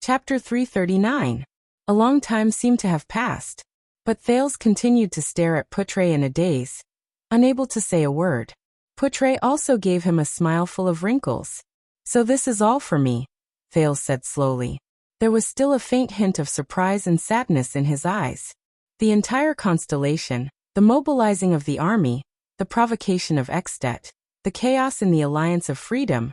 Chapter 339. A long time seemed to have passed, but Thales continued to stare at Putre in a daze, unable to say a word. Putre also gave him a smile full of wrinkles. "So this is all for me," Thales said slowly. There was still a faint hint of surprise and sadness in his eyes. The entire constellation, the mobilizing of the army, the provocation of Extet, the chaos in the Alliance of Freedom,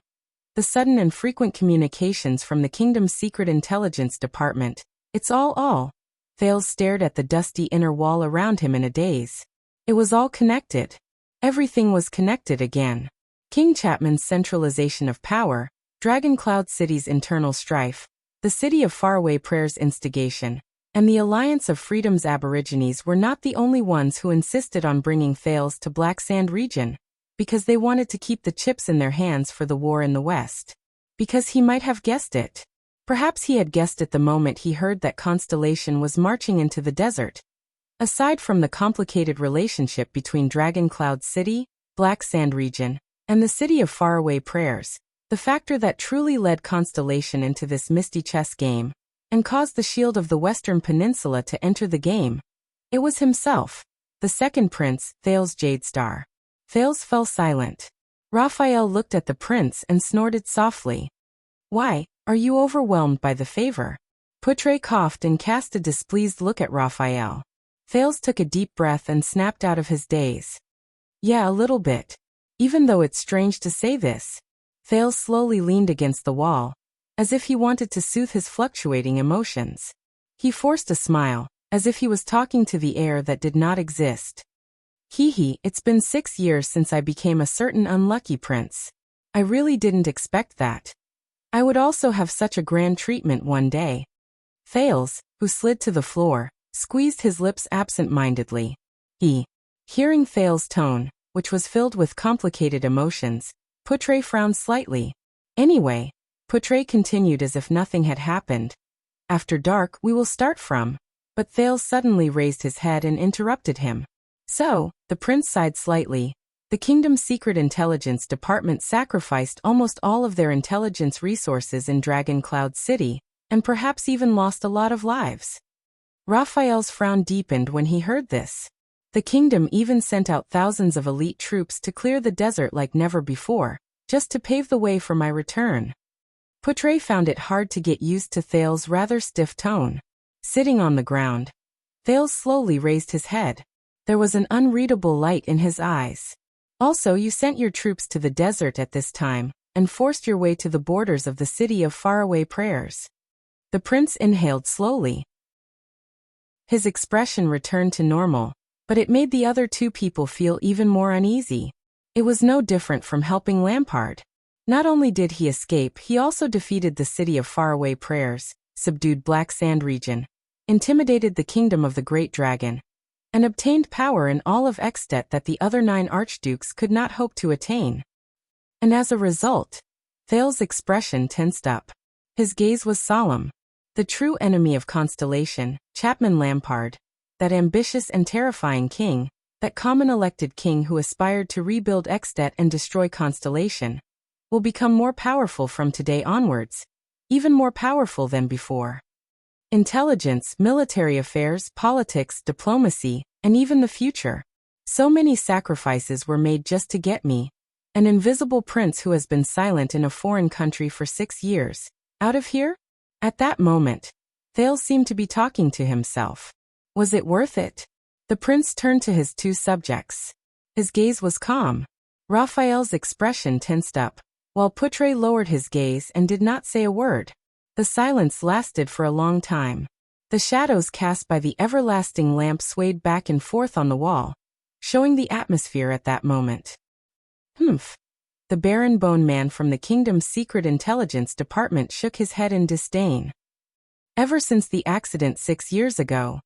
the sudden and frequent communications from the kingdom's secret intelligence department, it's all. Thales stared at the dusty inner wall around him in a daze. It was all connected. Everything was connected again. King Chapman's centralization of power, Dragon Cloud City's internal strife, the City of Faraway Prayer's instigation, and the Alliance of Freedom's aborigines were not the only ones who insisted on bringing Thales to Black Sand region, because they wanted to keep the chips in their hands for the war in the West. Because he might have guessed it. Perhaps he had guessed it the moment he heard that Constellation was marching into the desert. Aside from the complicated relationship between Dragon Cloud City, Black Sand region, and the City of Faraway Prayers, the factor that truly led Constellation into this misty chess game, and caused the shield of the Western Peninsula to enter the game, it was himself, the second prince, Thales Jadestar. Thales fell silent. Raphael looked at the prince and snorted softly. "Why, are you overwhelmed by the favor?" Putre coughed and cast a displeased look at Raphael. Thales took a deep breath and snapped out of his daze. "Yeah, a little bit. Even though it's strange to say this." Thales slowly leaned against the wall, as if he wanted to soothe his fluctuating emotions. He forced a smile, as if he was talking to the air that did not exist. It's been 6 years since I became a certain unlucky prince. I really didn't expect that. I would also have such a grand treatment one day." Thales, who slid to the floor, squeezed his lips absent-mindedly. Hearing Thales' tone, which was filled with complicated emotions, Putre frowned slightly. "Anyway," Putre continued as if nothing had happened, "after dark we will start from." But Thales suddenly raised his head and interrupted him. "So," the prince sighed slightly, "the kingdom's secret intelligence department sacrificed almost all of their intelligence resources in Dragon Cloud City, and perhaps even lost a lot of lives." Raphael's frown deepened when he heard this. The kingdom even sent out thousands of elite troops to clear the desert like never before, just to pave the way for my return. Putre found it hard to get used to Thales' rather stiff tone. Sitting on the ground, Thales slowly raised his head. There was an unreadable light in his eyes. "Also, you sent your troops to the desert at this time, and forced your way to the borders of the City of Faraway Prayers." The prince inhaled slowly. His expression returned to normal, but it made the other two people feel even more uneasy. It was no different from helping Lampard. Not only did he escape, he also defeated the City of Faraway Prayers, subdued Black Sand region, intimidated the kingdom of the Great Dragon, and obtained power in all of Extet that the other 9 archdukes could not hope to attain. And as a result, Thales' expression tensed up. His gaze was solemn. The true enemy of Constellation, Chapman Lampard, that ambitious and terrifying king, that common elected king who aspired to rebuild Extet and destroy Constellation, will become more powerful from today onwards, even more powerful than before. Intelligence, military affairs, politics, diplomacy, and even the future. So many sacrifices were made just to get me, an invisible prince who has been silent in a foreign country for 6 years, out of here? At that moment, Thales seemed to be talking to himself. Was it worth it? The prince turned to his 2 subjects. His gaze was calm. Raphael's expression tensed up, while Putre lowered his gaze and did not say a word. The silence lasted for a long time. The shadows cast by the everlasting lamp swayed back and forth on the wall, showing the atmosphere at that moment. The Baron Bone Man from the kingdom's secret intelligence department shook his head in disdain. Ever since the accident 6 years ago,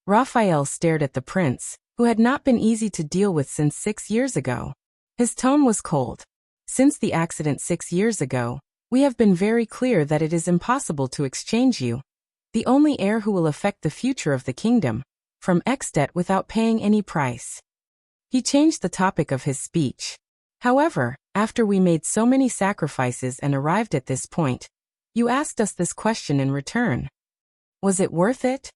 Raphael stared at the prince, who had not been easy to deal with since 6 years ago. His tone was cold. "Since the accident 6 years ago, we have been very clear that it is impossible to exchange you, the only heir who will affect the future of the kingdom, from Extet without paying any price." He changed the topic of his speech. "However, after we made so many sacrifices and arrived at this point, You asked us this question in return. Was it worth it?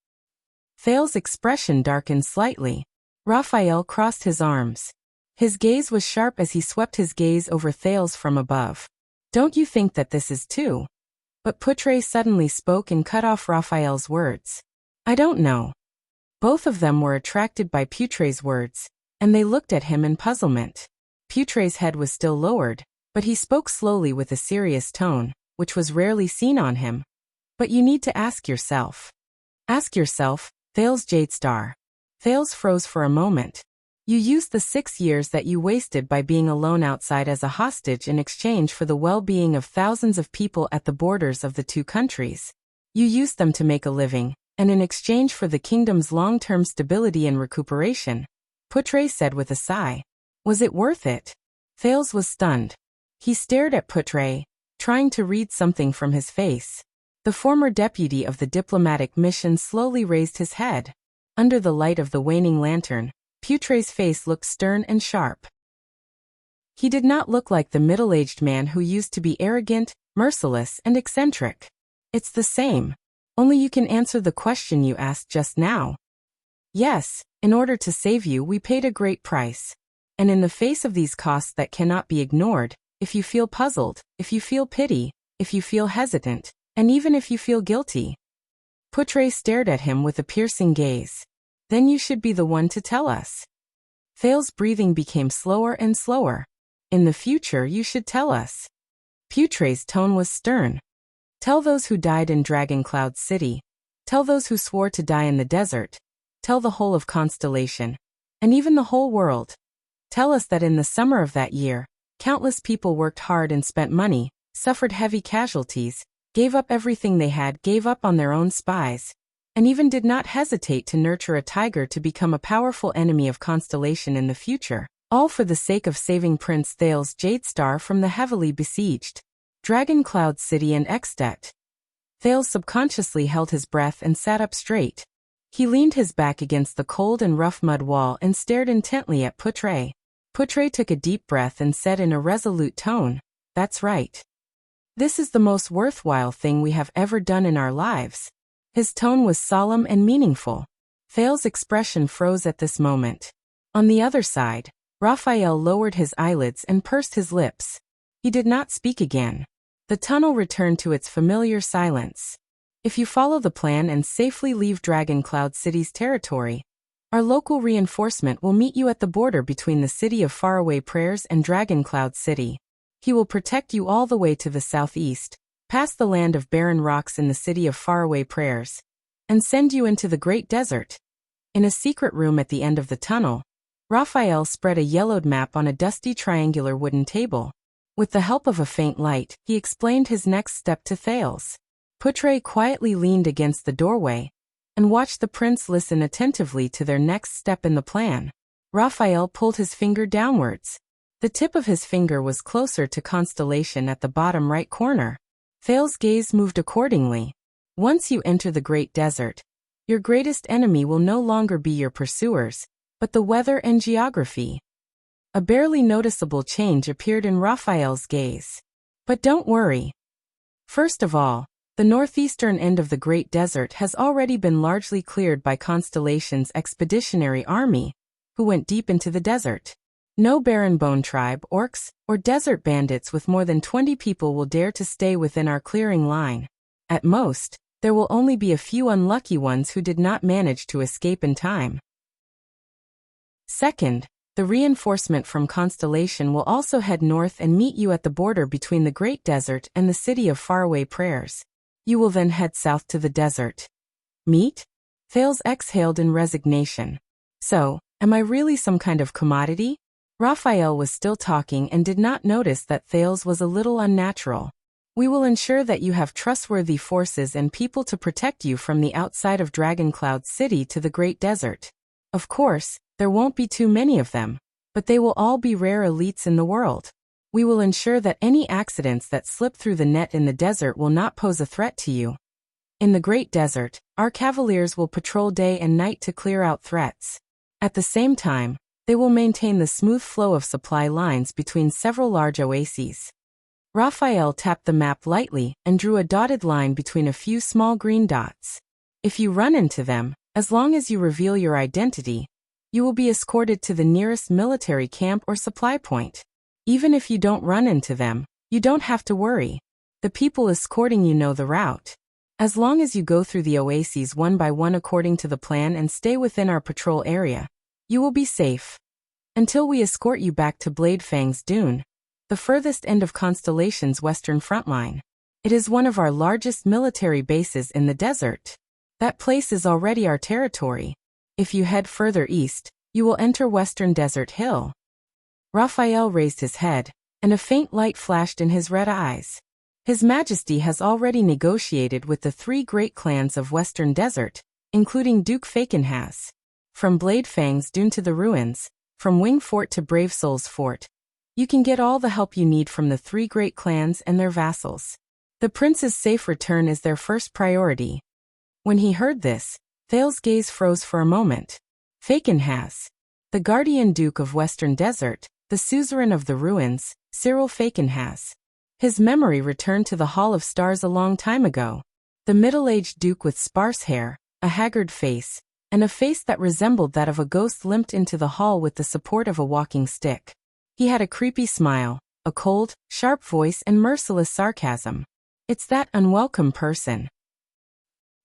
Thales' expression darkened slightly. Raphael crossed his arms. His gaze was sharp as he swept his gaze over Thales from above. Don't you think that this is too? But Putre suddenly spoke and cut off Raphael's words. I don't know. Both of them were attracted by Putre's words, and they looked at him in puzzlement. Putre's head was still lowered, but he spoke slowly with a serious tone, which was rarely seen on him. But you need to ask yourself. Ask yourself, Thales Jadestar. Thales froze for a moment. You used the 6 years that you wasted by being alone outside as a hostage in exchange for the well-being of thousands of people at the borders of the two countries. You used them to make a living, and in exchange for the kingdom's long-term stability and recuperation, Putre said with a sigh. Was it worth it? Thales was stunned. He stared at Putre, trying to read something from his face. The former deputy of the diplomatic mission slowly raised his head. Under the light of the waning lantern, Putre's face looked stern and sharp. He did not look like the middle-aged man who used to be arrogant, merciless, and eccentric. It's the same. Only you can answer the question you asked just now. Yes, in order to save you, we paid a great price. And in the face of these costs that cannot be ignored, if you feel puzzled, if you feel pity, if you feel hesitant, and even if you feel guilty. Putre stared at him with a piercing gaze. Then you should be the one to tell us. Thales' breathing became slower and slower. In the future you should tell us. Putre's tone was stern. Tell those who died in Dragon Cloud City. Tell those who swore to die in the desert. Tell the whole of Constellation. And even the whole world. Tell us that in the summer of that year, countless people worked hard and spent money, suffered heavy casualties, gave up everything they had, gave up on their own spies, and even did not hesitate to nurture a tiger to become a powerful enemy of Constellation in the future, all for the sake of saving Prince Thales Jadestar from the heavily besieged Dragon Cloud City and Extet. Thales subconsciously held his breath and sat up straight. He leaned his back against the cold and rough mud wall and stared intently at Putre. Putre took a deep breath and said in a resolute tone, That's right. This is the most worthwhile thing we have ever done in our lives. His tone was solemn and meaningful. Thales' expression froze at this moment. On the other side, Raphael lowered his eyelids and pursed his lips. He did not speak again. The tunnel returned to its familiar silence. If you follow the plan and safely leave Dragon Cloud City's territory, our local reinforcement will meet you at the border between the City of Faraway Prayers and Dragon Cloud City. He will protect you all the way to the southeast, past the land of barren rocks in the City of Faraway Prayers, and send you into the Great Desert. In a secret room at the end of the tunnel, Raphael spread a yellowed map on a dusty triangular wooden table. With the help of a faint light, he explained his next step to Thales. Putre quietly leaned against the doorway and watched the prince listen attentively to their next step in the plan. Raphael pulled his finger downwards. The tip of his finger was closer to Constellation at the bottom right corner. Thales' gaze moved accordingly. Once you enter the Great Desert, your greatest enemy will no longer be your pursuers, but the weather and geography. A barely noticeable change appeared in Raphael's gaze. But don't worry. First of all, the northeastern end of the Great Desert has already been largely cleared by Constellation's expeditionary army, who went deep into the desert. No barren bone tribe, orcs, or desert bandits with more than 20 people will dare to stay within our clearing line. At most, there will only be a few unlucky ones who did not manage to escape in time. Second, the reinforcement from Constellation will also head north and meet you at the border between the Great Desert and the City of Faraway Prayers. You will then head south to the desert. Meet? Thales exhaled in resignation. So, am I really some kind of commodity? Raphael was still talking and did not notice that Thales was a little unnatural. We will ensure that you have trustworthy forces and people to protect you from the outside of Dragon Cloud City to the Great Desert. Of course, there won't be too many of them, but they will all be rare elites in the world. We will ensure that any accidents that slip through the net in the desert will not pose a threat to you. In the Great Desert, our cavaliers will patrol day and night to clear out threats. At the same time, they will maintain the smooth flow of supply lines between several large oases. Raphael tapped the map lightly and drew a dotted line between a few small green dots. If you run into them, as long as you reveal your identity, you will be escorted to the nearest military camp or supply point. Even if you don't run into them, you don't have to worry. The people escorting you know the route. As long as you go through the oases one by one according to the plan and stay within our patrol area, you will be safe. Until we escort you back to Bladefang's Dune, the furthest end of Constellation's western front line. It is one of our largest military bases in the desert. That place is already our territory. If you head further east, you will enter Western Desert Hill. Raphael raised his head, and a faint light flashed in his red eyes. His Majesty has already negotiated with the 3 great clans of Western Desert, including Duke Fakenhas. From Bladefang's Dune to the ruins, from Wing Fort to Brave Soul's Fort, you can get all the help you need from the 3 great clans and their vassals. The prince's safe return is their first priority. When he heard this, Thales's gaze froze for a moment. Fakenhas, the guardian duke of Western Desert, the suzerain of the ruins, Cyril Fakenhas. His memory returned to the Hall of Stars a long time ago. The middle-aged duke with sparse hair, a haggard face, and a face that resembled that of a ghost limped into the hall with the support of a walking stick. He had a creepy smile, a cold, sharp voice and merciless sarcasm. It's that unwelcome person.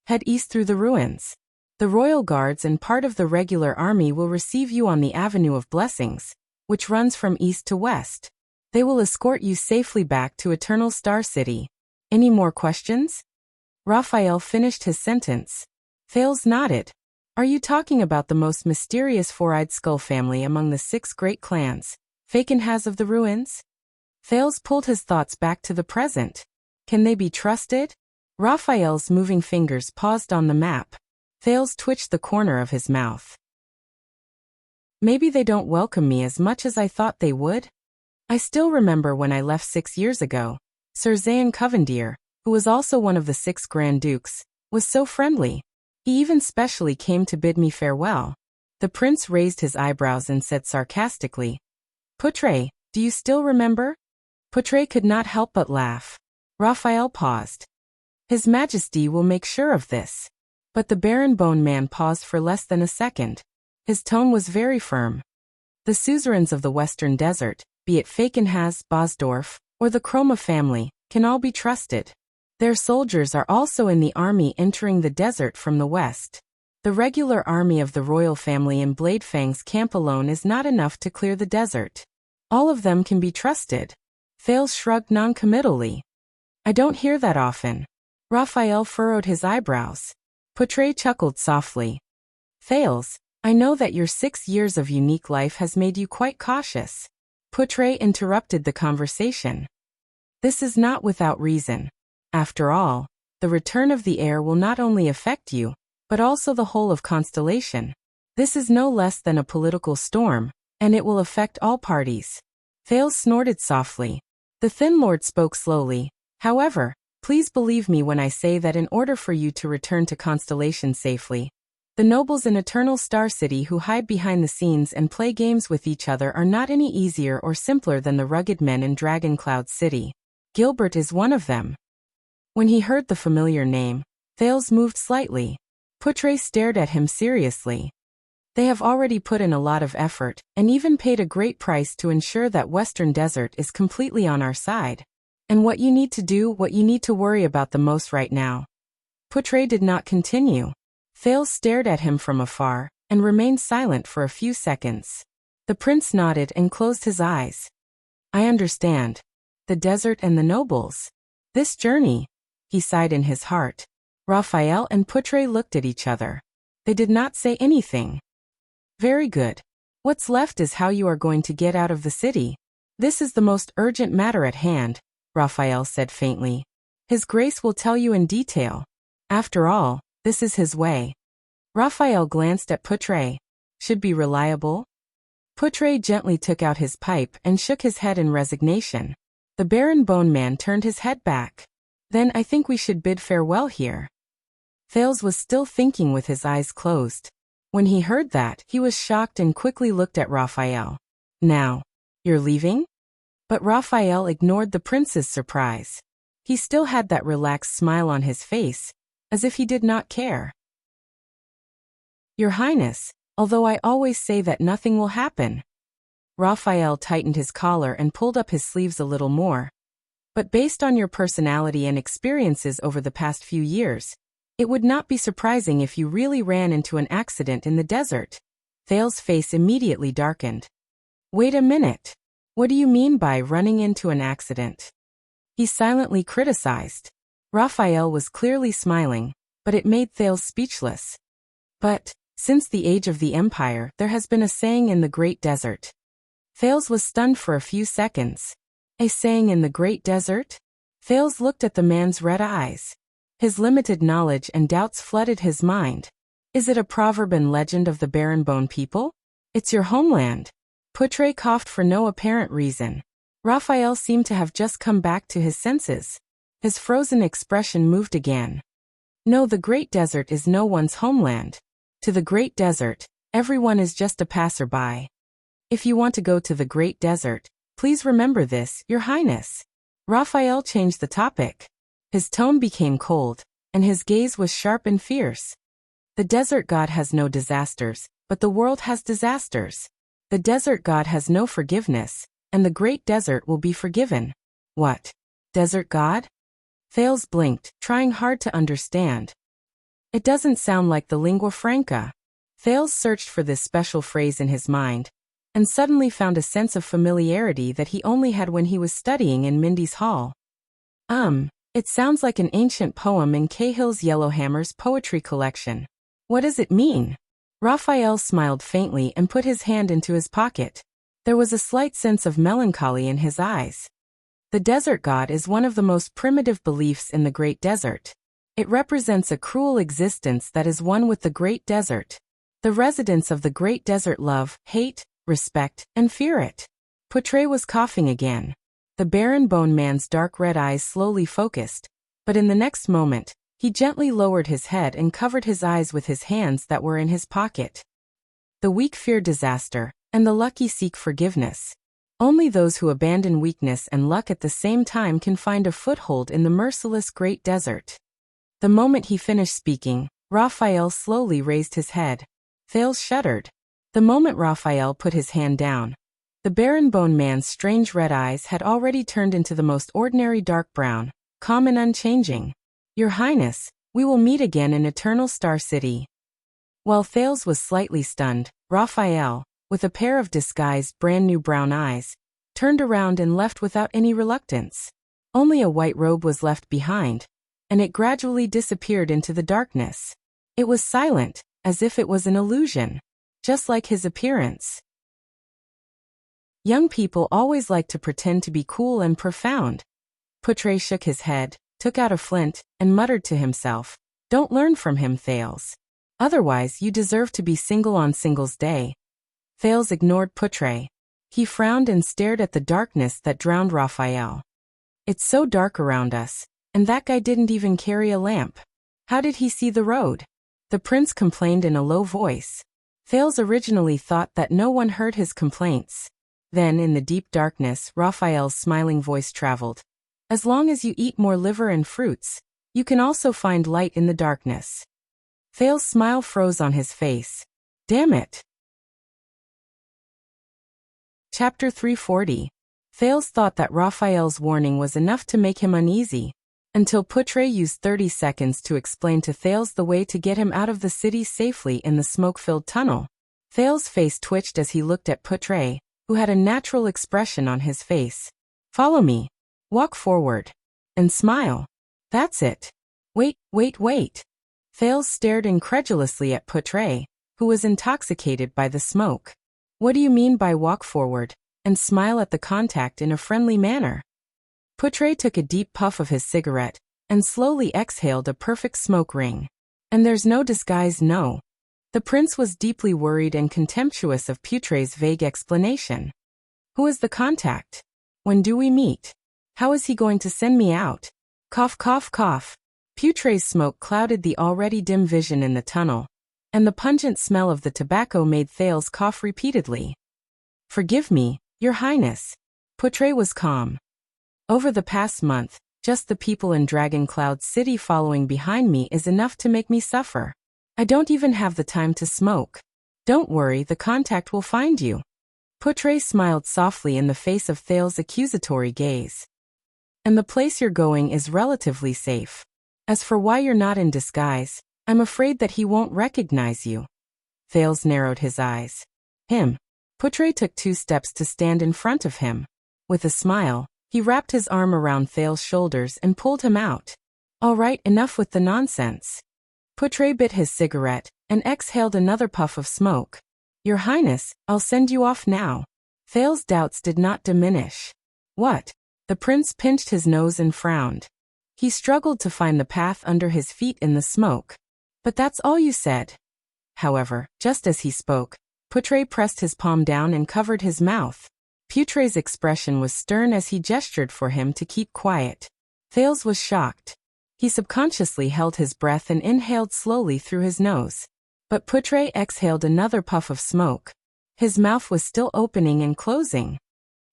Head east through the ruins. The royal guards and part of the regular army will receive you on the Avenue of Blessings, which runs from east to west. They will escort you safely back to Eternal Star City. Any more questions? Raphael finished his sentence. Thales nodded. Are you talking about the most mysterious four-eyed skull family among the 6 great clans, Fakenhas of the ruins? Thales pulled his thoughts back to the present. Can they be trusted? Raphael's moving fingers paused on the map. Thales twitched the corner of his mouth. Maybe they don't welcome me as much as I thought they would. I still remember when I left 6 years ago. Sir Zayn Covendier, who was also one of the 6 Grand Dukes, was so friendly. He even specially came to bid me farewell. The prince raised his eyebrows and said sarcastically, Poutre, do you still remember? Poutre could not help but laugh. Raphael paused. His Majesty will make sure of this. But the Baron Bone Man paused for less than a second. His tone was very firm. The suzerains of the Western Desert, be it Fakenhas, Bosdorf, or the Chroma family, can all be trusted. Their soldiers are also in the army entering the desert from the west. The regular army of the royal family in Bladefang's camp alone is not enough to clear the desert. All of them can be trusted. Thales shrugged noncommittally. I don't hear that often. Raphael furrowed his eyebrows. Poutre chuckled softly. Thales, I know that your 6 years of unique life has made you quite cautious. Poutre interrupted the conversation. This is not without reason. After all, the return of the heir will not only affect you, but also the whole of Constellation. This is no less than a political storm, and it will affect all parties. Thales snorted softly. The Thin Lord spoke slowly. However, please believe me when I say that in order for you to return to Constellation safely, the nobles in Eternal Star City who hide behind the scenes and play games with each other are not any easier or simpler than the rugged men in Dragoncloud City. Gilbert is one of them. When he heard the familiar name, Thales moved slightly. Poutre stared at him seriously. They have already put in a lot of effort, and even paid a great price to ensure that Western Desert is completely on our side. And what you need to worry about the most right now. Poutre did not continue. Thales stared at him from afar, and remained silent for a few seconds. The prince nodded and closed his eyes. I understand. The desert and the nobles. This journey. He sighed in his heart. Raphael and Poutre looked at each other. They did not say anything. Very good. What's left is how you are going to get out of the city. This is the most urgent matter at hand, Raphael said faintly. His Grace will tell you in detail. After all, this is his way. Raphael glanced at Poutre. Should be reliable? Poutre gently took out his pipe and shook his head in resignation. The Baron Bone Man turned his head back. Then I think we should bid farewell here. Thales was still thinking with his eyes closed. When he heard that, he was shocked and quickly looked at Raphael. Now, you're leaving? But Raphael ignored the prince's surprise. He still had that relaxed smile on his face, as if he did not care. Your Highness, although I always say that nothing will happen. Raphael tightened his collar and pulled up his sleeves a little more. But based on your personality and experiences over the past few years, it would not be surprising if you really ran into an accident in the desert. Thales's face immediately darkened. Wait a minute. What do you mean by running into an accident? He silently criticized. Raphael was clearly smiling, but it made Thales speechless. But, since the age of the Empire, there has been a saying in the Great Desert. Thales was stunned for a few seconds. A saying in the Great Desert? Thales looked at the man's red eyes. His limited knowledge and doubts flooded his mind. Is it a proverb and legend of the barren bone people? It's your homeland. Putre coughed for no apparent reason. Raphael seemed to have just come back to his senses. His frozen expression moved again. No, the Great Desert is no one's homeland. To the Great Desert, everyone is just a passerby. If you want to go to the Great Desert, please remember this, Your Highness. Raphael changed the topic. His tone became cold, and his gaze was sharp and fierce. The desert god has no disasters, but the world has disasters. The desert god has no forgiveness, and the Great Desert will be forgiven. What? Desert god? Thales blinked, trying hard to understand. It doesn't sound like the lingua franca. Thales searched for this special phrase in his mind, and suddenly found a sense of familiarity that he only had when he was studying in Mindy's hall. It sounds like an ancient poem in Cahill's Yellowhammer's poetry collection. What does it mean? Raphael smiled faintly and put his hand into his pocket. There was a slight sense of melancholy in his eyes. The desert god is one of the most primitive beliefs in the Great Desert. It represents a cruel existence that is one with the Great Desert. The residents of the Great Desert love, hate, respect, and fear it. Putre was coughing again. The barren bone man's dark red eyes slowly focused, but in the next moment, he gently lowered his head and covered his eyes with his hands that were in his pocket. The weak fear disaster, and the lucky seek forgiveness. Only those who abandon weakness and luck at the same time can find a foothold in the merciless Great Desert. The moment he finished speaking, Raphael slowly raised his head. Thales shuddered. The moment Raphael put his hand down, the barren bone man's strange red eyes had already turned into the most ordinary dark brown, calm and unchanging. Your Highness, we will meet again in Eternal Star City. While Thales was slightly stunned, Raphael, with a pair of disguised brand-new brown eyes, turned around and left without any reluctance. Only a white robe was left behind, and it gradually disappeared into the darkness. It was silent, as if it was an illusion, just like his appearance. Young people always like to pretend to be cool and profound. Putre shook his head, took out a flint, and muttered to himself, Don't learn from him, Thales. Otherwise you deserve to be single on Singles' Day. Thales ignored Putre. He frowned and stared at the darkness that drowned Raphael. It's so dark around us, and that guy didn't even carry a lamp. How did he see the road? The prince complained in a low voice. Thales originally thought that no one heard his complaints. Then in the deep darkness, Raphael's smiling voice traveled. As long as you eat more liver and fruits, you can also find light in the darkness. Thales' smile froze on his face. Damn it. Chapter 340. Thales thought that Raphael's warning was enough to make him uneasy, until Putre used 30 seconds to explain to Thales the way to get him out of the city safely in the smoke-filled tunnel. Thales' face twitched as he looked at Putre, who had a natural expression on his face. Follow me. Walk forward. And smile. That's it. Wait. Thales stared incredulously at Putre, who was intoxicated by the smoke. What do you mean by walk forward, and smile at the contact in a friendly manner? Putre took a deep puff of his cigarette, and slowly exhaled a perfect smoke ring. And there's no disguise, no. The prince was deeply worried and contemptuous of Putre's vague explanation. Who is the contact? When do we meet? How is he going to send me out? Cough, cough, cough. Putre's smoke clouded the already dim vision in the tunnel, and the pungent smell of the tobacco made Thales cough repeatedly. Forgive me, Your Highness. Putray was calm. Over the past month, just the people in Dragon Cloud City following behind me is enough to make me suffer. I don't even have the time to smoke. Don't worry, the contact will find you. Putray smiled softly in the face of Thales's accusatory gaze. And the place you're going is relatively safe. As for why you're not in disguise, I'm afraid that he won't recognize you. Thales narrowed his eyes. Him. Putray took 2 steps to stand in front of him. With a smile, he wrapped his arm around Thales' shoulders and pulled him out. All right, enough with the nonsense. Putray bit his cigarette and exhaled another puff of smoke. Your Highness, I'll send you off now. Thales' doubts did not diminish. What? The prince pinched his nose and frowned. He struggled to find the path under his feet in the smoke. But that's all you said. However, just as he spoke, Putray pressed his palm down and covered his mouth. Putray's expression was stern as he gestured for him to keep quiet. Thales was shocked. He subconsciously held his breath and inhaled slowly through his nose. But Putray exhaled another puff of smoke. His mouth was still opening and closing.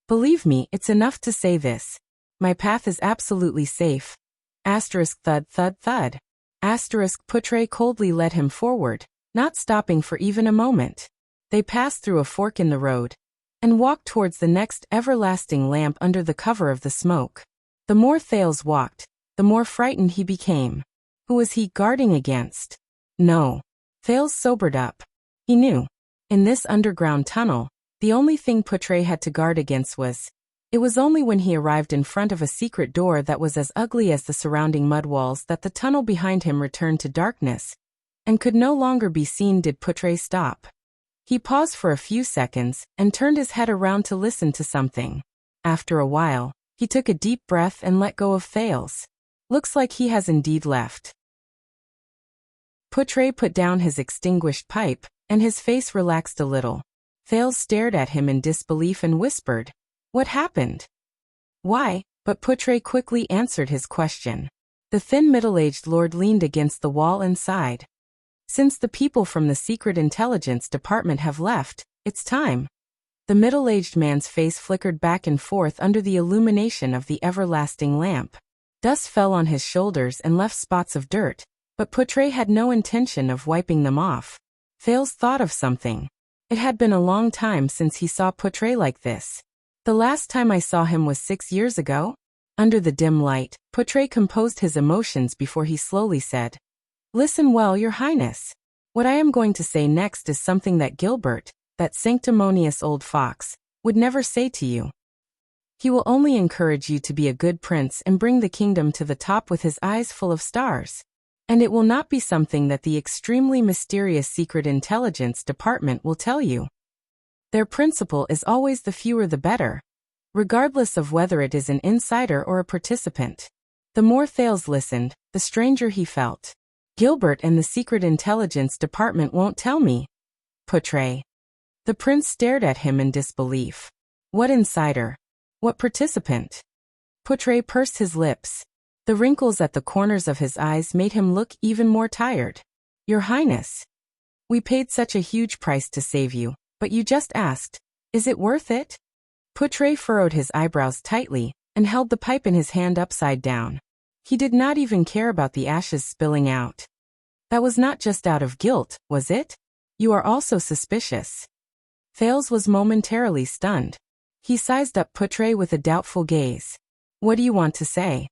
Believe me, it's enough to say this. My path is absolutely safe. Asterisk thud thud thud. Asterisk Putray coldly led him forward, not stopping for even a moment. They passed through a fork in the road and walked towards the next everlasting lamp under the cover of the smoke. The more Thales walked, the more frightened he became. Who was he guarding against? No. Thales sobered up. He knew. In this underground tunnel, the only thing Putray had to guard against was. It was only when he arrived in front of a secret door that was as ugly as the surrounding mud walls that the tunnel behind him returned to darkness and could no longer be seen did Putray stop. He paused for a few seconds and turned his head around to listen to something. After a while, he took a deep breath and let go of Thales. Looks like he has indeed left. Putray put down his extinguished pipe, and his face relaxed a little. Thales stared at him in disbelief and whispered, "What happened?" "Why?" But Putray quickly answered his question. The thin middle-aged lord leaned against the wall and sighed. "Since the people from the Secret Intelligence Department have left, it's time." The middle-aged man's face flickered back and forth under the illumination of the everlasting lamp. Dust fell on his shoulders and left spots of dirt, but Putray had no intention of wiping them off. Thales thought of something. It had been a long time since he saw Putray like this. The last time I saw him was 6 years ago? Under the dim light, Putray composed his emotions before he slowly said, "Listen well, Your Highness. What I am going to say next is something that Gilbert, that sanctimonious old fox, would never say to you. He will only encourage you to be a good prince and bring the kingdom to the top with his eyes full of stars. And it will not be something that the extremely mysterious Secret Intelligence Department will tell you. Their principle is always the fewer the better, regardless of whether it is an insider or a participant." The more Thales listened, the stranger he felt. "Gilbert and the Secret Intelligence Department won't tell me." Putray. The prince stared at him in disbelief. What insider? What participant? Putray pursed his lips. The wrinkles at the corners of his eyes made him look even more tired. "Your Highness, we paid such a huge price to save you, but you just asked, is it worth it?" Putray furrowed his eyebrows tightly and held the pipe in his hand upside down. He did not even care about the ashes spilling out. "That was not just out of guilt, was it? You are also suspicious." Thales was momentarily stunned. He sized up Putray with a doubtful gaze. "What do you want to say?"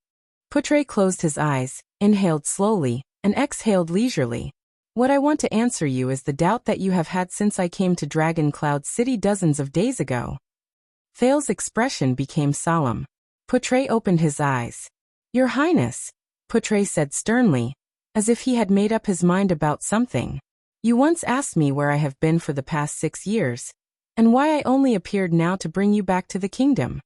Putray closed his eyes, inhaled slowly, and exhaled leisurely. "What I want to answer you is the doubt that you have had since I came to Dragon Cloud City dozens of days ago." Thales' expression became solemn. Putray opened his eyes. "Your Highness," Putray said sternly, as if he had made up his mind about something. "You once asked me where I have been for the past 6 years, and why I only appeared now to bring you back to the kingdom."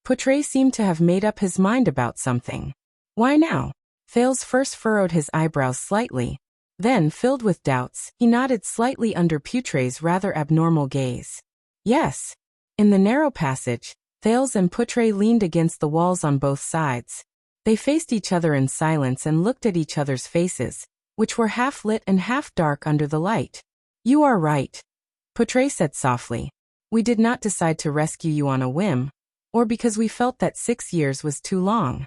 Putray seemed to have made up his mind about something. "Why now?" Thales first furrowed his eyebrows slightly. Then, filled with doubts, he nodded slightly under Putray's rather abnormal gaze. "Yes." In the narrow passage, Thales and Putray leaned against the walls on both sides. They faced each other in silence and looked at each other's faces, which were half lit and half dark under the light. "You are right," Putray said softly. "We did not decide to rescue you on a whim, or because we felt that 6 years was too long.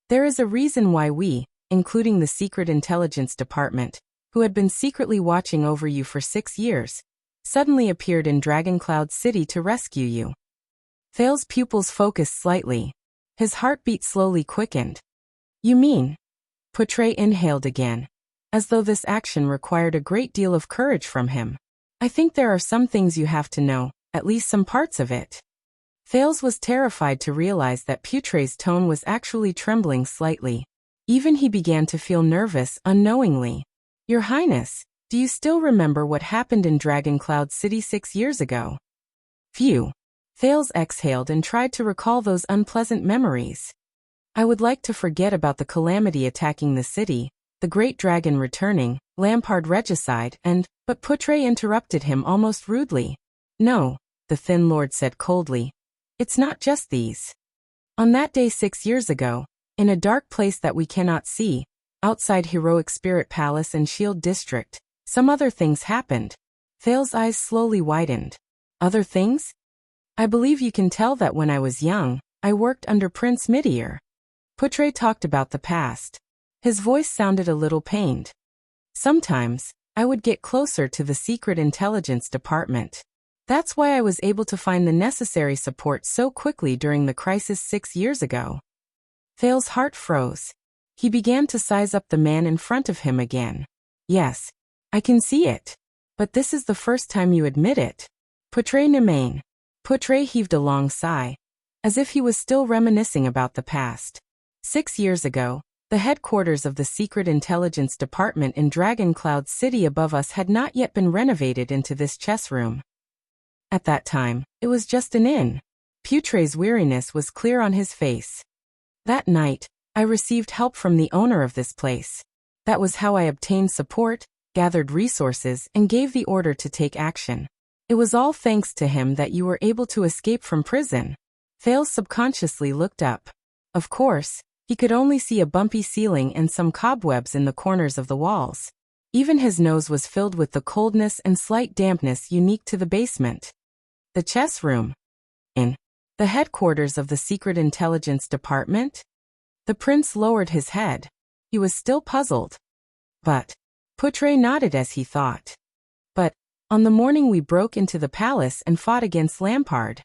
There is a reason why we, including the Secret Intelligence Department, who had been secretly watching over you for 6 years, suddenly appeared in Dragoncloud City to rescue you. Thale's pupils focused slightly. His heartbeat slowly quickened. You mean? Portray inhaled again, as though this action required a great deal of courage from him. I think there are some things you have to know, at least some parts of it. Thales was terrified to realize that Portray's tone was actually trembling slightly. Even he began to feel nervous unknowingly. Your Highness, do you still remember what happened in Dragoncloud City 6 years ago? Phew. Thales exhaled and tried to recall those unpleasant memories. I would like to forget about the calamity attacking the city, the great dragon returning, Lampard regicide, but Portray interrupted him almost rudely. No, the Thin Lord said coldly. It's not just these. On that day 6 years ago, in a dark place that we cannot see, outside Heroic Spirit Palace and Shield District, some other things happened. Thale's eyes slowly widened. Other things? I believe you can tell that when I was young, I worked under Prince Midir. Portray talked about the past. His voice sounded a little pained. Sometimes, I would get closer to the Secret Intelligence Department. That's why I was able to find the necessary support so quickly during the crisis 6 years ago. Thale's heart froze. He began to size up the man in front of him again. Yes, I can see it. But this is the first time you admit it. Portray Nemain. Portray heaved a long sigh, as if he was still reminiscing about the past. 6 years ago, the headquarters of the Secret Intelligence Department in Dragoncloud City above us had not yet been renovated into this chess room. At that time, it was just an inn. Portray's weariness was clear on his face. That night, I received help from the owner of this place. That was how I obtained support, gathered resources, and gave the order to take action. It was all thanks to him that you were able to escape from prison. Thales subconsciously looked up. Of course, he could only see a bumpy ceiling and some cobwebs in the corners of the walls. Even his nose was filled with the coldness and slight dampness unique to the basement. The chess room. In the headquarters of the Secret Intelligence Department? The prince lowered his head. He was still puzzled. But Portray nodded as he thought. But on the morning we broke into the palace and fought against Lampard.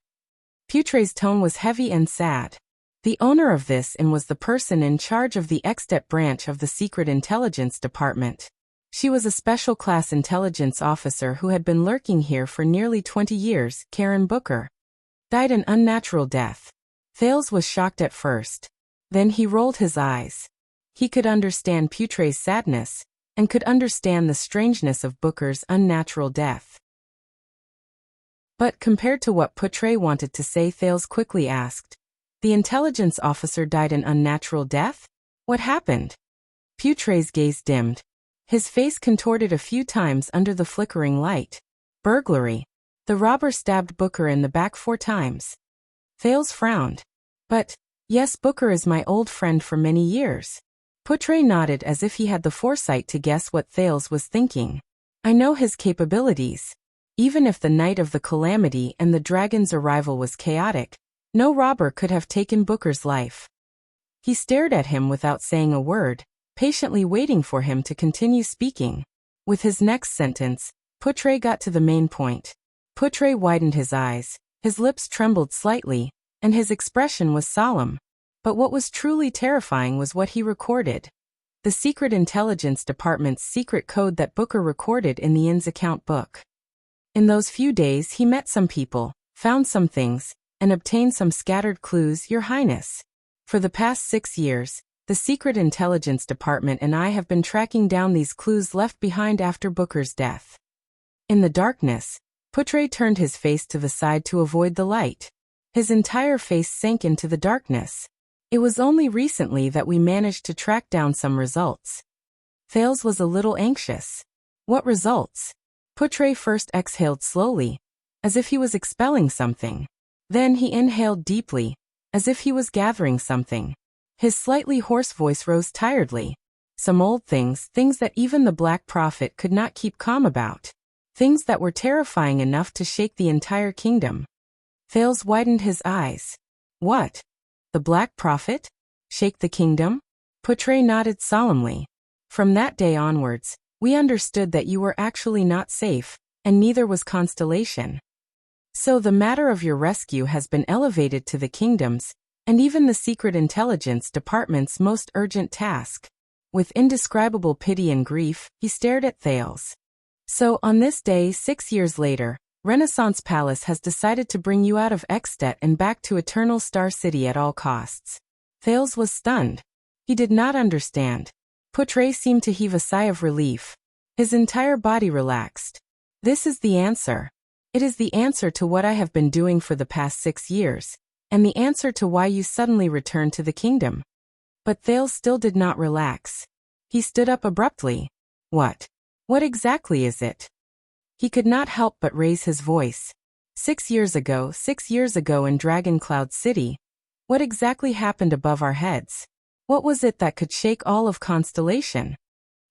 Portray's tone was heavy and sad. The owner of this inn was the person in charge of the Extet branch of the Secret Intelligence Department. She was a special class intelligence officer who had been lurking here for nearly 20 years. Karen Booker died an unnatural death. Thales was shocked at first. Then he rolled his eyes. He could understand Portray's sadness, and could understand the strangeness of Booker's unnatural death. But compared to what Portray wanted to say, Thales quickly asked, the intelligence officer died an unnatural death? What happened? Portray's gaze dimmed. His face contorted a few times under the flickering light. Burglary. The robber stabbed Booker in the back 4 times. Thales frowned. But, yes, Booker is my old friend for many years. Portray nodded as if he had the foresight to guess what Thales was thinking. I know his capabilities. Even if the night of the calamity and the dragon's arrival was chaotic, no robber could have taken Booker's life. He stared at him without saying a word, patiently waiting for him to continue speaking. With his next sentence, Portray got to the main point. Portray widened his eyes, his lips trembled slightly, and his expression was solemn. But what was truly terrifying was what he recorded. The Secret Intelligence Department's secret code that Booker recorded in the inn's account book. In those few days he met some people, found some things, and obtained some scattered clues, Your Highness. For the past 6 years, the Secret Intelligence Department and I have been tracking down these clues left behind after Booker's death. In the darkness, Portray turned his face to the side to avoid the light. His entire face sank into the darkness. It was only recently that we managed to track down some results. Thales was a little anxious. What results? Portray first exhaled slowly, as if he was expelling something. Then he inhaled deeply, as if he was gathering something. His slightly hoarse voice rose tiredly. Some old things that even the Black Prophet could not keep calm about. Things that were terrifying enough to shake the entire kingdom. Thales widened his eyes. What? The Black Prophet? Shake the kingdom? Putray nodded solemnly. From that day onwards, we understood that you were actually not safe, and neither was Constellation. So the matter of your rescue has been elevated to the kingdom's, and even the Secret Intelligence Department's most urgent task. With indescribable pity and grief, he stared at Thales. So on this day 6 years later, Renaissance Palace has decided to bring you out of Extet and back to Eternal Star City at all costs. Thales was stunned. He did not understand. Putray seemed to heave a sigh of relief. His entire body relaxed. This is the answer. It is the answer to what I have been doing for the past 6 years, and the answer to why you suddenly returned to the kingdom. But Thales still did not relax. He stood up abruptly. What? What exactly is it? He could not help but raise his voice. 6 years ago in Dragon Cloud City, what exactly happened above our heads? What was it that could shake all of Constellation?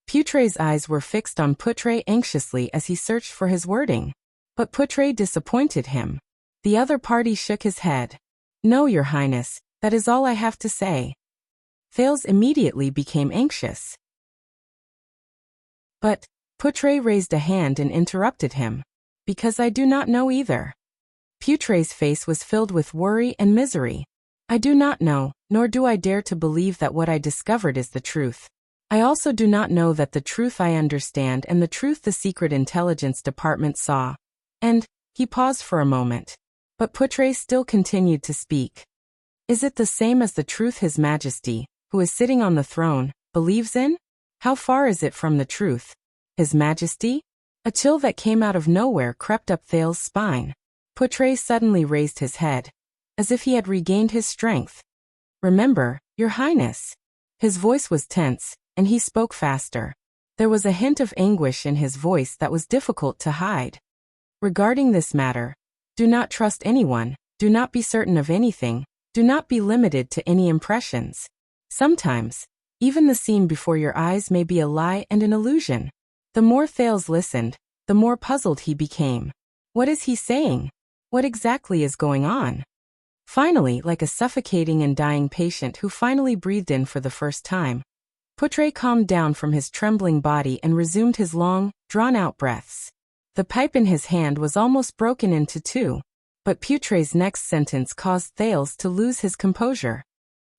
Putray's eyes were fixed on Putray anxiously as he searched for his wording. But Putray disappointed him. The other party shook his head. No, Your Highness, that is all I have to say. Thales immediately became anxious. But Putray raised a hand and interrupted him. Because I do not know either. Putray's face was filled with worry and misery. I do not know, nor do I dare to believe that what I discovered is the truth. I also do not know that the truth I understand and the truth the Secret Intelligence Department saw. And, he paused for a moment. But Putray still continued to speak. Is it the same as the truth His Majesty, who is sitting on the throne, believes in? How far is it from the truth? His Majesty? A chill that came out of nowhere crept up Thales' spine. Putray suddenly raised his head, as if he had regained his strength. Remember, Your Highness. His voice was tense, and he spoke faster. There was a hint of anguish in his voice that was difficult to hide. Regarding this matter, do not trust anyone, do not be certain of anything, do not be limited to any impressions. Sometimes, even the scene before your eyes may be a lie and an illusion. The more Thales listened, the more puzzled he became. What is he saying? What exactly is going on? Finally, like a suffocating and dying patient who finally breathed in for the first time, Putray calmed down from his trembling body and resumed his long, drawn-out breaths. The pipe in his hand was almost broken into two, but Putray's next sentence caused Thales to lose his composure.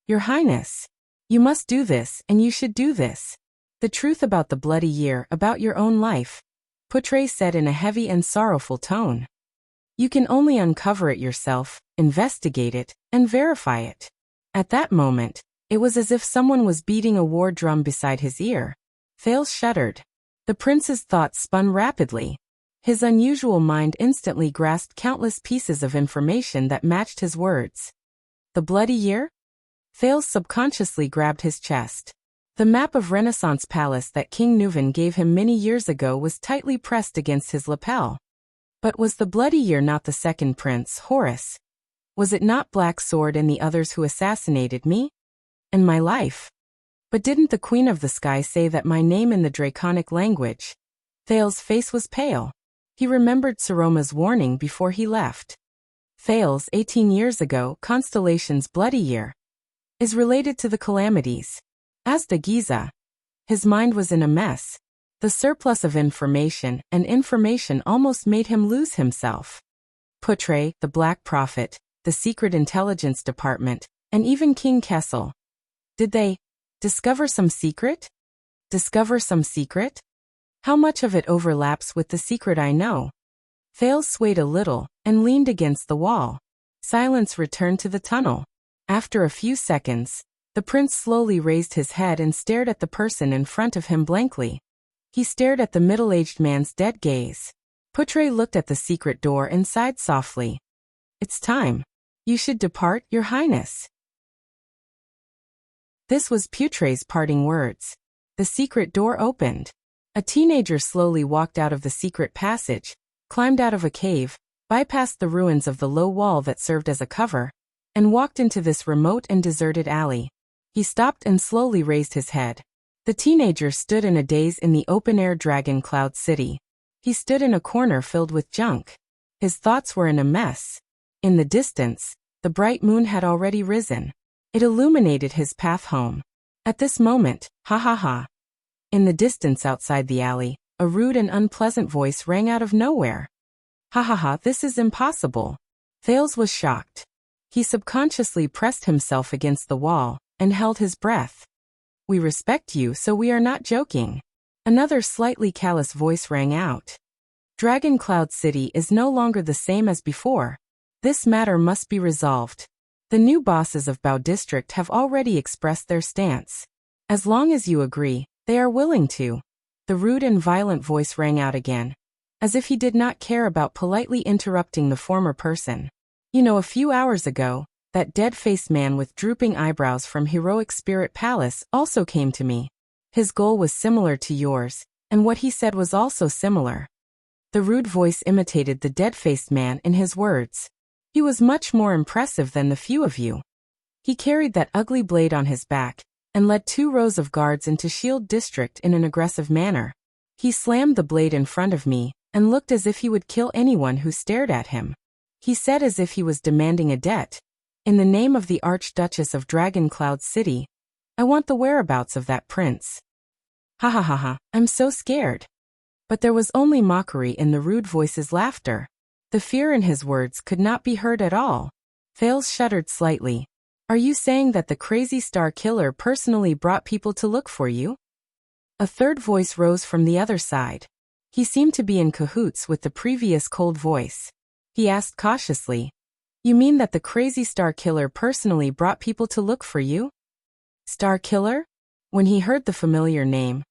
Your Highness, you must do this and you should do this. The truth about the bloody year, about your own life, Putray said in a heavy and sorrowful tone. You can only uncover it yourself, investigate it, and verify it. At that moment, it was as if someone was beating a war drum beside his ear. Thales shuddered. The prince's thoughts spun rapidly. His unusual mind instantly grasped countless pieces of information that matched his words. The bloody year? Thales subconsciously grabbed his chest. The map of Renaissance Palace that King Nuvan gave him many years ago was tightly pressed against his lapel. But was the bloody year not the second prince, Horus? Was it not Black Sword and the others who assassinated me? And my life? But didn't the Queen of the Sky say that my name in the Draconic language? Thales' face was pale. He remembered Saroma's warning before he left. Thales, 18 years ago, Constellation's bloody year, is related to the calamities. As to Giza, his mind was in a mess. The surplus of information almost made him lose himself. Putray, the Black Prophet, the Secret Intelligence Department, and even King Kessel. Did they discover some secret? Discover some secret? How much of it overlaps with the secret I know? Thales swayed a little and leaned against the wall. Silence returned to the tunnel. After a few seconds, the prince slowly raised his head and stared at the person in front of him blankly. He stared at the middle-aged man's dead gaze. Putray looked at the secret door and sighed softly. It's time. You should depart, Your Highness. This was Putray's parting words. The secret door opened. A teenager slowly walked out of the secret passage, climbed out of a cave, bypassed the ruins of the low wall that served as a cover, and walked into this remote and deserted alley. He stopped and slowly raised his head. The teenager stood in a daze in the open-air Dragon Cloud City. He stood in a corner filled with junk. His thoughts were in a mess. In the distance, the bright moon had already risen. It illuminated his path home. At this moment, ha ha ha. In the distance outside the alley, a rude and unpleasant voice rang out of nowhere. Ha ha ha, this is impossible. Thales was shocked. He subconsciously pressed himself against the wall and held his breath. We respect you, so we are not joking. Another slightly callous voice rang out. Dragon Cloud City is no longer the same as before. This matter must be resolved. The new bosses of Bao District have already expressed their stance. As long as you agree, they are willing to. The rude and violent voice rang out again, as if he did not care about politely interrupting the former person. You know, a few hours ago, that dead-faced man with drooping eyebrows from Heroic Spirit Palace also came to me. His goal was similar to yours, and what he said was also similar. The rude voice imitated the dead-faced man in his words. He was much more impressive than the few of you. He carried that ugly blade on his back, and led 2 rows of guards into Shield District in an aggressive manner. He slammed the blade in front of me, and looked as if he would kill anyone who stared at him. He said as if he was demanding a debt. In the name of the Archduchess of Dragon Cloud City, I want the whereabouts of that prince. Ha ha ha ha, I'm so scared. But there was only mockery in the rude voice's laughter. The fear in his words could not be heard at all. Thales shuddered slightly. Are you saying that the crazy star killer personally brought people to look for you? A third voice rose from the other side. He seemed to be in cahoots with the previous cold voice. He asked cautiously, You mean that the crazy star killer personally brought people to look for you? Star killer? When he heard the familiar name,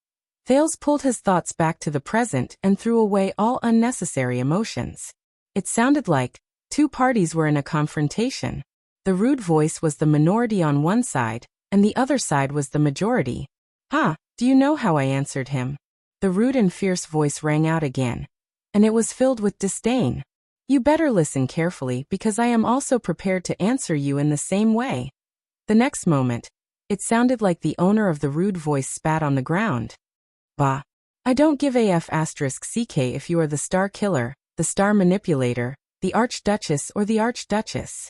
Thales pulled his thoughts back to the present and threw away all unnecessary emotions. It sounded like 2 parties were in a confrontation. The rude voice was the minority on one side, and the other side was the majority. Do you know how I answered him? The rude and fierce voice rang out again, and it was filled with disdain. You better listen carefully, because I am also prepared to answer you in the same way. The next moment, it sounded like the owner of the rude voice spat on the ground. Bah! I don't give *CK if you are the star killer, the star manipulator, the Archduchess or the Archduchess.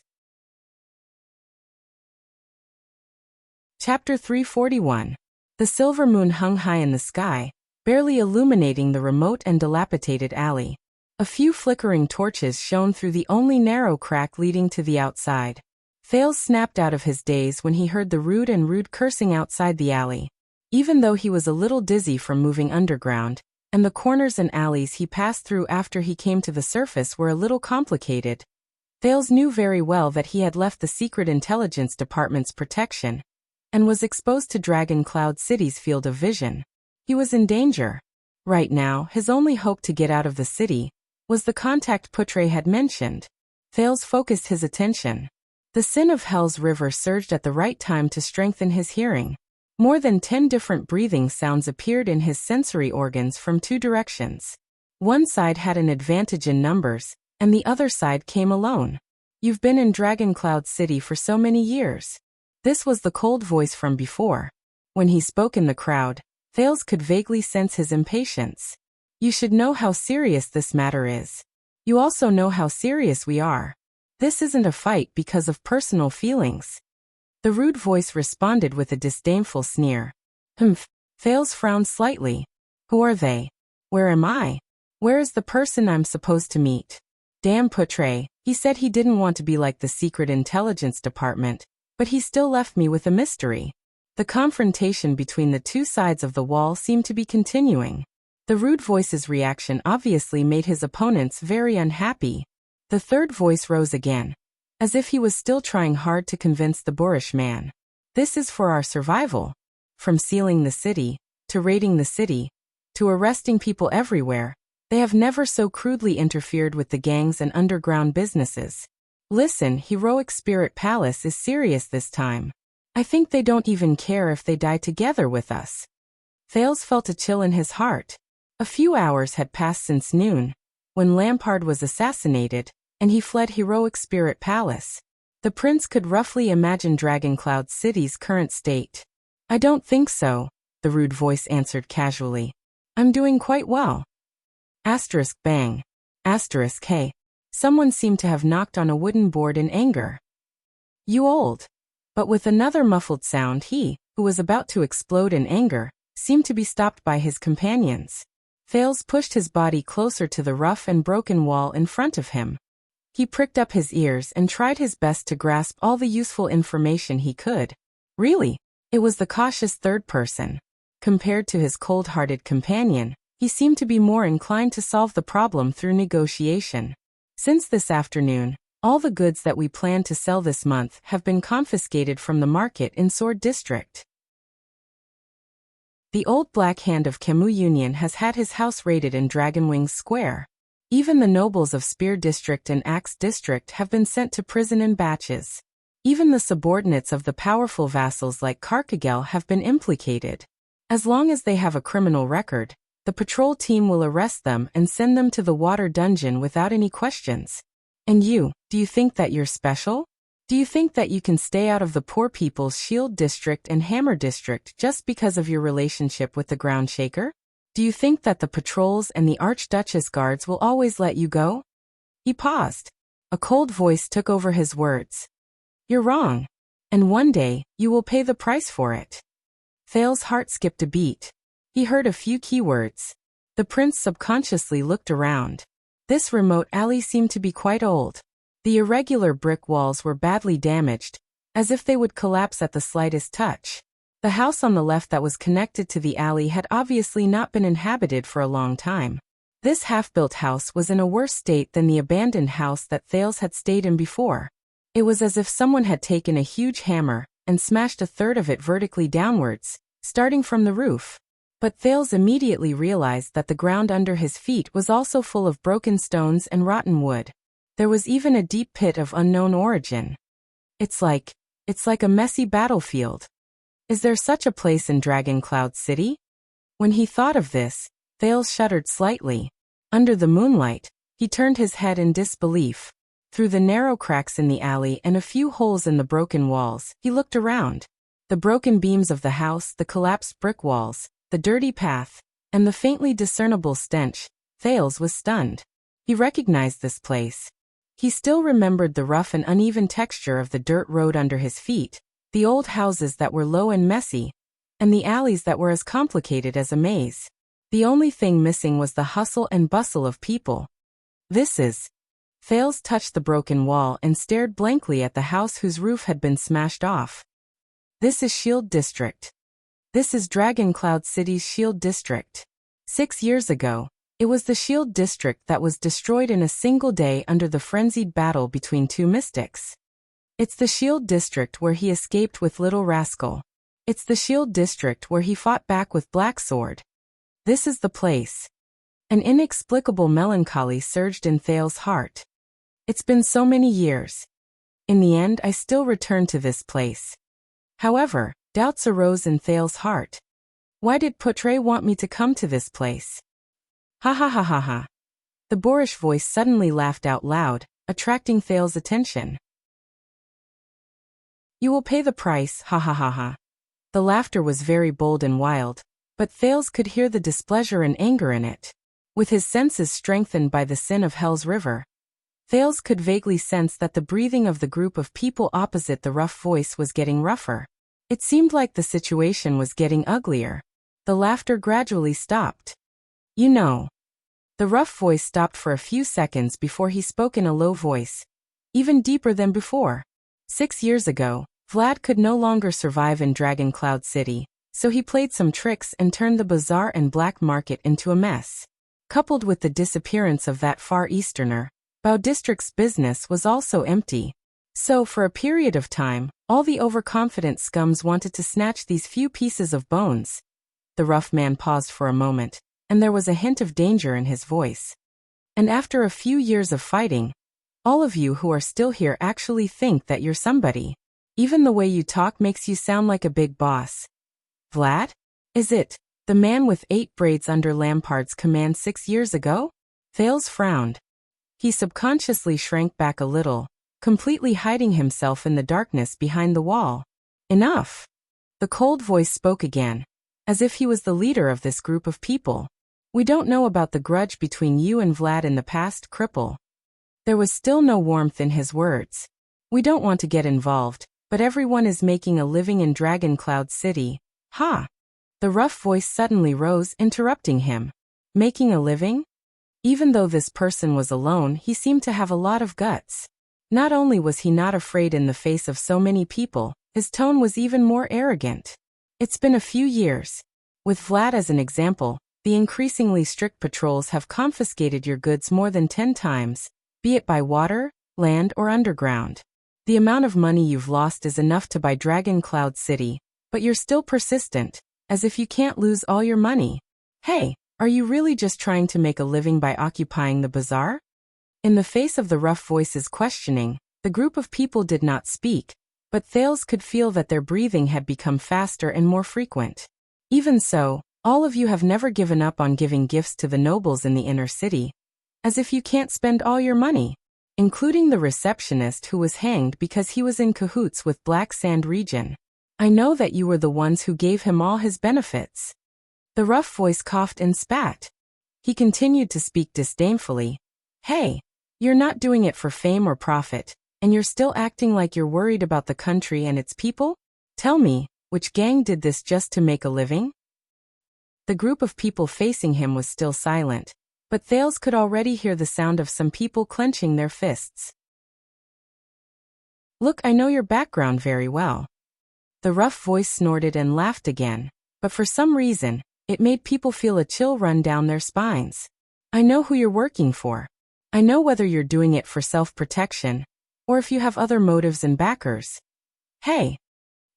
Chapter 341. The silver moon hung high in the sky, barely illuminating the remote and dilapidated alley. A few flickering torches shone through the only narrow crack leading to the outside. Thales snapped out of his daze when he heard the rude cursing outside the alley. Even though he was a little dizzy from moving underground, and the corners and alleys he passed through after he came to the surface were a little complicated, Thales knew very well that he had left the Secret Intelligence Department's protection, and was exposed to Dragon Cloud City's field of vision. He was in danger. Right now, his only hope to get out of the city was the contact Putre had mentioned. Thales focused his attention. The sin of Hell's River surged at the right time to strengthen his hearing. More than 10 different breathing sounds appeared in his sensory organs from 2 directions. One side had an advantage in numbers, and the other side came alone. You've been in Dragon Cloud City for so many years. This was the cold voice from before. When he spoke in the crowd, Thales could vaguely sense his impatience. You should know how serious this matter is. You also know how serious we are. This isn't a fight because of personal feelings. The rude voice responded with a disdainful sneer. Humph. Thales frowned slightly. Who are they? Where am I? Where is the person I'm supposed to meet? Damn Putre, he said he didn't want to be like the Secret Intelligence Department, but he still left me with a mystery. The confrontation between the 2 sides of the wall seemed to be continuing. The rude voice's reaction obviously made his opponents very unhappy. The third voice rose again, as if he was still trying hard to convince the boorish man. This is for our survival. From sealing the city, to raiding the city, to arresting people everywhere, they have never so crudely interfered with the gangs and underground businesses. Listen, Heroic Spirit Palace is serious this time. I think they don't even care if they die together with us. Thales felt a chill in his heart. A few hours had passed since noon, when Lampard was assassinated, and he fled Heroic Spirit Palace. The prince could roughly imagine Dragon Cloud City's current state. I don't think so, the rude voice answered casually. I'm doing quite well. Bang. Hey. Someone seemed to have knocked on a wooden board in anger. "You old." But with another muffled sound he, who was about to explode in anger, seemed to be stopped by his companions. Thales pushed his body closer to the rough and broken wall in front of him. He pricked up his ears and tried his best to grasp all the useful information he could. Really, it was the cautious third person. Compared to his cold-hearted companion, he seemed to be more inclined to solve the problem through negotiation. "Since this afternoon, all the goods that we plan to sell this month have been confiscated from the market in Sword District. The old Black Hand of Kemu Union has had his house raided in Dragonwings Square. Even the nobles of Spear District and Axe District have been sent to prison in batches. Even the subordinates of the powerful vassals like Karkagel have been implicated. As long as they have a criminal record, the patrol team will arrest them and send them to the water dungeon without any questions. And you, do you think that you're special? Do you think that you can stay out of the poor people's Shield District and Hammer District just because of your relationship with the Ground Shaker? Do you think that the patrols and the Archduchess guards will always let you go?" He paused. A cold voice took over his words. "You're wrong. And one day, you will pay the price for it." Thales' heart skipped a beat. He heard a few keywords. The prince subconsciously looked around. This remote alley seemed to be quite old. The irregular brick walls were badly damaged, as if they would collapse at the slightest touch. The house on the left that was connected to the alley had obviously not been inhabited for a long time. This half-built house was in a worse state than the abandoned house that Thales had stayed in before. It was as if someone had taken a huge hammer and smashed a third of it vertically downwards, starting from the roof. But Thales immediately realized that the ground under his feet was also full of broken stones and rotten wood. There was even a deep pit of unknown origin. It's like a messy battlefield. Is there such a place in Dragon Cloud City? When he thought of this, Thales shuddered slightly. Under the moonlight, he turned his head in disbelief. Through the narrow cracks in the alley and a few holes in the broken walls, he looked around. The broken beams of the house, the collapsed brick walls, the dirty path, and the faintly discernible stench. Thales was stunned. He recognized this place. He still remembered the rough and uneven texture of the dirt road under his feet, the old houses that were low and messy, and the alleys that were as complicated as a maze. The only thing missing was the hustle and bustle of people. Thales touched the broken wall and stared blankly at the house whose roof had been smashed off. "This is Shield District. This is Dragon Cloud City's Shield District. 6 years ago, it was the Shield District that was destroyed in a single day under the frenzied battle between two mystics. It's the Shield District where he escaped with Little Rascal. It's the Shield District where he fought back with Black Sword. This is the place." An inexplicable melancholy surged in Thales' heart. "It's been so many years. In the end, I still return to this place." However, doubts arose in Thales' heart. Why did Putre want me to come to this place? Ha ha ha ha ha. The boorish voice suddenly laughed out loud, attracting Thales' attention. "You will pay the price, ha ha ha ha." The laughter was very bold and wild, but Thales could hear the displeasure and anger in it. With his senses strengthened by the sin of Hell's River, Thales could vaguely sense that the breathing of the group of people opposite the rough voice was getting rougher. It seemed like the situation was getting uglier. The laughter gradually stopped. "You know." The rough voice stopped for a few seconds before he spoke in a low voice, even deeper than before. 6 years ago, Vlad could no longer survive in Dragon Cloud City, so he played some tricks and turned the bazaar and black market into a mess. Coupled with the disappearance of that Far Easterner, Bao District's business was also empty. So for a period of time, all the overconfident scums wanted to snatch these few pieces of bones. The rough man paused for a moment, and there was a hint of danger in his voice. "And after a few years of fighting, all of you who are still here actually think that you're somebody. Even the way you talk makes you sound like a big boss. Vlad? Is it the man with 8 braids under Lampard's command 6 years ago?" Thales frowned. He subconsciously shrank back a little, completely hiding himself in the darkness behind the wall. "Enough." The cold voice spoke again, as if he was the leader of this group of people. "We don't know about the grudge between you and Vlad in the past, cripple. There was still no warmth in his words. We don't want to get involved, but everyone is making a living in Dragon Cloud City. Ha! The rough voice suddenly rose, interrupting him. Making a living? Even though this person was alone, he seemed to have a lot of guts. Not only was he not afraid in the face of so many people, his tone was even more arrogant. It's been a few years. With Vlad as an example, the increasingly strict patrols have confiscated your goods more than 10 times, be it by water, land, or underground. The amount of money you've lost is enough to buy Dragon Cloud City, but you're still persistent, as if you can't lose all your money. Hey, are you really just trying to make a living by occupying the bazaar? In the face of the rough voice's questioning, the group of people did not speak, but Thales could feel that their breathing had become faster and more frequent. Even so, all of you have never given up on giving gifts to the nobles in the inner city, as if you can't spend all your money, including the receptionist who was hanged because he was in cahoots with Black Sand Region. I know that you were the ones who gave him all his benefits. The rough voice coughed and spat. He continued to speak disdainfully. Hey, you're not doing it for fame or profit, and you're still acting like you're worried about the country and its people? Tell me, which gang did this just to make a living? The group of people facing him was still silent, but Thales could already hear the sound of some people clenching their fists. Look, I know your background very well. The rough voice snorted and laughed again, but for some reason, it made people feel a chill run down their spines. I know who you're working for. I know whether you're doing it for self-protection, or if you have other motives and backers. Hey,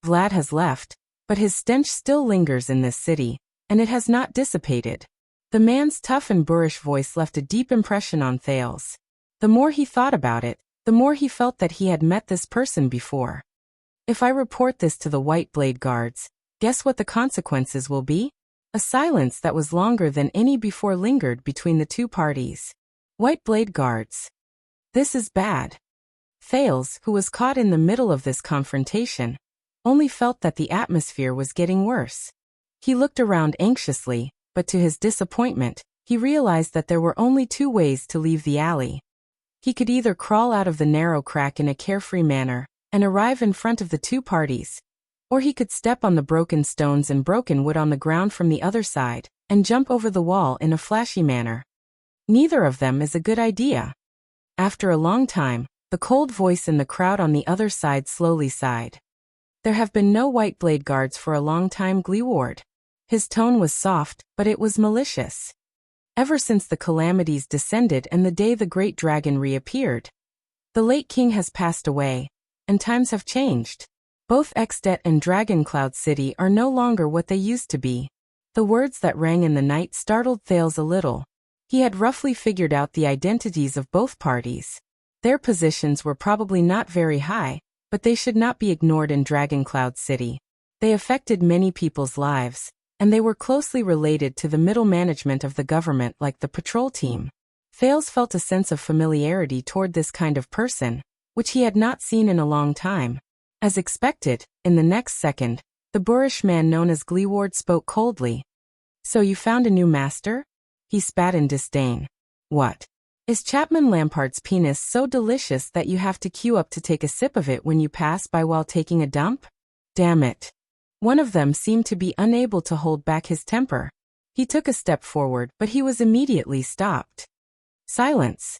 Vlad has left, but his stench still lingers in this city, and it has not dissipated. The man's tough and boorish voice left a deep impression on Thales. The more he thought about it, the more he felt that he had met this person before. If I report this to the White Blade Guards, guess what the consequences will be? A silence that was longer than any before lingered between the two parties. White Blade Guards. This is bad. Thales, who was caught in the middle of this confrontation, only felt that the atmosphere was getting worse. He looked around anxiously, but to his disappointment, he realized that there were only two ways to leave the alley. He could either crawl out of the narrow crack in a carefree manner and arrive in front of the two parties, or he could step on the broken stones and broken wood on the ground from the other side and jump over the wall in a flashy manner. Neither of them is a good idea. After a long time, the cold voice in the crowd on the other side slowly sighed. There have been no White Blade Guards for a long time, Gleeward. His tone was soft, but it was malicious. Ever since the calamities descended and the day the great dragon reappeared. The late king has passed away, and times have changed. Both Exdet and Dragon Cloud City are no longer what they used to be. The words that rang in the night startled Thales a little. He had roughly figured out the identities of both parties. Their positions were probably not very high, but they should not be ignored in Dragon Cloud City. They affected many people's lives, and they were closely related to the middle management of the government like the patrol team. Thales felt a sense of familiarity toward this kind of person, which he had not seen in a long time. As expected, in the next second, the boorish man known as Gleeward spoke coldly. So you found a new master? He spat in disdain. What? Is Chapman Lampard's penis so delicious that you have to queue up to take a sip of it when you pass by while taking a dump? Damn it. One of them seemed to be unable to hold back his temper. He took a step forward, but he was immediately stopped. Silence.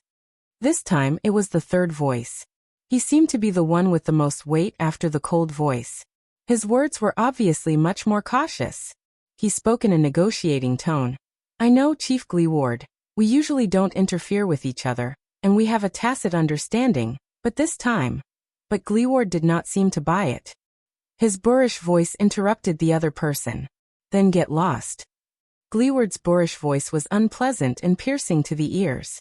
This time it was the third voice. He seemed to be the one with the most weight after the cold voice. His words were obviously much more cautious. He spoke in a negotiating tone. I know, Chief Gleeward, we usually don't interfere with each other, and we have a tacit understanding, but this time. But Gleeward did not seem to buy it. His boorish voice interrupted the other person. Then get lost. Gleeward's boorish voice was unpleasant and piercing to the ears.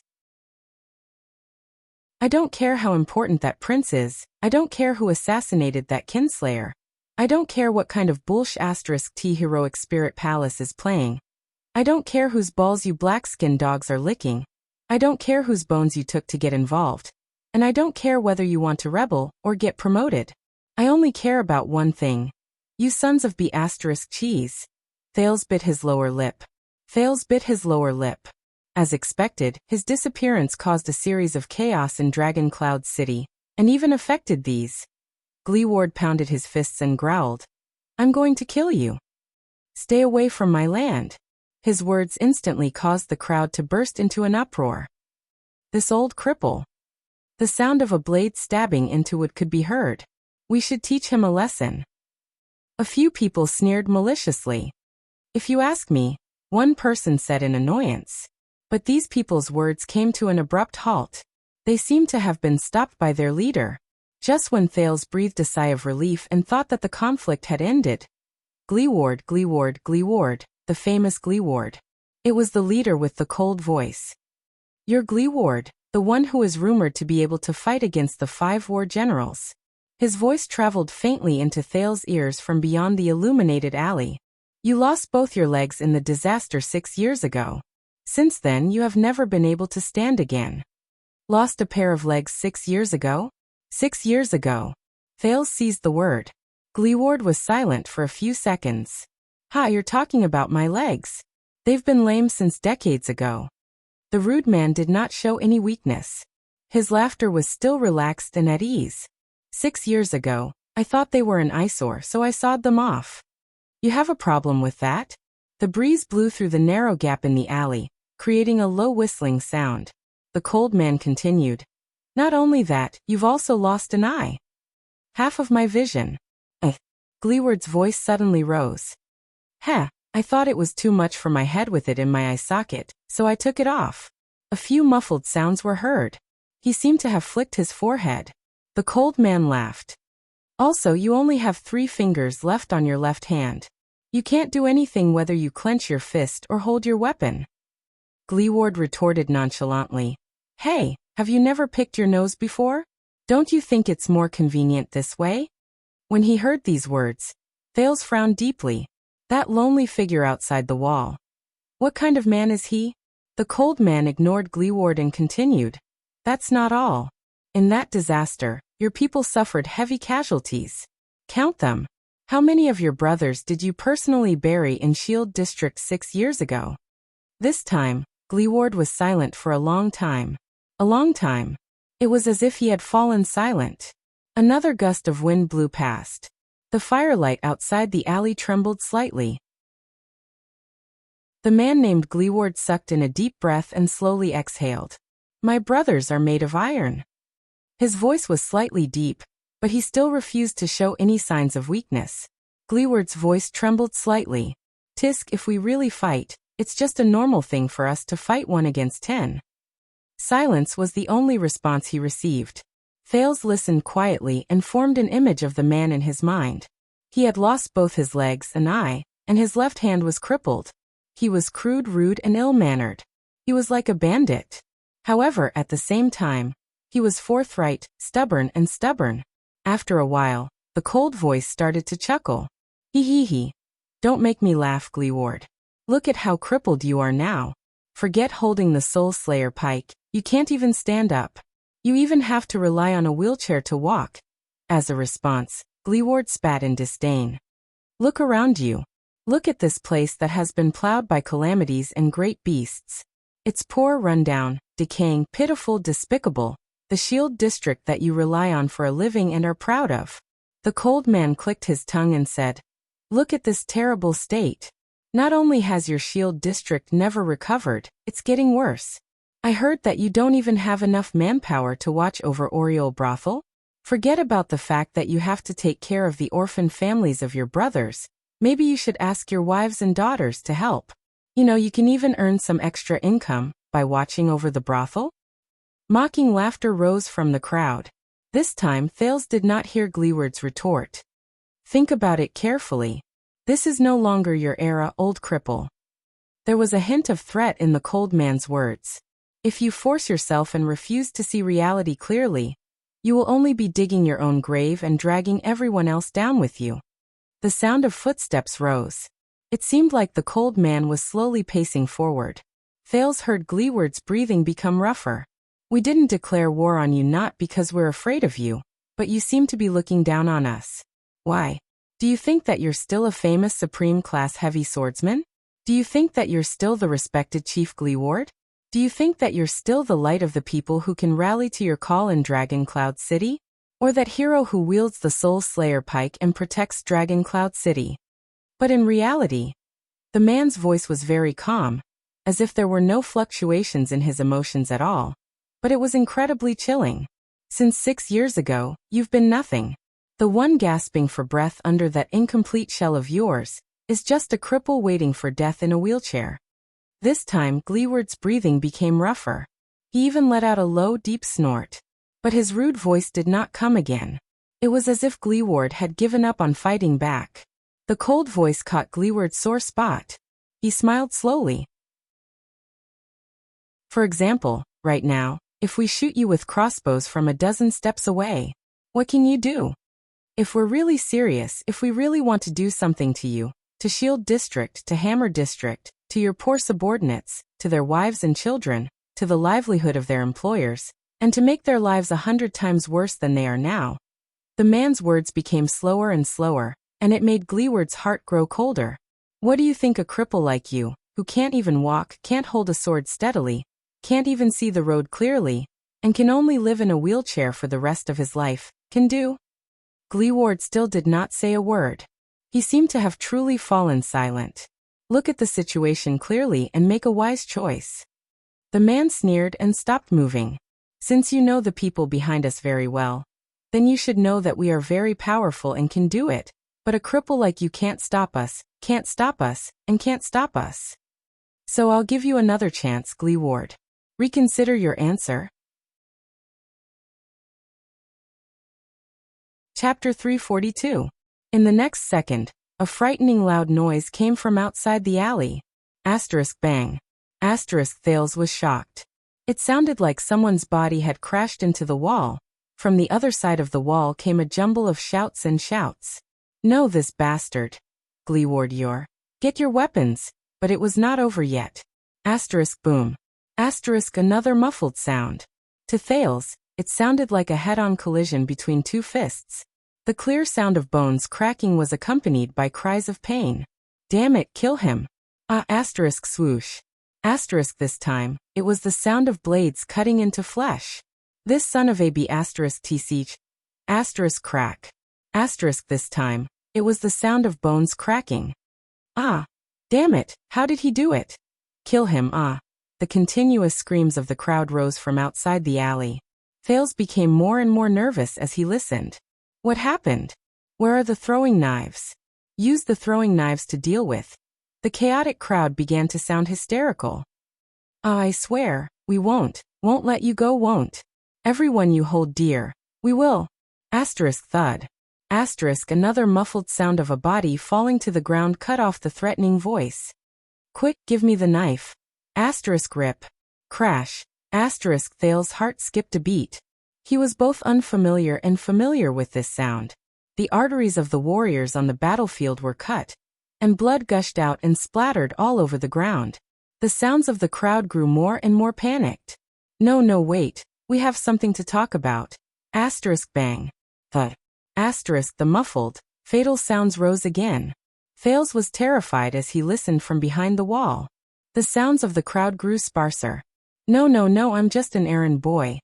I don't care how important that prince is, I don't care who assassinated that kinslayer. I don't care what kind of *T heroic spirit palace is playing. I don't care whose balls you black-skinned dogs are licking. I don't care whose bones you took to get involved. And I don't care whether you want to rebel or get promoted. I only care about one thing. You sons of *cheese. Thales bit his lower lip. Thales bit his lower lip. As expected, his disappearance caused a series of chaos in Dragon Cloud City, and even affected these. Gleeward pounded his fists and growled, "I'm going to kill you. Stay away from my land." His words instantly caused the crowd to burst into an uproar. This old cripple. The sound of a blade stabbing into wood could be heard. We should teach him a lesson. A few people sneered maliciously. If you ask me, one person said in annoyance. But these people's words came to an abrupt halt. They seemed to have been stopped by their leader. Just when Thales breathed a sigh of relief and thought that the conflict had ended. Gleeward, Gleeward, Gleeward, the famous Gleeward. It was the leader with the cold voice. You're Gleeward, the one who is rumored to be able to fight against the 5 war generals. His voice traveled faintly into Thales' ears from beyond the illuminated alley. You lost both your legs in the disaster 6 years ago. Since then you have never been able to stand again. Lost a pair of legs 6 years ago? 6 years ago. Thales seized the word. Gleeward was silent for a few seconds. Ha, you're talking about my legs. They've been lame since decades ago. The rude man did not show any weakness. His laughter was still relaxed and at ease. 6 years ago, I thought they were an eyesore, so I sawed them off. You have a problem with that? The breeze blew through the narrow gap in the alley, creating a low whistling sound. The cold man continued. Not only that, you've also lost an eye. Half of my vision. Gleeward's voice suddenly rose. Heh, I thought it was too much for my head with it in my eye socket, so I took it off. A few muffled sounds were heard. He seemed to have flicked his forehead. The cold man laughed. Also, you only have 3 fingers left on your left hand. You can't do anything whether you clench your fist or hold your weapon. Gleeward retorted nonchalantly. Hey, have you never picked your nose before? Don't you think it's more convenient this way? When he heard these words, Thales frowned deeply. That lonely figure outside the wall. What kind of man is he? The cold man ignored Gleeward and continued. That's not all. In that disaster, your people suffered heavy casualties. Count them. How many of your brothers did you personally bury in Shield District 6 years ago? This time, Gleeward was silent for a long time. A long time. It was as if he had fallen silent. Another gust of wind blew past. The firelight outside the alley trembled slightly. The man named Gleeward sucked in a deep breath and slowly exhaled. My brothers are made of iron. His voice was slightly deep, but he still refused to show any signs of weakness. Gleeward's voice trembled slightly. Tisk, if we really fight, it's just a normal thing for us to fight 1 against 10. Silence was the only response he received. Thales listened quietly and formed an image of the man in his mind. He had lost both his legs and eye, and his left hand was crippled. He was crude, rude, and ill-mannered. He was like a bandit. However, at the same time, he was forthright, stubborn. After a while, the cold voice started to chuckle. Hee. Don't make me laugh, Gleeward. Look at how crippled you are now. Forget holding the Soul Slayer pike, you can't even stand up. You even have to rely on a wheelchair to walk. As a response, Gleeward spat in disdain. Look around you. Look at this place that has been plowed by calamities and great beasts. It's poor, rundown, decaying, pitiful, despicable, the Shield District that you rely on for a living and are proud of. The cold man clicked his tongue and said, Look at this terrible state. Not only has your Shield District never recovered, it's getting worse. I heard that you don't even have enough manpower to watch over Oriole Brothel. Forget about the fact that you have to take care of the orphan families of your brothers. Maybe you should ask your wives and daughters to help. You can even earn some extra income by watching over the brothel. Mocking laughter rose from the crowd. This time Thales did not hear Gleeward's retort. Think about it carefully. This is no longer your era, old cripple. There was a hint of threat in the cold man's words. If you force yourself and refuse to see reality clearly, you will only be digging your own grave and dragging everyone else down with you. The sound of footsteps rose. It seemed like the cold man was slowly pacing forward. Thales heard Gleeward's breathing become rougher. We didn't declare war on you not because we're afraid of you, but you seem to be looking down on us. Why? Do you think that you're still a famous supreme class heavy swordsman? Do you think that you're still the respected Chief Gleeward? Do you think that you're still the light of the people who can rally to your call in Dragon Cloud City? Or that hero who wields the Soul Slayer pike and protects Dragon Cloud City? But in reality, the man's voice was very calm, as if there were no fluctuations in his emotions at all. But it was incredibly chilling. Since 6 years ago, you've been nothing. The one gasping for breath under that incomplete shell of yours is just a cripple waiting for death in a wheelchair. This time, Gleeward's breathing became rougher. He even let out a low, deep snort. But his rude voice did not come again. It was as if Gleeward had given up on fighting back. The cold voice caught Gleeward's sore spot. He smiled slowly. For example, right now, if we shoot you with crossbows from a dozen steps away, what can you do? If we're really serious, if we really want to do something to you, to Shield District, to Hammer District, to your poor subordinates, to their wives and children, to the livelihood of their employers, and to make their lives 100 times worse than they are now. The man's words became slower and slower, and it made Gleeward's heart grow colder. What do you think a cripple like you, who can't even walk, can't hold a sword steadily, can't even see the road clearly, and can only live in a wheelchair for the rest of his life, can do? Gleeward still did not say a word. He seemed to have truly fallen silent. Look at the situation clearly and make a wise choice. The man sneered and stopped moving. Since you know the people behind us very well, then you should know that we are very powerful and can do it, but a cripple like you can't stop us, and can't stop us. So I'll give you another chance, Gleeward. Reconsider your answer. Chapter 342. In the next second, a frightening loud noise came from outside the alley. Bang. Thales was shocked. It sounded like someone's body had crashed into the wall. From the other side of the wall came a jumble of shouts and shouts. No, this bastard. Gleeward, get your weapons. But it was not over yet. Boom. Another muffled sound. To Thales, it sounded like a head-on collision between two fists. The clear sound of bones cracking was accompanied by cries of pain. Damn it, kill him. Swoosh. This time, it was the sound of blades cutting into flesh. This son of a b tch. Crack. This time, it was the sound of bones cracking. Damn it, how did he do it? Kill him, The continuous screams of the crowd rose from outside the alley. Thales became more and more nervous as he listened. What happened? Where are the throwing knives? Use the throwing knives to deal with. The chaotic crowd began to sound hysterical. I swear, we won't let you go, won't. Everyone you hold dear, we will. Thud. Another muffled sound of a body falling to the ground cut off the threatening voice. Quick, give me the knife. Rip. Crash. Thales' heart skipped a beat. He was both unfamiliar and familiar with this sound. The arteries of the warriors on the battlefield were cut, and blood gushed out and splattered all over the ground. The sounds of the crowd grew more and more panicked. No, wait, we have something to talk about. Bang. Thud. The muffled, fatal sounds rose again. Thales was terrified as he listened from behind the wall. The sounds of the crowd grew sparser. No, I'm just an errand boy.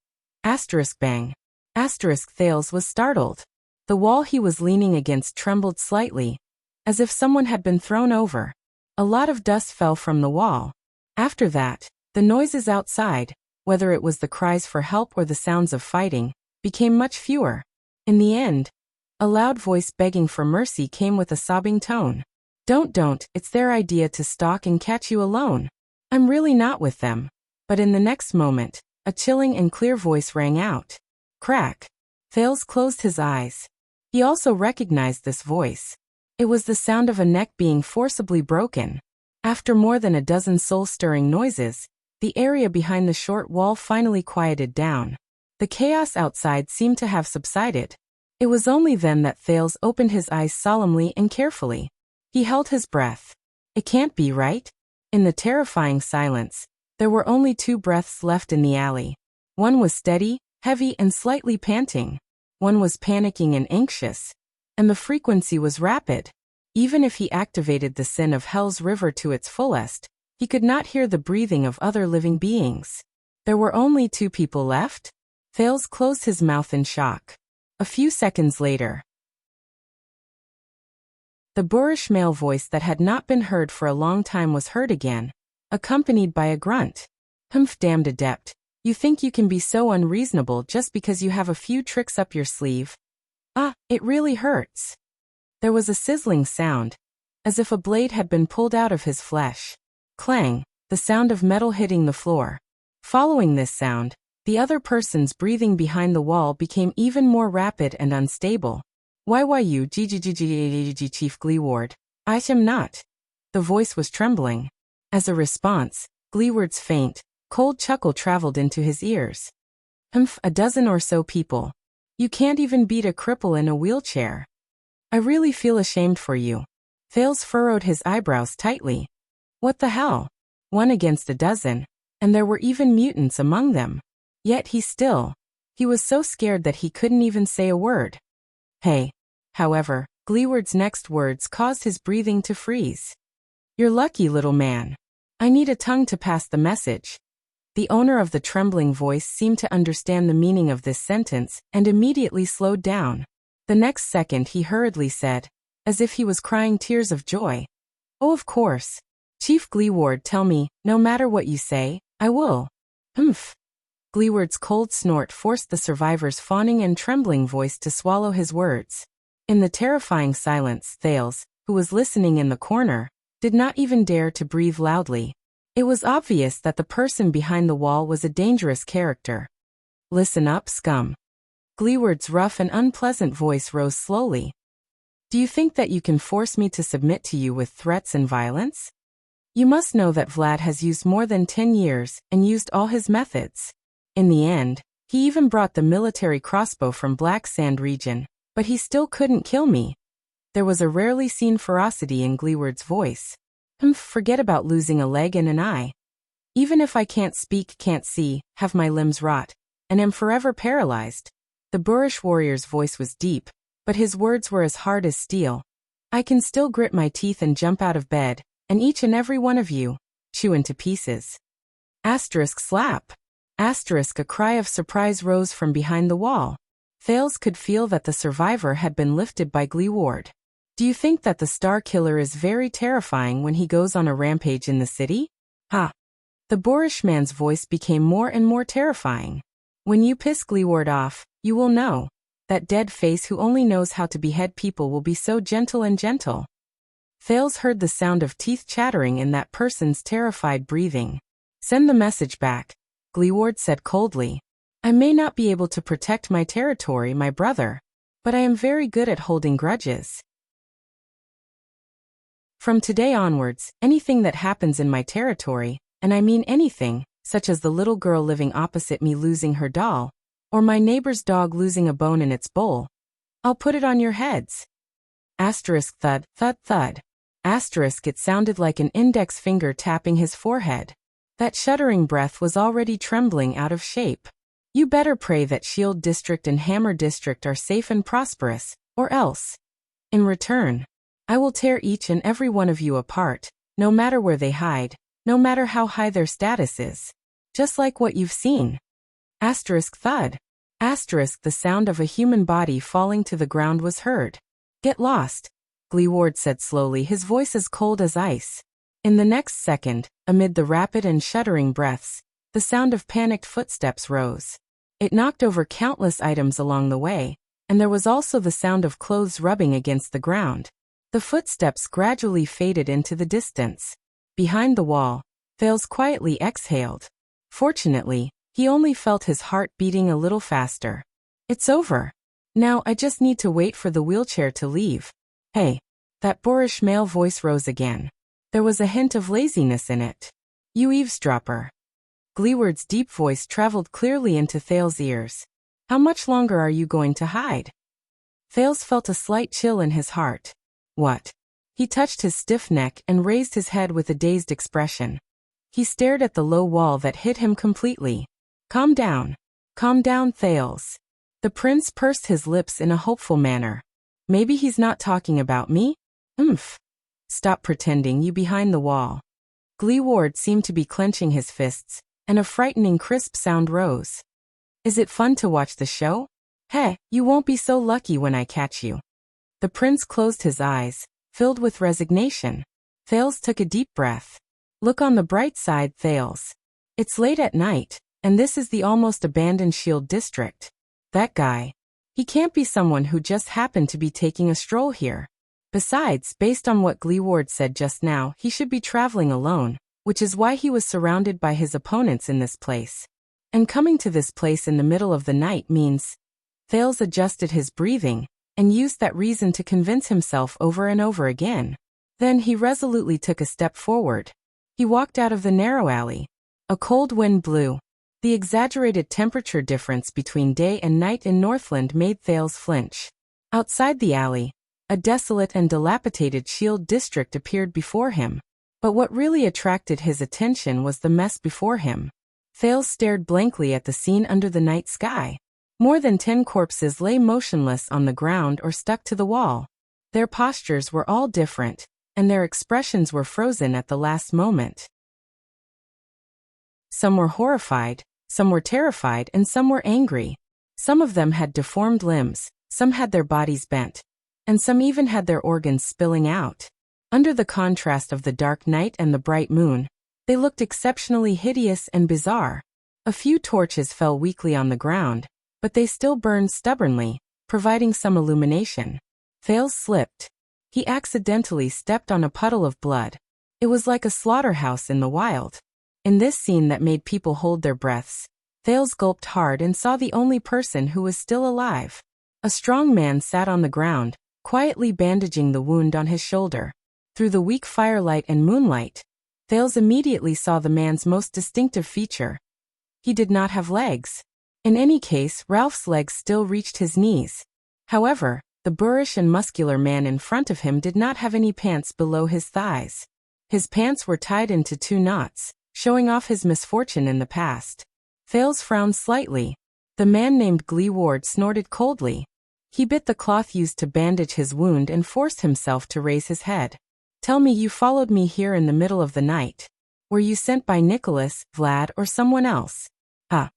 Bang. Thales was startled. The wall he was leaning against trembled slightly, as if someone had been thrown over. A lot of dust fell from the wall. After that, the noises outside, whether it was the cries for help or the sounds of fighting, became much fewer. In the end, a loud voice begging for mercy came with a sobbing tone. Don't, it's their idea to stalk and catch you alone. I'm really not with them. But in the next moment, a chilling and clear voice rang out. Crack. Thales closed his eyes. He also recognized this voice. It was the sound of a neck being forcibly broken. After more than a dozen soul-stirring noises, the area behind the short wall finally quieted down. The chaos outside seemed to have subsided. It was only then that Thales opened his eyes solemnly and carefully. He held his breath. It can't be right? In the terrifying silence, there were only 2 breaths left in the alley. One was steady, heavy, and slightly panting. One was panicking and anxious. And the frequency was rapid. Even if he activated the sin of Hell's River to its fullest, He could not hear the breathing of other living beings. There were only 2 people left? Thales closed his mouth in shock. A few seconds later, the boorish male voice that had not been heard for a long time was heard again, accompanied by a grunt. Humph, damned adept. You think you can be so unreasonable just because you have a few tricks up your sleeve? Ah, it really hurts. There was a sizzling sound, as if a blade had been pulled out of his flesh. Clang, the sound of metal hitting the floor. Following this sound, the other person's breathing behind the wall became even more rapid and unstable. Why you GGGGGG Chief Gleeward? I am not. The voice was trembling. As a response, Gleeward's faint, cold chuckle traveled into his ears. Humph, a dozen or so people. You can't even beat a cripple in a wheelchair. I really feel ashamed for you. Thales furrowed his eyebrows tightly. What the hell? 1 against a dozen, and there were even mutants among them. Yet he was so scared that he couldn't even say a word. Hey. However, Gleeward's next words caused his breathing to freeze. You're lucky, little man. I need a tongue to pass the message. The owner of the trembling voice seemed to understand the meaning of this sentence and immediately slowed down. The next second he hurriedly said, as if he was crying tears of joy. Oh, of course. Chief Gleeward, tell me, no matter what you say, I will. Humph. Gleeward's cold snort forced the survivor's fawning and trembling voice to swallow his words. In the terrifying silence, Thales, who was listening in the corner, did not even dare to breathe loudly. It was obvious that the person behind the wall was a dangerous character. Listen up, scum. Gleeward's rough and unpleasant voice rose slowly. Do you think that you can force me to submit to you with threats and violence? You must know that Vlad has used more than 10 years and used all his methods. In the end, he even brought the military crossbow from Black Sand region, but he still couldn't kill me. There was a rarely seen ferocity in Gleeward's voice. Forget about losing a leg and an eye. Even if I can't speak, can't see, have my limbs rot, and am forever paralyzed. The boorish warrior's voice was deep, but his words were as hard as steel. I can still grit my teeth and jump out of bed, and each and every one of you, chew into pieces. Asterisk slap. Asterisk, a cry of surprise rose from behind the wall. Thales could feel that the survivor had been lifted by Gleeward. Do you think that the Star Killer is very terrifying when he goes on a rampage in the city? Ha! The boorish man's voice became more and more terrifying. When you piss Gleeward off, you will know. That dead face who only knows how to behead people will be so gentle and gentle. Thales heard the sound of teeth chattering in that person's terrified breathing. Send the message back, Gleeward said coldly. I may not be able to protect my territory, my brother, but I am very good at holding grudges. From today onwards, anything that happens in my territory, and I mean anything, such as the little girl living opposite me losing her doll, or my neighbor's dog losing a bone in its bowl, I'll put it on your heads. Asterisk thud, thud, thud. Asterisk, it sounded like an index finger tapping his forehead. That shuddering breath was already trembling out of shape. You better pray that Shield District and Hammer District are safe and prosperous, or else. In return, I will tear each and every one of you apart, no matter where they hide, no matter how high their status is. Just like what you've seen. Asterisk thud. Asterisk, the sound of a human body falling to the ground was heard. Get lost, Gleeward said slowly, his voice as cold as ice. In the next second, amid the rapid and shuddering breaths, the sound of panicked footsteps rose. It knocked over countless items along the way, and there was also the sound of clothes rubbing against the ground. The footsteps gradually faded into the distance. Behind the wall, Thales quietly exhaled. Fortunately, he only felt his heart beating a little faster. It's over. Now I just need to wait for the wheelchair to leave. Hey, that boorish male voice rose again. There was a hint of laziness in it. You eavesdropper. Gleeward's deep voice traveled clearly into Thales' ears. How much longer are you going to hide? Thales felt a slight chill in his heart. What? He touched his stiff neck and raised his head with a dazed expression. He stared at the low wall that hid him completely. Calm down, Thales. The prince pursed his lips in a hopeful manner. Maybe he's not talking about me? Stop pretending, you behind the wall. Gleeward seemed to be clenching his fists, and a frightening crisp sound rose. Is it fun to watch the show? Heh, you won't be so lucky when I catch you. The prince closed his eyes, filled with resignation. Thales took a deep breath. Look on the bright side, Thales. It's late at night, and this is the almost abandoned Shield District. That guy. He can't be someone who just happened to be taking a stroll here. Besides, based on what Gleeward said just now, he should be traveling alone, which is why he was surrounded by his opponents in this place. And coming to this place in the middle of the night means... Thales adjusted his breathing, and used that reason to convince himself over and over again. Then he resolutely took a step forward. He walked out of the narrow alley. A cold wind blew. The exaggerated temperature difference between day and night in Northland made Thales flinch. Outside the alley, a desolate and dilapidated Shield District appeared before him. But what really attracted his attention was the mess before him. Thales stared blankly at the scene under the night sky. More than 10 corpses lay motionless on the ground or stuck to the wall. Their postures were all different, and their expressions were frozen at the last moment. Some were horrified, some were terrified, and some were angry. Some of them had deformed limbs, some had their bodies bent, and some even had their organs spilling out. Under the contrast of the dark night and the bright moon, they looked exceptionally hideous and bizarre. A few torches fell weakly on the ground, but they still burned stubbornly, providing some illumination. Thales slipped. He accidentally stepped on a puddle of blood. It was like a slaughterhouse in the wild. In this scene that made people hold their breaths, Thales gulped hard and saw the only person who was still alive. A strong man sat on the ground, quietly bandaging the wound on his shoulder. Through the weak firelight and moonlight, Thales immediately saw the man's most distinctive feature. He did not have legs. In any case, Ralph's legs still reached his knees. However, the boorish and muscular man in front of him did not have any pants below his thighs. His pants were tied into 2 knots, showing off his misfortune in the past. Thales frowned slightly. The man named Gleeward snorted coldly. He bit the cloth used to bandage his wound and forced himself to raise his head. Tell me, you followed me here in the middle of the night. Were you sent by Nicholas, Vlad, or someone else? Ah.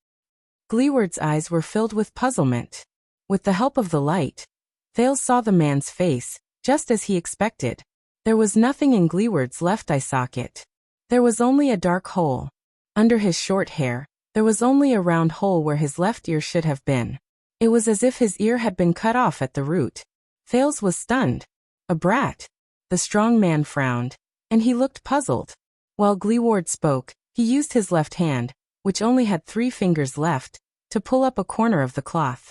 Gleeward's eyes were filled with puzzlement. With the help of the light, Thales saw the man's face, just as he expected. There was nothing in Gleeward's left eye socket. There was only a dark hole. Under his short hair, there was only a round hole where his left ear should have been. It was as if his ear had been cut off at the root. Thales was stunned. A brat. The strong man frowned, and he looked puzzled. While Gleeward spoke, he used his left hand, which only had 3 fingers left, to pull up a corner of the cloth.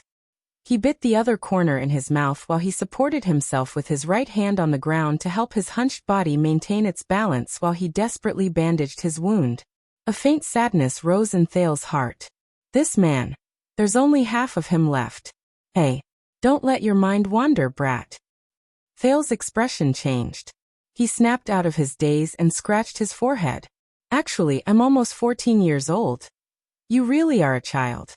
He bit the other corner in his mouth while he supported himself with his right hand on the ground to help his hunched body maintain its balance while he desperately bandaged his wound. A faint sadness rose in Thales' heart. This man. There's only half of him left. Hey, don't let your mind wander, brat. Thales' expression changed. He snapped out of his daze and scratched his forehead. Actually, I'm almost 14 years old. You really are a child.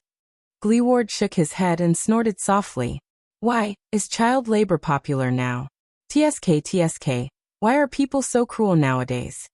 Gleeward shook his head and snorted softly. Why, is child labor popular now? TSK, why are people so cruel nowadays?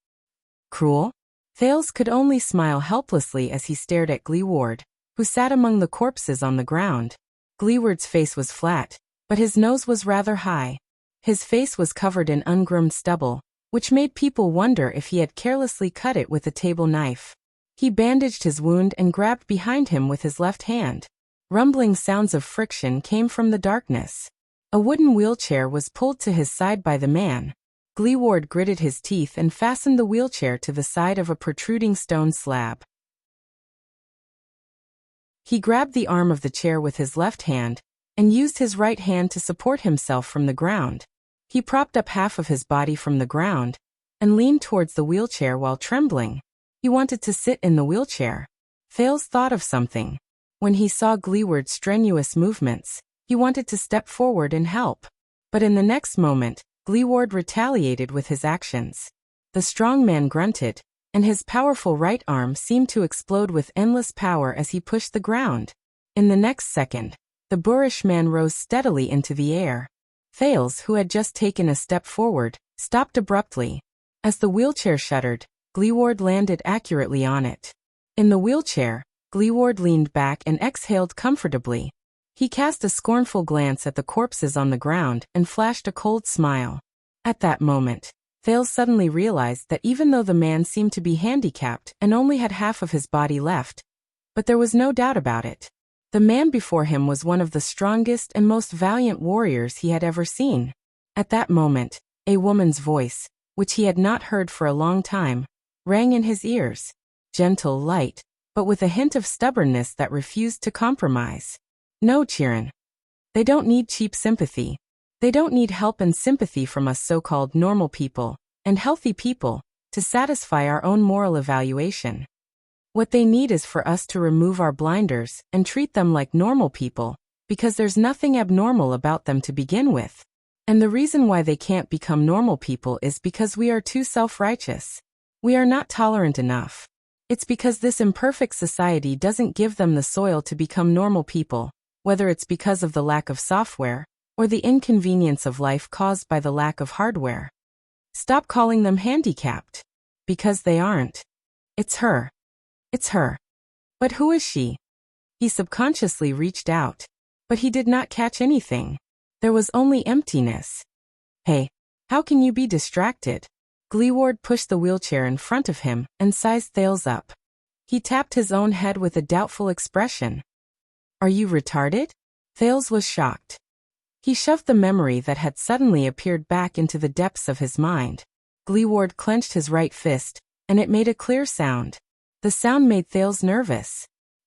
Cruel? Thales could only smile helplessly as he stared at Gleeward, who sat among the corpses on the ground. Gleeward's face was flat, but his nose was rather high. His face was covered in ungroomed stubble, which made people wonder if he had carelessly cut it with a table knife. He bandaged his wound and grabbed behind him with his left hand. Rumbling sounds of friction came from the darkness. A wooden wheelchair was pulled to his side by the man. Gleeward gritted his teeth and fastened the wheelchair to the side of a protruding stone slab. He grabbed the arm of the chair with his left hand, and used his right hand to support himself from the ground. He propped up half of his body from the ground, and leaned towards the wheelchair while trembling. He wanted to sit in the wheelchair. Thales thought of something. When he saw Gleeward's strenuous movements, he wanted to step forward and help. But in the next moment, Gleeward retaliated with his actions. The strong man grunted, and his powerful right arm seemed to explode with endless power as he pushed the ground. In the next second, the boorish man rose steadily into the air. Thales, who had just taken a step forward, stopped abruptly. As the wheelchair shuddered, Gleeward landed accurately on it. In the wheelchair, Gleeward leaned back and exhaled comfortably. He cast a scornful glance at the corpses on the ground and flashed a cold smile. At that moment, Thales suddenly realized that even though the man seemed to be handicapped and only had half of his body left, but there was no doubt about it. The man before him was one of the strongest and most valiant warriors he had ever seen. At that moment, a woman's voice, which he had not heard for a long time, rang in his ears. Gentle, light, but with a hint of stubbornness that refused to compromise. No, Chiron. They don't need cheap sympathy. They don't need help and sympathy from us so-called normal people and healthy people to satisfy our own moral evaluation. What they need is for us to remove our blinders and treat them like normal people, because there's nothing abnormal about them to begin with. And the reason why they can't become normal people is because we are too self-righteous. We are not tolerant enough. It's because this imperfect society doesn't give them the soil to become normal people, whether it's because of the lack of software or the inconvenience of life caused by the lack of hardware. Stop calling them handicapped. Because they aren't. It's her. It's her. But who is she? He subconsciously reached out, but he did not catch anything. There was only emptiness. Hey, how can you be distracted? Gleeward pushed the wheelchair in front of him and sized Thales up. He tapped his own head with a doubtful expression. Are you retarded? Thales was shocked. He shoved the memory that had suddenly appeared back into the depths of his mind. Gleeward clenched his right fist, and it made a clear sound. The sound made Thales nervous.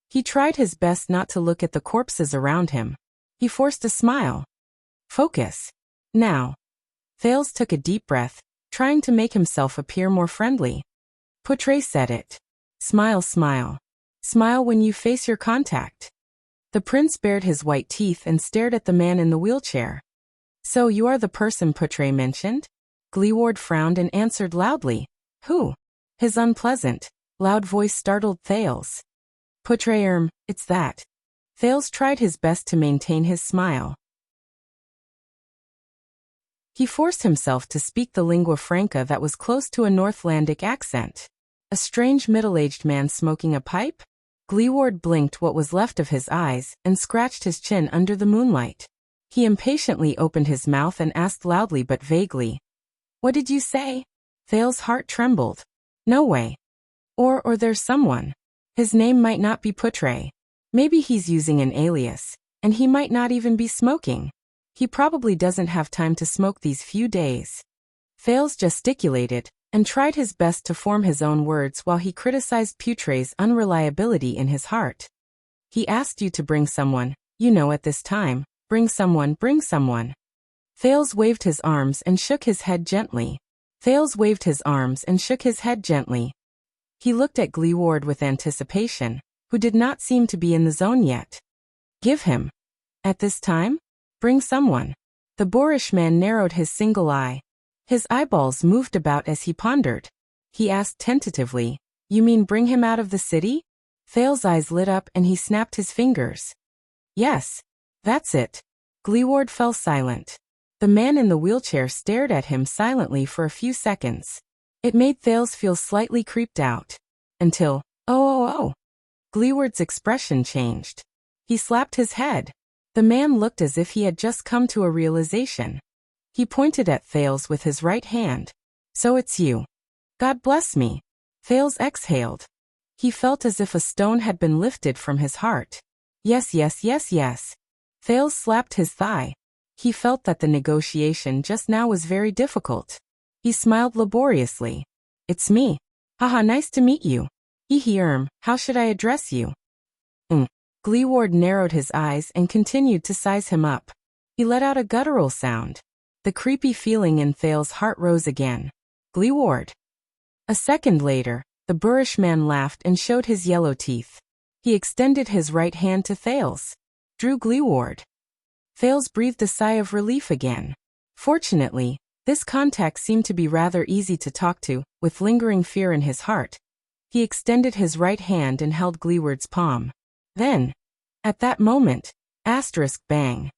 He tried his best not to look at the corpses around him. He forced a smile. Focus. Now. Thales took a deep breath, trying to make himself appear more friendly. Portray said it. Smile, smile. Smile when you face your contact. The prince bared his white teeth and stared at the man in the wheelchair. So you are the person Portray mentioned? Gleeward frowned and answered loudly. Who? His unpleasant, loud voice startled Thales. Portray, it's that. Thales tried his best to maintain his smile. He forced himself to speak the lingua franca that was close to a Northlandic accent. A strange middle-aged man smoking a pipe? Gleeward blinked what was left of his eyes and scratched his chin under the moonlight. He impatiently opened his mouth and asked loudly but vaguely. What did you say? Thales' heart trembled. No way. Or there's someone. His name might not be Portray. Maybe he's using an alias, and he might not even be smoking. He probably doesn't have time to smoke these few days. Thales gesticulated and tried his best to form his own words while he criticized Portray's unreliability in his heart. He asked you to bring someone, at this time. Bring someone, bring someone. Thales waved his arms and shook his head gently. Thales waved his arms and shook his head gently. He looked at Gleeward with anticipation, who did not seem to be in the zone yet. Give him. At this time? Bring someone. The boorish man narrowed his single eye. His eyeballs moved about as he pondered. He asked tentatively, You mean bring him out of the city? Thales' eyes lit up and he snapped his fingers. Yes. That's it. Gleeward fell silent. The man in the wheelchair stared at him silently for a few seconds. It made Thales feel slightly creeped out. Until, oh. Gleeward's expression changed. He slapped his head. The man looked as if he had just come to a realization. He pointed at Thales with his right hand. So it's you. God bless me. Thales exhaled. He felt as if a stone had been lifted from his heart. Yes. Thales slapped his thigh. He felt that the negotiation just now was very difficult. He smiled laboriously. It's me. Haha, nice to meet you. How should I address you? Gleeward narrowed his eyes and continued to size him up. He let out a guttural sound. The creepy feeling in Thales' heart rose again. Gleeward. A second later, the boorish man laughed and showed his yellow teeth. He extended his right hand to Thales. Drew Gleeward. Thales breathed a sigh of relief again. Fortunately, this contact seemed to be rather easy to talk to, with lingering fear in his heart. He extended his right hand and held Gleeward's palm. Then, at that moment, bang.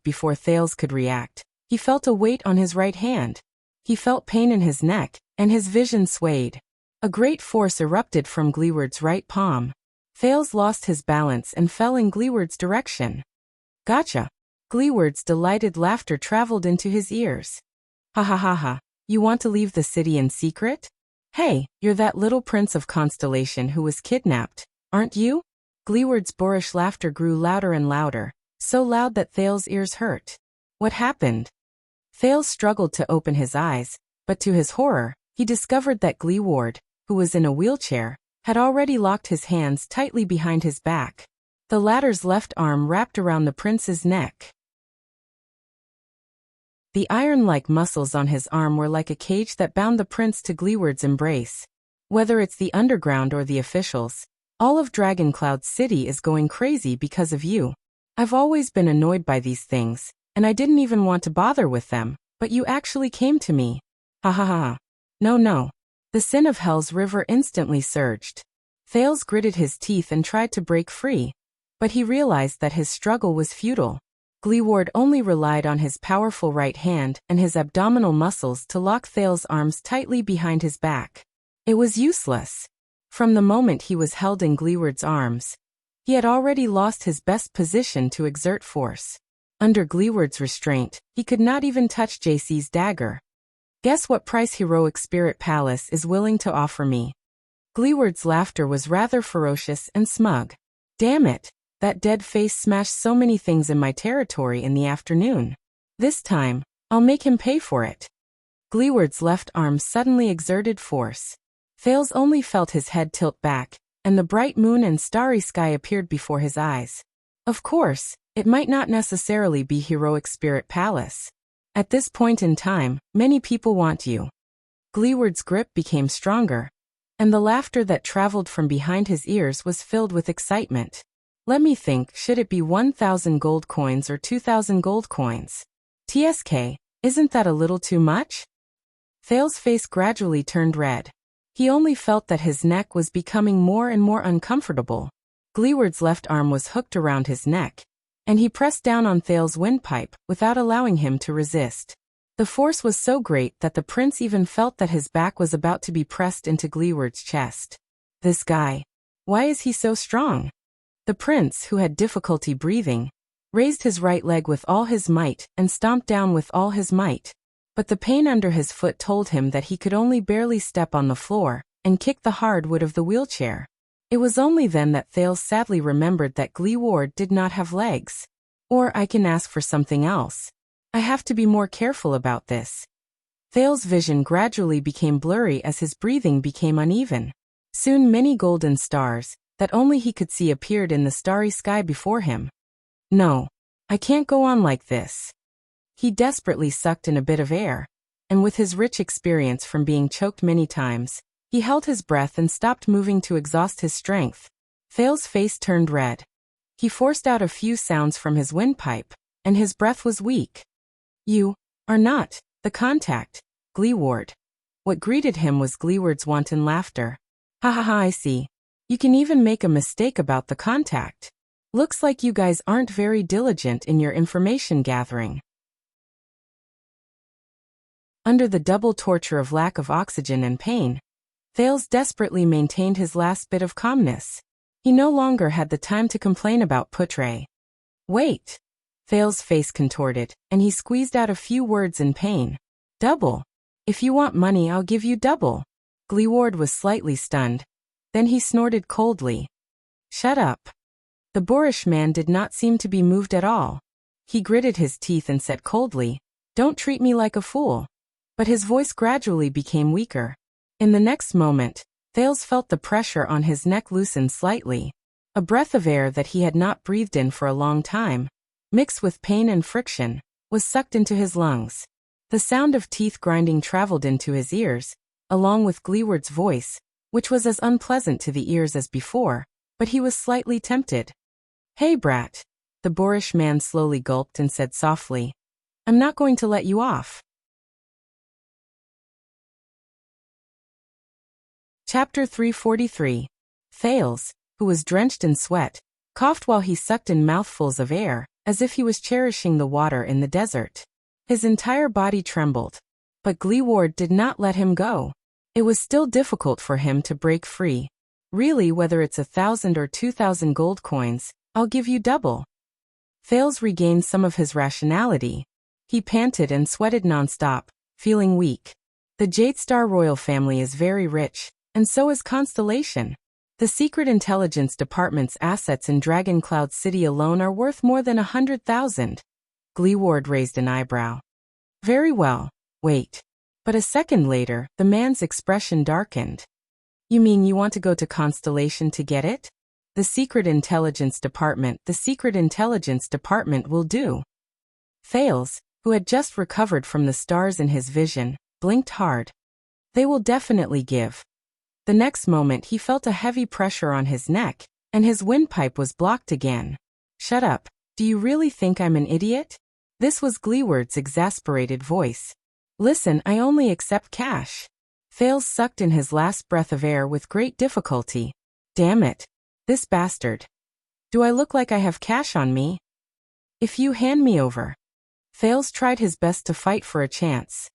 Before Thales could react, he felt a weight on his right hand. He felt pain in his neck, and his vision swayed. A great force erupted from Gleeward's right palm. Thales lost his balance and fell in Gleeward's direction. Gotcha! Gleeward's delighted laughter traveled into his ears. Ha ha ha ha, you want to leave the city in secret? Hey, you're that little prince of Constellation who was kidnapped, aren't you? Gleeward's boorish laughter grew louder and louder, so loud that Thales' ears hurt. What happened? Thales struggled to open his eyes, but to his horror, he discovered that Gleeward, who was in a wheelchair, had already locked his hands tightly behind his back. The latter's left arm wrapped around the prince's neck. The iron-like muscles on his arm were like a cage that bound the prince to Gleeward's embrace. Whether it's the underground or the officials, all of Dragoncloud City is going crazy because of you. I've always been annoyed by these things, and I didn't even want to bother with them, but you actually came to me. Ha ha ha. No. The sin of Hell's river instantly surged. Thales gritted his teeth and tried to break free, but he realized that his struggle was futile. Gleeward only relied on his powerful right hand and his abdominal muscles to lock Thales' arms tightly behind his back. It was useless. From the moment he was held in Gleeward's arms, he had already lost his best position to exert force. Under Gleeward's restraint, he could not even touch JC's dagger. Guess what price Heroic Spirit Palace is willing to offer me? Gleeward's laughter was rather ferocious and smug. Damn it, that dead face smashed so many things in my territory in the afternoon. This time, I'll make him pay for it. Gleeward's left arm suddenly exerted force. Thales only felt his head tilt back, and the bright moon and starry sky appeared before his eyes. Of course, it might not necessarily be Heroic Spirit Palace. At this point in time, many people want you. Gleeward's grip became stronger, and the laughter that traveled from behind his ears was filled with excitement. Let me think, should it be 1,000 gold coins or 2,000 gold coins? TSK, isn't that a little too much? Thales' face gradually turned red. He only felt that his neck was becoming more and more uncomfortable. Gleeward's left arm was hooked around his neck, and he pressed down on Thales' windpipe without allowing him to resist. The force was so great that the prince even felt that his back was about to be pressed into Gleeward's chest. This guy. Why is he so strong? The prince, who had difficulty breathing, raised his right leg with all his might and stomped down with all his might. But the pain under his foot told him that he could only barely step on the floor and kick the hard wood of the wheelchair. It was only then that Thales sadly remembered that Gleeward did not have legs. Or I can ask for something else. I have to be more careful about this. Thales' vision gradually became blurry as his breathing became uneven. Soon many golden stars, that only he could see, appeared in the starry sky before him. No, I can't go on like this. He desperately sucked in a bit of air, and with his rich experience from being choked many times, he held his breath and stopped moving to exhaust his strength. Thales' face turned red. He forced out a few sounds from his windpipe, and his breath was weak. You are not the contact, Gleeward. What greeted him was Gleeward's wanton laughter. Ha ha ha, I see. You can even make a mistake about the contact. Looks like you guys aren't very diligent in your information gathering. Under the double torture of lack of oxygen and pain, Thales desperately maintained his last bit of calmness. He no longer had the time to complain about Putre. Wait! Thales' face contorted, and he squeezed out a few words in pain. Double. If you want money, I'll give you double. Gleeward was slightly stunned. Then he snorted coldly. Shut up. The boorish man did not seem to be moved at all. He gritted his teeth and said coldly, Don't treat me like a fool. But his voice gradually became weaker. In the next moment, Thales felt the pressure on his neck loosen slightly. A breath of air that he had not breathed in for a long time, mixed with pain and friction, was sucked into his lungs. The sound of teeth grinding traveled into his ears, along with Gleeward's voice, which was as unpleasant to the ears as before, but he was slightly tempted. Hey brat, the boorish man slowly gulped and said softly, I'm not going to let you off. Chapter 343. Thales, who was drenched in sweat, coughed while he sucked in mouthfuls of air, as if he was cherishing the water in the desert. His entire body trembled. But Gleeward did not let him go. It was still difficult for him to break free. Really, whether it's 1,000 or 2,000 gold coins, I'll give you double. Thales regained some of his rationality. He panted and sweated nonstop, feeling weak. The Jadestar royal family is very rich, and so is Constellation. The Secret Intelligence Department's assets in Dragon Cloud City alone are worth more than 100,000. Gleeward raised an eyebrow. Very well, wait. But a second later, the man's expression darkened. You mean you want to go to Constellation to get it? The Secret Intelligence Department will do. Thales, who had just recovered from the stars in his vision, blinked hard. They will definitely give. The next moment he felt a heavy pressure on his neck, and his windpipe was blocked again. Shut up, do you really think I'm an idiot? This was Gleeward's exasperated voice. Listen, I only accept cash. Thales sucked in his last breath of air with great difficulty. Damn it. This bastard. Do I look like I have cash on me? If you hand me over. Thales tried his best to fight for a chance.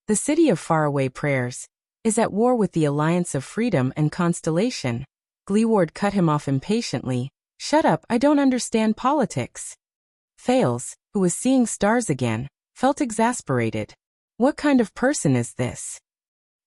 The city of faraway prayers is at war with the Alliance of Freedom and Constellation. Gleeward cut him off impatiently. Shut up, I don't understand politics. Thales, who was seeing stars again, felt exasperated. What kind of person is this?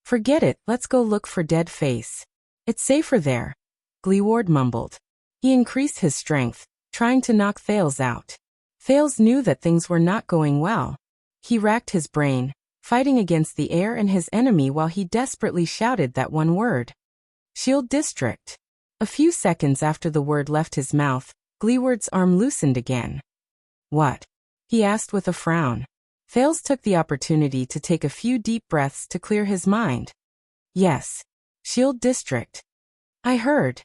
Forget it, let's go look for Dead Face. It's safer there. Gleeward mumbled. He increased his strength, trying to knock Thales out. Thales knew that things were not going well. He racked his brain, fighting against the air and his enemy while he desperately shouted that one word. Shield District. A few seconds after the word left his mouth, Gleeward's arm loosened again. What? He asked with a frown. Thales took the opportunity to take a few deep breaths to clear his mind. Yes. Shield District. I heard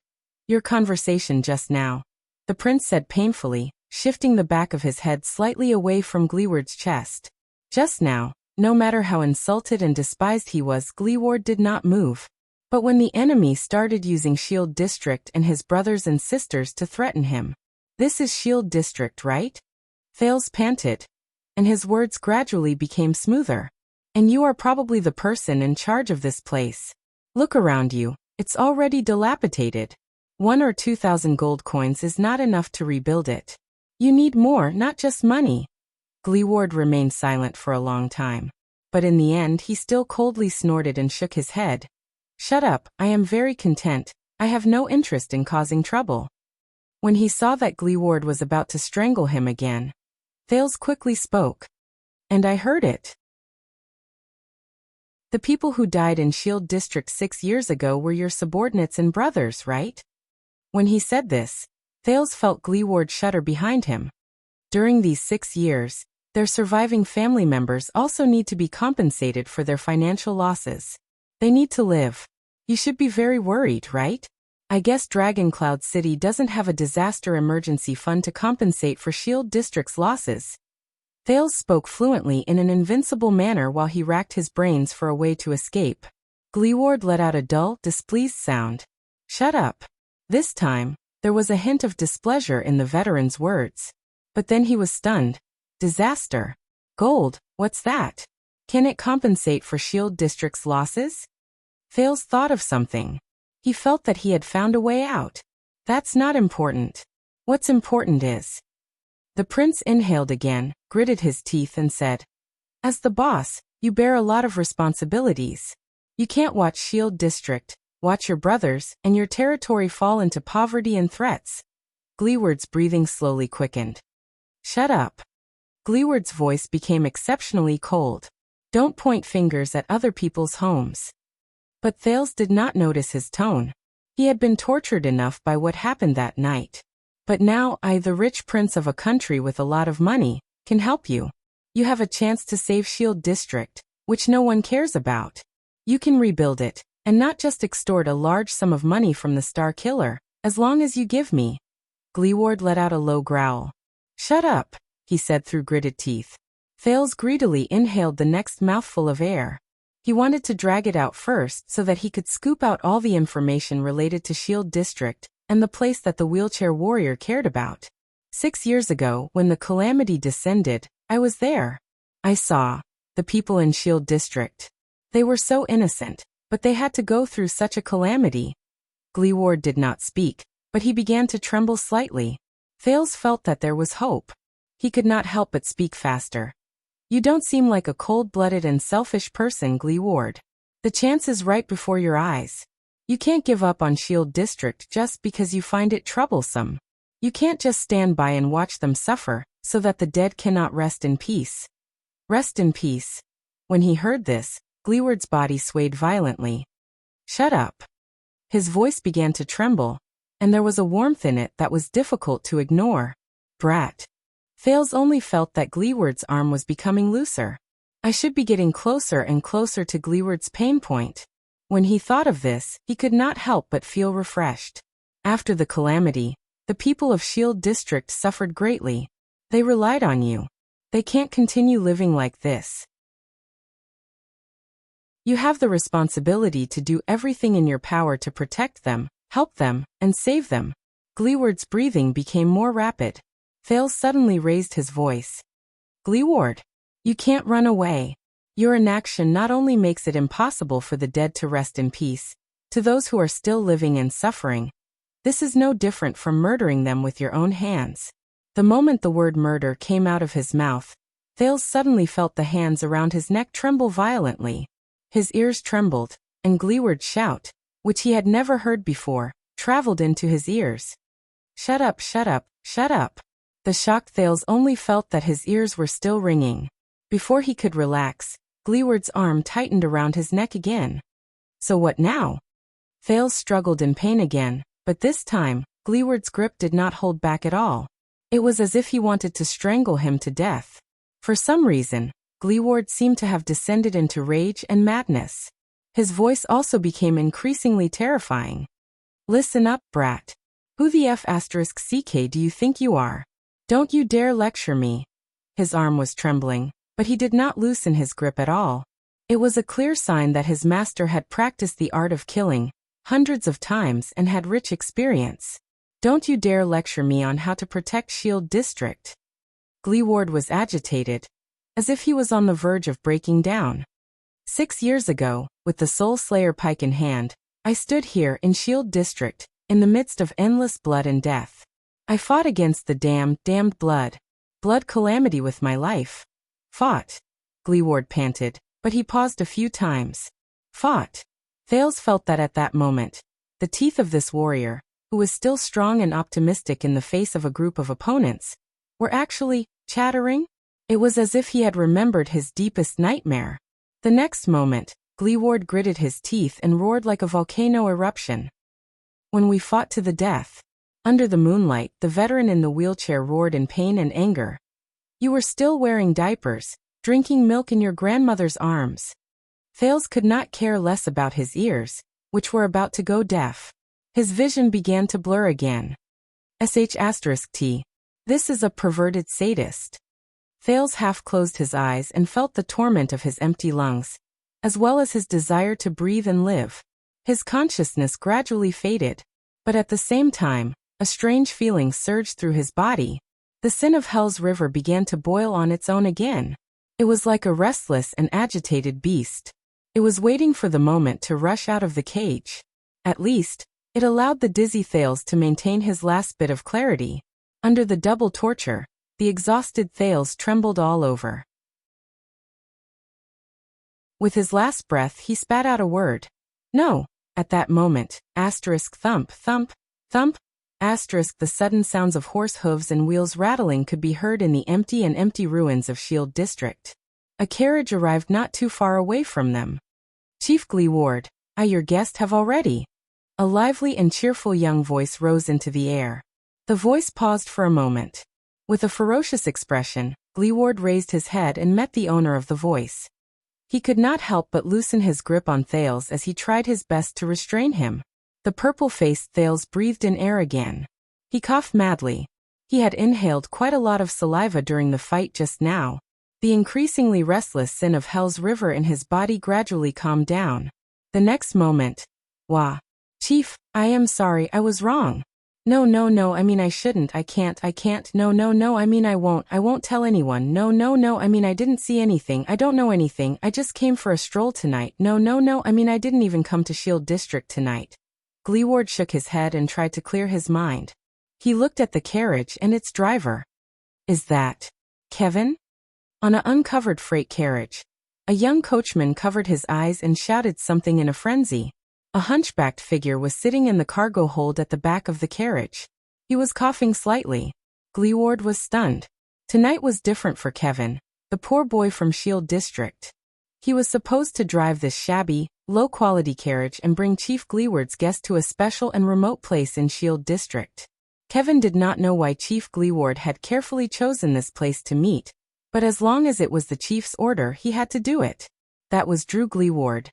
your conversation just now, the prince said painfully, shifting the back of his head slightly away from Gleeward's chest. Just now, no matter how insulted and despised he was, Gleeward did not move. But when the enemy started using Shield District and his brothers and sisters to threaten him. This is Shield District, right? Thales panted, and his words gradually became smoother. And you are probably the person in charge of this place. Look around you, it's already dilapidated. 1,000 or 2,000 gold coins is not enough to rebuild it. You need more, not just money. Gleeward remained silent for a long time. But in the end he still coldly snorted and shook his head. Shut up, I am very content, I have no interest in causing trouble. When he saw that Gleeward was about to strangle him again, Thales quickly spoke. And I heard it. The people who died in Shield District 6 years ago were your subordinates and brothers, right? When he said this, Thales felt Gleeward shudder behind him. During these 6 years, their surviving family members also need to be compensated for their financial losses. They need to live. You should be very worried, right? I guess Dragon Cloud City doesn't have a disaster emergency fund to compensate for Shield District's losses. Thales spoke fluently in an invincible manner while he racked his brains for a way to escape. Gleeward let out a dull, displeased sound. Shut up. This time, there was a hint of displeasure in the veteran's words. But then he was stunned. Disaster. Gold, what's that? Can it compensate for Shield District's losses? Thales thought of something. He felt that he had found a way out. That's not important. What's important is. The prince inhaled again, gritted his teeth and said, as the boss, you bear a lot of responsibilities. You can't watch Shield District, watch your brothers, and your territory fall into poverty and threats. Gleeward's breathing slowly quickened. Shut up. Gleeward's voice became exceptionally cold. Don't point fingers at other people's homes. But Thales did not notice his tone. He had been tortured enough by what happened that night. But now I, the rich prince of a country with a lot of money, can help you. You have a chance to save Shield District, which no one cares about. You can rebuild it, and not just extort a large sum of money from the Star Killer, as long as you give me. Gleeward let out a low growl. Shut up, he said through gritted teeth. Thales greedily inhaled the next mouthful of air. He wanted to drag it out first so that he could scoop out all the information related to Shield District and the place that the wheelchair warrior cared about. 6 years ago, when the calamity descended, I was there. I saw the people in Shield District. They were so innocent. but they had to go through such a calamity. Gleeward did not speak, but he began to tremble slightly. Thales felt that there was hope. He could not help but speak faster. You don't seem like a cold-blooded and selfish person, Gleeward. The chance is right before your eyes. You can't give up on Shield District just because you find it troublesome. You can't just stand by and watch them suffer, so that the dead cannot rest in peace. Rest in peace. When he heard this, Gleeward's body swayed violently. Shut up. His voice began to tremble, and there was a warmth in it that was difficult to ignore. Brat. Thales only felt that Gleeward's arm was becoming looser. I should be getting closer and closer to Gleeward's pain point. When he thought of this, he could not help but feel refreshed. After the calamity, the people of Shield District suffered greatly. They relied on you. They can't continue living like this. You have the responsibility to do everything in your power to protect them, help them, and save them. Gleeward's breathing became more rapid. Thales suddenly raised his voice. Gleeward, you can't run away. Your inaction not only makes it impossible for the dead to rest in peace, to those who are still living and suffering, this is no different from murdering them with your own hands. The moment the word murder came out of his mouth, Thales suddenly felt the hands around his neck tremble violently. His ears trembled, and Gleeward's shout, which he had never heard before, traveled into his ears. Shut up, shut up, shut up. The shocked Thales only felt that his ears were still ringing. Before he could relax, Gleeward's arm tightened around his neck again. So what now? Thales struggled in pain again, but this time, Gleeward's grip did not hold back at all. It was as if he wanted to strangle him to death. For some reason, Gleeward seemed to have descended into rage and madness. His voice also became increasingly terrifying. Listen up, brat. Who the F***ck do you think you are? Don't you dare lecture me. His arm was trembling, but he did not loosen his grip at all. It was a clear sign that his master had practiced the art of killing hundreds of times and had rich experience. Don't you dare lecture me on how to protect Shield District. Gleeward was agitated, as if he was on the verge of breaking down. 6 years ago, with the Soul Slayer pike in hand, I stood here in Shield District, in the midst of endless blood and death. I fought against the damned blood calamity with my life. Fought. Gleeward panted, but he paused a few times. Fought. Thales felt that at that moment, the teeth of this warrior, who was still strong and optimistic in the face of a group of opponents, were actually chattering. It was as if he had remembered his deepest nightmare. The next moment, Gleeward gritted his teeth and roared like a volcano eruption. When we fought to the death. Under the moonlight, the veteran in the wheelchair roared in pain and anger. You were still wearing diapers, drinking milk in your grandmother's arms. Thales could not care less about his ears, which were about to go deaf. His vision began to blur again. **T. This is a perverted sadist. Thales half closed his eyes and felt the torment of his empty lungs, as well as his desire to breathe and live. His consciousness gradually faded, but at the same time, a strange feeling surged through his body. The sin of Hell's River began to boil on its own again. It was like a restless and agitated beast. It was waiting for the moment to rush out of the cage. At least, it allowed the dizzy Thales to maintain his last bit of clarity. Under the double torture, the exhausted Thales trembled all over. With his last breath, he spat out a word. No. At that moment, thump, thump, thump, the sudden sounds of horse hooves and wheels rattling could be heard in the empty ruins of Shield District. A carriage arrived not too far away from them. Chief Gleeward, I your guest have already. A lively and cheerful young voice rose into the air. The voice paused for a moment. With a ferocious expression, Gleeward raised his head and met the owner of the voice. He could not help but loosen his grip on Thales as he tried his best to restrain him. The purple-faced Thales breathed in air again. He coughed madly. He had inhaled quite a lot of saliva during the fight just now. The increasingly restless sin of Hell's River in his body gradually calmed down. The next moment, Wah! Chief, I am sorry, I was wrong. No, no, no, I mean I shouldn't, I can't, no, no, no, I mean I won't tell anyone, no, no, no, I mean I didn't see anything, I don't know anything, I just came for a stroll tonight, no, no, no, I mean I didn't even come to Shield District tonight. Gleeward shook his head and tried to clear his mind. He looked at the carriage and its driver. Is that Kevin? On an uncovered freight carriage. A young coachman covered his eyes and shouted something in a frenzy. A hunchbacked figure was sitting in the cargo hold at the back of the carriage. He was coughing slightly. Gleeward was stunned. Tonight was different for Kevin, the poor boy from Shield District. He was supposed to drive this shabby, low-quality carriage and bring Chief Gleeward's guest to a special and remote place in Shield District. Kevin did not know why Chief Gleeward had carefully chosen this place to meet, but as long as it was the chief's order, he had to do it. That was Drew Gleeward,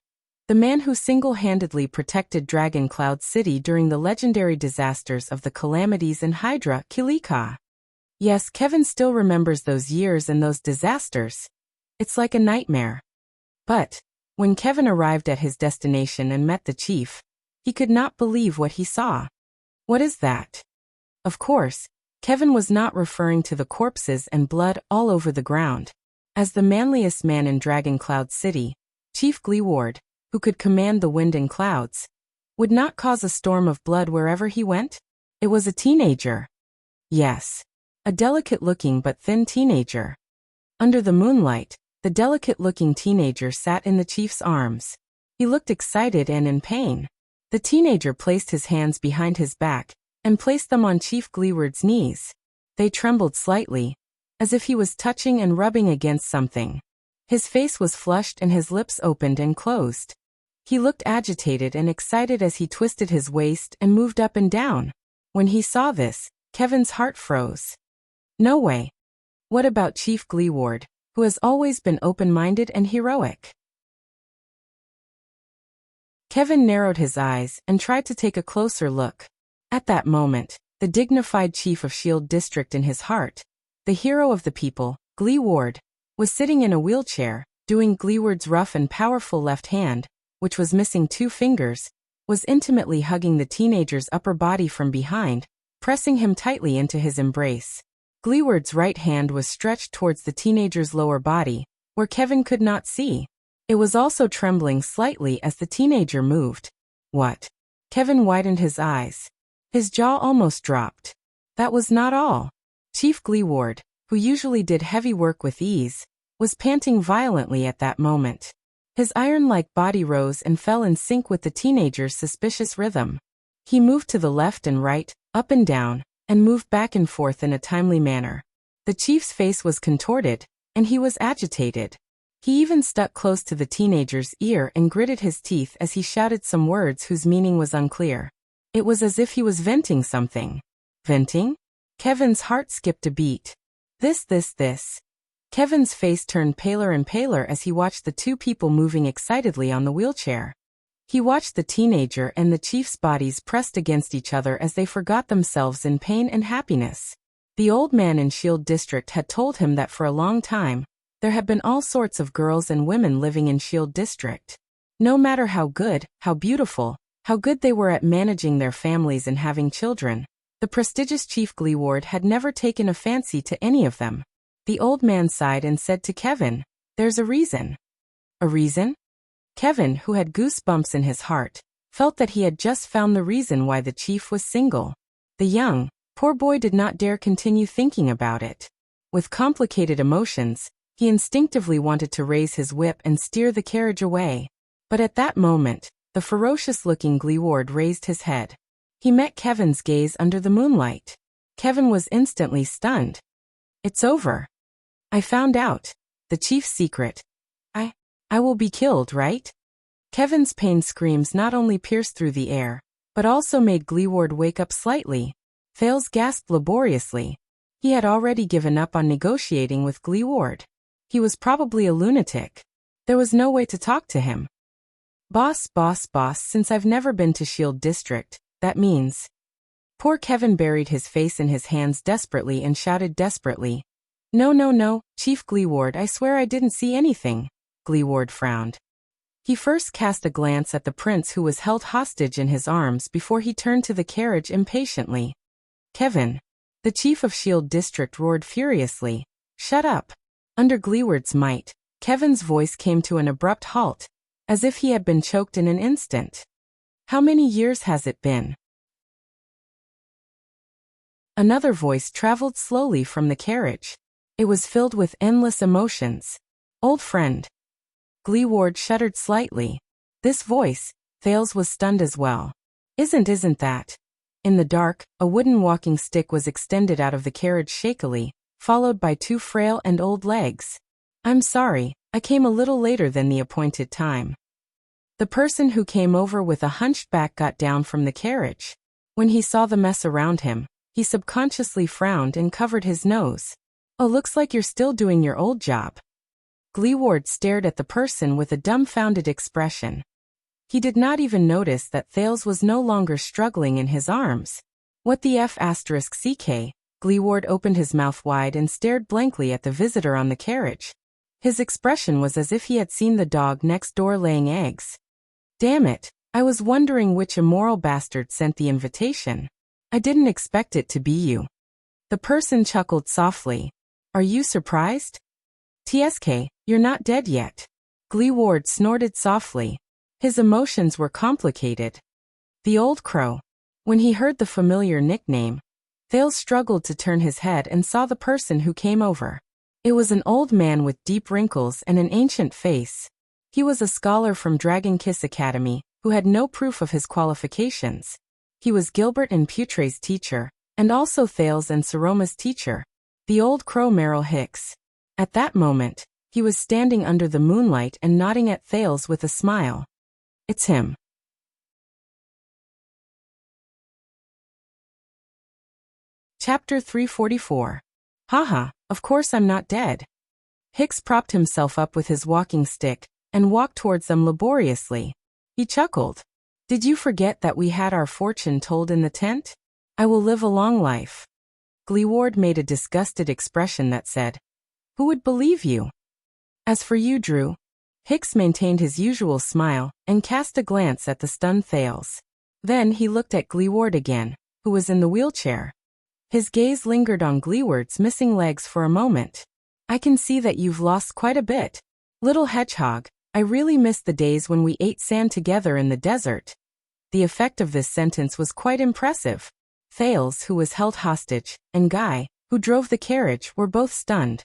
the man who single-handedly protected Dragon Cloud City during the legendary disasters of the Calamities and Hydra Kilika. Yes, Kevin still remembers those years and those disasters. It's like a nightmare. But when Kevin arrived at his destination and met the chief, he could not believe what he saw. What is that? Of course, Kevin was not referring to the corpses and blood all over the ground. As the manliest man in Dragon Cloud City, Chief Gleeward, who could command the wind and clouds, would not cause a storm of blood wherever he went. It was a teenager. Yes, a delicate-looking but thin teenager. Under the moonlight, the delicate-looking teenager sat in the chief's arms. He looked excited and in pain. The teenager placed his hands behind his back and placed them on Chief Gleeward's knees. They trembled slightly, as if he was touching and rubbing against something. His face was flushed and his lips opened and closed. He looked agitated and excited as he twisted his waist and moved up and down. When he saw this, Kevin's heart froze. No way. What about Chief Gleeward, who has always been open-minded and heroic? Kevin narrowed his eyes and tried to take a closer look. At that moment, the dignified chief of Shield District in his heart, the hero of the people, Gleeward, was sitting in a wheelchair, doing Gleeward's rough and powerful left hand, which was missing 2 fingers, was intimately hugging the teenager's upper body from behind, pressing him tightly into his embrace. Gleeward's right hand was stretched towards the teenager's lower body, where Kevin could not see. It was also trembling slightly as the teenager moved. What? Kevin widened his eyes. His jaw almost dropped. That was not all. Chief Gleeward, who usually did heavy work with ease, was panting violently at that moment. His iron-like body rose and fell in sync with the teenager's suspicious rhythm. He moved to the left and right, up and down, and moved back and forth in a timely manner. The chief's face was contorted, and he was agitated. He even stuck close to the teenager's ear and gritted his teeth as he shouted some words whose meaning was unclear. It was as if he was venting something. Venting? Kevin's heart skipped a beat. This. Kevin's face turned paler and paler as he watched the 2 people moving excitedly on the wheelchair. He watched the teenager and the chief's bodies pressed against each other as they forgot themselves in pain and happiness. The old man in Shield District had told him that for a long time, there had been all sorts of girls and women living in Shield District. No matter how good, how beautiful, how good they were at managing their families and having children, the prestigious Chief Gleeward had never taken a fancy to any of them. The old man sighed and said to Kevin, "There's a reason." A reason? Kevin, who had goosebumps in his heart, felt that he had just found the reason why the chief was single. The young, poor boy did not dare continue thinking about it. With complicated emotions, he instinctively wanted to raise his whip and steer the carriage away. But at that moment, the ferocious-looking Gleeward raised his head. He met Kevin's gaze under the moonlight. Kevin was instantly stunned. "It's over. I found out. The chief's secret. I will be killed, right?" Kevin's pain screams not only pierced through the air, but also made Gleeward wake up slightly. Thales gasped laboriously. He had already given up on negotiating with Gleeward. He was probably a lunatic. There was no way to talk to him. Boss, since I've never been to Shield District, that means..." Poor Kevin buried his face in his hands desperately and shouted desperately, No, Chief Gleeward, I swear I didn't see anything." Gleeward frowned. He first cast a glance at the prince who was held hostage in his arms before he turned to the carriage impatiently. Kevin. The chief of Shield District roared furiously. Shut up. Under Gleeward's might, Kevin's voice came to an abrupt halt, as if he had been choked in an instant. How many years has it been? Another voice traveled slowly from the carriage. It was filled with endless emotions. Old friend. Gleeward shuddered slightly. This voice, Thales was stunned as well. Isn't that? In the dark, a wooden walking stick was extended out of the carriage shakily, followed by two frail and old legs. I'm sorry, I came a little later than the appointed time. The person who came over with a hunched back got down from the carriage. When he saw the mess around him, he subconsciously frowned and covered his nose. Oh, looks like you're still doing your old job. Gleeward stared at the person with a dumbfounded expression. He did not even notice that Thales was no longer struggling in his arms. What the F***ck? Gleeward opened his mouth wide and stared blankly at the visitor on the carriage. His expression was as if he had seen the dog next door laying eggs. Damn it, I was wondering which immoral bastard sent the invitation. I didn't expect it to be you. The person chuckled softly. Are you surprised? TSK, you're not dead yet. Gleeward snorted softly. His emotions were complicated. The old crow. When he heard the familiar nickname, Thales struggled to turn his head and saw the person who came over. It was an old man with deep wrinkles and an ancient face. He was a scholar from Dragon Kiss Academy, who had no proof of his qualifications. He was Gilbert and Putre's teacher, and also Thales and Saroma's teacher, the old crow Merrill Hicks. At that moment, he was standing under the moonlight and nodding at Thales with a smile. It's him. Chapter 344. Haha, of course I'm not dead. Hicks propped himself up with his walking stick and walked towards them laboriously. He chuckled. Did you forget that we had our fortune told in the tent? I will live a long life. Gleeward made a disgusted expression that said, Who would believe you? As for you, Drew. Hicks maintained his usual smile and cast a glance at the stunned Thales. Then he looked at Gleeward again, who was in the wheelchair. His gaze lingered on Gleeward's missing legs for a moment. I can see that you've lost quite a bit. Little hedgehog, I really miss the days when we ate sand together in the desert. The effect of this sentence was quite impressive. Thales, who was held hostage, and Guy, who drove the carriage, were both stunned.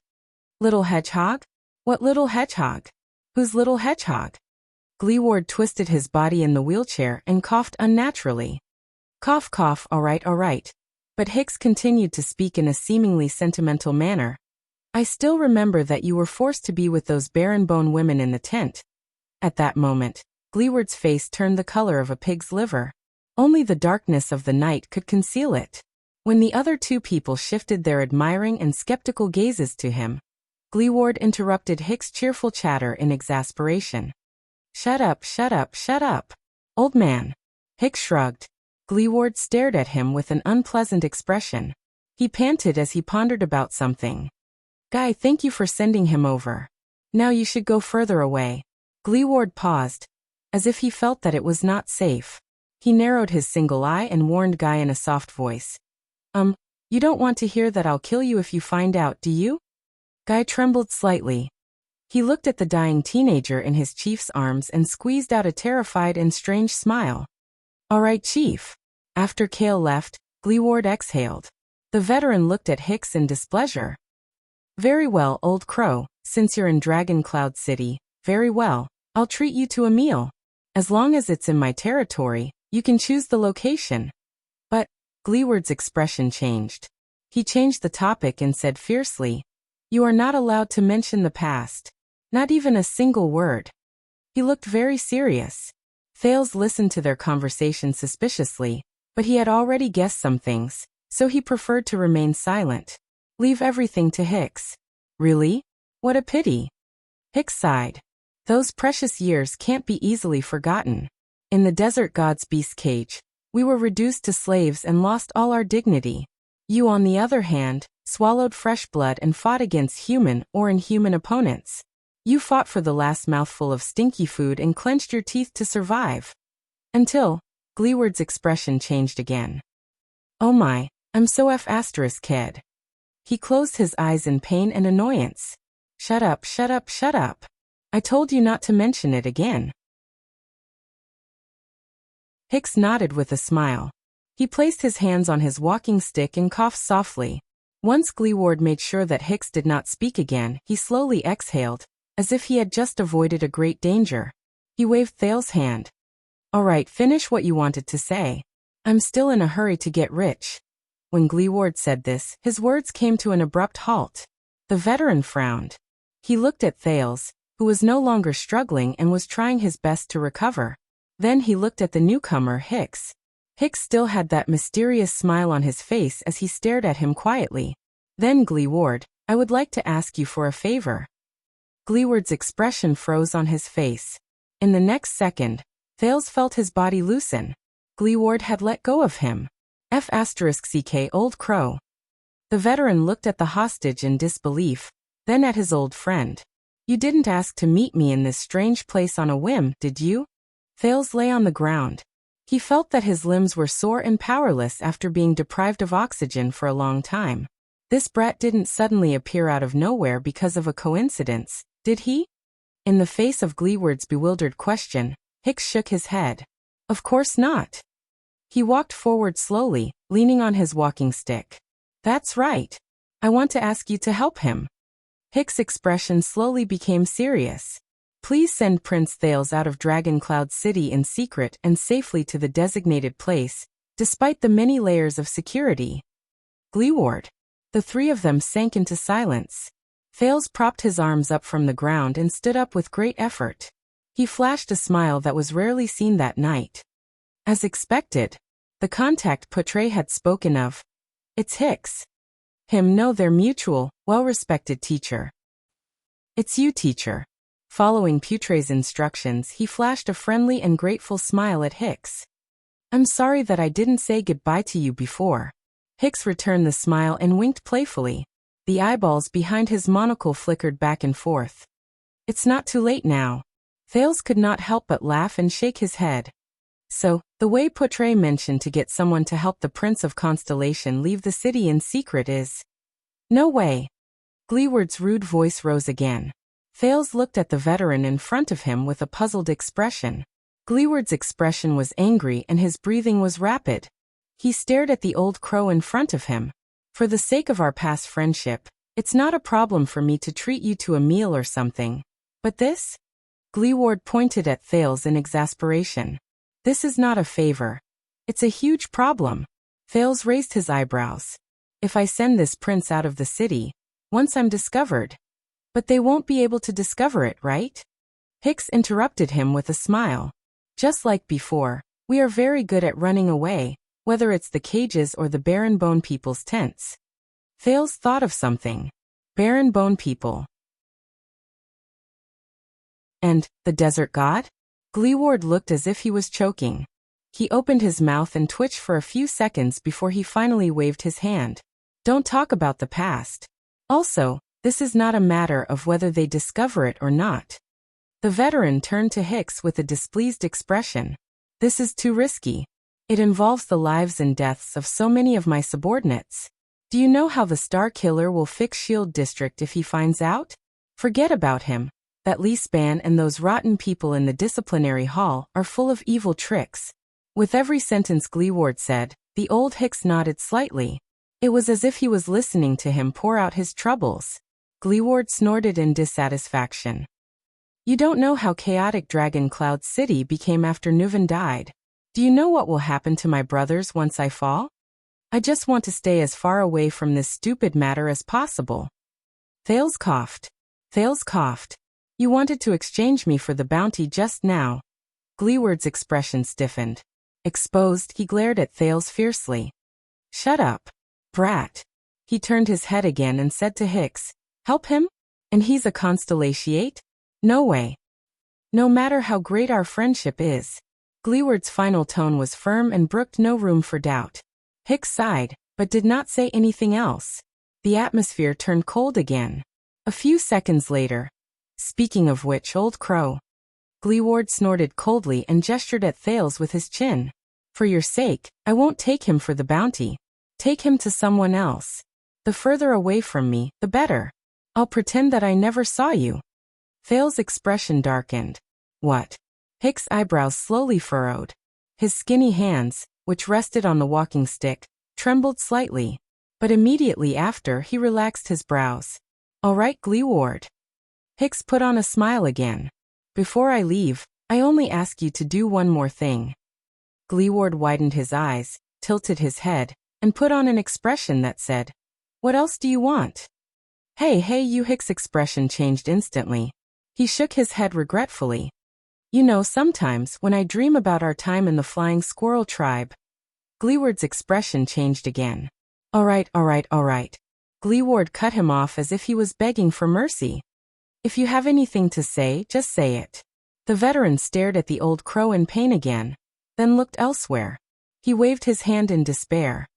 Little hedgehog? What little hedgehog? Whose little hedgehog? Gleeward twisted his body in the wheelchair and coughed unnaturally. Cough cough, all right. But Hicks continued to speak in a seemingly sentimental manner. I still remember that you were forced to be with those barren bone women in the tent. At that moment, Gleeward's face turned the color of a pig's liver. Only the darkness of the night could conceal it. When the other two people shifted their admiring and skeptical gazes to him, Gleeward interrupted Hicks' cheerful chatter in exasperation. Shut up. Old man. Hicks shrugged. Gleeward stared at him with an unpleasant expression. He panted as he pondered about something. Guy, thank you for sending him over. Now you should go further away. Gleeward paused, as if he felt that it was not safe. He narrowed his single eye and warned Guy in a soft voice. You don't want to hear that I'll kill you if you find out, do you? Guy trembled slightly. He looked at the dying teenager in his chief's arms and squeezed out a terrified and strange smile. All right, Chief. After Cale left, Gleeward exhaled. The veteran looked at Hicks in displeasure. Very well, old crow, since you're in Dragon Cloud City, very well, I'll treat you to a meal. As long as it's in my territory, you can choose the location. But, Gleeward's expression changed. He changed the topic and said fiercely, You are not allowed to mention the past. Not even a single word. He looked very serious. Thales listened to their conversation suspiciously, but he had already guessed some things, so he preferred to remain silent. Leave everything to Hicks. Really? What a pity. Hicks sighed. Those precious years can't be easily forgotten. In the desert god's beast cage, we were reduced to slaves and lost all our dignity. You, on the other hand, swallowed fresh blood and fought against human or inhuman opponents. You fought for the last mouthful of stinky food and clenched your teeth to survive. Until, Gleeward's expression changed again. Oh my, I'm so kid. He closed his eyes in pain and annoyance. Shut up, shut up, shut up. I told you not to mention it again. Hicks nodded with a smile. He placed his hands on his walking stick and coughed softly. Once Gleeward made sure that Hicks did not speak again, he slowly exhaled, as if he had just avoided a great danger. He waved Thale's hand. All right, finish what you wanted to say. I'm still in a hurry to get rich. When Gleeward said this, his words came to an abrupt halt. The veteran frowned. He looked at Thales, who was no longer struggling and was trying his best to recover. Then he looked at the newcomer, Hicks. Hicks still had that mysterious smile on his face as he stared at him quietly. Then Gleeward, I would like to ask you for a favor. Gleeward's expression froze on his face. In the next second, Thales felt his body loosen. Gleeward had let go of him. F***ck old crow. The veteran looked at the hostage in disbelief, then at his old friend. You didn't ask to meet me in this strange place on a whim, did you? Thales lay on the ground. He felt that his limbs were sore and powerless after being deprived of oxygen for a long time. This brat didn't suddenly appear out of nowhere because of a coincidence, did he? In the face of Gleeward's bewildered question, Hicks shook his head. Of course not. He walked forward slowly, leaning on his walking stick. That's right. I want to ask you to help him. Hicks' expression slowly became serious. Please send Prince Thales out of Dragoncloud City in secret and safely to the designated place, despite the many layers of security. Gleeward. The three of them sank into silence. Thales propped his arms up from the ground and stood up with great effort. He flashed a smile that was rarely seen that night. As expected, the contact Putre had spoken of. It's Hicks. Him know their mutual, well-respected teacher. It's you, teacher. Following Putre's instructions, he flashed a friendly and grateful smile at Hicks. I'm sorry that I didn't say goodbye to you before. Hicks returned the smile and winked playfully. The eyeballs behind his monocle flickered back and forth. It's not too late now. Thales could not help but laugh and shake his head. So, the way Putre mentioned to get someone to help the Prince of Constellation leave the city in secret is... No way. Gleeward's rude voice rose again. Thales looked at the veteran in front of him with a puzzled expression. Gleeward's expression was angry and his breathing was rapid. He stared at the old crow in front of him. For the sake of our past friendship, it's not a problem for me to treat you to a meal or something. But this? Gleeward pointed at Thales in exasperation. This is not a favor. It's a huge problem. Thales raised his eyebrows. If I send this prince out of the city, once I'm discovered. But they won't be able to discover it, right? Hicks interrupted him with a smile. Just like before, we are very good at running away, whether it's the cages or the Barren Bone People's tents. Thales thought of something. Barren Bone People. And, the desert god? Gleeward looked as if he was choking. He opened his mouth and twitched for a few seconds before he finally waved his hand. Don't talk about the past. Also, this is not a matter of whether they discover it or not. The veteran turned to Hicks with a displeased expression. This is too risky. It involves the lives and deaths of so many of my subordinates. Do you know how the Star Killer will fix Shield District if he finds out? Forget about him. That Lee Span and those rotten people in the disciplinary hall are full of evil tricks. With every sentence Gleeward said, the old Hicks nodded slightly. It was as if he was listening to him pour out his troubles. Gleeward snorted in dissatisfaction. You don't know how chaotic Dragoncloud City became after Nuven died. Do you know what will happen to my brothers once I fall? I just want to stay as far away from this stupid matter as possible. Thales coughed. Thales coughed. You wanted to exchange me for the bounty just now. Gleeward's expression stiffened. Exposed, he glared at Thales fiercely. Shut up, brat. He turned his head again and said to Hicks, help him? And he's a Constellatiate? No way. No matter how great our friendship is. Gleeward's final tone was firm and brooked no room for doubt. Hicks sighed, but did not say anything else. The atmosphere turned cold again. A few seconds later, Speaking of which, old crow. Gleeward snorted coldly and gestured at Thales with his chin. For your sake, I won't take him for the bounty. Take him to someone else. The further away from me, the better. I'll pretend that I never saw you. Thales' expression darkened. What? Hick's eyebrows slowly furrowed. His skinny hands, which rested on the walking stick, trembled slightly. But immediately after he relaxed his brows. All right, Gleeward. Hicks put on a smile again. Before I leave, I only ask you to do one more thing. Gleeward widened his eyes, tilted his head, and put on an expression that said, What else do you want? Hey, you. Hicks' expression changed instantly. He shook his head regretfully. You know, sometimes when I dream about our time in the flying squirrel tribe. Gleeward's expression changed again. All right. Gleeward cut him off as if he was begging for mercy. If you have anything to say, just say it. The veteran stared at the old crow in pain again, then looked elsewhere. He waved his hand in despair.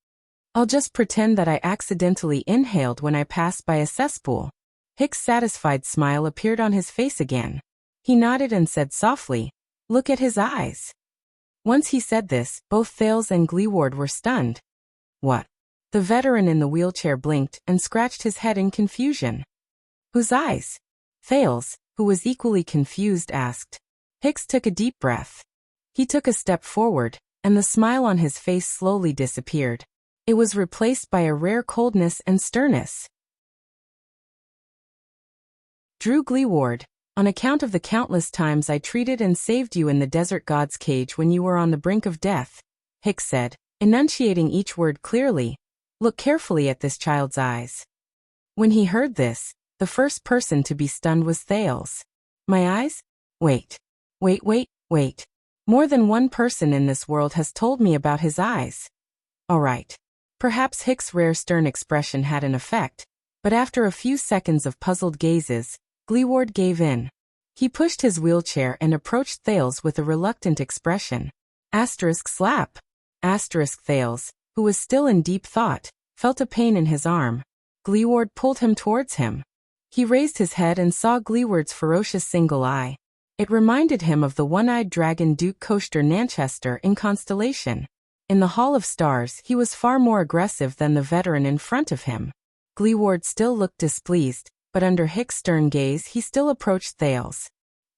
I'll just pretend that I accidentally inhaled when I passed by a cesspool. Hick's satisfied smile appeared on his face again. He nodded and said softly, Look at his eyes. Once he said this, both Thales and Gleeward were stunned. What? The veteran in the wheelchair blinked and scratched his head in confusion. Whose eyes? Thales, who was equally confused, asked. Hicks took a deep breath. He took a step forward, and the smile on his face slowly disappeared. It was replaced by a rare coldness and sternness. Drew Gleeward, on account of the countless times I treated and saved you in the desert god's cage when you were on the brink of death, Hicks said, enunciating each word clearly, look carefully at this child's eyes. When he heard this, the first person to be stunned was Thales. My eyes? Wait. More than one person in this world has told me about his eyes. All right. Perhaps Hicks' rare stern expression had an effect, but after a few seconds of puzzled gazes, Gleeward gave in. He pushed his wheelchair and approached Thales with a reluctant expression. Slap. Thales, who was still in deep thought, felt a pain in his arm. Gleeward pulled him towards him. He raised his head and saw Gleeward's ferocious single eye. It reminded him of the one-eyed dragon Duke Coaster Nanchester in Constellation. In the Hall of Stars, he was far more aggressive than the veteran in front of him. Gleeward still looked displeased, but under Hicks' stern gaze he still approached Thales.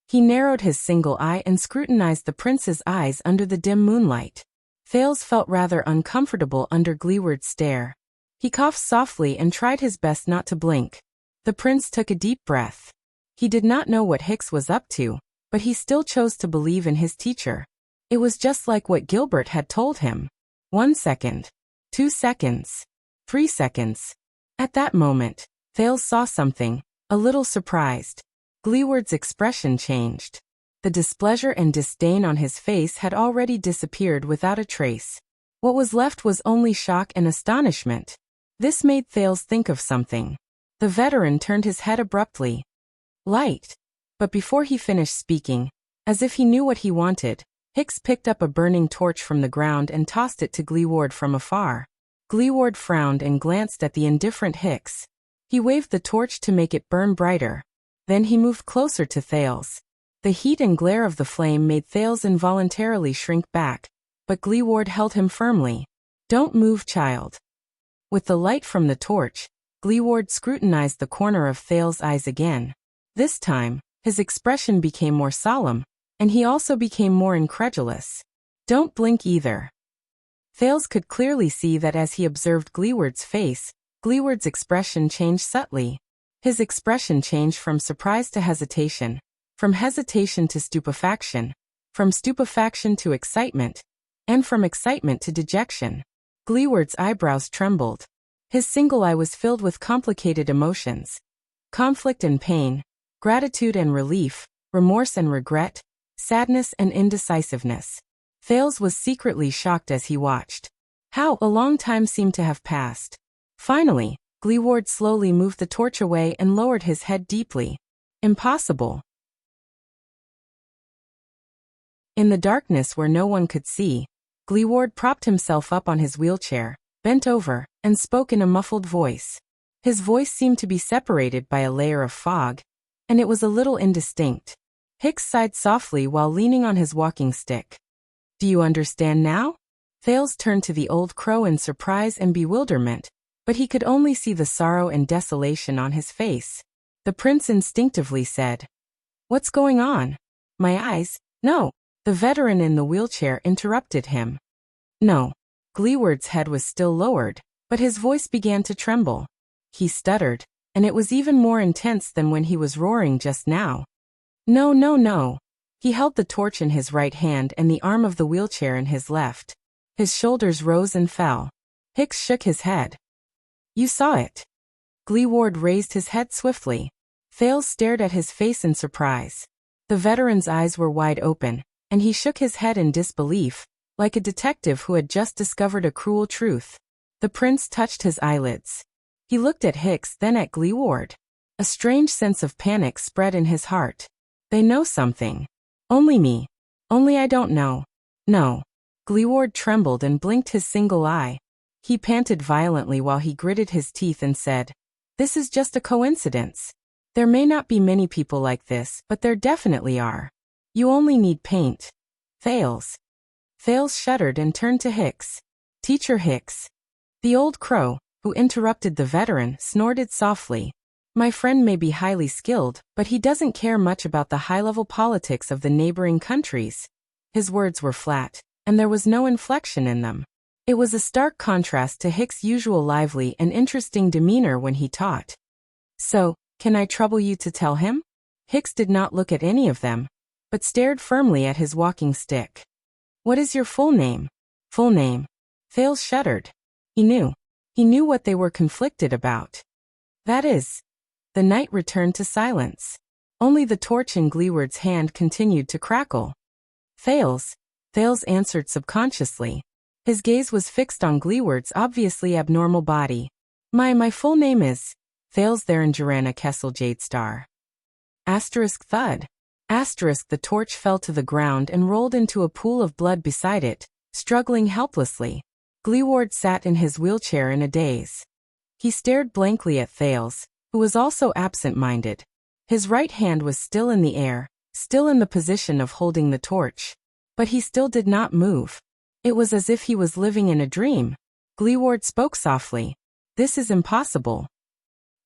He narrowed his single eye and scrutinized the prince's eyes under the dim moonlight. Thales felt rather uncomfortable under Gleeward's stare. He coughed softly and tried his best not to blink. The prince took a deep breath. He did not know what Hicks was up to, but he still chose to believe in his teacher. It was just like what Gilbert had told him. 1 second. 2 seconds. 3 seconds. At that moment, Thales saw something, a little surprised. Gleeward's expression changed. The displeasure and disdain on his face had already disappeared without a trace. What was left was only shock and astonishment. This made Thales think of something. The veteran turned his head abruptly. Light. But before he finished speaking, as if he knew what he wanted, Hicks picked up a burning torch from the ground and tossed it to Gleeward from afar. Gleeward frowned and glanced at the indifferent Hicks. He waved the torch to make it burn brighter. Then he moved closer to Thales. The heat and glare of the flame made Thales involuntarily shrink back, but Gleeward held him firmly. Don't move, child. With the light from the torch, Gleeward scrutinized the corner of Thales' eyes again. This time, his expression became more solemn, and he also became more incredulous. Don't blink either. Thales could clearly see that as he observed Gleeward's face, Gleeward's expression changed subtly. His expression changed from surprise to hesitation, from hesitation to stupefaction, from stupefaction to excitement, and from excitement to dejection. Gleeward's eyebrows trembled. His single eye was filled with complicated emotions. Conflict and pain, gratitude and relief, remorse and regret, sadness and indecisiveness. Thales was secretly shocked as he watched. How a long time seemed to have passed. Finally, Gleeward slowly moved the torch away and lowered his head deeply. Impossible. In the darkness where no one could see, Gleeward propped himself up on his wheelchair, bent over, and spoke in a muffled voice. His voice seemed to be separated by a layer of fog. and it was a little indistinct. Hicks sighed softly while leaning on his walking stick. Do you understand now? Thales turned to the old crow in surprise and bewilderment, but he could only see the sorrow and desolation on his face. The prince instinctively said, "What's going on?" "My eyes." "No." The veteran in the wheelchair interrupted him. "No." Gleeward's head was still lowered, but his voice began to tremble. He stuttered, and it was even more intense than when he was roaring just now. "No, no, no." He held the torch in his right hand and the arm of the wheelchair in his left. His shoulders rose and fell. Hicks shook his head. "You saw it." Gleeward raised his head swiftly. Thales stared at his face in surprise. The veteran's eyes were wide open, and he shook his head in disbelief, like a detective who had just discovered a cruel truth. The prince touched his eyelids. He looked at Hicks, then at Gleeward. A strange sense of panic spread in his heart. They know something. Only me. Only I don't know. No. Gleeward trembled and blinked his single eye. He panted violently while he gritted his teeth and said, "This is just a coincidence. There may not be many people like this, but there definitely are. You only need paint." Thales. Thales shuddered and turned to Hicks. "Teacher Hicks." The old crow, who interrupted the veteran, snorted softly. "My friend may be highly skilled, but he doesn't care much about the high-level politics of the neighboring countries." His words were flat, and there was no inflection in them. It was a stark contrast to Hicks' usual lively and interesting demeanor when he taught. "So, can I trouble you to tell him?" Hicks did not look at any of them, but stared firmly at his walking stick. "What is your full name?" "Full name." Thales shuddered. He knew. He knew what they were conflicted about. "That is." The night returned to silence. Only the torch in Gleeward's hand continued to crackle. "Thales." Thales answered subconsciously. His gaze was fixed on Gleeward's obviously abnormal body. My full name is Thales Therangerana Kessel Jadestar. Asterisk thud. Asterisk the torch fell to the ground and rolled into a pool of blood beside it, struggling helplessly. Gleeward sat in his wheelchair in a daze. He stared blankly at Thales, who was also absent-minded. His right hand was still in the air, still in the position of holding the torch. But he still did not move. It was as if he was living in a dream. Gleeward spoke softly. "This is impossible."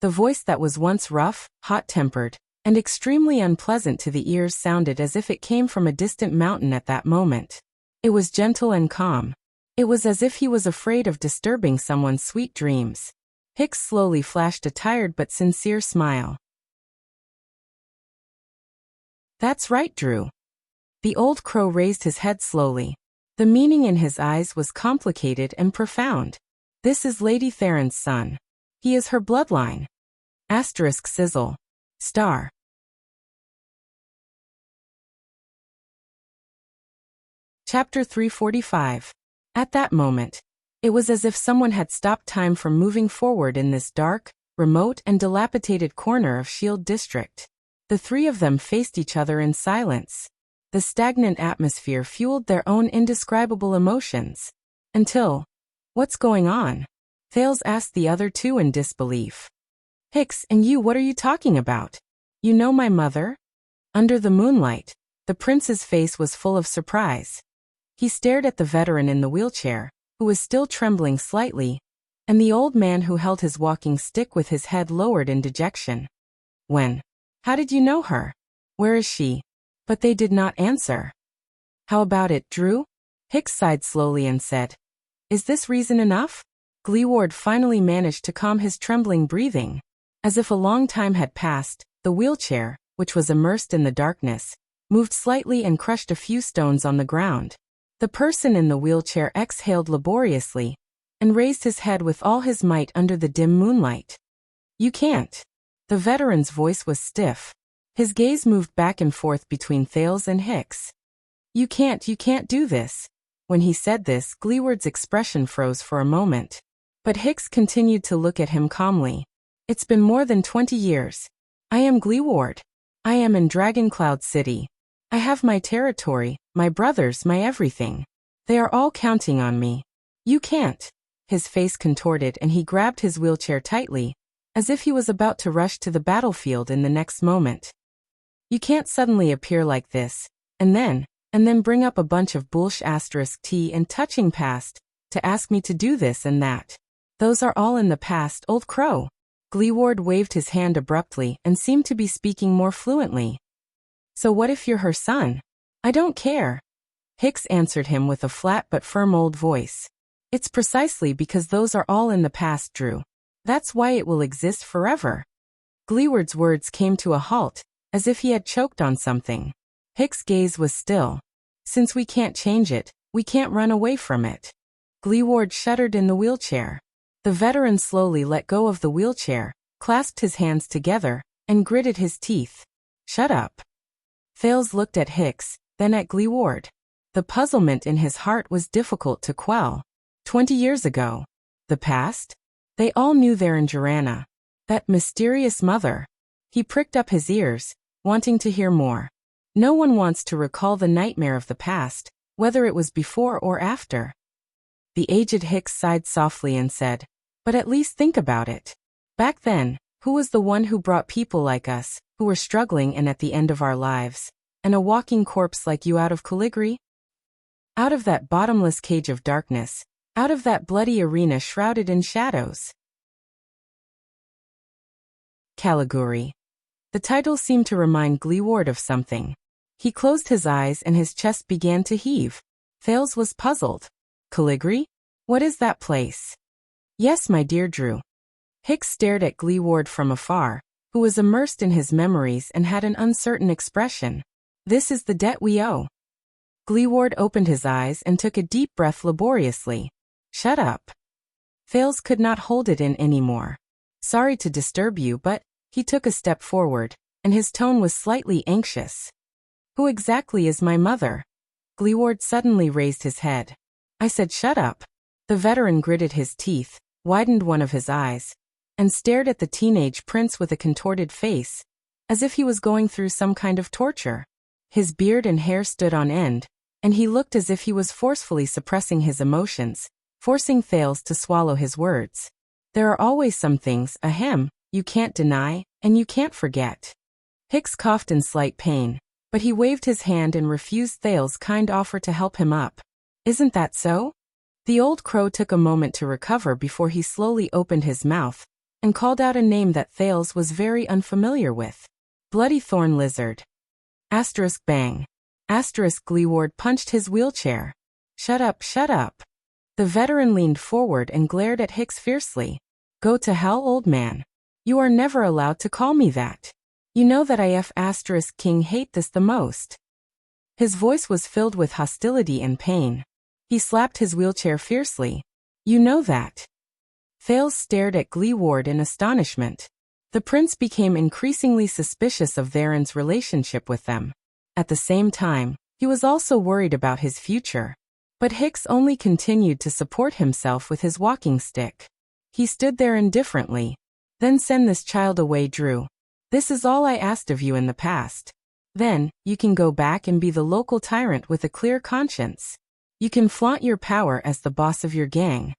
The voice that was once rough, hot-tempered, and extremely unpleasant to the ears sounded as if it came from a distant mountain at that moment. It was gentle and calm. It was as if he was afraid of disturbing someone's sweet dreams. Hicks slowly flashed a tired but sincere smile. "That's right, Drew." The old crow raised his head slowly. The meaning in his eyes was complicated and profound. "This is Lady Theron's son. He is her bloodline." Asterisk sizzle. Star. Chapter 345. At that moment, it was as if someone had stopped time from moving forward in this dark, remote and dilapidated corner of Shield District. The three of them faced each other in silence. The stagnant atmosphere fueled their own indescribable emotions. Until, "What's going on?" Thales asked the other two in disbelief. "Hicks, and you, what are you talking about? You know my mother?" Under the moonlight, the prince's face was full of surprise. He stared at the veteran in the wheelchair, who was still trembling slightly, and the old man who held his walking stick with his head lowered in dejection. "When? How did you know her? Where is she?" But they did not answer. "How about it, Drew?" Hicks sighed slowly and said, "Is this reason enough?" Gleeward finally managed to calm his trembling breathing. As if a long time had passed, the wheelchair, which was immersed in the darkness, moved slightly and crushed a few stones on the ground. The person in the wheelchair exhaled laboriously and raised his head with all his might under the dim moonlight. "You can't." The veteran's voice was stiff. His gaze moved back and forth between Thales and Hicks. You can't do this." When he said this, Gleeward's expression froze for a moment. But Hicks continued to look at him calmly. "It's been more than 20 years. I am Gleeward. I am in Dragoncloud City. I have my territory, my brothers, my everything. They are all counting on me. You can't." His face contorted and he grabbed his wheelchair tightly, as if he was about to rush to the battlefield in the next moment. You can't suddenly appear like this, and then bring up a bunch of *T and touching past, to ask me to do this and that. Those are all in the past, old crow. Gleeward waved his hand abruptly and seemed to be speaking more fluently. So what if you're her son? I don't care. Hicks answered him with a flat but firm old voice. It's precisely because those are all in the past, Drew. That's why it will exist forever. Gleeward's words came to a halt, as if he had choked on something. Hicks' gaze was still. Since we can't change it, we can't run away from it. Gleeward shuddered in the wheelchair. The veteran slowly let go of the wheelchair, clasped his hands together, and gritted his teeth. Shut up. Thales looked at Hicks, then at Gleeward. The puzzlement in his heart was difficult to quell. 20 years ago. The past? They all knew their Joanna. That mysterious mother. He pricked up his ears, wanting to hear more. No one wants to recall the nightmare of the past, whether it was before or after. The aged Hicks sighed softly and said, but at least think about it. Back then, who was the one who brought people like us, who were struggling and at the end of our lives, and a walking corpse like you out of Caligari? Out of that bottomless cage of darkness, out of that bloody arena shrouded in shadows. Caligari. The title seemed to remind Gleeward of something. He closed his eyes and his chest began to heave. Thales was puzzled. Caligari? What is that place? Yes, my dear Drew. Hicks stared at Gleeward from afar, who was immersed in his memories and had an uncertain expression. This is the debt we owe. Gleeward opened his eyes and took a deep breath laboriously. Shut up. Thales could not hold it in anymore. Sorry to disturb you, but he took a step forward, and his tone was slightly anxious. Who exactly is my mother? Gleeward suddenly raised his head. I said shut up. The veteran gritted his teeth, widened one of his eyes, and stared at the teenage prince with a contorted face, as if he was going through some kind of torture. His beard and hair stood on end, and he looked as if he was forcefully suppressing his emotions, forcing Thales to swallow his words. There are always some things, you can't deny, and you can't forget. Hicks coughed in slight pain, but he waved his hand and refused Thales' kind offer to help him up. Isn't that so? The old crow took a moment to recover before he slowly opened his mouth, and called out a name that Thales was very unfamiliar with. Bloody thorn lizard. Asterisk bang. Asterisk Gleeward punched his wheelchair. Shut up, shut up. The veteran leaned forward and glared at Hicks fiercely. Go to hell, old man. You are never allowed to call me that. You know that King hate this the most. His voice was filled with hostility and pain. He slapped his wheelchair fiercely. You know that. Thales stared at Gleeward in astonishment. The prince became increasingly suspicious of Theron's relationship with them. At the same time, he was also worried about his future. But Hicks only continued to support himself with his walking stick. He stood there indifferently. Then send this child away, Drew. This is all I asked of you in the past. Then, you can go back and be the local tyrant with a clear conscience. You can flaunt your power as the boss of your gang.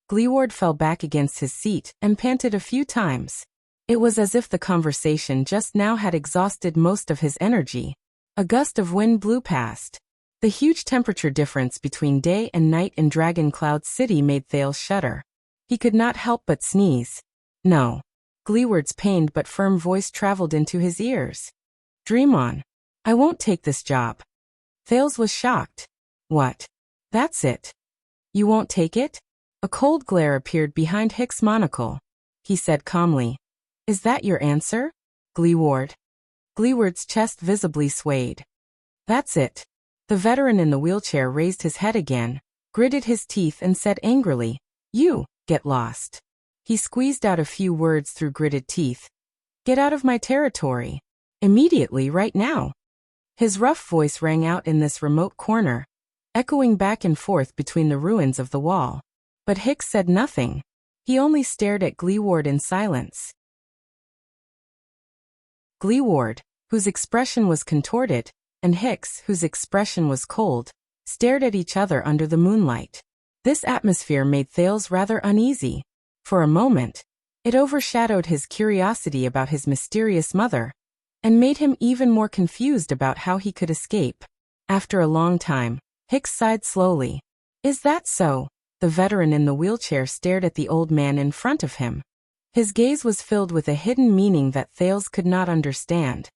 Gleeward fell back against his seat and panted a few times. It was as if the conversation just now had exhausted most of his energy. A gust of wind blew past. The huge temperature difference between day and night in Dragon Cloud City made Thales shudder. He could not help but sneeze. No. Gleeward's pained but firm voice traveled into his ears. Dream on. I won't take this job. Thales was shocked. What? That's it. You won't take it? A cold glare appeared behind Hicks' monocle. He said calmly. Is that your answer? Gleeward. Gleeward's chest visibly swayed. That's it. The veteran in the wheelchair raised his head again, gritted his teeth and said angrily, You, get lost. He squeezed out a few words through gritted teeth. Get out of my territory. Immediately, right now. His rough voice rang out in this remote corner, echoing back and forth between the ruins of the wall. But Hicks said nothing. He only stared at Gleeward in silence. Gleeward, whose expression was contorted, and Hicks, whose expression was cold, stared at each other under the moonlight. This atmosphere made Thales rather uneasy. For a moment, It overshadowed his curiosity about his mysterious mother, and made him even more confused about how he could escape. After a long time, Hicks sighed slowly. Is that so? The veteran in the wheelchair stared at the old man in front of him. His gaze was filled with a hidden meaning that Thales could not understand.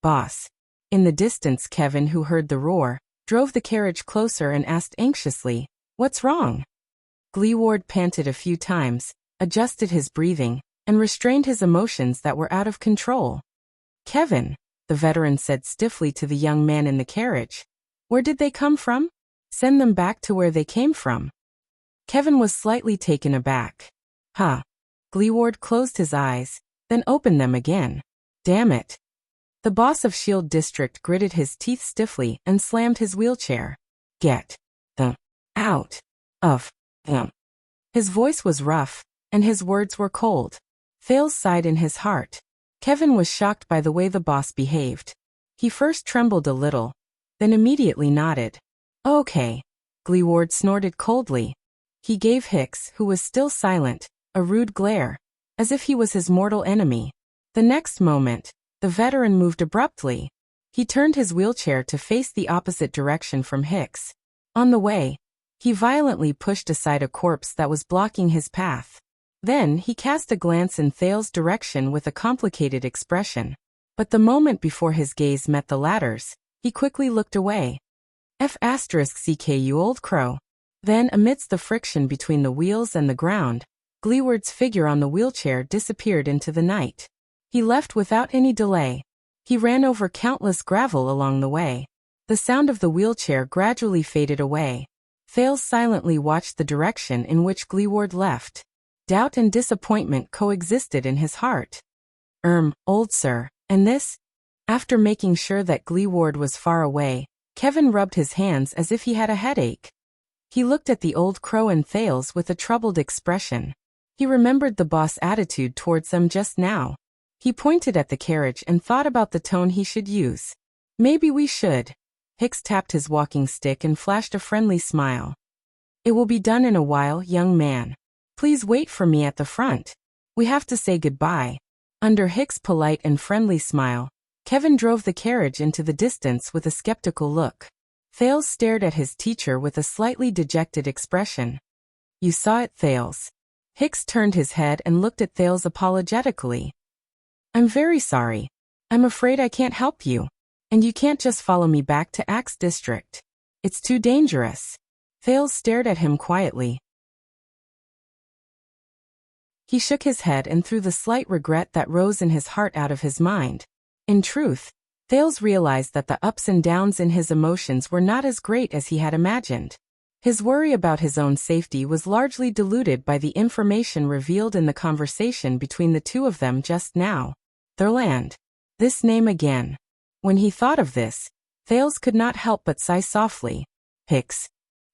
Boss. In the distance, Kevin, who heard the roar, drove the carriage closer and asked anxiously, What's wrong? Gleeward panted a few times, adjusted his breathing, and restrained his emotions that were out of control. Kevin, the veteran said stiffly to the young man in the carriage. Where did they come from? Send them back to where they came from. Kevin was slightly taken aback. Huh. Gleeward closed his eyes, then opened them again. Damn it. The boss of Shield District gritted his teeth stiffly and slammed his wheelchair. Get them out of them. His voice was rough, and his words were cold. Thales sighed in his heart. Kevin was shocked by the way the boss behaved. He first trembled a little, then immediately nodded. Okay. Gleeward snorted coldly. He gave Hicks, who was still silent, a rude glare, as if he was his mortal enemy. The next moment, the veteran moved abruptly. He turned his wheelchair to face the opposite direction from Hicks. On the way, he violently pushed aside a corpse that was blocking his path. Then he cast a glance in Thales' direction with a complicated expression. But the moment before his gaze met the latter's, he quickly looked away. F***ck you old crow. Then, amidst the friction between the wheels and the ground, Gleeward's figure on the wheelchair disappeared into the night. He left without any delay. He ran over countless gravel along the way. The sound of the wheelchair gradually faded away. Thales silently watched the direction in which Gleeward left. Doubt and disappointment coexisted in his heart. Old sir, and this? After making sure that Gleeward was far away, Kevin rubbed his hands as if he had a headache. He looked at the old crow and Thales with a troubled expression. He remembered the boss' attitude towards them just now. He pointed at the carriage and thought about the tone he should use. Maybe we should. Hicks tapped his walking stick and flashed a friendly smile. It will be done in a while, young man. Please wait for me at the front. We have to say goodbye. Under Hicks' polite and friendly smile, Kevin drove the carriage into the distance with a skeptical look. Thales stared at his teacher with a slightly dejected expression. You saw it, Thales. Hicks turned his head and looked at Thales apologetically. I'm very sorry. I'm afraid I can't help you. And you can't just follow me back to Axe District. It's too dangerous. Thales stared at him quietly. He shook his head and threw the slight regret that rose in his heart out of his mind. In truth, Thales realized that the ups and downs in his emotions were not as great as he had imagined. His worry about his own safety was largely diluted by the information revealed in the conversation between the two of them just now. Thurland. This name again. When he thought of this, Thales could not help but sigh softly. Hicks.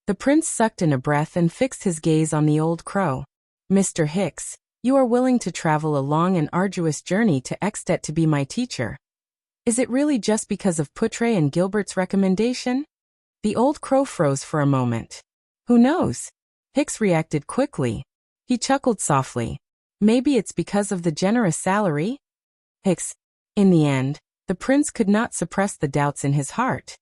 The prince sucked in a breath and fixed his gaze on the old crow. Mr. Hicks, you are willing to travel a long and arduous journey to Extet to be my teacher. Is it really just because of Putre and Gilbert's recommendation? The old crow froze for a moment. Who knows? Hicks reacted quickly. He chuckled softly. Maybe it's because of the generous salary? Hicks. In the end, the prince could not suppress the doubts in his heart.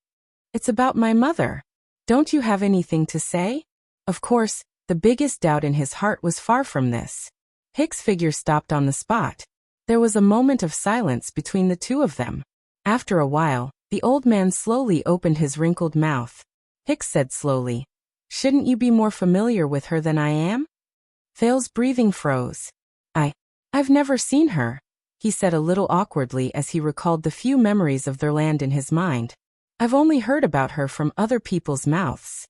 It's about my mother. Don't you have anything to say? Of course, the biggest doubt in his heart was far from this. Hicks' figure stopped on the spot. There was a moment of silence between the two of them. After a while, the old man slowly opened his wrinkled mouth. Hicks said slowly, Shouldn't you be more familiar with her than I am? Thales' breathing froze. I've never seen her, he said a little awkwardly as he recalled the few memories of their land in his mind. I've only heard about her from other people's mouths.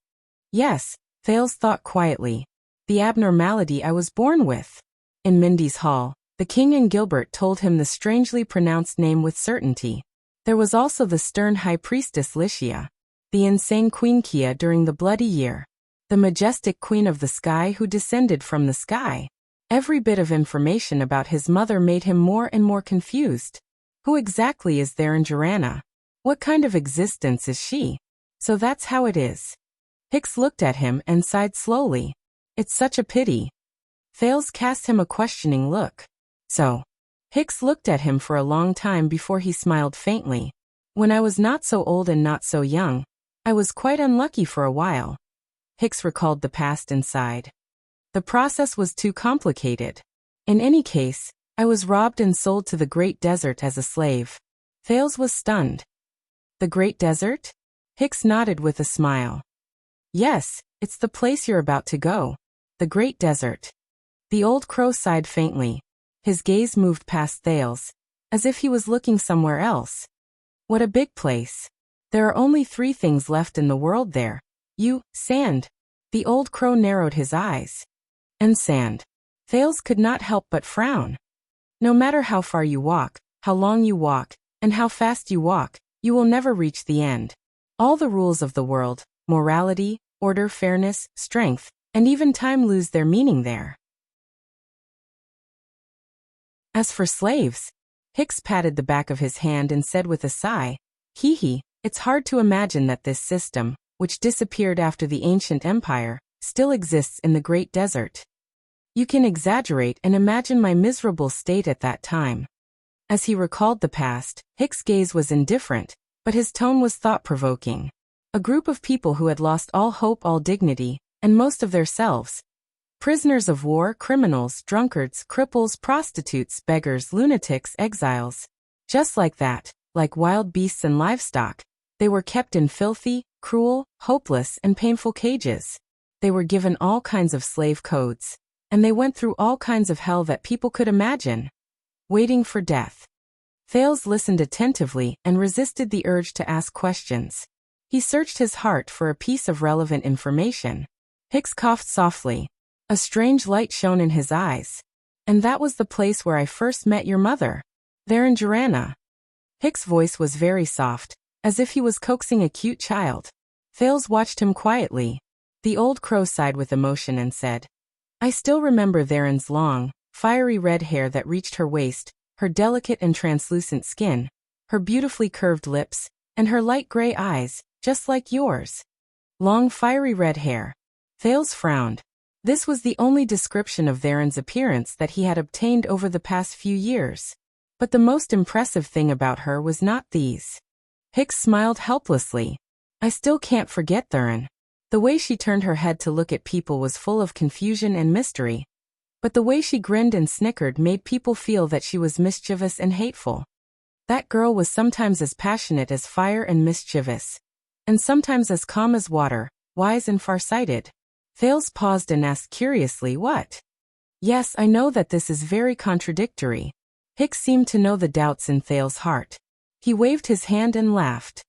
Yes, Thales thought quietly. The abnormality I was born with. In Mindy's hall, the king and Gilbert told him the strangely pronounced name with certainty. There was also the stern high priestess Lycia, the insane queen Kia during the bloody year, the majestic queen of the sky who descended from the sky. Every bit of information about his mother made him more and more confused. Who exactly is there in Jorana? What kind of existence is she? So that's how it is. Hicks looked at him and sighed slowly. It's such a pity. Thales cast him a questioning look. So? Hicks looked at him for a long time before he smiled faintly. When I was not so old and not so young, I was quite unlucky for a while. Hicks recalled the past and sighed. The process was too complicated. In any case, I was robbed and sold to the Great Desert as a slave. Thales was stunned. The Great Desert? Hicks nodded with a smile. Yes, it's the place you're about to go. The Great Desert. The old crow sighed faintly. His gaze moved past Thales, as if he was looking somewhere else. What a big place. There are only 3 things left in the world there. You, sand. The old crow narrowed his eyes. And sand. Thales could not help but frown. No matter how far you walk, how long you walk, and how fast you walk, you will never reach the end. All the rules of the world, morality, order, fairness, strength, and even time lose their meaning there. As for slaves, Hicks patted the back of his hand and said with a sigh, hee, it's hard to imagine that this system, which disappeared after the ancient empire, still exists in the Great Desert. You can exaggerate and imagine my miserable state at that time. As he recalled the past, Hicks' gaze was indifferent, but his tone was thought-provoking. A group of people who had lost all hope, all dignity, and most of their selves. Prisoners of war, criminals, drunkards, cripples, prostitutes, beggars, lunatics, exiles. Just like that, like wild beasts and livestock, they were kept in filthy, cruel, hopeless, and painful cages. They were given all kinds of slave codes, and they went through all kinds of hell that people could imagine. Waiting for death. Thales listened attentively and resisted the urge to ask questions. He searched his heart for a piece of relevant information. Hicks coughed softly. A strange light shone in his eyes. And that was the place where I first met your mother. There in Jarana. Hicks' voice was very soft, as if he was coaxing a cute child. Thales watched him quietly. The old crow sighed with emotion and said, I still remember Theron's long, fiery red hair that reached her waist, her delicate and translucent skin, her beautifully curved lips, and her light gray eyes, just like yours. Long fiery red hair. Thales frowned. This was the only description of Theron's appearance that he had obtained over the past few years. But the most impressive thing about her was not these. Hicks smiled helplessly. I still can't forget Theron. The way she turned her head to look at people was full of confusion and mystery. But the way she grinned and snickered made people feel that she was mischievous and hateful. That girl was sometimes as passionate as fire and mischievous, and sometimes as calm as water, wise and farsighted. Thales paused and asked curiously, what? Yes, I know that this is very contradictory. Hicks seemed to know the doubts in Thales' heart. He waved his hand and laughed.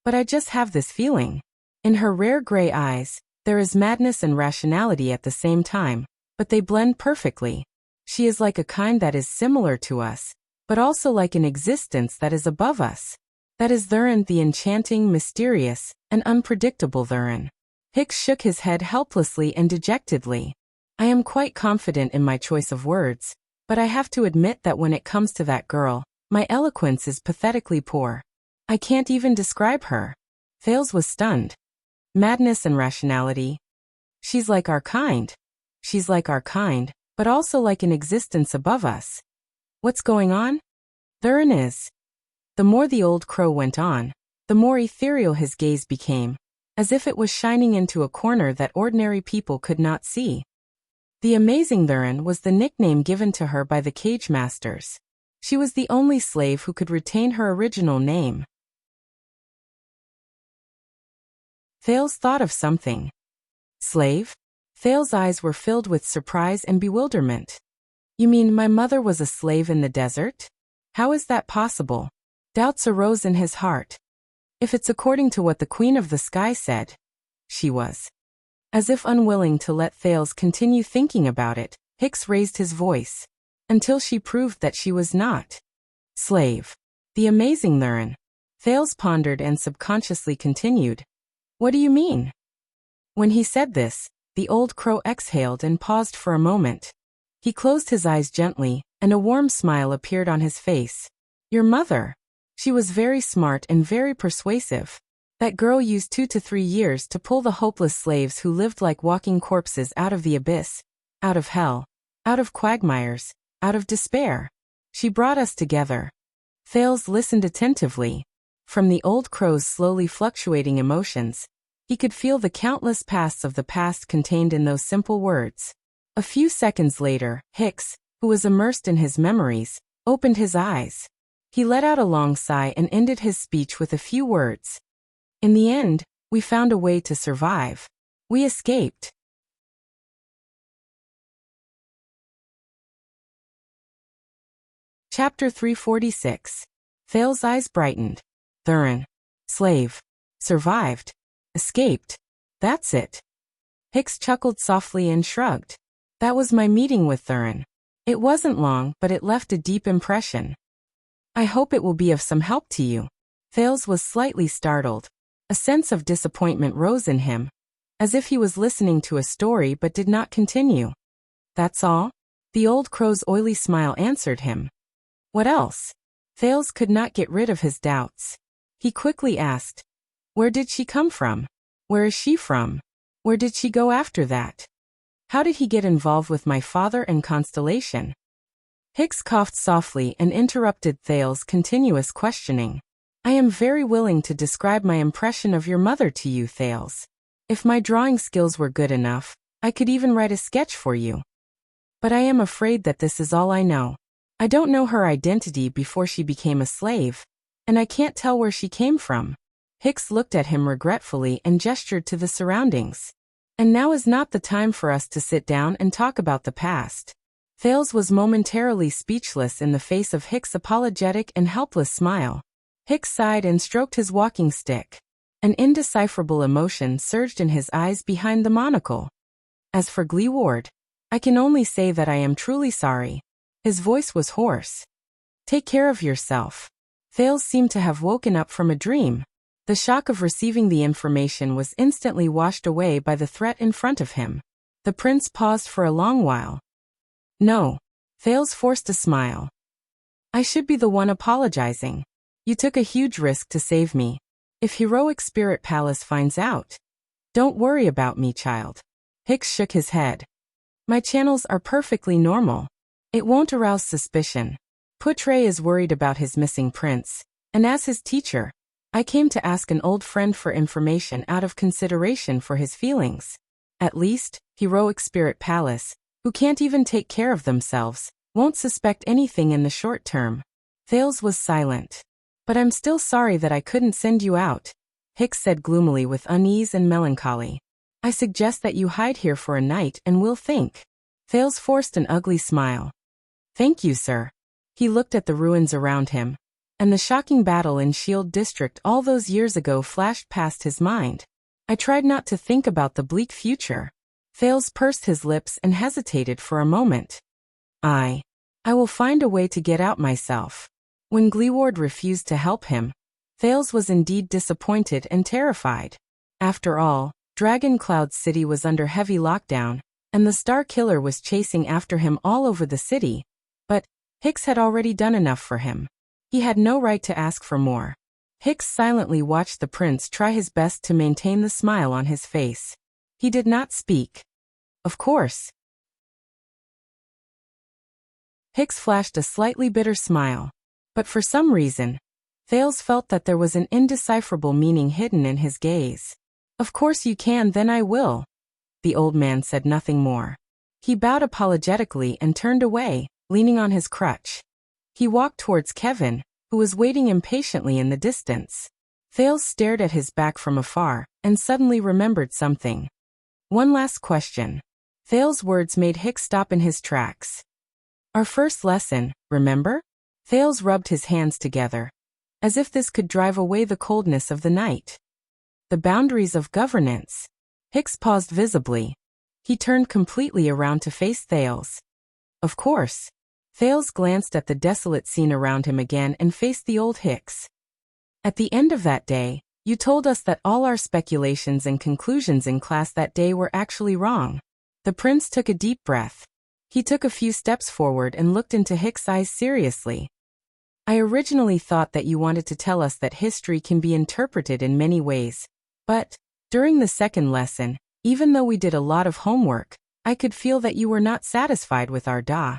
But I just have this feeling. In her rare gray eyes, there is madness and rationality at the same time, but they blend perfectly. She is like a kind that is similar to us, but also like an existence that is above us. That is Theron, the enchanting, mysterious, and unpredictable Theron. Hicks shook his head helplessly and dejectedly. I am quite confident in my choice of words, but I have to admit that when it comes to that girl, my eloquence is pathetically poor. I can't even describe her. Thales was stunned. Madness and rationality. She's like our kind. She's like our kind, but also like an existence above us. What's going on? Theron is. The more the old crow went on, the more ethereal his gaze became, as if it was shining into a corner that ordinary people could not see. The amazing Theron was the nickname given to her by the cage masters. She was the only slave who could retain her original name. Thales thought of something. Slave? Thales' eyes were filled with surprise and bewilderment. You mean my mother was a slave in the desert? How is that possible? Doubts arose in his heart. If it's according to what the Queen of the Sky said, she was. As if unwilling to let Thales continue thinking about it, Hicks raised his voice. Until she proved that she was not. Slave. The amazing Theron. Thales pondered and subconsciously continued. What do you mean? When he said this, the old crow exhaled and paused for a moment. He closed his eyes gently, and a warm smile appeared on his face. Your mother. She was very smart and very persuasive. That girl used 2 to 3 years to pull the hopeless slaves who lived like walking corpses out of the abyss, out of hell. out of quagmires, out of despair. She brought us together. Thales listened attentively. From the old crow's slowly fluctuating emotions, he could feel the countless pasts of the past contained in those simple words. A few seconds later, Hicks, who was immersed in his memories, opened his eyes. He let out a long sigh and ended his speech with a few words. In the end, we found a way to survive. We escaped. Chapter 346. Thales' eyes brightened. Thurin. Slave. Survived. Escaped. That's it. Hicks chuckled softly and shrugged. That was my meeting with Thurin. It wasn't long, but it left a deep impression. I hope it will be of some help to you. Thales was slightly startled. A sense of disappointment rose in him, as if he was listening to a story but did not continue. That's all? The old crow's oily smile answered him. What else? Thales could not get rid of his doubts. He quickly asked, where did she come from? Where is she from? Where did she go after that? How did he get involved with my father and Constellation? Hicks coughed softly and interrupted Thales' continuous questioning. I am very willing to describe my impression of your mother to you, Thales. If my drawing skills were good enough, I could even write a sketch for you. But I am afraid that this is all I know. I don't know her identity before she became a slave, and I can't tell where she came from. Hicks looked at him regretfully and gestured to the surroundings. And now is not the time for us to sit down and talk about the past. Thales was momentarily speechless in the face of Hicks' apologetic and helpless smile. Hicks sighed and stroked his walking stick. An indecipherable emotion surged in his eyes behind the monocle. As for Gleeward, I can only say that I am truly sorry. His voice was hoarse. Take care of yourself. Thales seemed to have woken up from a dream. The shock of receiving the information was instantly washed away by the threat in front of him. The prince paused for a long while. No. Thales forced a smile. I should be the one apologizing. You took a huge risk to save me. If Heroic Spirit Palace finds out. Don't worry about me, child. Hicks shook his head. My channels are perfectly normal. It won't arouse suspicion. Putre is worried about his missing prince, and as his teacher, I came to ask an old friend for information out of consideration for his feelings. At least, Heroic Spirit Palace, who can't even take care of themselves, won't suspect anything in the short term. Thales was silent. But I'm still sorry that I couldn't send you out, Hicks said gloomily with unease and melancholy. I suggest that you hide here for a night and we'll think. Thales forced an ugly smile. Thank you, sir. He looked at the ruins around him, and the shocking battle in Shield District all those years ago flashed past his mind. I tried not to think about the bleak future. Thales pursed his lips and hesitated for a moment. I will find a way to get out myself. When Gleeward refused to help him, Thales was indeed disappointed and terrified. After all, Dragon Cloud City was under heavy lockdown, and the Star Killer was chasing after him all over the city. But Hicks had already done enough for him. He had no right to ask for more. Hicks silently watched the prince try his best to maintain the smile on his face. He did not speak. Of course. Hicks flashed a slightly bitter smile. But for some reason, Thales felt that there was an indecipherable meaning hidden in his gaze. Of course you can, then I will. The old man said nothing more. He bowed apologetically and turned away, leaning on his crutch. He walked towards Kevin, who was waiting impatiently in the distance. Thales stared at his back from afar, and suddenly remembered something. One last question. Thales' words made Hicks stop in his tracks. Our first lesson, remember? Thales rubbed his hands together, as if this could drive away the coldness of the night. The boundaries of governance. Hicks paused visibly. He turned completely around to face Thales. Of course. Thales glanced at the desolate scene around him again and faced the old Hicks. At the end of that day, you told us that all our speculations and conclusions in class that day were actually wrong. The prince took a deep breath. He took a few steps forward and looked into Hicks' eyes seriously. I originally thought that you wanted to tell us that history can be interpreted in many ways. But, during the second lesson, even though we did a lot of homework, I could feel that you were not satisfied with our da.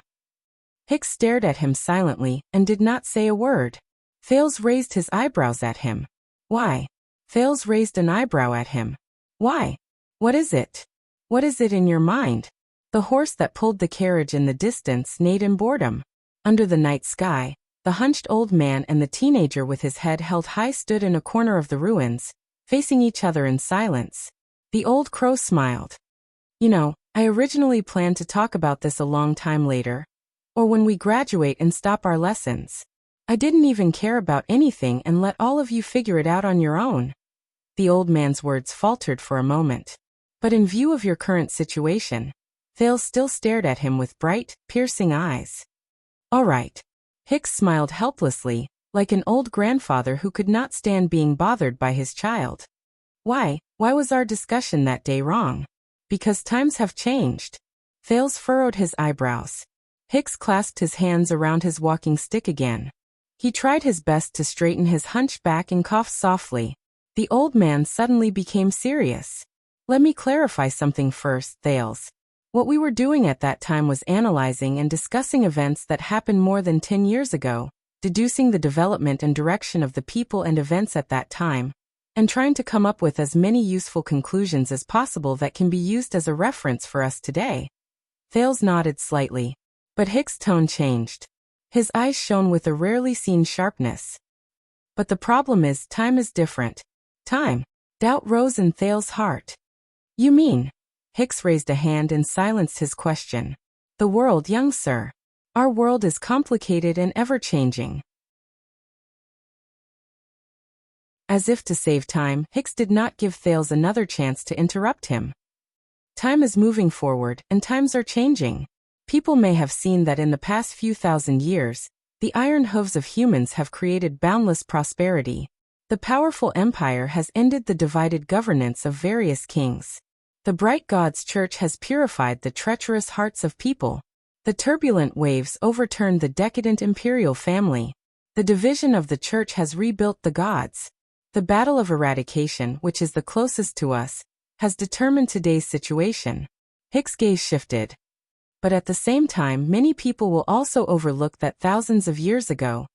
Hicks stared at him silently and did not say a word. Thales raised his eyebrows at him. Why? Thales raised an eyebrow at him. Why? What is it? What is it in your mind? The horse that pulled the carriage in the distance neighed in boredom. Under the night sky, the hunched old man and the teenager with his head held high stood in a corner of the ruins, facing each other in silence. The old crow smiled. You know, I originally planned to talk about this a long time later, or when we graduate and stop our lessons. I didn't even care about anything and let all of you figure it out on your own. The old man's words faltered for a moment. But in view of your current situation, Thales still stared at him with bright, piercing eyes. All right. Hicks smiled helplessly, like an old grandfather who could not stand being bothered by his child. Why was our discussion that day wrong? Because times have changed. Thales furrowed his eyebrows. Hicks clasped his hands around his walking stick again. He tried his best to straighten his hunched back and coughed softly. The old man suddenly became serious. Let me clarify something first, Thales. What we were doing at that time was analyzing and discussing events that happened more than 10 years ago, deducing the development and direction of the people and events at that time, and trying to come up with as many useful conclusions as possible that can be used as a reference for us today. Thales nodded slightly, but Hicks' tone changed. His eyes shone with a rarely seen sharpness. But the problem is, time is different. Time. Doubt rose in Thales' heart. You mean? Hicks raised a hand and silenced his question. The world, young sir. Our world is complicated and ever-changing. As if to save time, Hicks did not give Thales another chance to interrupt him. Time is moving forward, and times are changing. People may have seen that in the past few thousand years, the iron hooves of humans have created boundless prosperity. The powerful empire has ended the divided governance of various kings. The bright God's church has purified the treacherous hearts of people. The turbulent waves overturned the decadent imperial family. The division of the church has rebuilt the gods. The battle of eradication, which is the closest to us, has determined today's situation. Hicks' gaze shifted. But at the same time, many people will also overlook that thousands of years ago,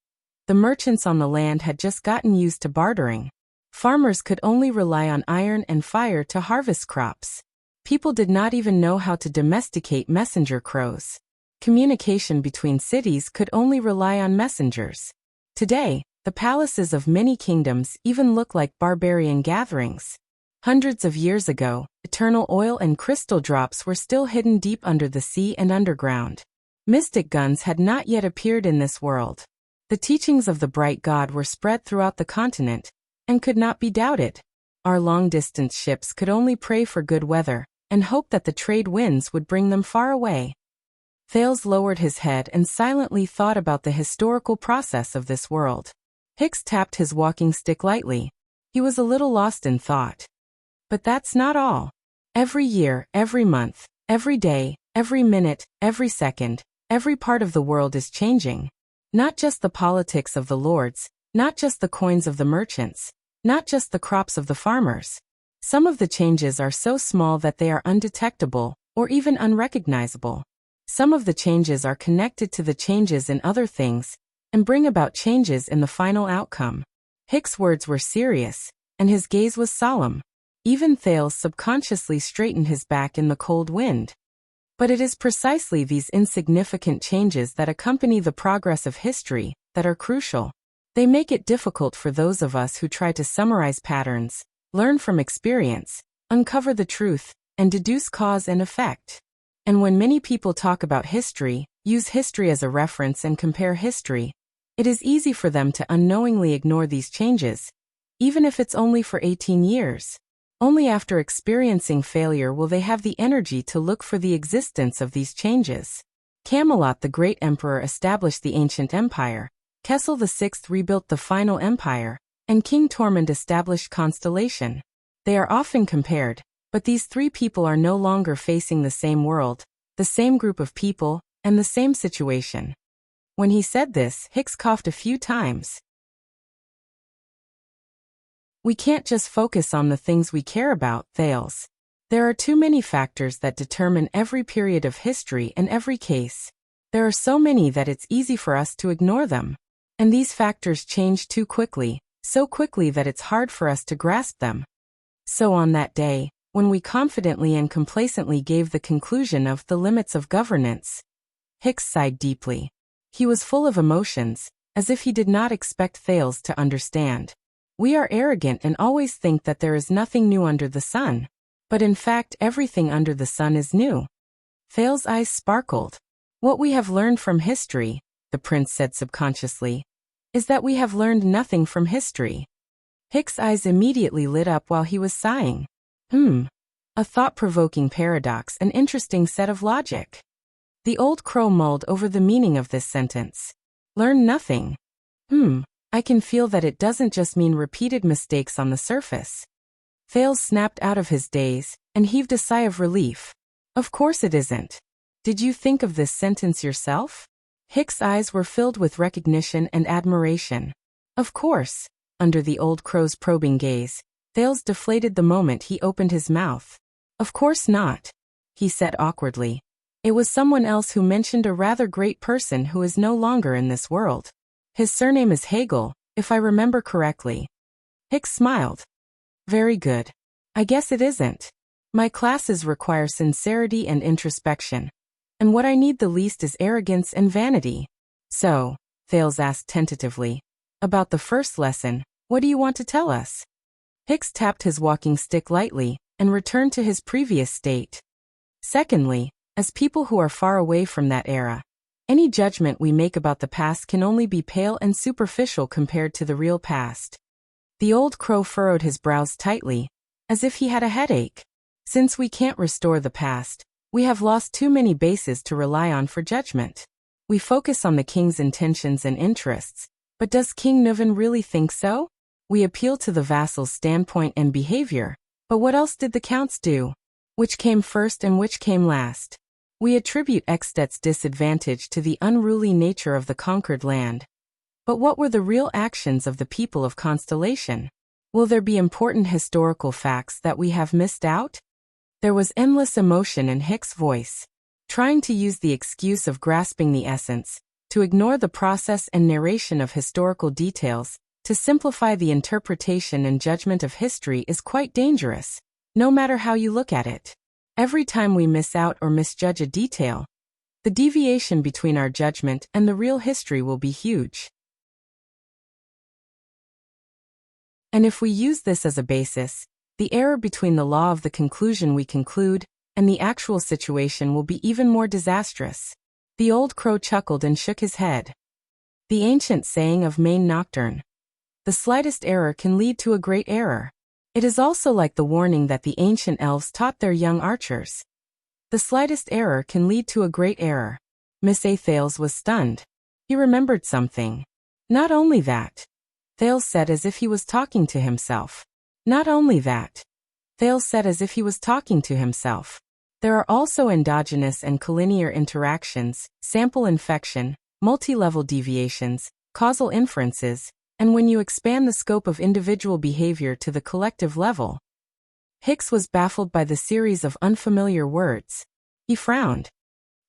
the merchants on the land had just gotten used to bartering. Farmers could only rely on iron and fire to harvest crops. People did not even know how to domesticate messenger crows. Communication between cities could only rely on messengers. Today, the palaces of many kingdoms even look like barbarian gatherings. Hundreds of years ago, eternal oil and crystal drops were still hidden deep under the sea and underground. Mystic guns had not yet appeared in this world. The teachings of the bright God were spread throughout the continent, and could not be doubted. Our long-distance ships could only pray for good weather, and hope that the trade winds would bring them far away. Thales lowered his head and silently thought about the historical process of this world. Hicks tapped his walking stick lightly. He was a little lost in thought. But that's not all. Every year, every month, every day, every minute, every second, every part of the world is changing. Not just the politics of the lords, not just the coins of the merchants, not just the crops of the farmers. Some of the changes are so small that they are undetectable, or even unrecognizable. Some of the changes are connected to the changes in other things, and bring about changes in the final outcome. Hicks' words were serious, and his gaze was solemn. Even Thales subconsciously straightened his back in the cold wind. But it is precisely these insignificant changes that accompany the progress of history that are crucial. They make it difficult for those of us who try to summarize patterns, learn from experience, uncover the truth, and deduce cause and effect. And when many people talk about history, use history as a reference and compare history, it is easy for them to unknowingly ignore these changes, even if it's only for 18 years. Only after experiencing failure will they have the energy to look for the existence of these changes. Camelot, the great emperor, established the ancient empire. Kessel VI rebuilt the final empire, and King Tormund established Constellation. They are often compared, but these three people are no longer facing the same world, the same group of people, and the same situation. When he said this, Hicks coughed a few times. We can't just focus on the things we care about, Thales. There are too many factors that determine every period of history and every case. There are so many that it's easy for us to ignore them. And these factors change too quickly, so quickly that it's hard for us to grasp them. So on that day, when we confidently and complacently gave the conclusion of the limits of governance, Hicks sighed deeply. He was full of emotions, as if he did not expect Thales to understand. We are arrogant and always think that there is nothing new under the sun. But in fact, everything under the sun is new. Thales' eyes sparkled. What we have learned from history, the prince said subconsciously, is that we have learned nothing from history. Hicks' eyes immediately lit up while he was sighing. A thought-provoking paradox, an interesting set of logic. The old crow mulled over the meaning of this sentence. Learn nothing. I can feel that it doesn't just mean repeated mistakes on the surface. Thales snapped out of his daze and heaved a sigh of relief. Of course it isn't. Did you think of this sentence yourself? Hicks' eyes were filled with recognition and admiration. Of course. Under the old crow's probing gaze, Thales deflated the moment he opened his mouth. Of course not, he said awkwardly. It was someone else who mentioned a rather great person who is no longer in this world. His surname is Hegel, if I remember correctly. Hicks smiled. Very good. I guess it isn't. My classes require sincerity and introspection. And what I need the least is arrogance and vanity. So, Thales asked tentatively, about the first lesson, what do you want to tell us? Hicks tapped his walking stick lightly and returned to his previous state. Secondly, as people who are far away from that era, any judgment we make about the past can only be pale and superficial compared to the real past. The old crow furrowed his brows tightly, as if he had a headache. Since we can't restore the past, we have lost too many bases to rely on for judgment. We focus on the king's intentions and interests, but does King Nuvan really think so? We appeal to the vassal's standpoint and behavior, but what else did the counts do? Which came first and which came last? We attribute Ekstedt's disadvantage to the unruly nature of the conquered land. But what were the real actions of the people of Constellation? Will there be important historical facts that we have missed out? There was endless emotion in Hicks' voice, trying to use the excuse of grasping the essence, to ignore the process and narration of historical details, to simplify the interpretation and judgment of history is quite dangerous, no matter how you look at it. Every time we miss out or misjudge a detail, the deviation between our judgment and the real history will be huge. And if we use this as a basis, the error between the law of the conclusion we conclude and the actual situation will be even more disastrous. The old crow chuckled and shook his head. The ancient saying of Maine Nocturne. The slightest error can lead to a great error. It is also like the warning that the ancient elves taught their young archers. The slightest error can lead to a great error. Miss A. Thales was stunned. He remembered something. Not only that. Thales said as if he was talking to himself. Not only that. Thales said as if he was talking to himself. There are also endogenous and collinear interactions, sample infection, multi-level deviations, causal inferences, and when you expand the scope of individual behavior to the collective level. Hicks was baffled by the series of unfamiliar words. He frowned.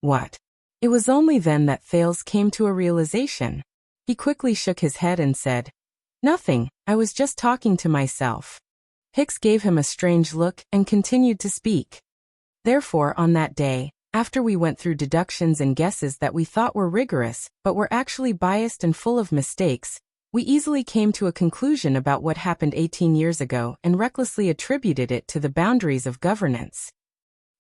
What? It was only then that Thales came to a realization. He quickly shook his head and said, Nothing, I was just talking to myself. Hicks gave him a strange look and continued to speak. Therefore, on that day, after we went through deductions and guesses that we thought were rigorous, but were actually biased and full of mistakes, we easily came to a conclusion about what happened 18 years ago and recklessly attributed it to the boundaries of governance.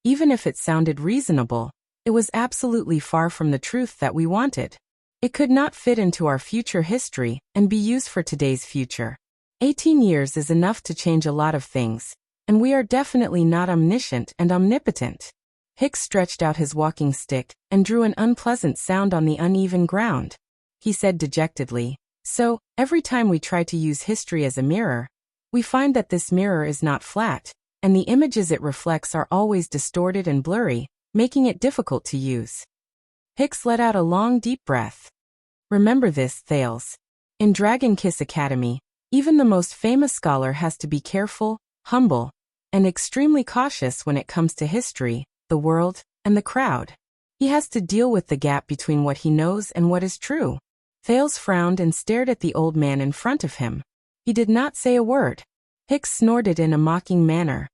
Even if it sounded reasonable, it was absolutely far from the truth that we wanted. It could not fit into our future history and be used for today's future. 18 years is enough to change a lot of things, and we are definitely not omniscient and omnipotent. Hicks stretched out his walking stick and drew an unpleasant sound on the uneven ground. He said dejectedly, So, every time we try to use history as a mirror, we find that this mirror is not flat, and the images it reflects are always distorted and blurry, making it difficult to use. Hicks let out a long, deep breath. Remember this, Thales. In Dragon Kiss Academy, even the most famous scholar has to be careful, humble, and extremely cautious when it comes to history, the world, and the crowd. He has to deal with the gap between what he knows and what is true. Thales frowned and stared at the old man in front of him. He did not say a word. Hicks snorted in a mocking manner.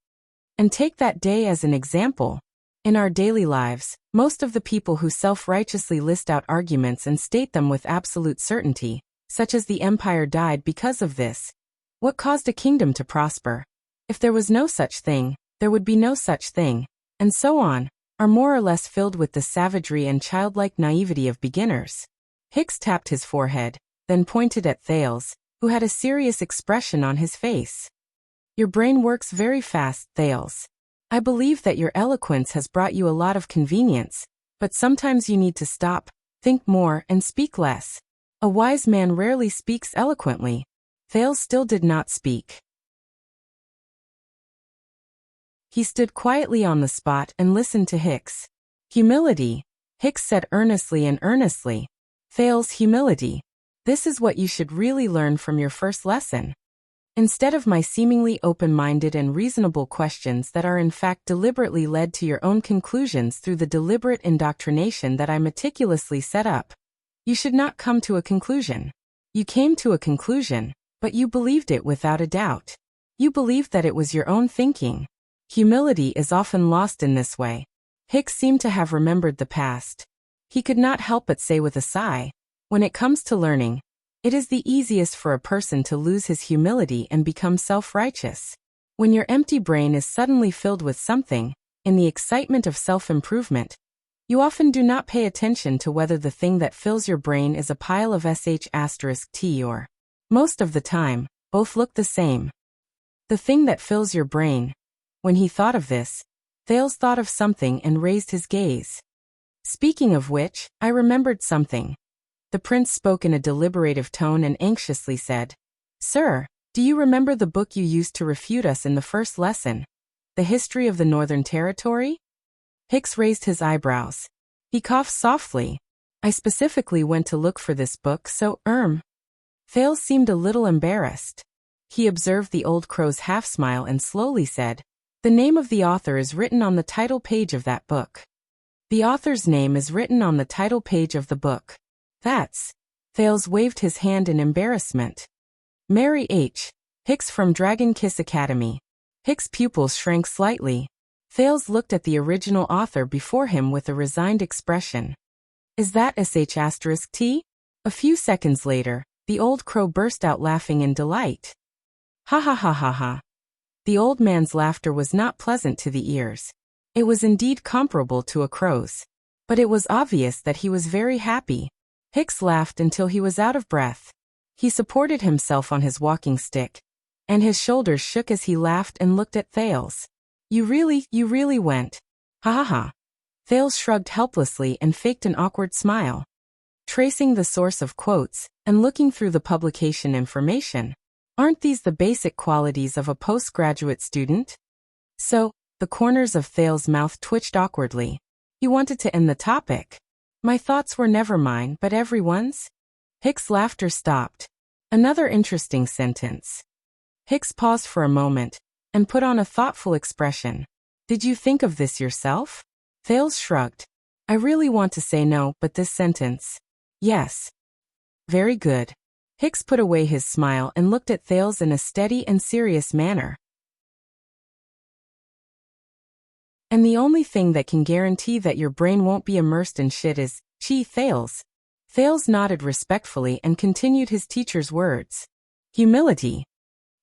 And take that day as an example. In our daily lives, most of the people who self-righteously list out arguments and state them with absolute certainty, such as the empire died because of this. What caused a kingdom to prosper? If there was no such thing, there would be no such thing, and so on, are more or less filled with the savagery and childlike naivety of beginners. Hicks tapped his forehead, then pointed at Thales, who had a serious expression on his face. Your brain works very fast, Thales. I believe that your eloquence has brought you a lot of convenience, but sometimes you need to stop, think more, and speak less. A wise man rarely speaks eloquently. Thales still did not speak. He stood quietly on the spot and listened to Hicks. Humility, Hicks said earnestly and earnestly. Thales, humility. This is what you should really learn from your first lesson. Instead of my seemingly open-minded and reasonable questions that are in fact deliberately led to your own conclusions through the deliberate indoctrination that I meticulously set up, you should not come to a conclusion. You came to a conclusion, but you believed it without a doubt. You believed that it was your own thinking. Humility is often lost in this way. Hicks seemed to have remembered the past. He could not help but say with a sigh, when it comes to learning, it is the easiest for a person to lose his humility and become self-righteous. When your empty brain is suddenly filled with something, in the excitement of self-improvement, you often do not pay attention to whether the thing that fills your brain is a pile of sh*t or, most of the time, both look the same. The thing that fills your brain. When he thought of this, Thales thought of something and raised his gaze. Speaking of which, I remembered something. The prince spoke in a deliberative tone and anxiously said, Sir, do you remember the book you used to refute us in the first lesson? The History of the Northern Territory? Hicks raised his eyebrows. He coughed softly. I specifically went to look for this book, so, Thales seemed a little embarrassed. He observed the old crow's half-smile and slowly said, The name of the author is written on the title page of that book. The author's name is written on the title page of the book. That's. Thales waved his hand in embarrassment. Mary H. Hicks from Dragon Kiss Academy. Hicks' pupils shrank slightly. Thales looked at the original author before him with a resigned expression. Is that sh*t? A few seconds later, the old crow burst out laughing in delight. Ha ha ha ha ha. The old man's laughter was not pleasant to the ears. It was indeed comparable to a crow's. But it was obvious that he was very happy. Hicks laughed until he was out of breath. He supported himself on his walking stick, and his shoulders shook as he laughed and looked at Thales. You really went. Ha ha ha. Thales shrugged helplessly and faked an awkward smile. Tracing the source of quotes, and looking through the publication information. Aren't these the basic qualities of a postgraduate student? So, the corners of Thales' mouth twitched awkwardly. He wanted to end the topic. My thoughts were never mine but everyone's. Hicks' laughter stopped. Another interesting sentence. Hicks paused for a moment, and put on a thoughtful expression. Did you think of this yourself? Thales shrugged. I really want to say no, but this sentence. Yes. Very good. Hicks put away his smile and looked at Thales in a steady and serious manner. And the only thing that can guarantee that your brain won't be immersed in shit is, Thales. Thales nodded respectfully and continued his teacher's words. Humility.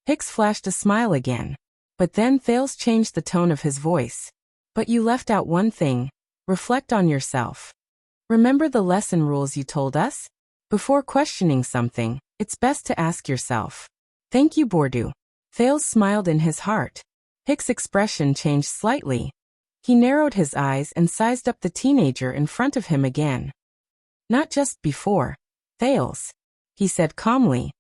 Hicks flashed a smile again. But then Thales changed the tone of his voice. But you left out one thing. Reflect on yourself. Remember the lesson rules you told us? Before questioning something, it's best to ask yourself. Thank you, Bordeaux. Thales smiled in his heart. Hicks' expression changed slightly. He narrowed his eyes and sized up the teenager in front of him again. Not just before, Thales, he said calmly.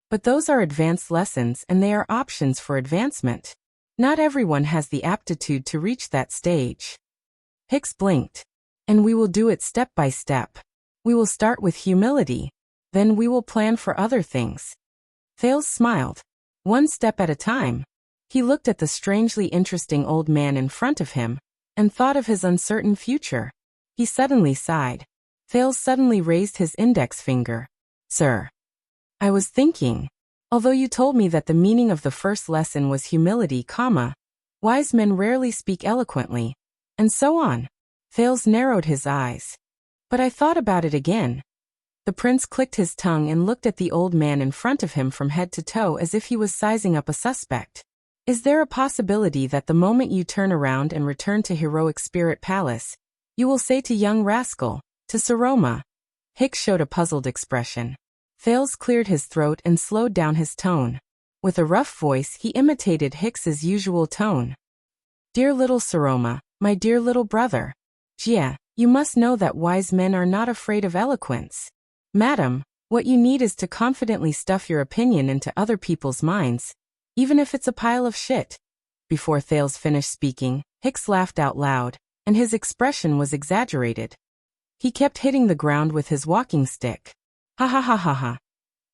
But those are advanced lessons and they are options for advancement. Not everyone has the aptitude to reach that stage. Hicks blinked. And we will do it step by step. We will start with humility. Then we will plan for other things. Thales smiled. One step at a time. He looked at the strangely interesting old man in front of him, and thought of his uncertain future. He suddenly sighed. Thales suddenly raised his index finger. Sir. I was thinking. Although you told me that the meaning of the first lesson was humility, wise men rarely speak eloquently, and so on. Thales narrowed his eyes. But I thought about it again. The prince clicked his tongue and looked at the old man in front of him from head to toe as if he was sizing up a suspect. Is there a possibility that the moment you turn around and return to Heroic Spirit Palace, you will say to young rascal, to Saroma? Hicks showed a puzzled expression. Thales cleared his throat and slowed down his tone. With a rough voice, he imitated Hicks's usual tone. Dear little Saroma, my dear little brother. Jia, you must know that wise men are not afraid of eloquence. Madam, what you need is to confidently stuff your opinion into other people's minds, even if it's a pile of shit. Before Thales finished speaking, Hicks laughed out loud, and his expression was exaggerated. He kept hitting the ground with his walking stick. Ha ha ha ha ha.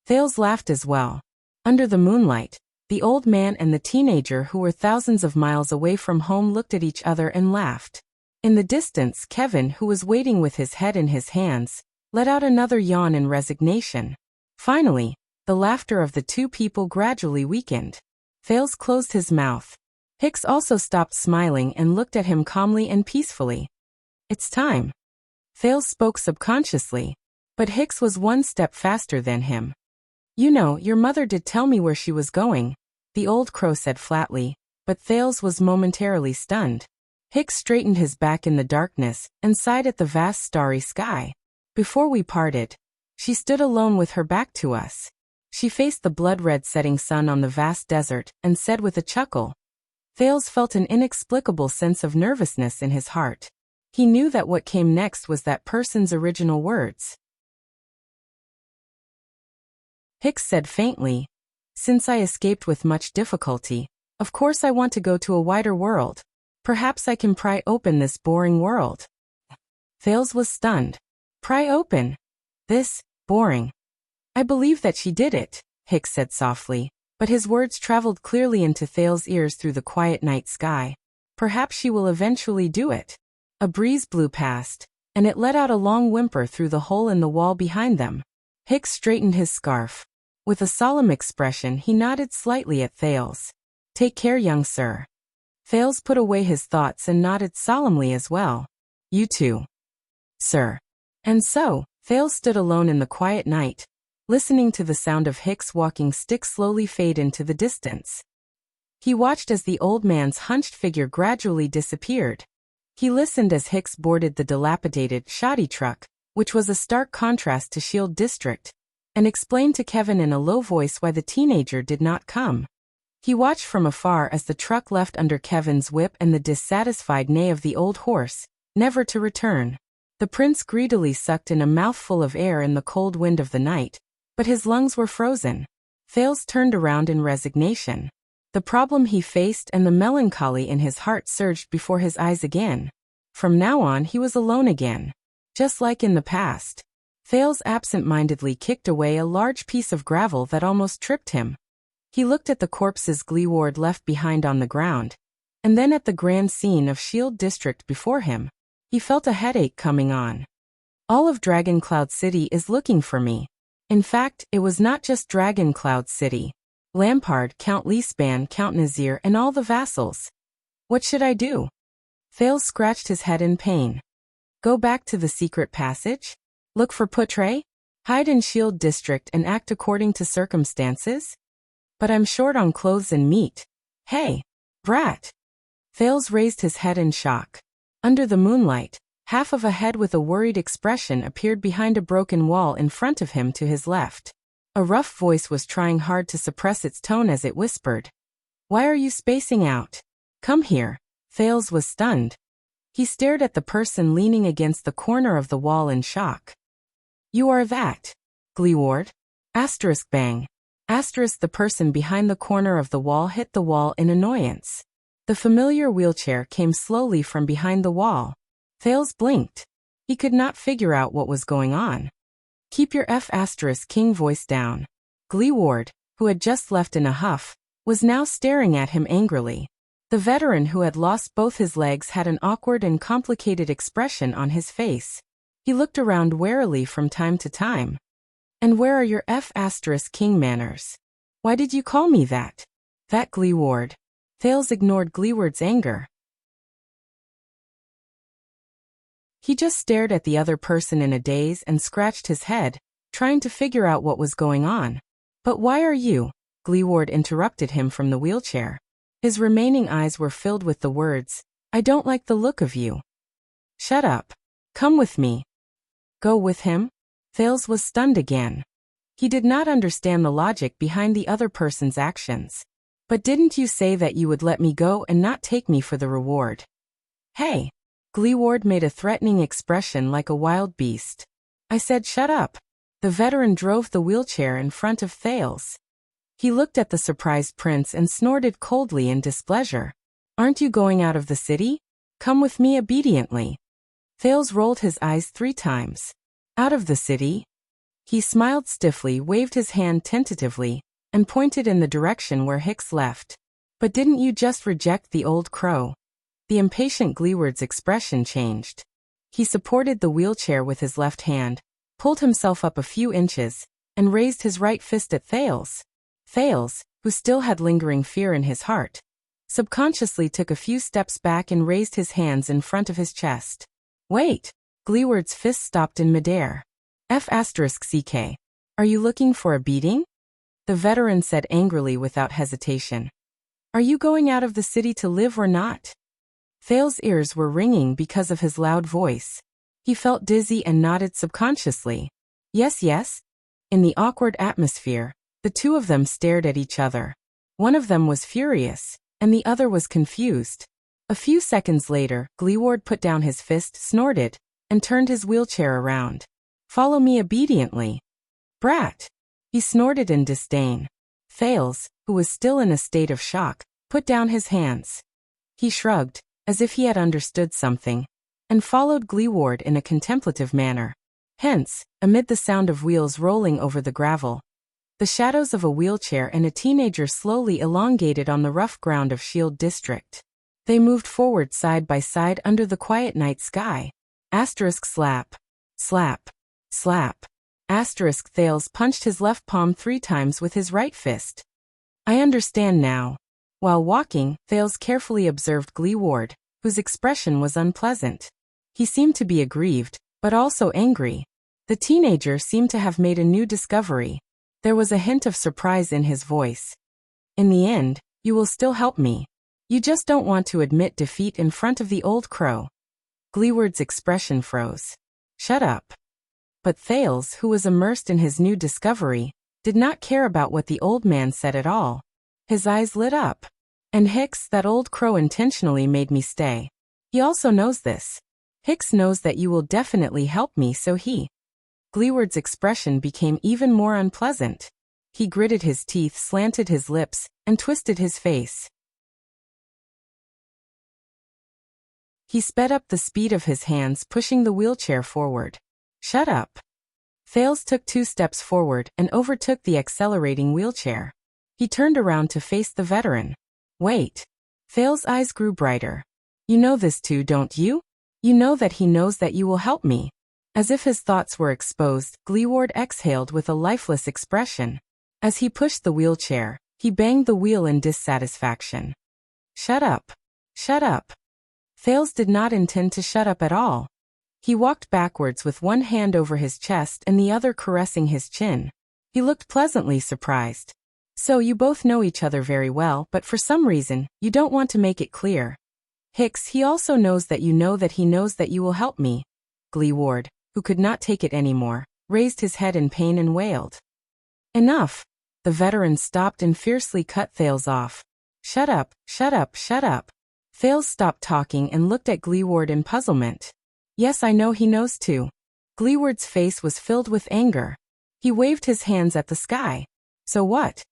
Thales laughed as well. Under the moonlight, the old man and the teenager who were thousands of miles away from home looked at each other and laughed. In the distance, Kevin, who was waiting with his head in his hands, let out another yawn in resignation. Finally, the laughter of the two people gradually weakened. Thales closed his mouth. Hicks also stopped smiling and looked at him calmly and peacefully. It's time. Thales spoke subconsciously, but Hicks was one step faster than him. You know, your mother did tell me where she was going, the old crow said flatly, but Thales was momentarily stunned. Hicks straightened his back in the darkness and sighed at the vast starry sky. Before we parted, she stood alone with her back to us. She faced the blood-red setting sun on the vast desert and said with a chuckle. Thales felt an inexplicable sense of nervousness in his heart. He knew that what came next was that person's original words. Hicks said faintly, since I escaped with much difficulty, of course I want to go to a wider world. Perhaps I can pry open this boring world. Thales was stunned. Pry open? This, boring. I believe that she did it, Hicks said softly, but his words traveled clearly into Thales' ears through the quiet night sky. Perhaps she will eventually do it. A breeze blew past, and it let out a long whimper through the hole in the wall behind them. Hicks straightened his scarf. With a solemn expression, he nodded slightly at Thales. Take care, young sir. Thales put away his thoughts and nodded solemnly as well. You too. Sir. And so, Thales stood alone in the quiet night, listening to the sound of Hicks' walking stick slowly fade into the distance. He watched as the old man's hunched figure gradually disappeared. He listened as Hicks boarded the dilapidated, shoddy truck, which was a stark contrast to Shield District, and explained to Kevin in a low voice why the teenager did not come. He watched from afar as the truck left under Kevin's whip and the dissatisfied neigh of the old horse, never to return. The prince greedily sucked in a mouthful of air in the cold wind of the night, but his lungs were frozen. Thales turned around in resignation. The problem he faced and the melancholy in his heart surged before his eyes again. From now on he was alone again. Just like in the past. Thales absent-mindedly kicked away a large piece of gravel that almost tripped him. He looked at the corpses Gleeward left behind on the ground, and then at the grand scene of Shield District before him. He felt a headache coming on. All of Dragon Cloud City is looking for me. In fact, it was not just Dragon Cloud City. Lampard, Count Leespan, Count Nazir, and all the vassals. What should I do? Thales scratched his head in pain. Go back to the secret passage? Look for Putre? Hide in Shield District and act according to circumstances? But I'm short on clothes and meat. Hey, brat! Thales raised his head in shock. Under the moonlight, half of a head with a worried expression appeared behind a broken wall in front of him to his left. A rough voice was trying hard to suppress its tone as it whispered. Why are you spacing out? Come here. Thales was stunned. He stared at the person leaning against the corner of the wall in shock. You are that. Gleeward? Asterisk bang. Asterisk the person behind the corner of the wall hit the wall in annoyance. The familiar wheelchair came slowly from behind the wall. Thales blinked. He could not figure out what was going on. Keep your F*** king voice down. Gleeward, who had just left in a huff, was now staring at him angrily. The veteran who had lost both his legs had an awkward and complicated expression on his face. He looked around warily from time to time. "And where are your King manners? Why did you call me that?" "That Gleeward." Thales ignored Gleeward's anger. He just stared at the other person in a daze and scratched his head, trying to figure out what was going on. "But why are you?" Gleeward interrupted him from the wheelchair. His remaining eyes were filled with the words, "I don't like the look of you." "Shut up. Come with me." "Go with him?" Thales was stunned again. He did not understand the logic behind the other person's actions. "But didn't you say that you would let me go and not take me for the reward?" "Hey!" Gleeward made a threatening expression like a wild beast. "I said shut up." The veteran drove the wheelchair in front of Thales. He looked at the surprised prince and snorted coldly in displeasure. "Aren't you going out of the city? Come with me obediently." Thales rolled his eyes 3 times. "Out of the city?" He smiled stiffly, waved his hand tentatively, and pointed in the direction where Hicks left. "But didn't you just reject the old crow?" The impatient Gleeward's expression changed. He supported the wheelchair with his left hand, pulled himself up a few inches, and raised his right fist at Thales. Thales, who still had lingering fear in his heart, subconsciously took a few steps back and raised his hands in front of his chest. "Wait!" Gleeward's fist stopped in midair. "Ck, are you looking for a beating?" The veteran said angrily without hesitation. "Are you going out of the city to live or not?" Thales' ears were ringing because of his loud voice. He felt dizzy and nodded subconsciously. "Yes, yes." In the awkward atmosphere, the two of them stared at each other. One of them was furious, and the other was confused. A few seconds later, Gleeward put down his fist, snorted, and turned his wheelchair around. "Follow me obediently." "Brat!" He snorted in disdain. Thales, who was still in a state of shock, put down his hands. He shrugged, as if he had understood something, and followed Gleeward in a contemplative manner. Hence, amid the sound of wheels rolling over the gravel, the shadows of a wheelchair and a teenager slowly elongated on the rough ground of Shield District. They moved forward side by side under the quiet night sky. Slap. Slap. Slap. Thales punched his left palm 3 times with his right fist. "I understand now." While walking, Thales carefully observed Gleeward, whose expression was unpleasant. He seemed to be aggrieved, but also angry. The teenager seemed to have made a new discovery. There was a hint of surprise in his voice. "In the end, you will still help me. You just don't want to admit defeat in front of the old crow." Gleeward's expression froze. "Shut up." But Thales, who was immersed in his new discovery, did not care about what the old man said at all. His eyes lit up. "And Hicks, that old crow intentionally made me stay. He also knows this. Hicks knows that you will definitely help me, so he..." Gleeward's expression became even more unpleasant. He gritted his teeth, slanted his lips, and twisted his face. He sped up the speed of his hands, pushing the wheelchair forward. "Shut up." Thales took 2 steps forward and overtook the accelerating wheelchair. He turned around to face the veteran. "Wait." Thales' eyes grew brighter. "You know this too, don't you? You know that he knows that you will help me." As if his thoughts were exposed, Gleeward exhaled with a lifeless expression. As he pushed the wheelchair, he banged the wheel in dissatisfaction. "Shut up. Shut up." Thales did not intend to shut up at all. He walked backwards with one hand over his chest and the other caressing his chin. He looked pleasantly surprised. "So you both know each other very well, but for some reason, you don't want to make it clear. Hicks, he also knows that he knows that you will help me." Gleeward, who could not take it anymore, raised his head in pain and wailed. "Enough." The veteran stopped and fiercely cut Thales off. "Shut up, shut up, shut up." Thales stopped talking and looked at Gleeward in puzzlement. "Yes, I know he knows too." Gleeward's face was filled with anger. He waved his hands at the sky. "So what?"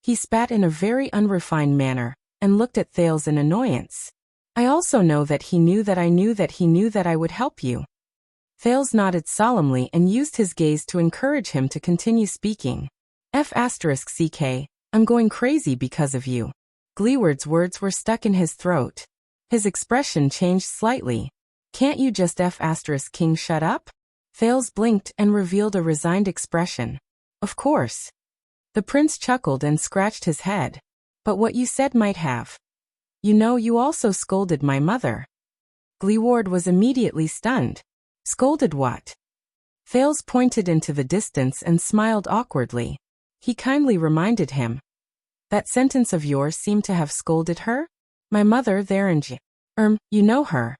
He spat in a very unrefined manner, and looked at Thales in annoyance. "I also know that he knew that I knew that he knew that I would help you." Thales nodded solemnly and used his gaze to encourage him to continue speaking. "Ck, I'm going crazy because of you. Gleeward's words were stuck in his throat. His expression changed slightly. Can't you just King shut up? Thales blinked and revealed a resigned expression. Of course. The prince chuckled and scratched his head. But what you said might have. You know, you also scolded my mother. Gleeward was immediately stunned. Scolded what? Thales pointed into the distance and smiled awkwardly. He kindly reminded him. That sentence of yours seemed to have scolded her? My mother there in you know her.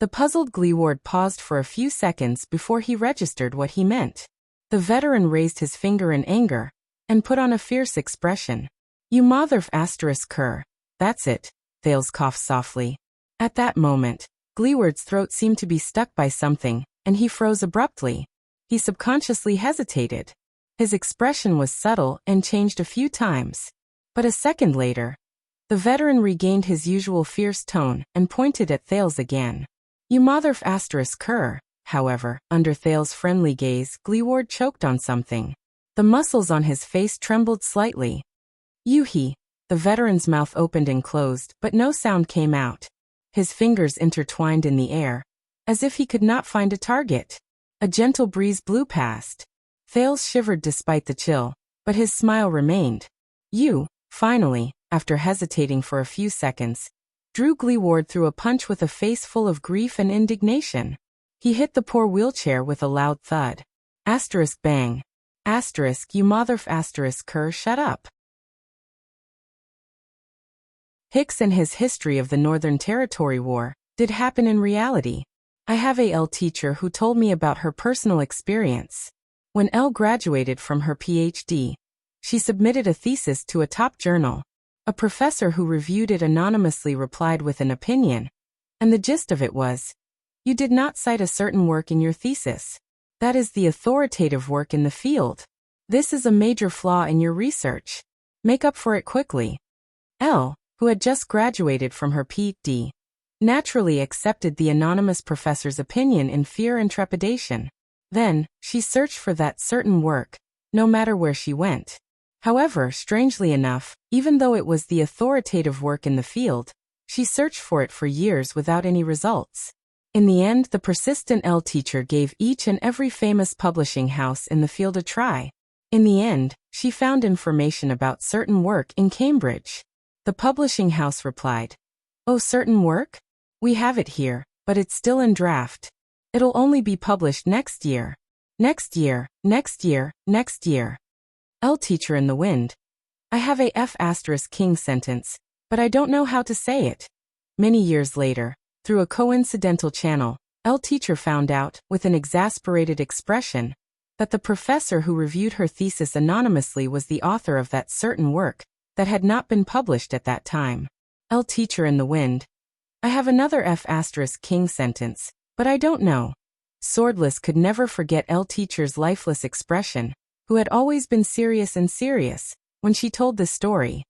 The puzzled Gleeward paused for a few seconds before he registered what he meant. The veteran raised his finger in anger and put on a fierce expression. You mother cur. That's it, Thales coughed softly. At that moment, Gleeward's throat seemed to be stuck by something, and he froze abruptly. He subconsciously hesitated. His expression was subtle and changed a few times. But a second later, the veteran regained his usual fierce tone and pointed at Thales again. You mother cur. However, under Thales' friendly gaze, Gleeward choked on something. The muscles on his face trembled slightly. The veteran's mouth opened and closed, but no sound came out. His fingers intertwined in the air, as if he could not find a target. A gentle breeze blew past. Thales shivered despite the chill, but his smile remained. You, finally, after hesitating for a few seconds, drew Gleeward through a punch with a face full of grief and indignation. He hit the poor wheelchair with a loud thud. Bang. You mother cur, shut up. Hicks and his history of the Northern Territory War did happen in reality. I have a L teacher who told me about her personal experience. When Elle graduated from her PhD, she submitted a thesis to a top journal. A professor who reviewed it anonymously replied with an opinion, and the gist of it was, you did not cite a certain work in your thesis. That is the authoritative work in the field. This is a major flaw in your research. Make up for it quickly. Elle, who had just graduated from her PhD, naturally accepted the anonymous professor's opinion in fear and trepidation. Then, she searched for that certain work, no matter where she went. However, strangely enough, even though it was the authoritative work in the field, she searched for it for years without any results. In the end, the persistent L teacher gave each and every famous publishing house in the field a try. In the end, she found information about certain work in Cambridge. The publishing house replied, "Oh, certain work? We have it here, but it's still in draft. It'll only be published next year. Next year, next year, next year." L teacher in the wind. I have a King sentence, but I don't know how to say it. Many years later, through a coincidental channel, L teacher found out, with an exasperated expression, that the professor who reviewed her thesis anonymously was the author of that certain work that had not been published at that time. L teacher in the wind. I have another King sentence, but I don't know. Swordless could never forget L teacher's lifeless expression, who had always been serious and serious, when she told this story.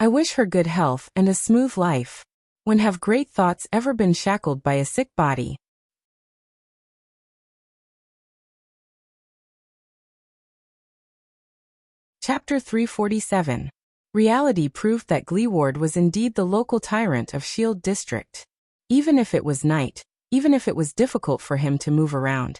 I wish her good health and a smooth life. When have great thoughts ever been shackled by a sick body? Chapter 347. Reality proved that Gleeward was indeed the local tyrant of Shield District. Even if it was night, even if it was difficult for him to move around,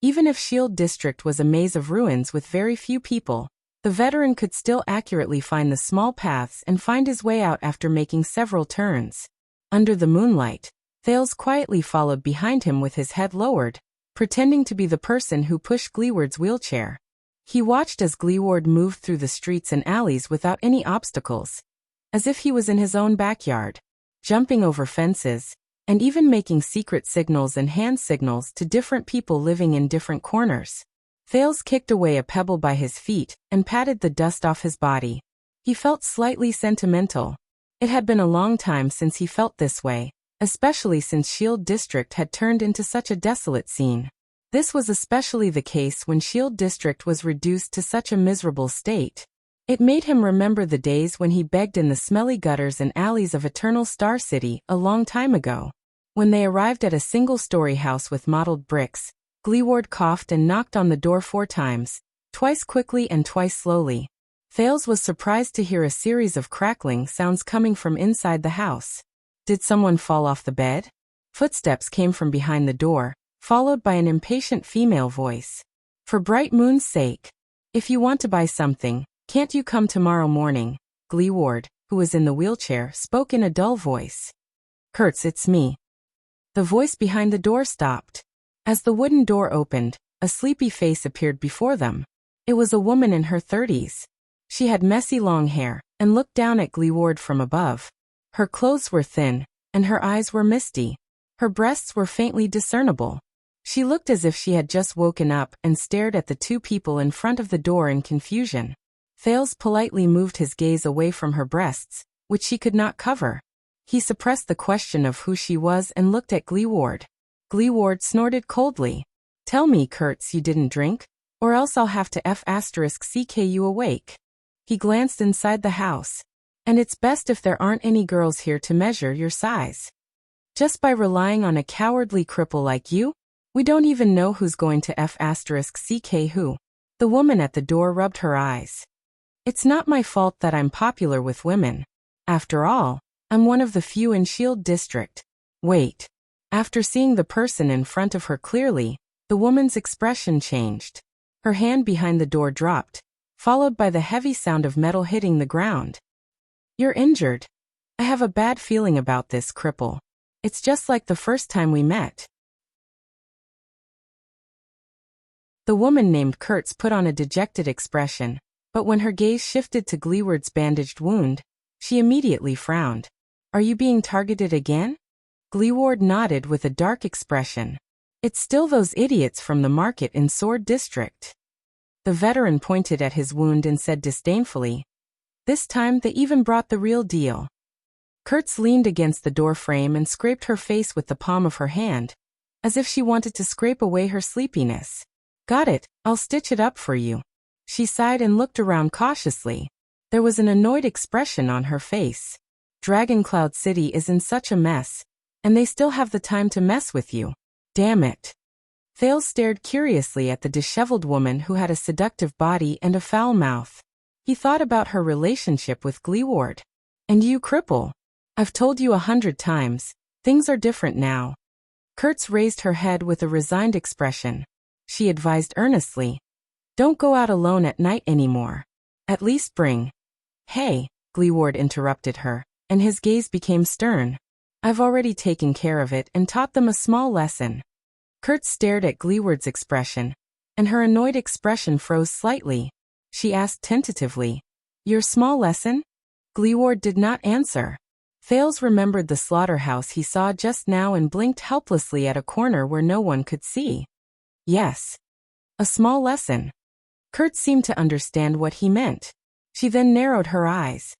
even if Shield District was a maze of ruins with very few people, the veteran could still accurately find the small paths and find his way out after making several turns. Under the moonlight, Thales quietly followed behind him with his head lowered, pretending to be the person who pushed Gleeward's wheelchair. He watched as Gleeward moved through the streets and alleys without any obstacles, as if he was in his own backyard, jumping over fences, and even making secret signals and hand signals to different people living in different corners. Thales kicked away a pebble by his feet and patted the dust off his body. He felt slightly sentimental. It had been a long time since he felt this way, especially since Shield District had turned into such a desolate scene. This was especially the case when Shield District was reduced to such a miserable state. It made him remember the days when he begged in the smelly gutters and alleys of Eternal Star City a long time ago. When they arrived at a single-story house with mottled bricks, Gleeward coughed and knocked on the door 4 times, twice quickly and twice slowly. Thales was surprised to hear a series of crackling sounds coming from inside the house. Did someone fall off the bed? Footsteps came from behind the door, followed by an impatient female voice. For bright moon's sake. If you want to buy something, can't you come tomorrow morning? Gleeward, who was in the wheelchair, spoke in a dull voice. Kurtz, it's me. The voice behind the door stopped. As the wooden door opened, a sleepy face appeared before them. It was a woman in her 30s. She had messy long hair, and looked down at Gleeward from above. Her clothes were thin, and her eyes were misty. Her breasts were faintly discernible. She looked as if she had just woken up and stared at the two people in front of the door in confusion. Thales politely moved his gaze away from her breasts, which she could not cover. He suppressed the question of who she was and looked at Gleeward. Gleeward snorted coldly. Tell me, Kurtz, you didn't drink? Or else I'll have to F***ck you awake. He glanced inside the house. And it's best if there aren't any girls here to measure your size. Just by relying on a cowardly cripple like you? We don't even know who's going to F***ck who. The woman at the door rubbed her eyes. It's not my fault that I'm popular with women. After all, I'm one of the few in Shield District. Wait. After seeing the person in front of her clearly, the woman's expression changed. Her hand behind the door dropped, followed by the heavy sound of metal hitting the ground. You're injured. I have a bad feeling about this, cripple. It's just like the first time we met. The woman named Kurtz put on a dejected expression, but when her gaze shifted to Gleeward's bandaged wound, she immediately frowned. Are you being targeted again? Gleeward nodded with a dark expression. It's still those idiots from the market in Sword District. The veteran pointed at his wound and said disdainfully, this time they even brought the real deal. Kurtz leaned against the door frame and scraped her face with the palm of her hand, as if she wanted to scrape away her sleepiness. Got it, I'll stitch it up for you. She sighed and looked around cautiously. There was an annoyed expression on her face. Dragoncloud City is in such a mess, and they still have the time to mess with you. Damn it. Thales stared curiously at the disheveled woman who had a seductive body and a foul mouth. He thought about her relationship with Gleeward. And you, cripple. I've told you 100 times, things are different now. Kurtz raised her head with a resigned expression. She advised earnestly. Don't go out alone at night anymore. At least bring. Hey, Gleeward interrupted her, and his gaze became stern. I've already taken care of it and taught them a small lesson. Kurtz stared at Gleeward's expression, and her annoyed expression froze slightly. She asked tentatively, your small lesson? Gleeward did not answer. Thales remembered the slaughterhouse he saw just now and blinked helplessly at a corner where no one could see. Yes. A small lesson. Kurtz seemed to understand what he meant. She then narrowed her eyes.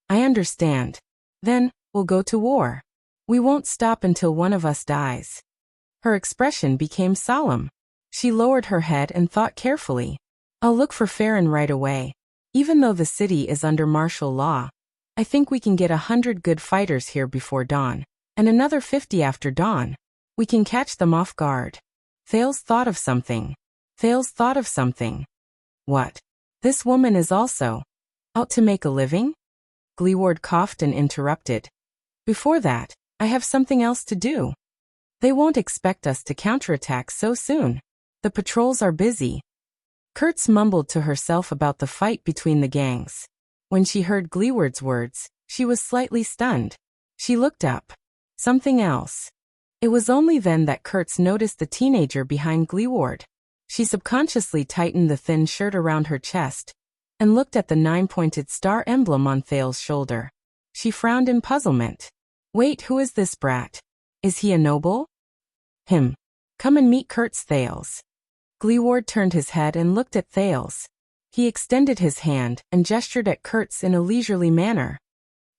I understand. Then, we'll go to war. We won't stop until one of us dies. Her expression became solemn. She lowered her head and thought carefully. I'll look for Farron right away. Even though the city is under martial law, I think we can get 100 good fighters here before dawn, and another 50 after dawn. We can catch them off guard. Thales thought of something. What? This woman is also out to make a living? Gleeward coughed and interrupted. Before that, I have something else to do. They won't expect us to counterattack so soon. The patrols are busy. Kurtz mumbled to herself about the fight between the gangs. When she heard Gleeward's words, she was slightly stunned. She looked up. Something else. It was only then that Kurtz noticed the teenager behind Gleeward. She subconsciously tightened the thin shirt around her chest and looked at the 9-pointed star emblem on Thales' shoulder. She frowned in puzzlement. Wait, who is this brat? Is he a noble? Him. Come and meet Kurtz, Thales. Gleeward turned his head and looked at Thales. He extended his hand and gestured at Kurtz in a leisurely manner.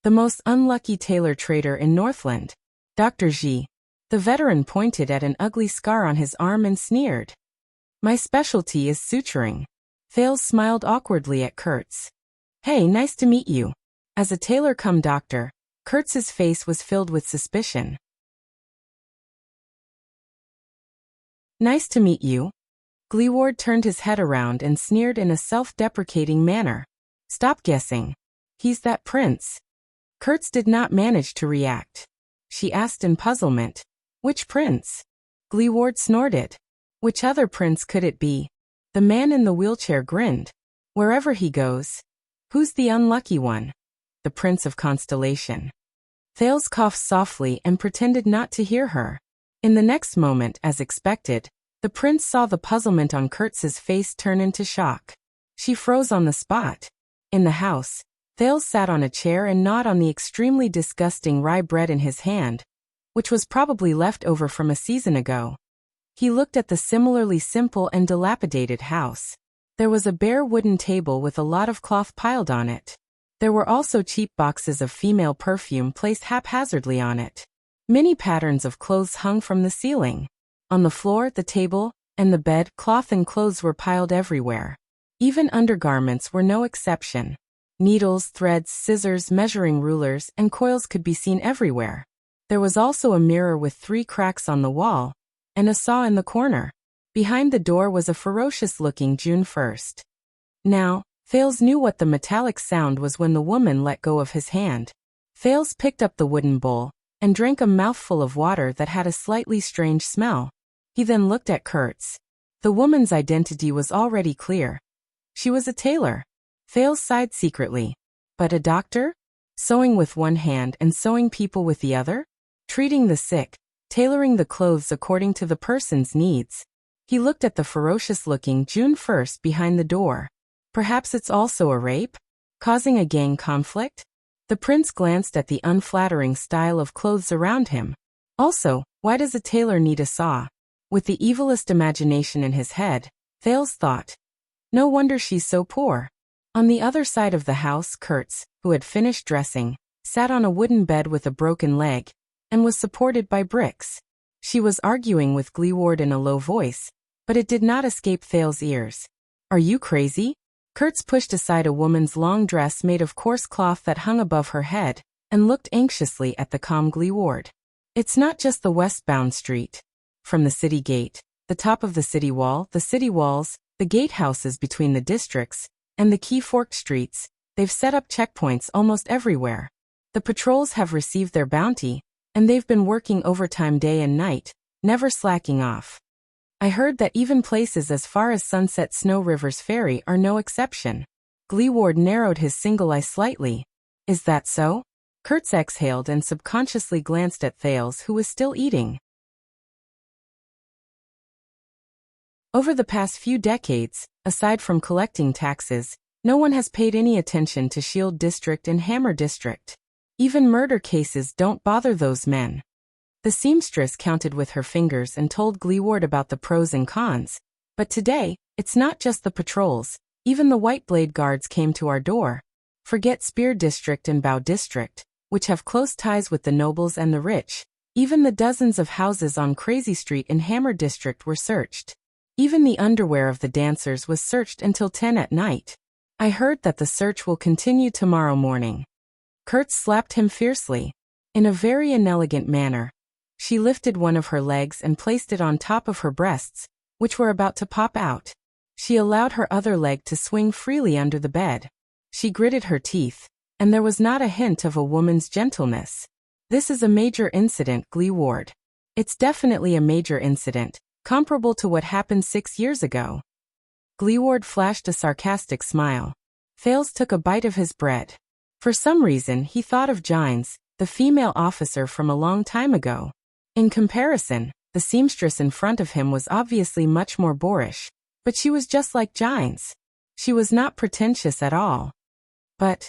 The most unlucky tailor trader in Northland. Dr. G. The veteran pointed at an ugly scar on his arm and sneered. My specialty is suturing. Thales smiled awkwardly at Kurtz. Hey, nice to meet you. As a tailor cum doctor, Kurtz's face was filled with suspicion. Nice to meet you. Gleeward turned his head around and sneered in a self-deprecating manner. Stop guessing. He's that prince. Kurtz did not manage to react. She asked in puzzlement. Which prince? Gleeward snorted. Which other prince could it be? The man in the wheelchair grinned. Wherever he goes. Who's the unlucky one? The Prince of Constellation. Thales coughed softly and pretended not to hear her. In the next moment, as expected, the prince saw the puzzlement on Kurtz's face turn into shock. She froze on the spot. In the house, Thales sat on a chair and gnawed on the extremely disgusting rye bread in his hand, which was probably left over from a season ago. He looked at the similarly simple and dilapidated house. There was a bare wooden table with a lot of cloth piled on it. There were also cheap boxes of female perfume placed haphazardly on it. Many patterns of clothes hung from the ceiling. On the floor, the table, and the bed, cloth and clothes were piled everywhere. Even undergarments were no exception. Needles, threads, scissors, measuring rulers, and coils could be seen everywhere. There was also a mirror with 3 cracks on the wall, and a saw in the corner. Behind the door was a ferocious-looking June 1st. Now, Thales knew what the metallic sound was when the woman let go of his hand. Thales picked up the wooden bowl and drank a mouthful of water that had a slightly strange smell. He then looked at Kurtz. The woman's identity was already clear. She was a tailor. Thales sighed secretly. But a doctor? Sewing with one hand and sewing people with the other? Treating the sick, tailoring the clothes according to the person's needs. He looked at the ferocious-looking June 1st behind the door. Perhaps it's also a rape? Causing a gang conflict? The prince glanced at the unflattering style of clothes around him. Also, why does a tailor need a saw? With the evilest imagination in his head, Thales thought. No wonder she's so poor. On the other side of the house, Kurtz, who had finished dressing, sat on a wooden bed with a broken leg, and was supported by bricks. She was arguing with Gleeward in a low voice, but it did not escape Thales' ears. Are you crazy? Kurtz pushed aside a woman's long dress made of coarse cloth that hung above her head, and looked anxiously at the calm Gleeward. It's not just the westbound street. From the city gate, the top of the city wall, the city walls, the gatehouses between the districts, and the key forked streets, they've set up checkpoints almost everywhere. The patrols have received their bounty, and they've been working overtime day and night, never slacking off. I heard that even places as far as Sunset Snow River's ferry are no exception. Gleeward narrowed his single eye slightly. Is that so? Kurtz exhaled and subconsciously glanced at Thales, who was still eating. Over the past few decades, aside from collecting taxes, no one has paid any attention to Shield District and Hammer District. Even murder cases don't bother those men. The seamstress counted with her fingers and told Gleeward about the pros and cons. But today, it's not just the patrols, even the White Blade Guards came to our door. Forget Spear District and Bow District, which have close ties with the nobles and the rich. Even the dozens of houses on Crazy Street in Hammer District were searched. Even the underwear of the dancers was searched until 10 at night. I heard that the search will continue tomorrow morning. Kurtz slapped him fiercely. In a very inelegant manner, she lifted one of her legs and placed it on top of her breasts, which were about to pop out. She allowed her other leg to swing freely under the bed. She gritted her teeth, and there was not a hint of a woman's gentleness. This is a major incident, Gleeward. It's definitely a major incident, comparable to what happened 6 years ago. Gleeward flashed a sarcastic smile. Thales took a bite of his bread. For some reason he thought of Gines, the female officer from a long time ago. In comparison, the seamstress in front of him was obviously much more boorish, but she was just like Gines. She was not pretentious at all. But,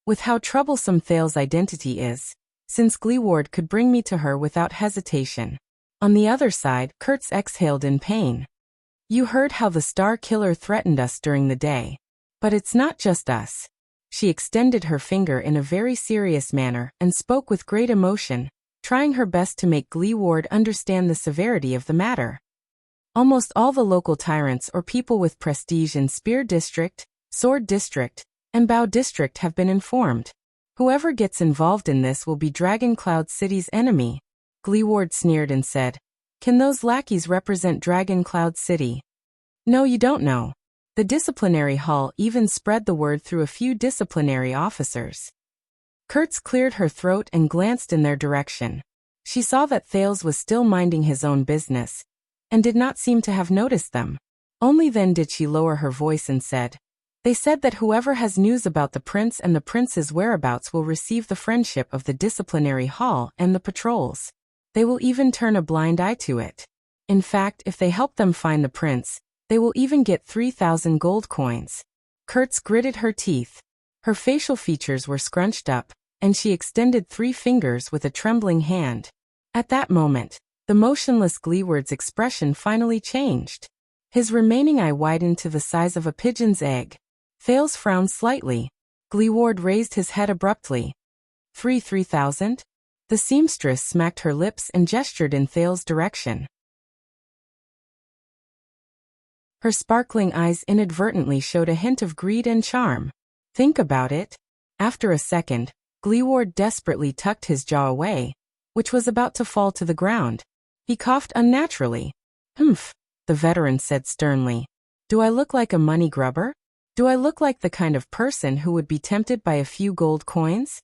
with how troublesome Thales' identity is, since Gleeward could bring me to her without hesitation. On the other side, Kurtz exhaled in pain. You heard how the Star Killer threatened us during the day. But it's not just us. She extended her finger in a very serious manner and spoke with great emotion, trying her best to make Gleeward understand the severity of the matter. Almost all the local tyrants or people with prestige in Spear District, Sword District, and Bow District have been informed. Whoever gets involved in this will be Dragon Cloud City's enemy. Gleeward sneered and said, Can those lackeys represent Dragon Cloud City? No, you don't know. The disciplinary hall even spread the word through a few disciplinary officers. Kurtz cleared her throat and glanced in their direction. She saw that Thales was still minding his own business, and did not seem to have noticed them. Only then did she lower her voice and said, "They said that whoever has news about the prince and the prince's whereabouts will receive the friendship of the disciplinary hall and the patrols. They will even turn a blind eye to it. In fact, if they help them find the prince, they will even get 3,000 gold coins." Kurtz gritted her teeth. Her facial features were scrunched up, and she extended 3 fingers with a trembling hand. At that moment, the motionless Gleeward's expression finally changed. His remaining eye widened to the size of a pigeon's egg. Thales frowned slightly. Gleeward raised his head abruptly. 3,000? The seamstress smacked her lips and gestured in Thales' direction. Her sparkling eyes inadvertently showed a hint of greed and charm. Think about it. After a second, Gleeward desperately tucked his jaw away, which was about to fall to the ground. He coughed unnaturally. "Humph," the veteran said sternly. "Do I look like a money grubber? Do I look like the kind of person who would be tempted by a few gold coins?"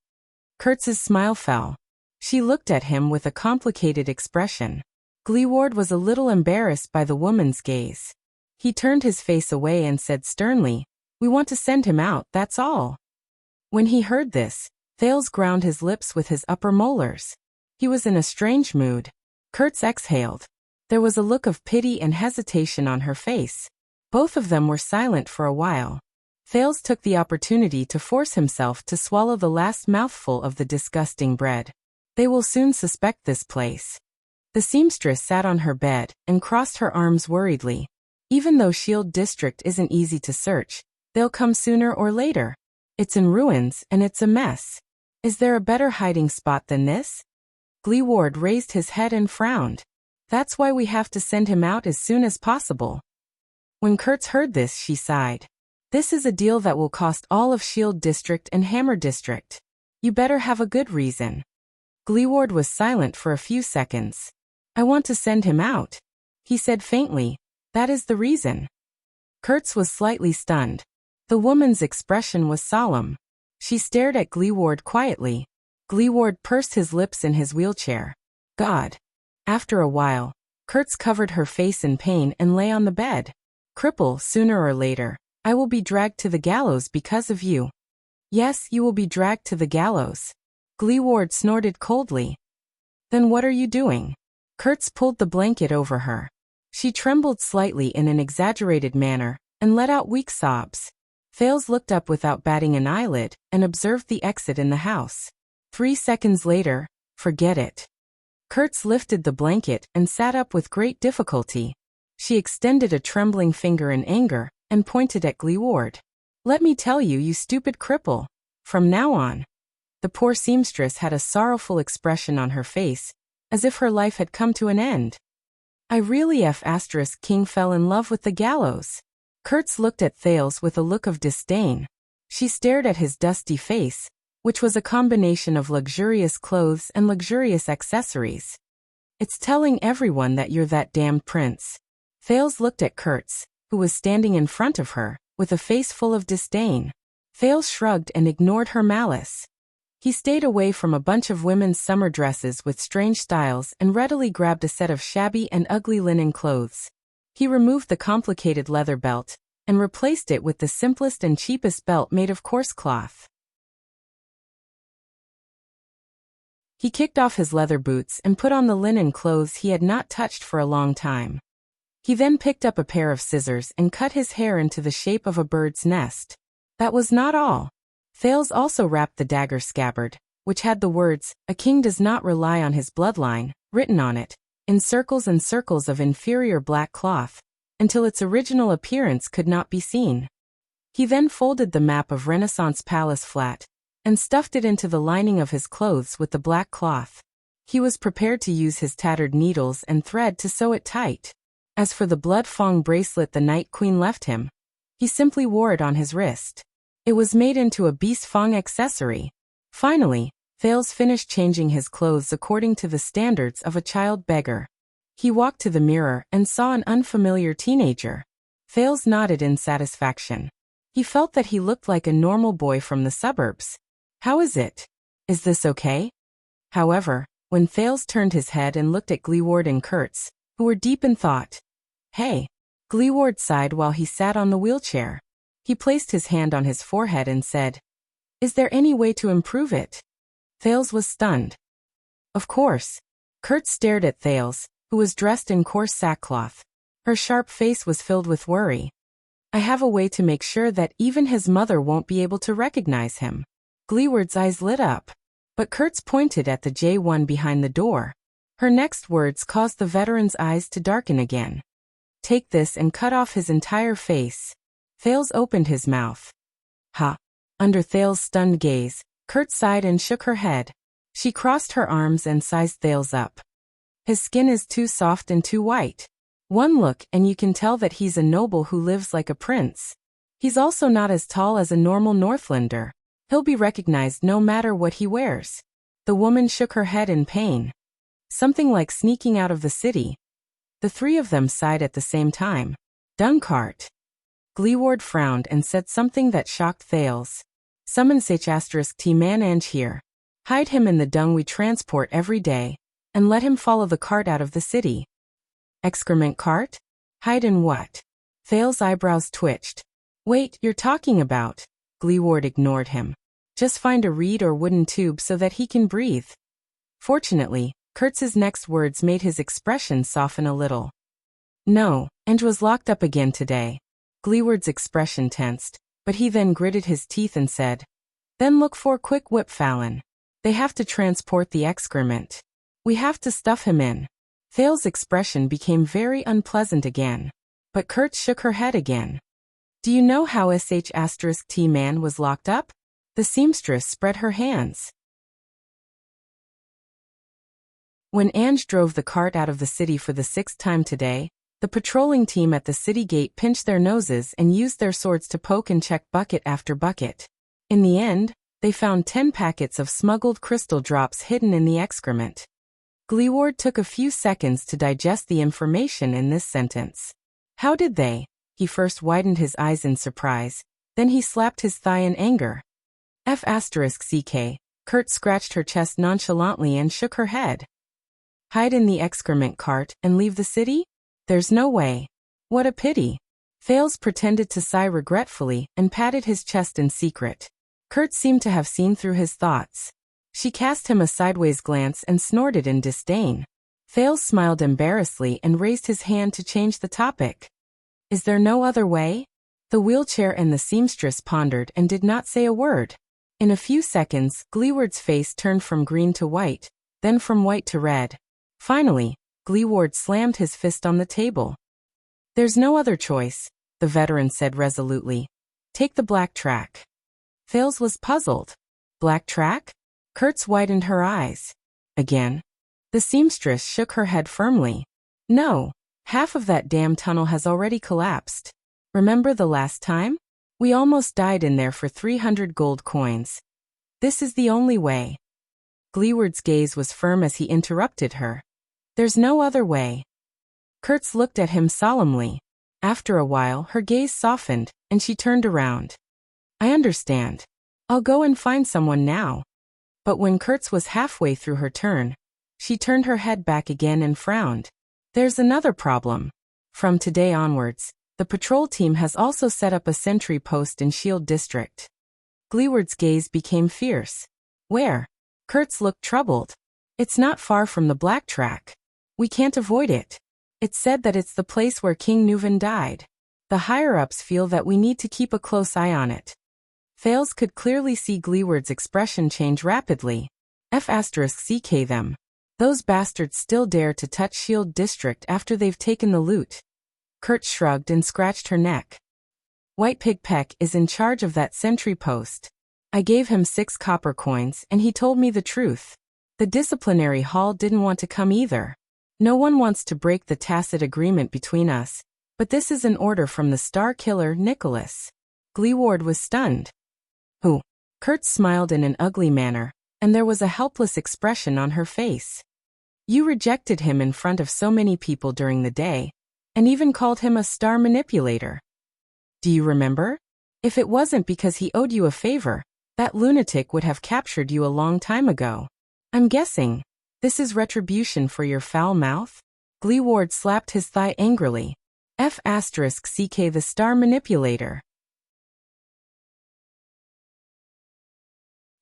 Kurtz's smile fell. She looked at him with a complicated expression. Gleeward was a little embarrassed by the woman's gaze. He turned his face away and said sternly, "We want to send him out, that's all." When he heard this, Thales ground his lips with his upper molars. He was in a strange mood. Kurtz exhaled. There was a look of pity and hesitation on her face. Both of them were silent for a while. Thales took the opportunity to force himself to swallow the last mouthful of the disgusting bread. They will soon suspect this place. The seamstress sat on her bed and crossed her arms worriedly. Even though Shield District isn't easy to search, they'll come sooner or later. It's in ruins and it's a mess. Is there a better hiding spot than this? Gleeward raised his head and frowned. That's why we have to send him out as soon as possible. When Kurtz heard this, she sighed. This is a deal that will cost all of Shield District and Hammer District. You better have a good reason. Gleeward was silent for a few seconds. I want to send him out, he said faintly. That is the reason. Kurtz was slightly stunned. The woman's expression was solemn. She stared at Gleeward quietly. Gleeward pursed his lips in his wheelchair. God. After a while, Kurtz covered her face in pain and lay on the bed. Cripple, sooner or later, I will be dragged to the gallows because of you. Yes, you will be dragged to the gallows. Gleeward snorted coldly. Then what are you doing? Kurtz pulled the blanket over her. She trembled slightly in an exaggerated manner, and let out weak sobs. Thales looked up without batting an eyelid, and observed the exit in the house. 3 seconds later, forget it. Kurtz lifted the blanket and sat up with great difficulty. She extended a trembling finger in anger, and pointed at Gleeward. Let me tell you, you stupid cripple. From now on. The poor seamstress had a sorrowful expression on her face, as if her life had come to an end. I really King fell in love with the gallows. Kurtz looked at Thales with a look of disdain. She stared at his dusty face, which was a combination of luxurious clothes and luxurious accessories. It's telling everyone that you're that damned prince. Thales looked at Kurtz, who was standing in front of her, with a face full of disdain. Thales shrugged and ignored her malice. He stayed away from a bunch of women's summer dresses with strange styles and readily grabbed a set of shabby and ugly linen clothes. He removed the complicated leather belt and replaced it with the simplest and cheapest belt made of coarse cloth. He kicked off his leather boots and put on the linen clothes he had not touched for a long time. He then picked up a pair of scissors and cut his hair into the shape of a bird's nest. That was not all. Thales also wrapped the dagger scabbard, which had the words, "A king does not rely on his bloodline," written on it, in circles and circles of inferior black cloth, until its original appearance could not be seen. He then folded the map of Renaissance Palace flat, and stuffed it into the lining of his clothes with the black cloth. He was prepared to use his tattered needles and thread to sew it tight. As for the blood fong bracelet the Night Queen left him, he simply wore it on his wrist. It was made into a beast fong accessory. Finally, Thales finished changing his clothes according to the standards of a child beggar. He walked to the mirror and saw an unfamiliar teenager. Thales nodded in satisfaction. He felt that he looked like a normal boy from the suburbs. How is it? Is this okay? However, when Thales turned his head and looked at Gleeward and Kurtz, who were deep in thought. Hey. Gleeward sighed while he sat on the wheelchair. He placed his hand on his forehead and said, "Is there any way to improve it?" Thales was stunned. Of course. Kurtz stared at Thales, who was dressed in coarse sackcloth. Her sharp face was filled with worry. I have a way to make sure that even his mother won't be able to recognize him. Gleeward's eyes lit up. But Kurtz pointed at the J1 behind the door. Her next words caused the veteran's eyes to darken again. Take this and cut off his entire face. Thales opened his mouth. Ha! Under Thales' stunned gaze, Kurtz sighed and shook her head. She crossed her arms and sized Thales up. His skin is too soft and too white. One look and you can tell that he's a noble who lives like a prince. He's also not as tall as a normal Northlander. He'll be recognized no matter what he wears. The woman shook her head in pain. Something like sneaking out of the city. The three of them sighed at the same time. Duncart. Gleeward frowned and said something that shocked Thales. Summon T man and here. Hide him in the dung we transport every day, and let him follow the cart out of the city. Excrement cart? Hide in what? Thales' eyebrows twitched. Wait, you're talking about? Gleeward ignored him. Just find a reed or wooden tube so that he can breathe. Fortunately, Kurtz's next words made his expression soften a little. No, and was locked up again today. Gleeward's expression tensed, but he then gritted his teeth and said, Then look for quick whip Fallon. They have to transport the excrement. We have to stuff him in. Thales' expression became very unpleasant again. But Kurtz shook her head again. Do you know how T man was locked up? The seamstress spread her hands. When Ange drove the cart out of the city for the 6th time today, the patrolling team at the city gate pinched their noses and used their swords to poke and check bucket after bucket. In the end, they found 10 packets of smuggled crystal drops hidden in the excrement. Gleeward took a few seconds to digest the information in this sentence. How did they? He first widened his eyes in surprise, then he slapped his thigh in anger. F***ck, Kurt scratched her chest nonchalantly and shook her head. Hide in the excrement cart and leave the city? There's no way. What a pity. Thales pretended to sigh regretfully and patted his chest in secret. Kurt seemed to have seen through his thoughts. She cast him a sideways glance and snorted in disdain. Thales smiled embarrassedly and raised his hand to change the topic. Is there no other way? The wheelchair and the seamstress pondered and did not say a word. In a few seconds, Gleeward's face turned from green to white, then from white to red. Finally, Gleeward slammed his fist on the table. There's no other choice, the veteran said resolutely. Take the black track. Thales was puzzled. Black track? Kurtz widened her eyes. Again. The seamstress shook her head firmly. No, half of that damn tunnel has already collapsed. Remember the last time? We almost died in there for 300 gold coins. This is the only way. Gleeward's gaze was firm as he interrupted her. There's no other way. Kurtz looked at him solemnly. After a while, her gaze softened, and she turned around. I understand. I'll go and find someone now. But when Kurtz was halfway through her turn, she turned her head back again and frowned. There's another problem. From today onwards, the patrol team has also set up a sentry post in Shield District. Gleeward's gaze became fierce. Where? Kurtz looked troubled. It's not far from the black track. We can't avoid it. It's said that it's the place where King Nuvan died. The higher-ups feel that we need to keep a close eye on it. Thales could clearly see Gleeward's expression change rapidly. F***ck them. Those bastards still dare to touch Shield District after they've taken the loot. Kurt shrugged and scratched her neck. White Pig Peck is in charge of that sentry post. I gave him 6 copper coins and he told me the truth. The disciplinary hall didn't want to come either. No one wants to break the tacit agreement between us, but this is an order from the star killer Nicholas. Gleeward was stunned. Who? Kurt smiled in an ugly manner, and there was a helpless expression on her face. You rejected him in front of so many people during the day, and even called him a star manipulator. Do you remember? If it wasn't because he owed you a favor, that lunatic would have captured you a long time ago. I'm guessing this is retribution for your foul mouth? Gleeward slapped his thigh angrily. F***CK the star manipulator.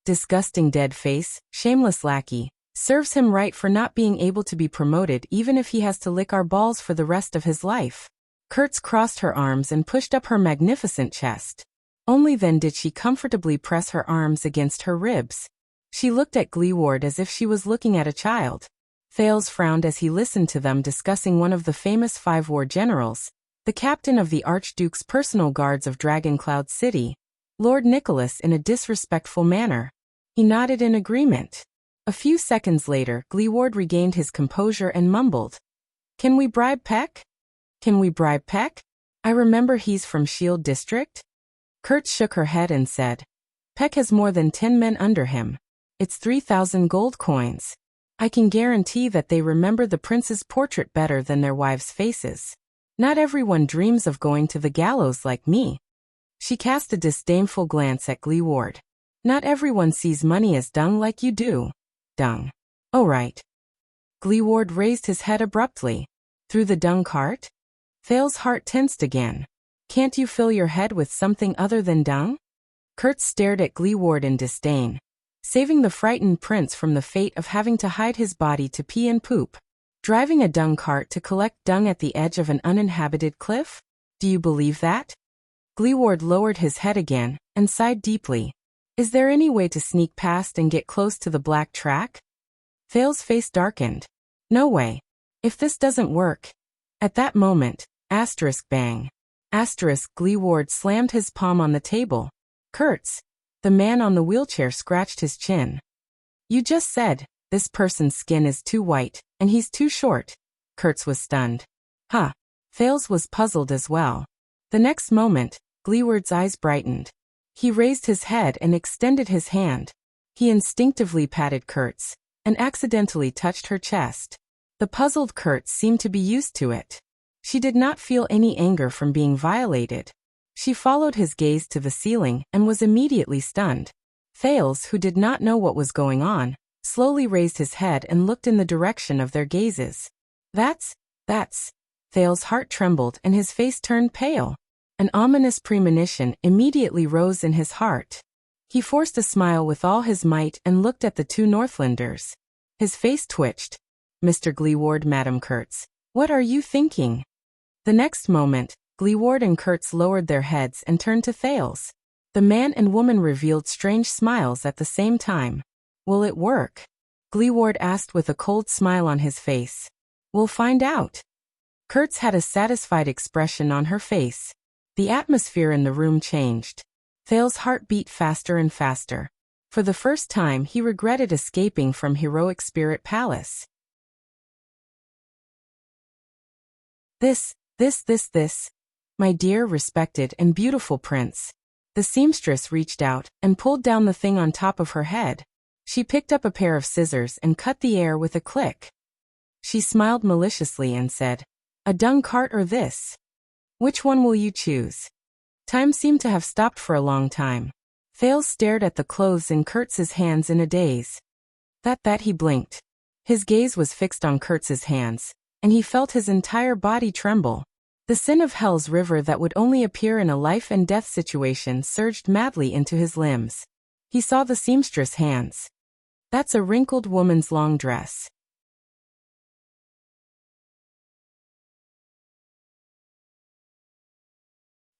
Disgusting dead face, shameless lackey. Serves him right for not being able to be promoted even if he has to lick our balls for the rest of his life. Kurtz crossed her arms and pushed up her magnificent chest. Only then did she comfortably press her arms against her ribs. She looked at Gleeward as if she was looking at a child. Thales frowned as he listened to them discussing one of the famous 5 war generals, the captain of the Archduke's personal guards of Dragoncloud City, Lord Nicholas, in a disrespectful manner. He nodded in agreement. A few seconds later, Gleeward regained his composure and mumbled, "Can we bribe Peck? Can we bribe Peck? I remember he's from Shield District." Kurtz shook her head and said, "Peck has more than 10 men under him. It's 3,000 gold coins. I can guarantee that they remember the prince's portrait better than their wives' faces. Not everyone dreams of going to the gallows like me." She cast a disdainful glance at Gleeward. "Not everyone sees money as dung like you do." "Dung. Oh right." Gleeward raised his head abruptly. "Through the dung cart?" Thale's heart tensed again. "Can't you fill your head with something other than dung?" Kurtz stared at Gleeward in disdain. Saving the frightened prince from the fate of having to hide his body to pee and poop. Driving a dung cart to collect dung at the edge of an uninhabited cliff? Do you believe that? Gleeward lowered his head again and sighed deeply. Is there any way to sneak past and get close to the black track? Thale's face darkened. No way. If this doesn't work. At that moment, bang. Gleeward slammed his palm on the table. Kurtz. The man on the wheelchair scratched his chin. You just said, this person's skin is too white, and he's too short. Kurtz was stunned. Huh. Thales was puzzled as well. The next moment, Gleeward's eyes brightened. He raised his head and extended his hand. He instinctively patted Kurtz, and accidentally touched her chest. The puzzled Kurtz seemed to be used to it. She did not feel any anger from being violated. She followed his gaze to the ceiling and was immediately stunned. Thales, who did not know what was going on, slowly raised his head and looked in the direction of their gazes. That's. Thales' heart trembled and his face turned pale. An ominous premonition immediately rose in his heart. He forced a smile with all his might and looked at the 2 Northlanders. His face twitched. Mr. Gleeward, Madam Kurtz, what are you thinking? The next moment, Gleeward and Kurtz lowered their heads and turned to Thales. The man and woman revealed strange smiles at the same time. Will it work? Gleeward asked with a cold smile on his face. We'll find out. Kurtz had a satisfied expression on her face. The atmosphere in the room changed. Thales' heart beat faster and faster. For the first time he regretted escaping from Heroic Spirit Palace. This. My dear, respected, and beautiful prince. The seamstress reached out and pulled down the thing on top of her head. She picked up a pair of scissors and cut the air with a click. She smiled maliciously and said, "A dung cart or this? Which one will you choose?" Time seemed to have stopped for a long time. Thales stared at the clothes in Kurtz's hands in a daze. That he blinked. His gaze was fixed on Kurtz's hands, and he felt his entire body tremble. The sin of hell's river that would only appear in a life and death situation surged madly into his limbs. He saw the seamstress' hands. That's a wrinkled woman's long dress.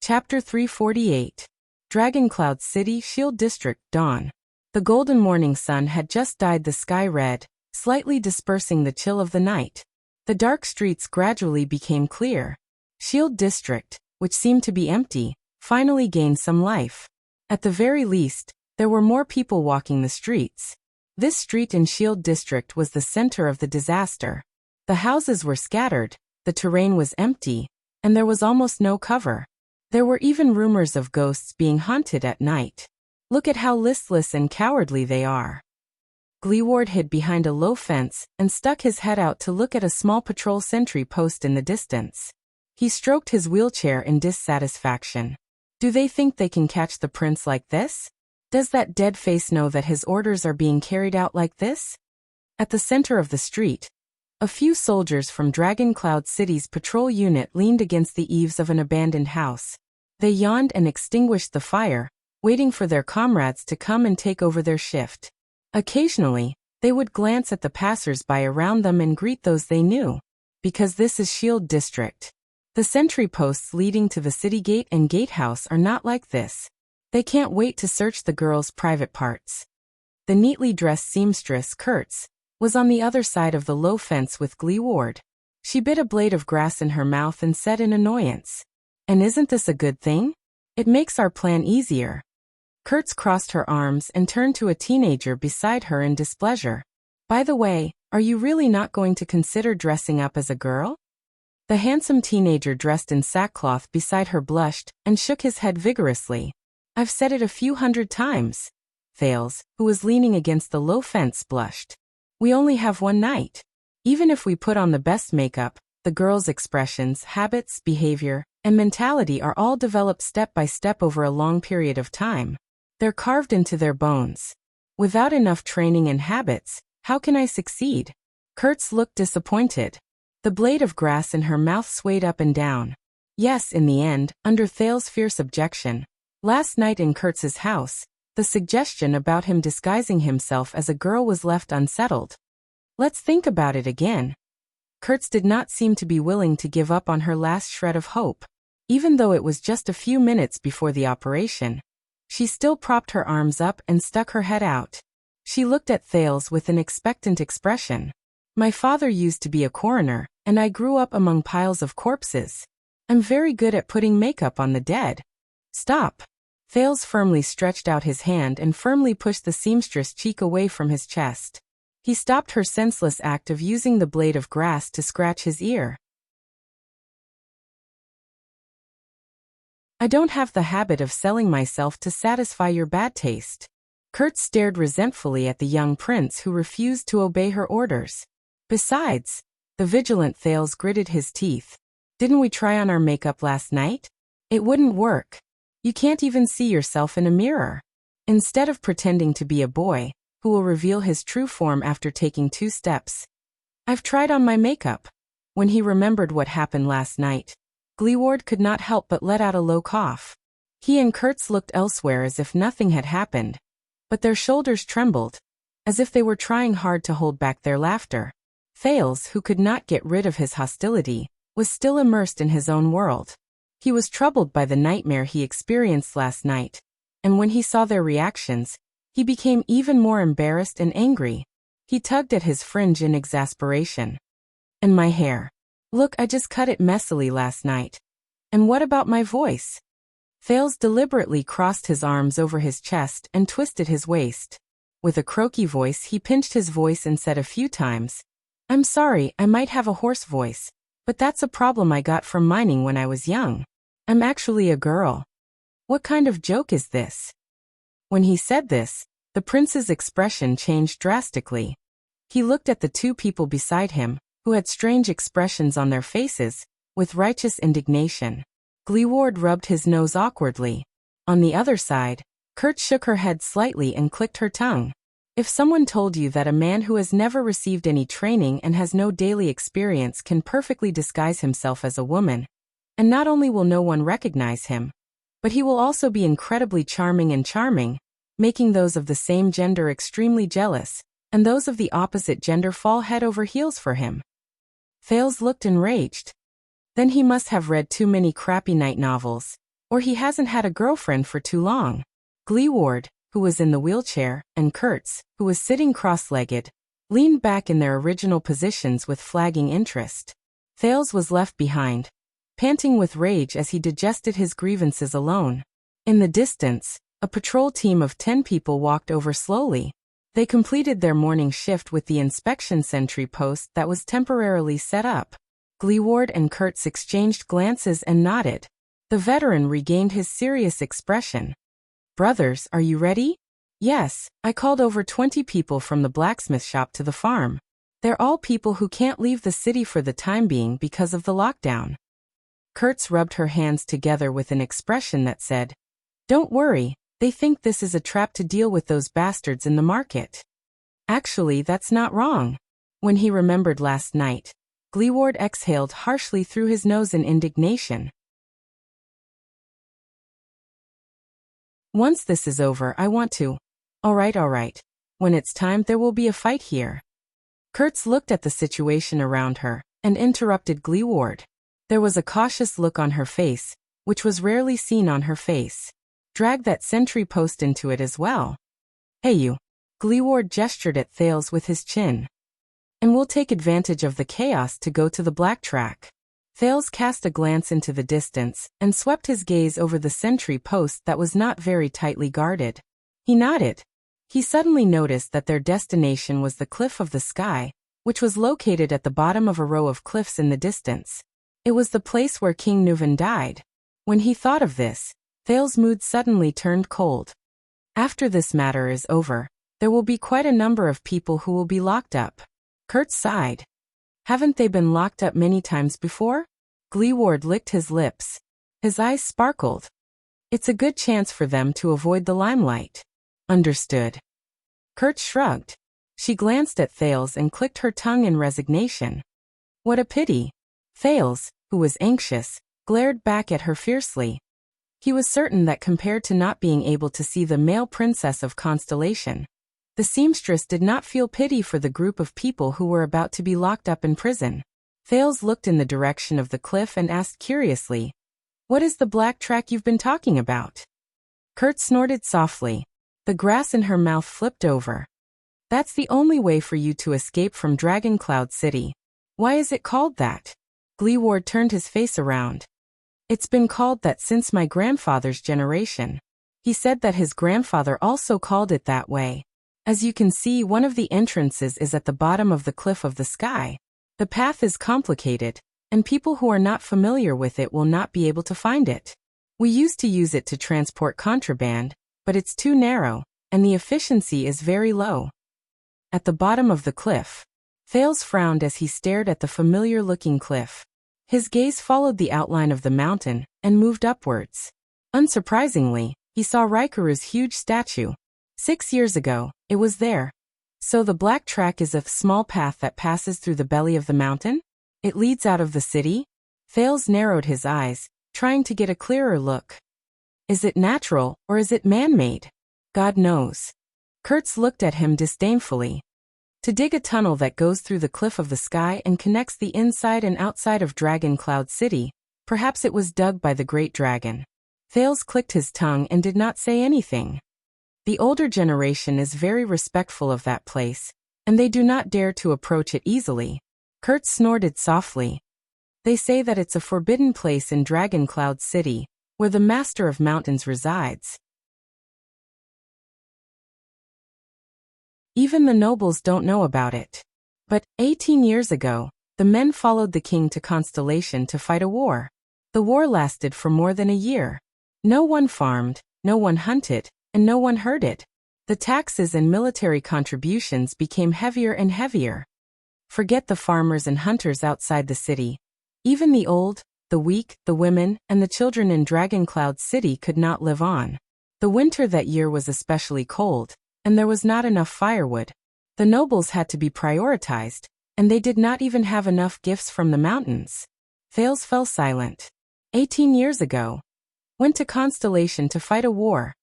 Chapter 348. Dragoncloud City, Shield District, Dawn. The golden morning sun had just dyed the sky red, slightly dispersing the chill of the night. The dark streets gradually became clear. Shield District, which seemed to be empty, finally gained some life. At the very least, there were more people walking the streets. This street in Shield District was the center of the disaster. The houses were scattered, the terrain was empty, and there was almost no cover. There were even rumors of ghosts being haunted at night. Look at how listless and cowardly they are. Gleeward hid behind a low fence and stuck his head out to look at a small patrol sentry post in the distance. He stroked his wheelchair in dissatisfaction. Do they think they can catch the prince like this? Does that dead face know that his orders are being carried out like this? At the center of the street, a few soldiers from Dragon Cloud City's patrol unit leaned against the eaves of an abandoned house. They yawned and extinguished the fire, waiting for their comrades to come and take over their shift. Occasionally, they would glance at the passers-by around them and greet those they knew, because this is Shield District. The sentry posts leading to the city gate and gatehouse are not like this. They can't wait to search the girls' private parts. The neatly dressed seamstress, Kurtz, was on the other side of the low fence with Glee Ward. She bit a blade of grass in her mouth and said in annoyance, "And isn't this a good thing? It makes our plan easier." Kurtz crossed her arms and turned to a teenager beside her in displeasure. "By the way, are you really not going to consider dressing up as a girl?" The handsome teenager dressed in sackcloth beside her blushed and shook his head vigorously. "I've said it a few hundred times." Thales, who was leaning against the low fence, blushed. "We only have one night. Even if we put on the best makeup, the girls' expressions, habits, behavior, and mentality are all developed step by step over a long period of time. They're carved into their bones. Without enough training and habits, how can I succeed?" Kurtz looked disappointed. The blade of grass in her mouth swayed up and down. Yes, in the end, under Thales' fierce objection. Last night in Kurtz's house, the suggestion about him disguising himself as a girl was left unsettled. "Let's think about it again." Kurtz did not seem to be willing to give up on her last shred of hope. Even though it was just a few minutes before the operation, she still propped her arms up and stuck her head out. She looked at Thales with an expectant expression. "My father used to be a coroner, and I grew up among piles of corpses. I'm very good at putting makeup on the dead." "Stop." Thales firmly stretched out his hand and firmly pushed the seamstress' cheek away from his chest. He stopped her senseless act of using the blade of grass to scratch his ear. "I don't have the habit of selling myself to satisfy your bad taste." Kurtz stared resentfully at the young prince who refused to obey her orders. "Besides," the vigilant Thales gritted his teeth, "didn't we try on our makeup last night? It wouldn't work. You can't even see yourself in a mirror. Instead of pretending to be a boy, who will reveal his true form after taking 2 steps. I've tried on my makeup." When he remembered what happened last night, Gleeward could not help but let out a low cough. He and Kurtz looked elsewhere as if nothing had happened, but their shoulders trembled, as if they were trying hard to hold back their laughter. Thales, who could not get rid of his hostility, was still immersed in his own world. He was troubled by the nightmare he experienced last night, and when he saw their reactions, he became even more embarrassed and angry. He tugged at his fringe in exasperation. "And my hair. Look, I just cut it messily last night. And what about my voice?" Thales deliberately crossed his arms over his chest and twisted his waist. With a croaky voice, he pinched his voice and said a few times, "I'm sorry, I might have a hoarse voice, but that's a problem I got from mining when I was young. I'm actually a girl. What kind of joke is this?" When he said this, the prince's expression changed drastically. He looked at the 2 people beside him, who had strange expressions on their faces, with righteous indignation. Gleeward rubbed his nose awkwardly. On the other side, Kurt shook her head slightly and clicked her tongue. If someone told you that a man who has never received any training and has no daily experience can perfectly disguise himself as a woman, and not only will no one recognize him, but he will also be incredibly charming, making those of the same gender extremely jealous, and those of the opposite gender fall head over heels for him. Thales looked enraged. Then he must have read too many crappy night novels, or he hasn't had a girlfriend for too long. Gleeward, who was in the wheelchair, and Kurtz, who was sitting cross-legged, leaned back in their original positions with flagging interest. Thales was left behind, panting with rage as he digested his grievances alone. In the distance, a patrol team of 10 people walked over slowly. They completed their morning shift with the inspection sentry post that was temporarily set up. Gleeward and Kurtz exchanged glances and nodded. The veteran regained his serious expression. "Brothers, are you ready?" "Yes, I called over 20 people from the blacksmith shop to the farm. They're all people who can't leave the city for the time being because of the lockdown." Kurtz rubbed her hands together with an expression that said, "Don't worry, they think this is a trap to deal with those bastards in the market." Actually, that's not wrong. When he remembered last night, Gleeward exhaled harshly through his nose in indignation. "Once this is over, I want to. All right. When it's time, there will be a fight here." Kurtz looked at the situation around her and interrupted Gleeward. There was a cautious look on her face, which was rarely seen on her face. "Drag that sentry post into it as well. Hey you." Gleeward gestured at Thales with his chin. "And we'll take advantage of the chaos to go to the black track." Thales cast a glance into the distance and swept his gaze over the sentry post that was not very tightly guarded. He nodded. He suddenly noticed that their destination was the Cliff of the Sky, which was located at the bottom of a row of cliffs in the distance. It was the place where King Nuvan died. When he thought of this, Thales' mood suddenly turned cold. After this matter is over, there will be quite a number of people who will be locked up. Kurtz sighed. "Haven't they been locked up many times before?" Gleeward licked his lips. His eyes sparkled. "It's a good chance for them to avoid the limelight." "Understood." Kurtz shrugged. She glanced at Thales and clicked her tongue in resignation. "What a pity." Thales, who was anxious, glared back at her fiercely. He was certain that compared to not being able to see the male princess of Constellation, the seamstress did not feel pity for the group of people who were about to be locked up in prison. Thales looked in the direction of the cliff and asked curiously, "What is the black track you've been talking about?" Kurtz snorted softly. The grass in her mouth flipped over. "That's the only way for you to escape from Dragon Cloud City." "Why is it called that?" Gleeward turned his face around. "It's been called that since my grandfather's generation. He said that his grandfather also called it that way. As you can see, one of the entrances is at the bottom of the Cliff of the Sky. The path is complicated, and people who are not familiar with it will not be able to find it. We used to use it to transport contraband, but it's too narrow, and the efficiency is very low." At the bottom of the cliff, Thales frowned as he stared at the familiar-looking cliff. His gaze followed the outline of the mountain and moved upwards. Unsurprisingly, he saw Raikuru's huge statue. 6 years ago, it was there. So the black track is a small path that passes through the belly of the mountain? It leads out of the city? Thales narrowed his eyes, trying to get a clearer look. Is it natural, or is it man-made? God knows. Kurtz looked at him disdainfully. To dig a tunnel that goes through the Cliff of the Sky and connects the inside and outside of Dragon Cloud City, perhaps it was dug by the Great Dragon. Thales clicked his tongue and did not say anything. The older generation is very respectful of that place, and they do not dare to approach it easily. Kurtz snorted softly. They say that it's a forbidden place in Dragon Cloud City, where the Master of Mountains resides. Even the nobles don't know about it. But 18 years ago, the men followed the king to Constellation to fight a war. The war lasted for more than a year. No one farmed, no one hunted, and no one herded. The taxes and military contributions became heavier and heavier. Forget the farmers and hunters outside the city. Even the old, the weak, the women, and the children in Dragon Cloud City could not live on. The winter that year was especially cold, and there was not enough firewood. The nobles had to be prioritized, and they did not even have enough gifts from the mountains. Thales fell silent. 18 years ago. Went to Constellation to fight a war.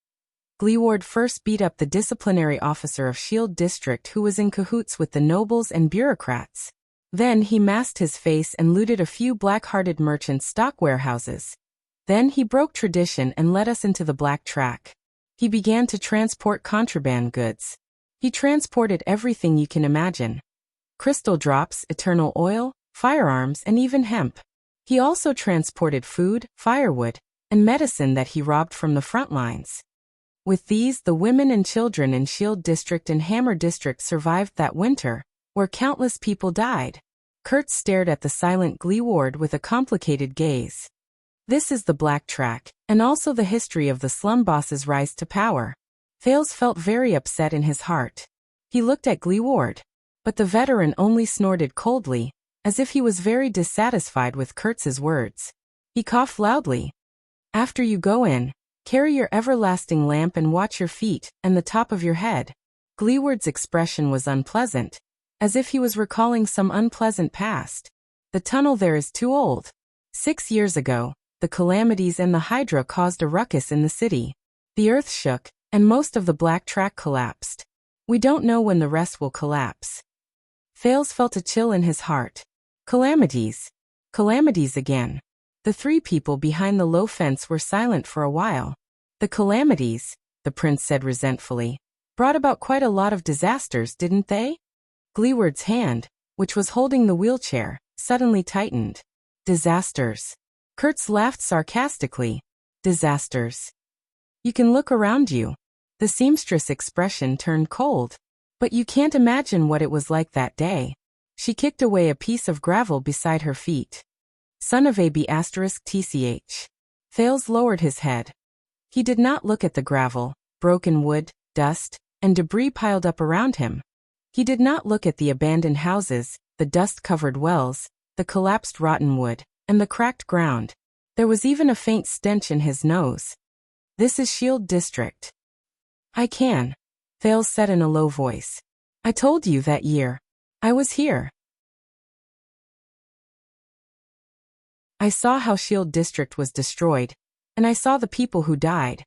Gleeward first beat up the disciplinary officer of Shield District who was in cahoots with the nobles and bureaucrats. Then he masked his face and looted a few black-hearted merchants' stock warehouses. Then he broke tradition and led us into the black track. He began to transport contraband goods. He transported everything you can imagine. Crystal drops, eternal oil, firearms, and even hemp. He also transported food, firewood, and medicine that he robbed from the front lines. With these, the women and children in Shield District and Hammer District survived that winter, where countless people died. Kurtz stared at the silent Gleeward with a complicated gaze. This is the black track, and also the history of the slum boss's rise to power. Thales felt very upset in his heart. He looked at Gleeward, but the veteran only snorted coldly, as if he was very dissatisfied with Kurtz's words. He coughed loudly. After you go in, carry your everlasting lamp and watch your feet and the top of your head. Gleeward's expression was unpleasant, as if he was recalling some unpleasant past. The tunnel there is too old. 6 years ago, the calamities and the Hydra caused a ruckus in the city. The earth shook, and most of the black track collapsed. We don't know when the rest will collapse. Fales felt a chill in his heart. Calamities. Calamities again. The three people behind the low fence were silent for a while. The calamities, the prince said resentfully, brought about quite a lot of disasters, didn't they? Gleeward's hand, which was holding the wheelchair, suddenly tightened. Disasters. Kurtz laughed sarcastically. Disasters. You can look around you. The seamstress' expression turned cold. But you can't imagine what it was like that day. She kicked away a piece of gravel beside her feet. Son of a B***TCH. Fales lowered his head. He did not look at the gravel, broken wood, dust, and debris piled up around him. He did not look at the abandoned houses, the dust-covered wells, the collapsed rotten wood, and the cracked ground. There was even a faint stench in his nose. This is Shield District. I can, Fales said in a low voice. I told you that year. I was here. I saw how Shield District was destroyed, and I saw the people who died.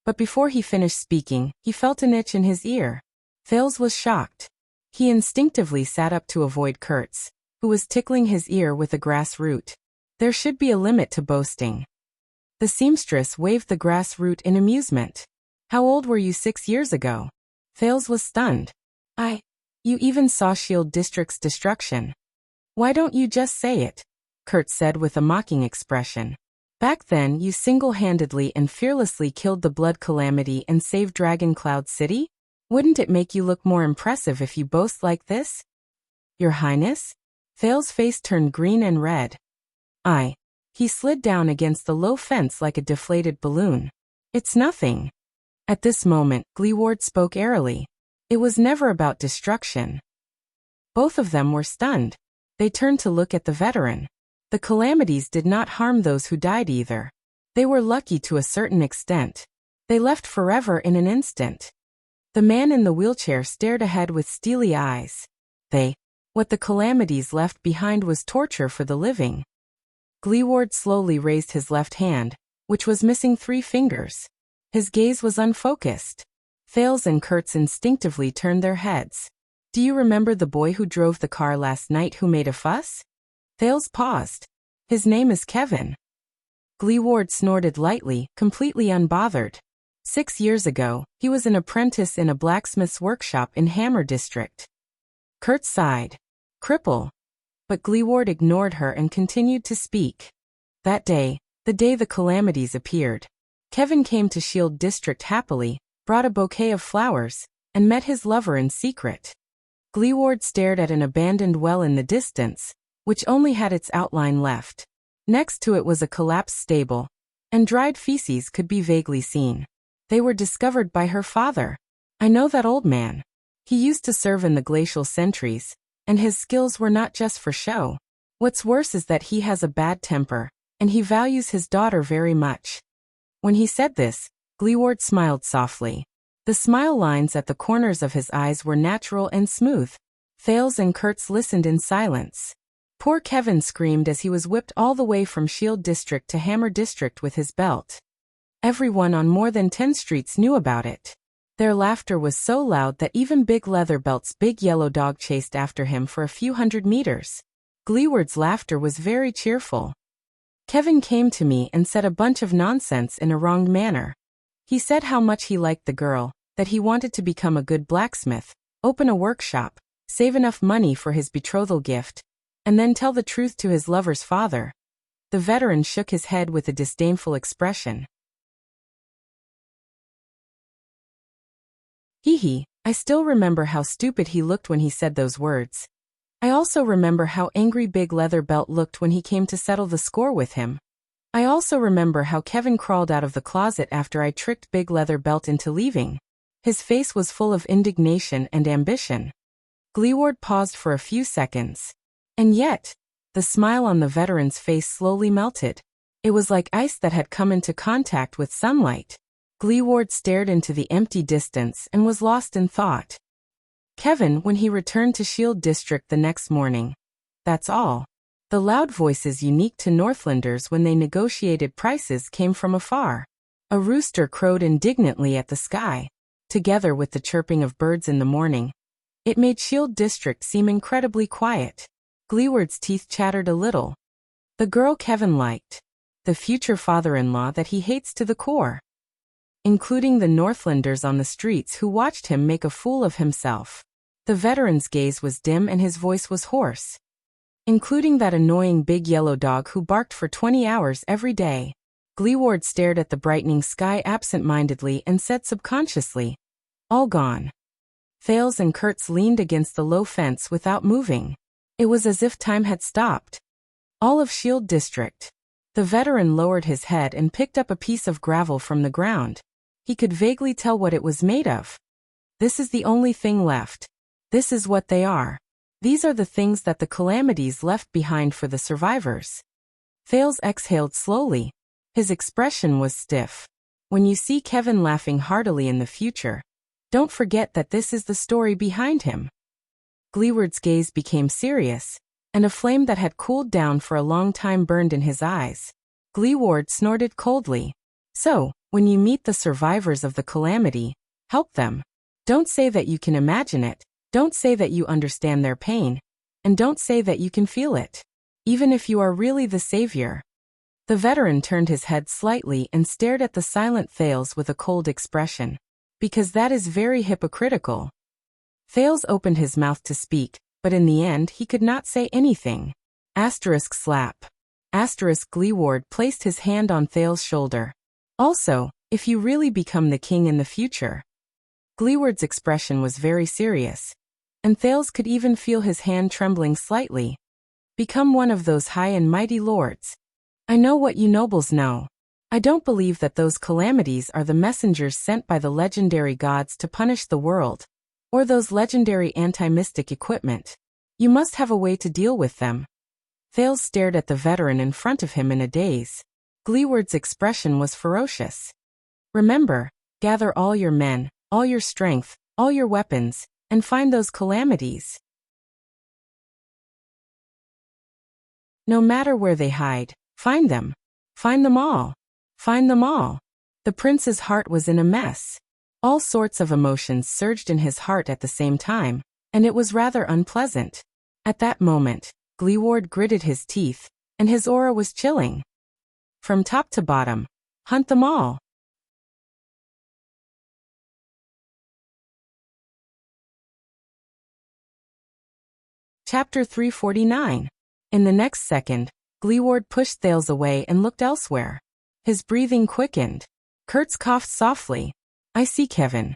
But before he finished speaking, he felt an itch in his ear. Fales was shocked. He instinctively sat up to avoid Kurtz, who was tickling his ear with a grass root. There should be a limit to boasting. The seamstress waved the grass root in amusement. How old were you 6 years ago? Fales was stunned. You even saw Shield District's destruction. Why don't you just say it? Kurtz said with a mocking expression. Back then you single-handedly and fearlessly killed the Blood Calamity and saved Dragon Cloud City? Wouldn't it make you look more impressive if you boast like this? Your Highness? Fales' face turned green and red. He slid down against the low fence like a deflated balloon. It's nothing. At this moment, Gleeward spoke airily. It was never about destruction. Both of them were stunned. They turned to look at the veteran. The calamities did not harm those who died either. They were lucky to a certain extent. They left forever in an instant. The man in the wheelchair stared ahead with steely eyes. What the calamities left behind was torture for the living. Gleeward slowly raised his left hand, which was missing 3 fingers. His gaze was unfocused. Fales and Kurtz instinctively turned their heads. Do you remember the boy who drove the car last night who made a fuss? Fales paused. His name is Kevin. Gleeward snorted lightly, completely unbothered. 6 years ago, he was an apprentice in a blacksmith's workshop in Hammer District. Kurtz sighed. Cripple. But Gleeward ignored her and continued to speak. That day, the day the calamities appeared, Kevin came to Shield District happily, brought a bouquet of flowers, and met his lover in secret. Gleeward stared at an abandoned well in the distance, which only had its outline left. Next to it was a collapsed stable, and dried feces could be vaguely seen. They were discovered by her father. I know that old man. He used to serve in the glacial sentries, and his skills were not just for show. What's worse is that he has a bad temper, and he values his daughter very much. When he said this, Gleeward smiled softly. The smile lines at the corners of his eyes were natural and smooth. Fales and Kurtz listened in silence. Poor Kevin screamed as he was whipped all the way from Shield District to Hammer District with his belt. Everyone on more than 10 streets knew about it. Their laughter was so loud that even Big Leatherbelt's big yellow dog chased after him for a few hundred meters. Gleeward's laughter was very cheerful. Kevin came to me and said a bunch of nonsense in a wronged manner. He said how much he liked the girl, that he wanted to become a good blacksmith, open a workshop, save enough money for his betrothal gift, and then tell the truth to his lover's father. The veteran shook his head with a disdainful expression. I still remember how stupid he looked when he said those words. I also remember how angry Big Leatherbelt looked when he came to settle the score with him. I also remember how Kevin crawled out of the closet after I tricked Big Leatherbelt into leaving. His face was full of indignation and ambition. Gleeward paused for a few seconds. And yet, the smile on the veteran's face slowly melted. It was like ice that had come into contact with sunlight. Gleeward stared into the empty distance and was lost in thought. Kevin, when he returned to Shield District the next morning. That's all. The loud voices unique to Northlanders when they negotiated prices came from afar. A rooster crowed indignantly at the sky. Together with the chirping of birds in the morning, it made Shield District seem incredibly quiet. Gleeward's teeth chattered a little. The girl Kevin liked. The future father-in-law that he hates to the core. Including the Northlanders on the streets who watched him make a fool of himself. The veteran's gaze was dim and his voice was hoarse. Including that annoying big yellow dog who barked for 20 hours every day. Gleeward stared at the brightening sky absent-mindedly and said subconsciously, all gone. Thales and Kurtz leaned against the low fence without moving. It was as if time had stopped. All of Shield District. The veteran lowered his head and picked up a piece of gravel from the ground. He could vaguely tell what it was made of. This is the only thing left. This is what they are. These are the things that the calamities left behind for the survivors. Thales exhaled slowly. His expression was stiff. When you see Kevin laughing heartily in the future, don't forget that this is the story behind him. Gleeward's gaze became serious, and a flame that had cooled down for a long time burned in his eyes. Gleeward snorted coldly. So, when you meet the survivors of the calamity, help them. Don't say that you can imagine it. Don't say that you understand their pain, and don't say that you can feel it, even if you are really the savior. The veteran turned his head slightly and stared at the silent Thales with a cold expression. Because that is very hypocritical. Thales opened his mouth to speak, but in the end he could not say anything. *slap. Gleeward placed his hand on Thales' shoulder. Also, if you really become the king in the future. Gleeward's expression was very serious. And Thales could even feel his hand trembling slightly. Become one of those high and mighty lords. I know what you nobles know. I don't believe that those calamities are the messengers sent by the legendary gods to punish the world, or those legendary anti-mystic equipment. You must have a way to deal with them. Thales stared at the veteran in front of him in a daze. Gleeward's expression was ferocious. Remember, gather all your men, all your strength, all your weapons, and find those calamities. No matter where they hide, find them. Find them all. Find them all. The prince's heart was in a mess. All sorts of emotions surged in his heart at the same time, and it was rather unpleasant. At that moment, Gleeward gritted his teeth, and his aura was chilling. From top to bottom, hunt them all. Chapter 349. In the next second, Gleeward pushed Thales away and looked elsewhere. His breathing quickened. Kurtz coughed softly. I see Kevin.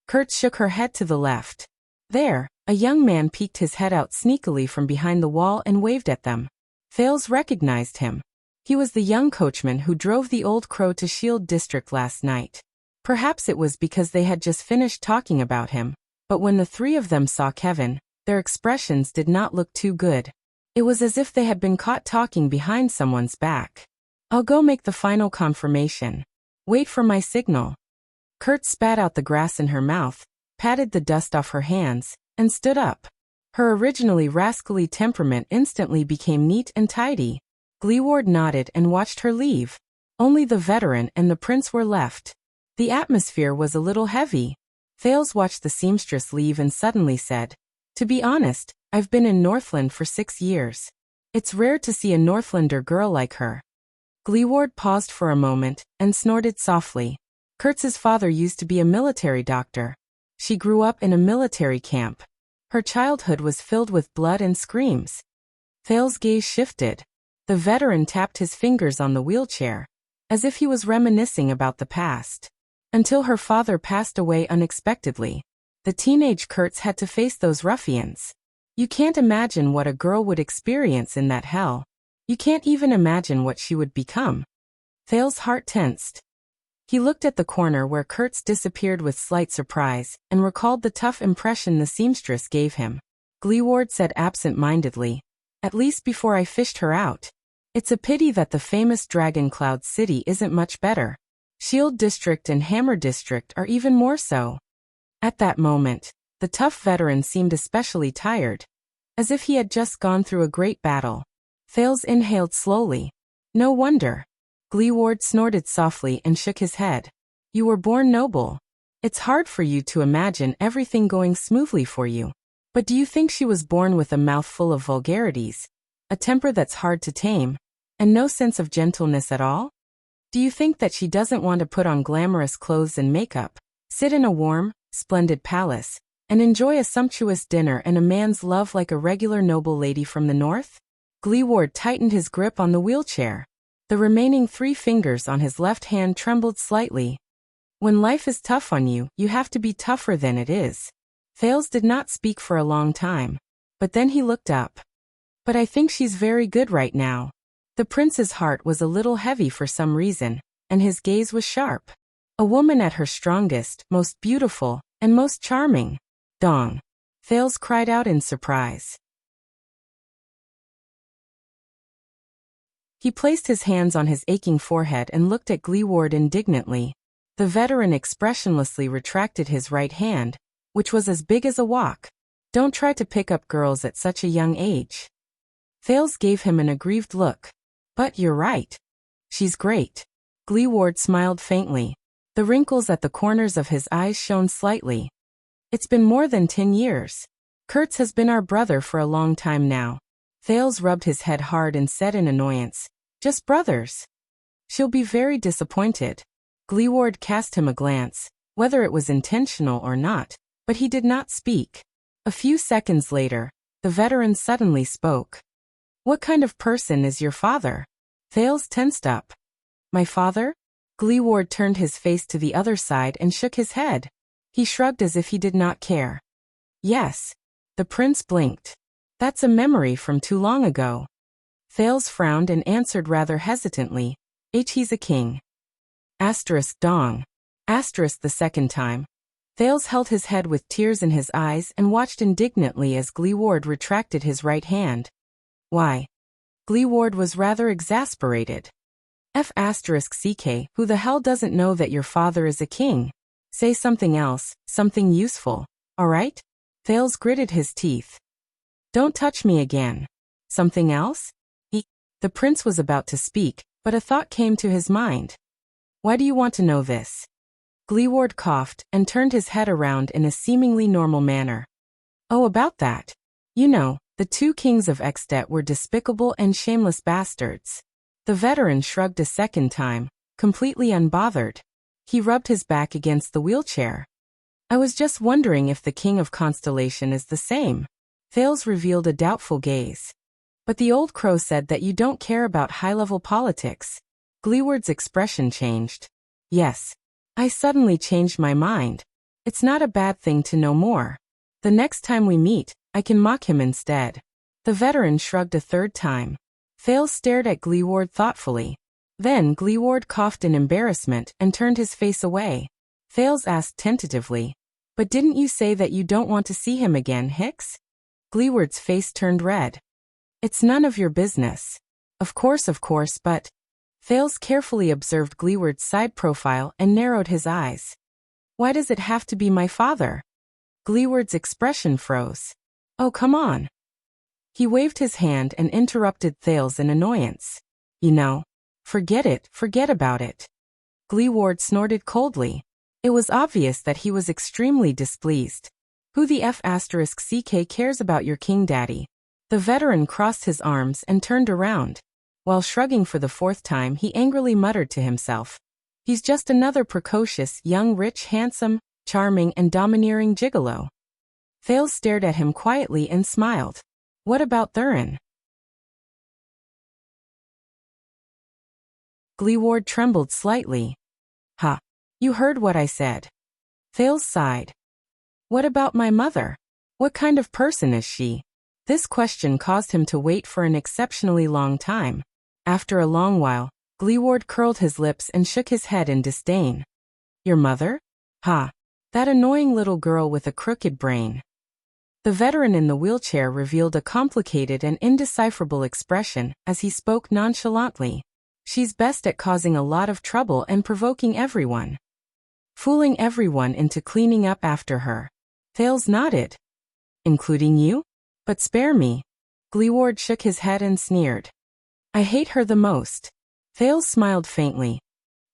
Kurtz shook her head to the left. There, a young man peeked his head out sneakily from behind the wall and waved at them. Thales recognized him. He was the young coachman who drove the Old Crow to Shield District last night. Perhaps it was because they had just finished talking about him, but when the three of them saw Kevin, their expressions did not look too good. It was as if they had been caught talking behind someone's back. I'll go make the final confirmation. Wait for my signal. Kurtz spat out the grass in her mouth, patted the dust off her hands, and stood up. Her originally rascally temperament instantly became neat and tidy. Gleeward nodded and watched her leave. Only the veteran and the prince were left. The atmosphere was a little heavy. Thales watched the seamstress leave and suddenly said, To be honest, I've been in Northland for 6 years. It's rare to see a Northlander girl like her. Gleeward paused for a moment and snorted softly. Kurtz's father used to be a military doctor. She grew up in a military camp. Her childhood was filled with blood and screams. Thales' gaze shifted. The veteran tapped his fingers on the wheelchair, as if he was reminiscing about the past. Until her father passed away unexpectedly, the teenage Kurtz had to face those ruffians. You can't imagine what a girl would experience in that hell. You can't even imagine what she would become. Thales' heart tensed. He looked at the corner where Kurtz disappeared with slight surprise and recalled the tough impression the seamstress gave him. Gleeward said absent-mindedly, At least before I fished her out. It's a pity that the famous Dragon Cloud City isn't much better. Shield District and Hammer District are even more so. At that moment, the tough veteran seemed especially tired, as if he had just gone through a great battle. Thales inhaled slowly. No wonder. Gleeward snorted softly and shook his head. You were born noble. It's hard for you to imagine everything going smoothly for you. But do you think she was born with a mouth full of vulgarities, a temper that's hard to tame, and no sense of gentleness at all? Do you think that she doesn't want to put on glamorous clothes and makeup, sit in a warm, splendid palace, and enjoy a sumptuous dinner and a man's love like a regular noble lady from the north? Gleeward tightened his grip on the wheelchair. The remaining 3 fingers on his left hand trembled slightly. When life is tough on you, you have to be tougher than it is. Thales did not speak for a long time, but then he looked up. But I think she's very good right now. The prince's heart was a little heavy for some reason, and his gaze was sharp. A woman at her strongest, most beautiful, and most charming. Dong. Thales cried out in surprise. He placed his hands on his aching forehead and looked at Gleeward indignantly. The veteran expressionlessly retracted his right hand, which was as big as a wok. Don't try to pick up girls at such a young age. Thales gave him an aggrieved look. But you're right. She's great. Gleeward smiled faintly. The wrinkles at the corners of his eyes shone slightly. It's been more than 10 years. Kurtz has been our brother for a long time now. Thales rubbed his head hard and said in annoyance, just brothers. She'll be very disappointed. Gleeward cast him a glance, whether it was intentional or not, but he did not speak. A few seconds later, the veteran suddenly spoke. What kind of person is your father? Thales tensed up. My father? Gleeward turned his face to the other side and shook his head. He shrugged as if he did not care. Yes. The prince blinked. That's a memory from too long ago. Thales frowned and answered rather hesitantly. He's a king. Dong. The second time. Thales held his head with tears in his eyes and watched indignantly as Gleeward retracted his right hand. Why? Gleeward was rather exasperated. F***ck, who the hell doesn't know that your father is a king? Say something else, something useful, alright? Thales gritted his teeth. Don't touch me again. Something else? The prince was about to speak, but a thought came to his mind. Why do you want to know this? Gleeward coughed and turned his head around in a seemingly normal manner. Oh, about that. You know, the 2 kings of Extet were despicable and shameless bastards. The veteran shrugged a second time, completely unbothered. He rubbed his back against the wheelchair. I was just wondering if the king of Constellation is the same. Thales revealed a doubtful gaze. But the old crow said that you don't care about high-level politics. Gleeward's expression changed. Yes. I suddenly changed my mind. It's not a bad thing to know more. The next time we meet, I can mock him instead. The veteran shrugged a third time. Thales stared at Gleeward thoughtfully. Then Gleeward coughed in embarrassment and turned his face away. Thales asked tentatively, but didn't you say that you don't want to see him again, Hicks? Gleeward's face turned red. It's none of your business. Of course, but... Thales carefully observed Gleeward's side profile and narrowed his eyes. Why does it have to be my father? Gleeward's expression froze. Oh, come on. He waved his hand and interrupted Thales in annoyance. You know, forget about it. Gleeward snorted coldly. It was obvious that he was extremely displeased. Who the F***ck cares about your king daddy? The veteran crossed his arms and turned around. While shrugging for the 4th time, he angrily muttered to himself. He's just another precocious, young, rich, handsome, charming, and domineering gigolo. Thales stared at him quietly and smiled. What about Thurin? Gleeward trembled slightly. Ha! You heard what I said. Thales sighed. What about my mother? What kind of person is she? This question caused him to wait for an exceptionally long time. After a long while, Gleeward curled his lips and shook his head in disdain. Your mother? Ha! That annoying little girl with a crooked brain. The veteran in the wheelchair revealed a complicated and indecipherable expression as he spoke nonchalantly. She's best at causing a lot of trouble and provoking everyone. Fooling everyone into cleaning up after her. Thales nodded. Including you? But spare me. Gleeward shook his head and sneered. I hate her the most. Thales smiled faintly.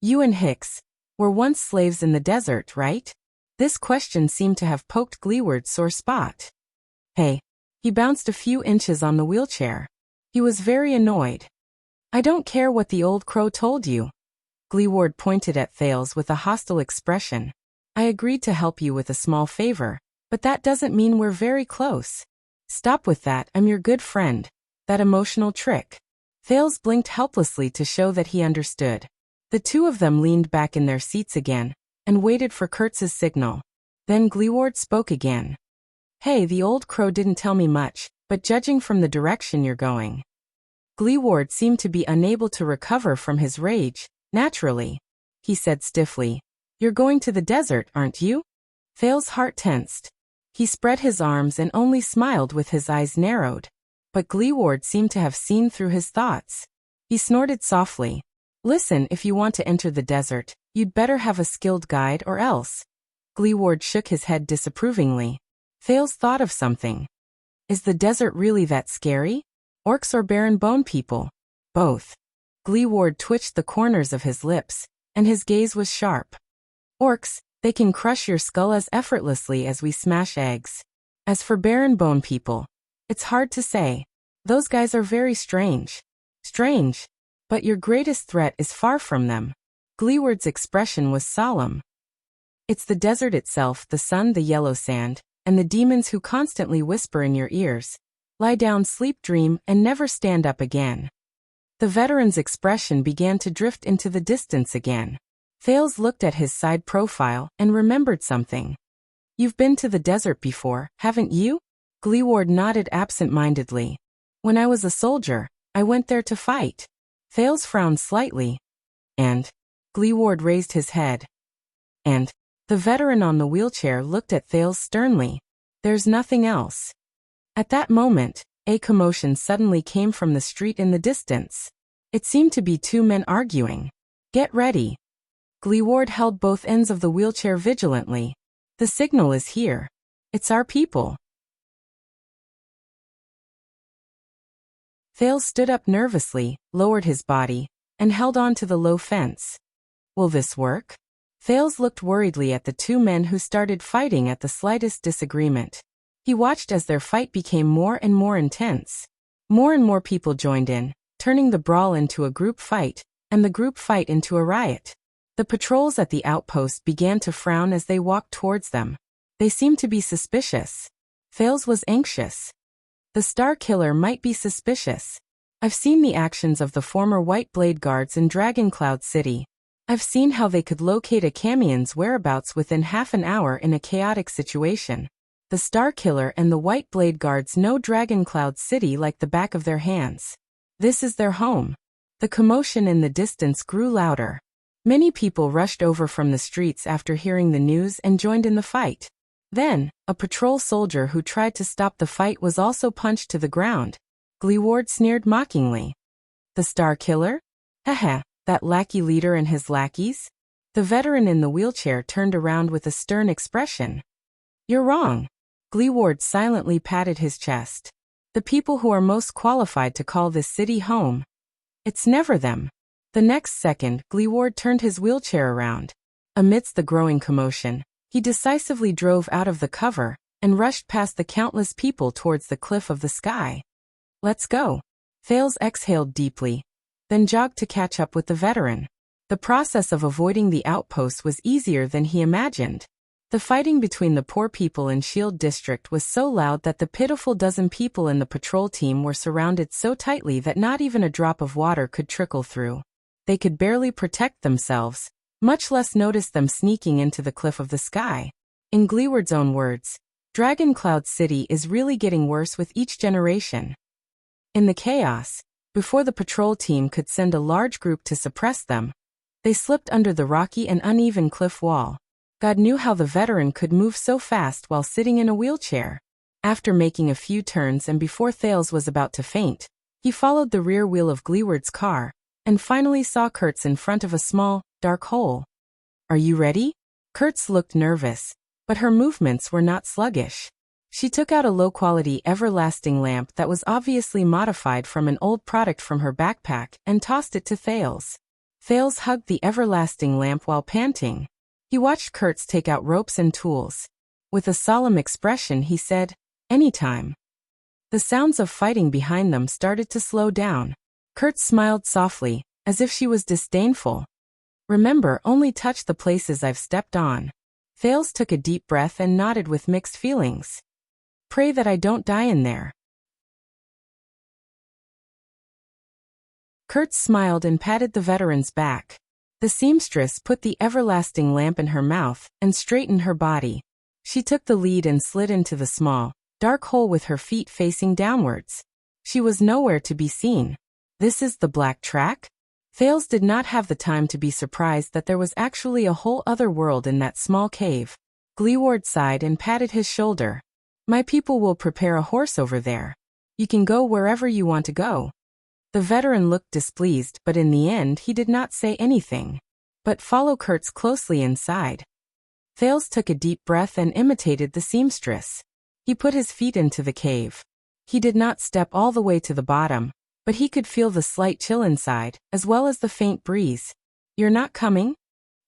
You and Hicks were once slaves in the desert, right? This question seemed to have poked Gleeward's sore spot. Hey. He bounced a few inches on the wheelchair. He was very annoyed. I don't care what the old crow told you. Gleeward pointed at Thales with a hostile expression. I agreed to help you with a small favor, but that doesn't mean we're very close. Stop with that, I'm your good friend. That emotional trick. Thales blinked helplessly to show that he understood. The two of them leaned back in their seats again, and waited for Kurtz's signal. Then Gleeward spoke again. Hey, the old crow didn't tell me much, but judging from the direction you're going. Gleeward seemed to be unable to recover from his rage. Naturally. He said stiffly. You're going to the desert, aren't you? Thales' heart tensed. He spread his arms and only smiled with his eyes narrowed. But Gleeward seemed to have seen through his thoughts. He snorted softly. Listen, if you want to enter the desert, you'd better have a skilled guide or else. Gleeward shook his head disapprovingly. Thales thought of something. Is the desert really that scary? Orcs or barren bone people? Both. Gleeward twitched the corners of his lips, and his gaze was sharp. Orcs, they can crush your skull as effortlessly as we smash eggs. As for barren bone people, it's hard to say. Those guys are very strange. Strange. But your greatest threat is far from them. Gleeward's expression was solemn. It's the desert itself, the sun, the yellow sand, and the demons who constantly whisper in your ears. Lie down, sleep, dream, and never stand up again. The veteran's expression began to drift into the distance again. Thales looked at his side profile and remembered something. You've been to the desert before, haven't you? Gleeward nodded absent-mindedly. When I was a soldier, I went there to fight. Thales frowned slightly. And? Gleeward raised his head. And? The veteran on the wheelchair looked at Thales sternly. There's nothing else. At that moment, a commotion suddenly came from the street in the distance. It seemed to be two men arguing. Get ready. Gleeward held both ends of the wheelchair vigilantly. The signal is here. It's our people. Thales stood up nervously, lowered his body, and held on to the low fence. Will this work? Thales looked worriedly at the two men who started fighting at the slightest disagreement. He watched as their fight became more and more intense. More and more people joined in, turning the brawl into a group fight, and the group fight into a riot. The patrols at the outpost began to frown as they walked towards them. They seemed to be suspicious. Thales was anxious. The Star Killer might be suspicious. I've seen the actions of the former White Blade Guards in Dragoncloud City. I've seen how they could locate a Camion's whereabouts within half an hour in a chaotic situation. The Star Killer and the White Blade Guards know Dragoncloud City like the back of their hands. This is their home. The commotion in the distance grew louder. Many people rushed over from the streets after hearing the news and joined in the fight. Then, a patrol soldier who tried to stop the fight was also punched to the ground. Gleeward sneered mockingly. The Star Killer? Haha, that lackey leader and his lackeys? The veteran in the wheelchair turned around with a stern expression. You're wrong. Gleeward silently patted his chest. The people who are most qualified to call this city home. It's never them. The next second, Gleeward turned his wheelchair around. Amidst the growing commotion, he decisively drove out of the cover and rushed past the countless people towards the cliff of the sky. Let's go. Thales exhaled deeply, then jogged to catch up with the veteran. The process of avoiding the outpost was easier than he imagined. The fighting between the poor people in Shield District was so loud that the pitiful dozen people in the patrol team were surrounded so tightly that not even a drop of water could trickle through. They could barely protect themselves, much less notice them sneaking into the cliff of the sky. In Gleeward's own words, Dragoncloud City is really getting worse with each generation. In the chaos, before the patrol team could send a large group to suppress them, they slipped under the rocky and uneven cliff wall. God knew how the veteran could move so fast while sitting in a wheelchair. After making a few turns and before Thales was about to faint, he followed the rear wheel of Gleeward's car, and finally saw Kurtz in front of a small, dark hole. "Are you ready?" Kurtz looked nervous, but her movements were not sluggish. She took out a low-quality everlasting lamp that was obviously modified from an old product from her backpack and tossed it to Thales. Thales hugged the everlasting lamp while panting. He watched Kurtz take out ropes and tools. With a solemn expression he said, "Anytime." The sounds of fighting behind them started to slow down. Kurtz smiled softly, as if she was disdainful. "Remember, only touch the places I've stepped on." Thales took a deep breath and nodded with mixed feelings. "Pray that I don't die in there." Kurtz smiled and patted the veteran's back. The seamstress put the everlasting lamp in her mouth and straightened her body. She took the lead and slid into the small, dark hole with her feet facing downwards. She was nowhere to be seen. "This is the black track?" Thales did not have the time to be surprised that there was actually a whole other world in that small cave. Gleeward sighed and patted his shoulder. "My people will prepare a horse over there. You can go wherever you want to go." The veteran looked displeased, but in the end he did not say anything. "But follow Kurtz closely inside." Thales took a deep breath and imitated the seamstress. He put his feet into the cave. He did not step all the way to the bottom, but he could feel the slight chill inside, as well as the faint breeze. "You're not coming?"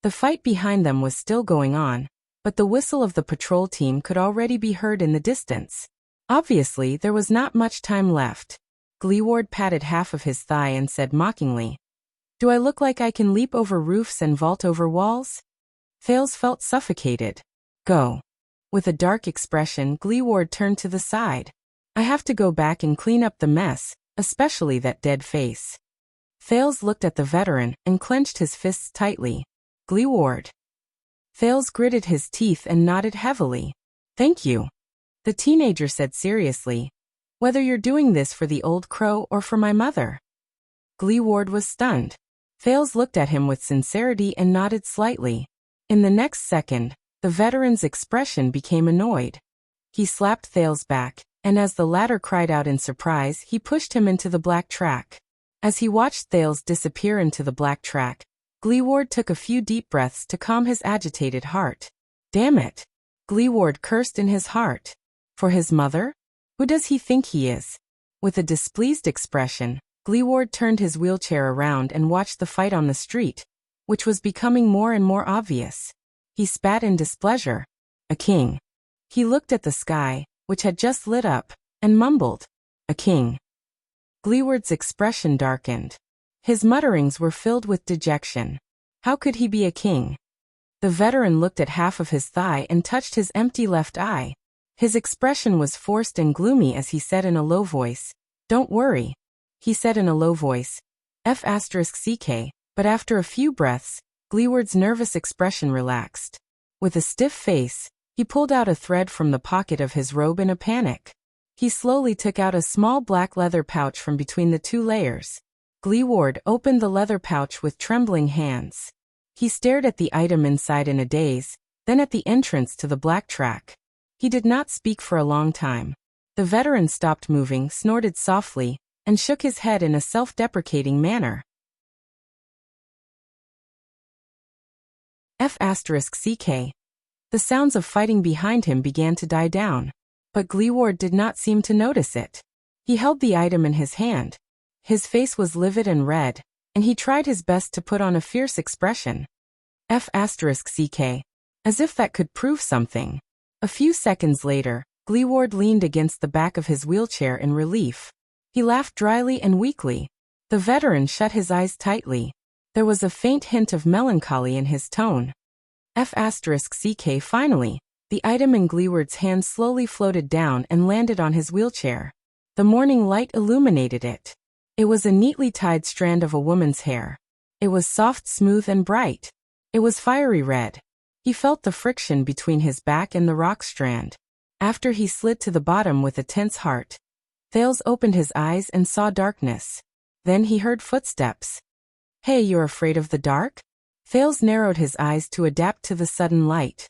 The fight behind them was still going on, but the whistle of the patrol team could already be heard in the distance. Obviously, there was not much time left. Gleeward patted half of his thigh and said mockingly, "Do I look like I can leap over roofs and vault over walls?" Thales felt suffocated. "Go." With a dark expression, Gleeward turned to the side. "I have to go back and clean up the mess, especially that dead face." Thales looked at the veteran and clenched his fists tightly. "Gleeward." Thales gritted his teeth and nodded heavily. "Thank you." The teenager said seriously, "Whether you're doing this for the old crow or for my mother." Gleeward was stunned. Thales looked at him with sincerity and nodded slightly. In the next second, the veteran's expression became annoyed. He slapped Thales back, and as the latter cried out in surprise, he pushed him into the black track. As he watched Thales disappear into the black track, Gleeward took a few deep breaths to calm his agitated heart. "Damn it!" Gleeward cursed in his heart. For his mother? Who does he think he is? With a displeased expression, Gleeward turned his wheelchair around and watched the fight on the street, which was becoming more and more obvious. He spat in displeasure. "A king." He looked at the sky, which had just lit up, and mumbled, "A king." Gleeward's expression darkened. His mutterings were filled with dejection. How could he be a king? The veteran looked at half of his thigh and touched his empty left eye. His expression was forced and gloomy as he said in a low voice, "Don't worry." He said in a low voice, "F***ck," but after a few breaths, Gleeward's nervous expression relaxed. With a stiff face, he pulled out a thread from the pocket of his robe in a panic. He slowly took out a small black leather pouch from between the two layers. Gleeward opened the leather pouch with trembling hands. He stared at the item inside in a daze, then at the entrance to the black track. He did not speak for a long time. The veteran stopped moving, snorted softly, and shook his head in a self-deprecating manner. F***ck. The sounds of fighting behind him began to die down, but Gleeward did not seem to notice it. He held the item in his hand. His face was livid and red, and he tried his best to put on a fierce expression. F***ck. As if that could prove something. A few seconds later, Gleeward leaned against the back of his wheelchair in relief. He laughed dryly and weakly. The veteran shut his eyes tightly. There was a faint hint of melancholy in his tone. F***ck. Finally, the item in Gleeward's hand slowly floated down and landed on his wheelchair. The morning light illuminated it. It was a neatly tied strand of a woman's hair. It was soft, smooth, and bright. It was fiery red. He felt the friction between his back and the rock strand. After he slid to the bottom with a tense heart, Thales opened his eyes and saw darkness. Then he heard footsteps. "Hey, you're afraid of the dark?" Thales narrowed his eyes to adapt to the sudden light.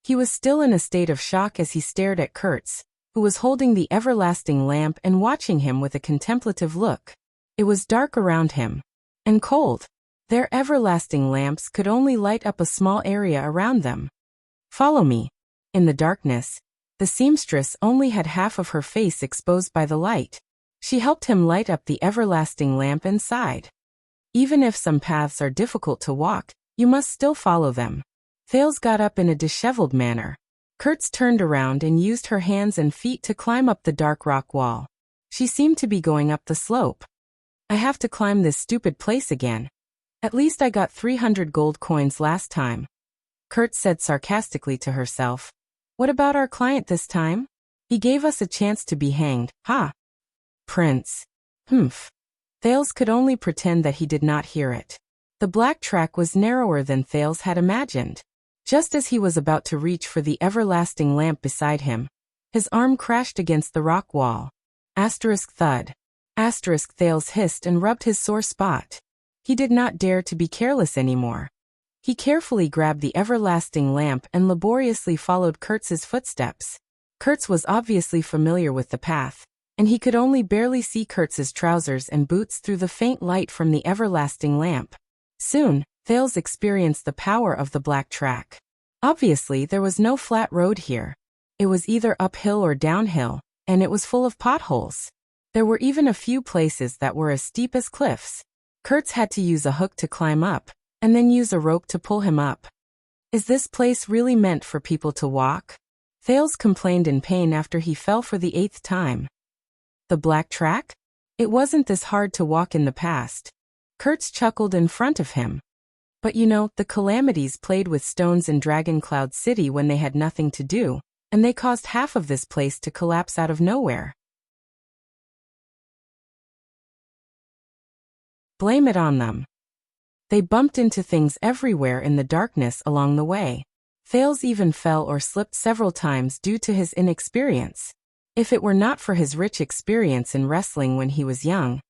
He was still in a state of shock as he stared at Kurtz, who was holding the everlasting lamp and watching him with a contemplative look. It was dark around him. And cold. Their everlasting lamps could only light up a small area around them. "Follow me." In the darkness, the seamstress only had half of her face exposed by the light. She helped him light up the everlasting lamp and sighed. "Even if some paths are difficult to walk, you must still follow them." Thales got up in a disheveled manner. Kurtz turned around and used her hands and feet to climb up the dark rock wall. She seemed to be going up the slope. "I have to climb this stupid place again. At least I got 300 gold coins last time," Kurtz said sarcastically to herself. "What about our client this time? He gave us a chance to be hanged, ha! Prince. Humph." Thales could only pretend that he did not hear it. The black track was narrower than Thales had imagined. Just as he was about to reach for the everlasting lamp beside him, his arm crashed against the rock wall. Thud. Thales hissed and rubbed his sore spot. He did not dare to be careless anymore. He carefully grabbed the everlasting lamp and laboriously followed Kurtz's footsteps. Kurtz was obviously familiar with the path, and he could only barely see Kurtz's trousers and boots through the faint light from the everlasting lamp. Soon, Thales experienced the power of the black track. Obviously, there was no flat road here. It was either uphill or downhill, and it was full of potholes. There were even a few places that were as steep as cliffs. Kurtz had to use a hook to climb up, and then use a rope to pull him up. "Is this place really meant for people to walk?" Thales complained in pain after he fell for the 8th time. The black track? It wasn't this hard to walk in the past. Kurtz chuckled in front of him. "But you know, the calamities played with stones in Dragon Cloud City when they had nothing to do, and they caused half of this place to collapse out of nowhere. Blame it on them. They bumped into things everywhere in the darkness along the way. Thales even fell or slipped several times due to his inexperience. If it were not for his rich experience in wrestling when he was young,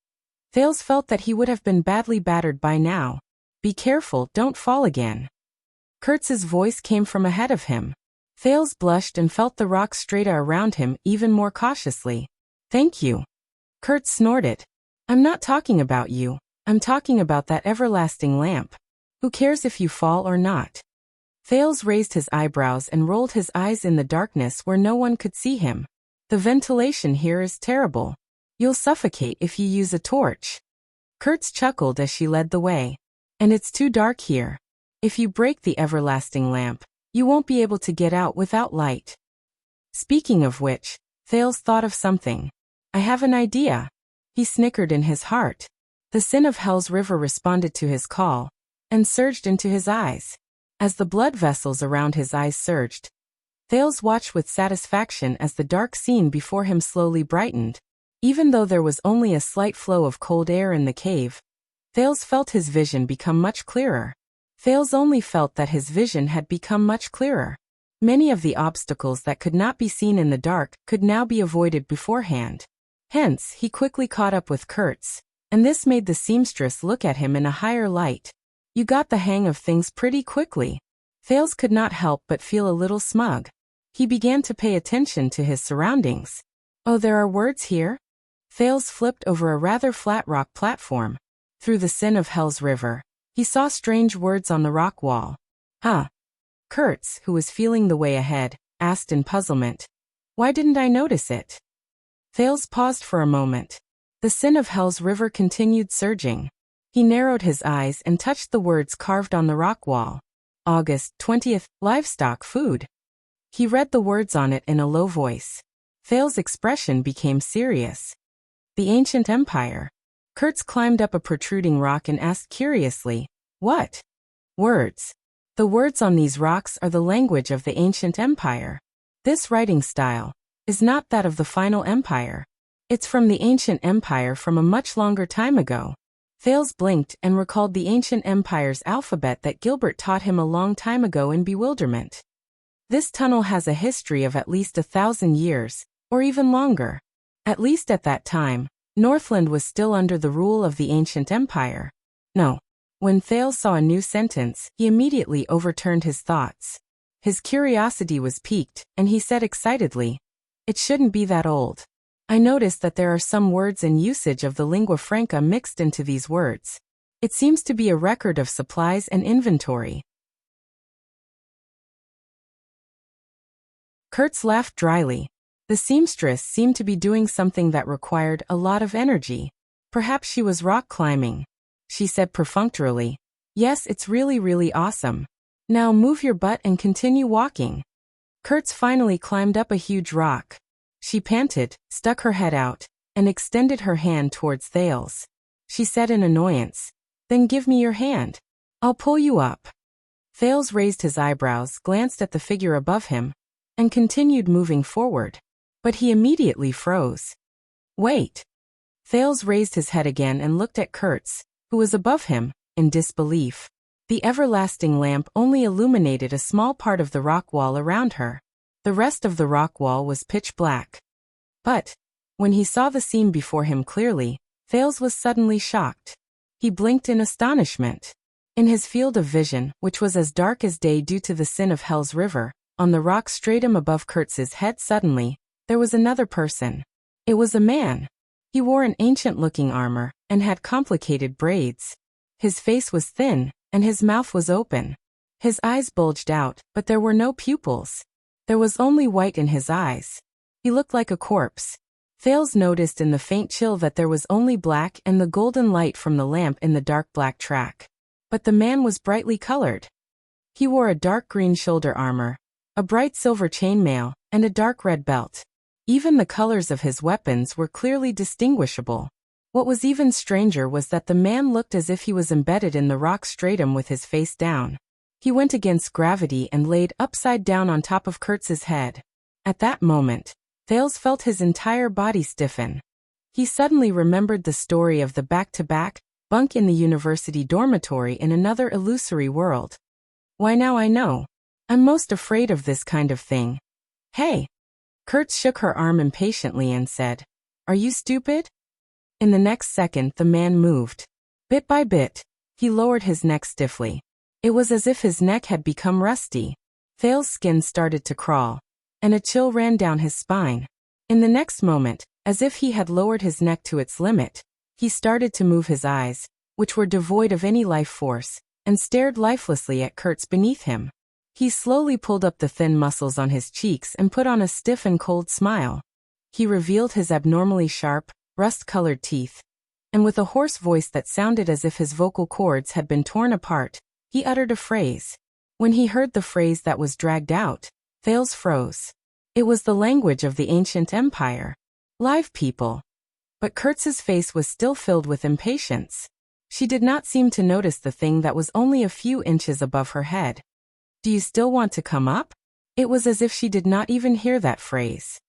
Thales felt that he would have been badly battered by now. Be careful, don't fall again." Kurtz's voice came from ahead of him. Thales blushed and felt the rock strata around him even more cautiously. "Thank you." Kurtz snorted. "I'm not talking about you. I'm talking about that everlasting lamp. Who cares if you fall or not?" Thales raised his eyebrows and rolled his eyes in the darkness where no one could see him. "The ventilation here is terrible. You'll suffocate if you use a torch." Kurtz chuckled as she led the way. "And it's too dark here. If you break the everlasting lamp, you won't be able to get out without light." Speaking of which, Thales thought of something. "I have an idea." He snickered in his heart. The sin of Hell's River responded to his call, and surged into his eyes. As the blood vessels around his eyes surged, Thales watched with satisfaction as the dark scene before him slowly brightened. Even though there was only a slight flow of cold air in the cave, Thales felt his vision become much clearer. Thales only felt that his vision had become much clearer. Many of the obstacles that could not be seen in the dark could now be avoided beforehand. Hence, he quickly caught up with Kurtz, and this made the seamstress look at him in a higher light. "You got the hang of things pretty quickly." Thales could not help but feel a little smug. He began to pay attention to his surroundings. "Oh, there are words here?" Thales flipped over a rather flat rock platform. Through the sin of Hell's River, he saw strange words on the rock wall. "Huh?" Kurtz, who was feeling the way ahead, asked in puzzlement. "Why didn't I notice it?" Thales paused for a moment. The sin of Hell's River continued surging. He narrowed his eyes and touched the words carved on the rock wall. August 20th, livestock food. He read the words on it in a low voice. Thales' expression became serious. "The ancient empire." Kurtz climbed up a protruding rock and asked curiously, "What?" "Words. The words on these rocks are the language of the ancient empire. This writing style is not that of the final empire. It's from the ancient empire from a much longer time ago." Thales blinked and recalled the ancient empire's alphabet that Gilbert taught him a long time ago in bewilderment. This tunnel has a history of at least 1,000 years, or even longer. At least at that time, Northland was still under the rule of the ancient empire. No. When Thales saw a new sentence, he immediately overturned his thoughts. His curiosity was piqued, and he said excitedly, It shouldn't be that old. I noticed that there are some words and usage of the lingua franca mixed into these words. It seems to be a record of supplies and inventory. Kurtz laughed dryly. The seamstress seemed to be doing something that required a lot of energy. Perhaps she was rock climbing. She said perfunctorily, "Yes, it's really awesome. Now move your butt and continue walking." Kurtz finally climbed up a huge rock. She panted, stuck her head out, and extended her hand towards Thales. She said in annoyance, "Then give me your hand. I'll pull you up." Thales raised his eyebrows, glanced at the figure above him, and continued moving forward. But he immediately froze. "Wait." Thales raised his head again and looked at Kurtz, who was above him, in disbelief. The everlasting lamp only illuminated a small part of the rock wall around her. The rest of the rock wall was pitch black. But, when he saw the scene before him clearly, Thales was suddenly shocked. He blinked in astonishment. In his field of vision, which was as dark as day due to the sin of Hell's River, on the rock stratum above Kurtz's head suddenly, there was another person. It was a man. He wore an ancient-looking armor, and had complicated braids. His face was thin, and his mouth was open. His eyes bulged out, but there were no pupils. There was only white in his eyes. He looked like a corpse. Thales noticed in the faint chill that there was only black and the golden light from the lamp in the dark black track. But the man was brightly colored. He wore a dark green shoulder armor, a bright silver chainmail, and a dark red belt. Even the colors of his weapons were clearly distinguishable. What was even stranger was that the man looked as if he was embedded in the rock stratum with his face down. He went against gravity and laid upside down on top of Kurtz's head. At that moment, Thales felt his entire body stiffen. He suddenly remembered the story of the back-to-back bunk in the university dormitory in another illusory world. Why now I know. I'm most afraid of this kind of thing. Hey! Kurtz shook her arm impatiently and said, "Are you stupid?" In the next second the man moved. Bit by bit, he lowered his neck stiffly. It was as if his neck had become rusty. Thales' skin started to crawl, and a chill ran down his spine. In the next moment, as if he had lowered his neck to its limit, he started to move his eyes, which were devoid of any life force, and stared lifelessly at Kurtz beneath him. He slowly pulled up the thin muscles on his cheeks and put on a stiff and cold smile. He revealed his abnormally sharp, rust-colored teeth, and with a hoarse voice that sounded as if his vocal cords had been torn apart, he uttered a phrase. When he heard the phrase that was dragged out, Thales froze. It was the language of the ancient empire. Live people. But Kurtz's face was still filled with impatience. She did not seem to notice the thing that was only a few inches above her head. "Do you still want to come up?" It was as if she did not even hear that phrase.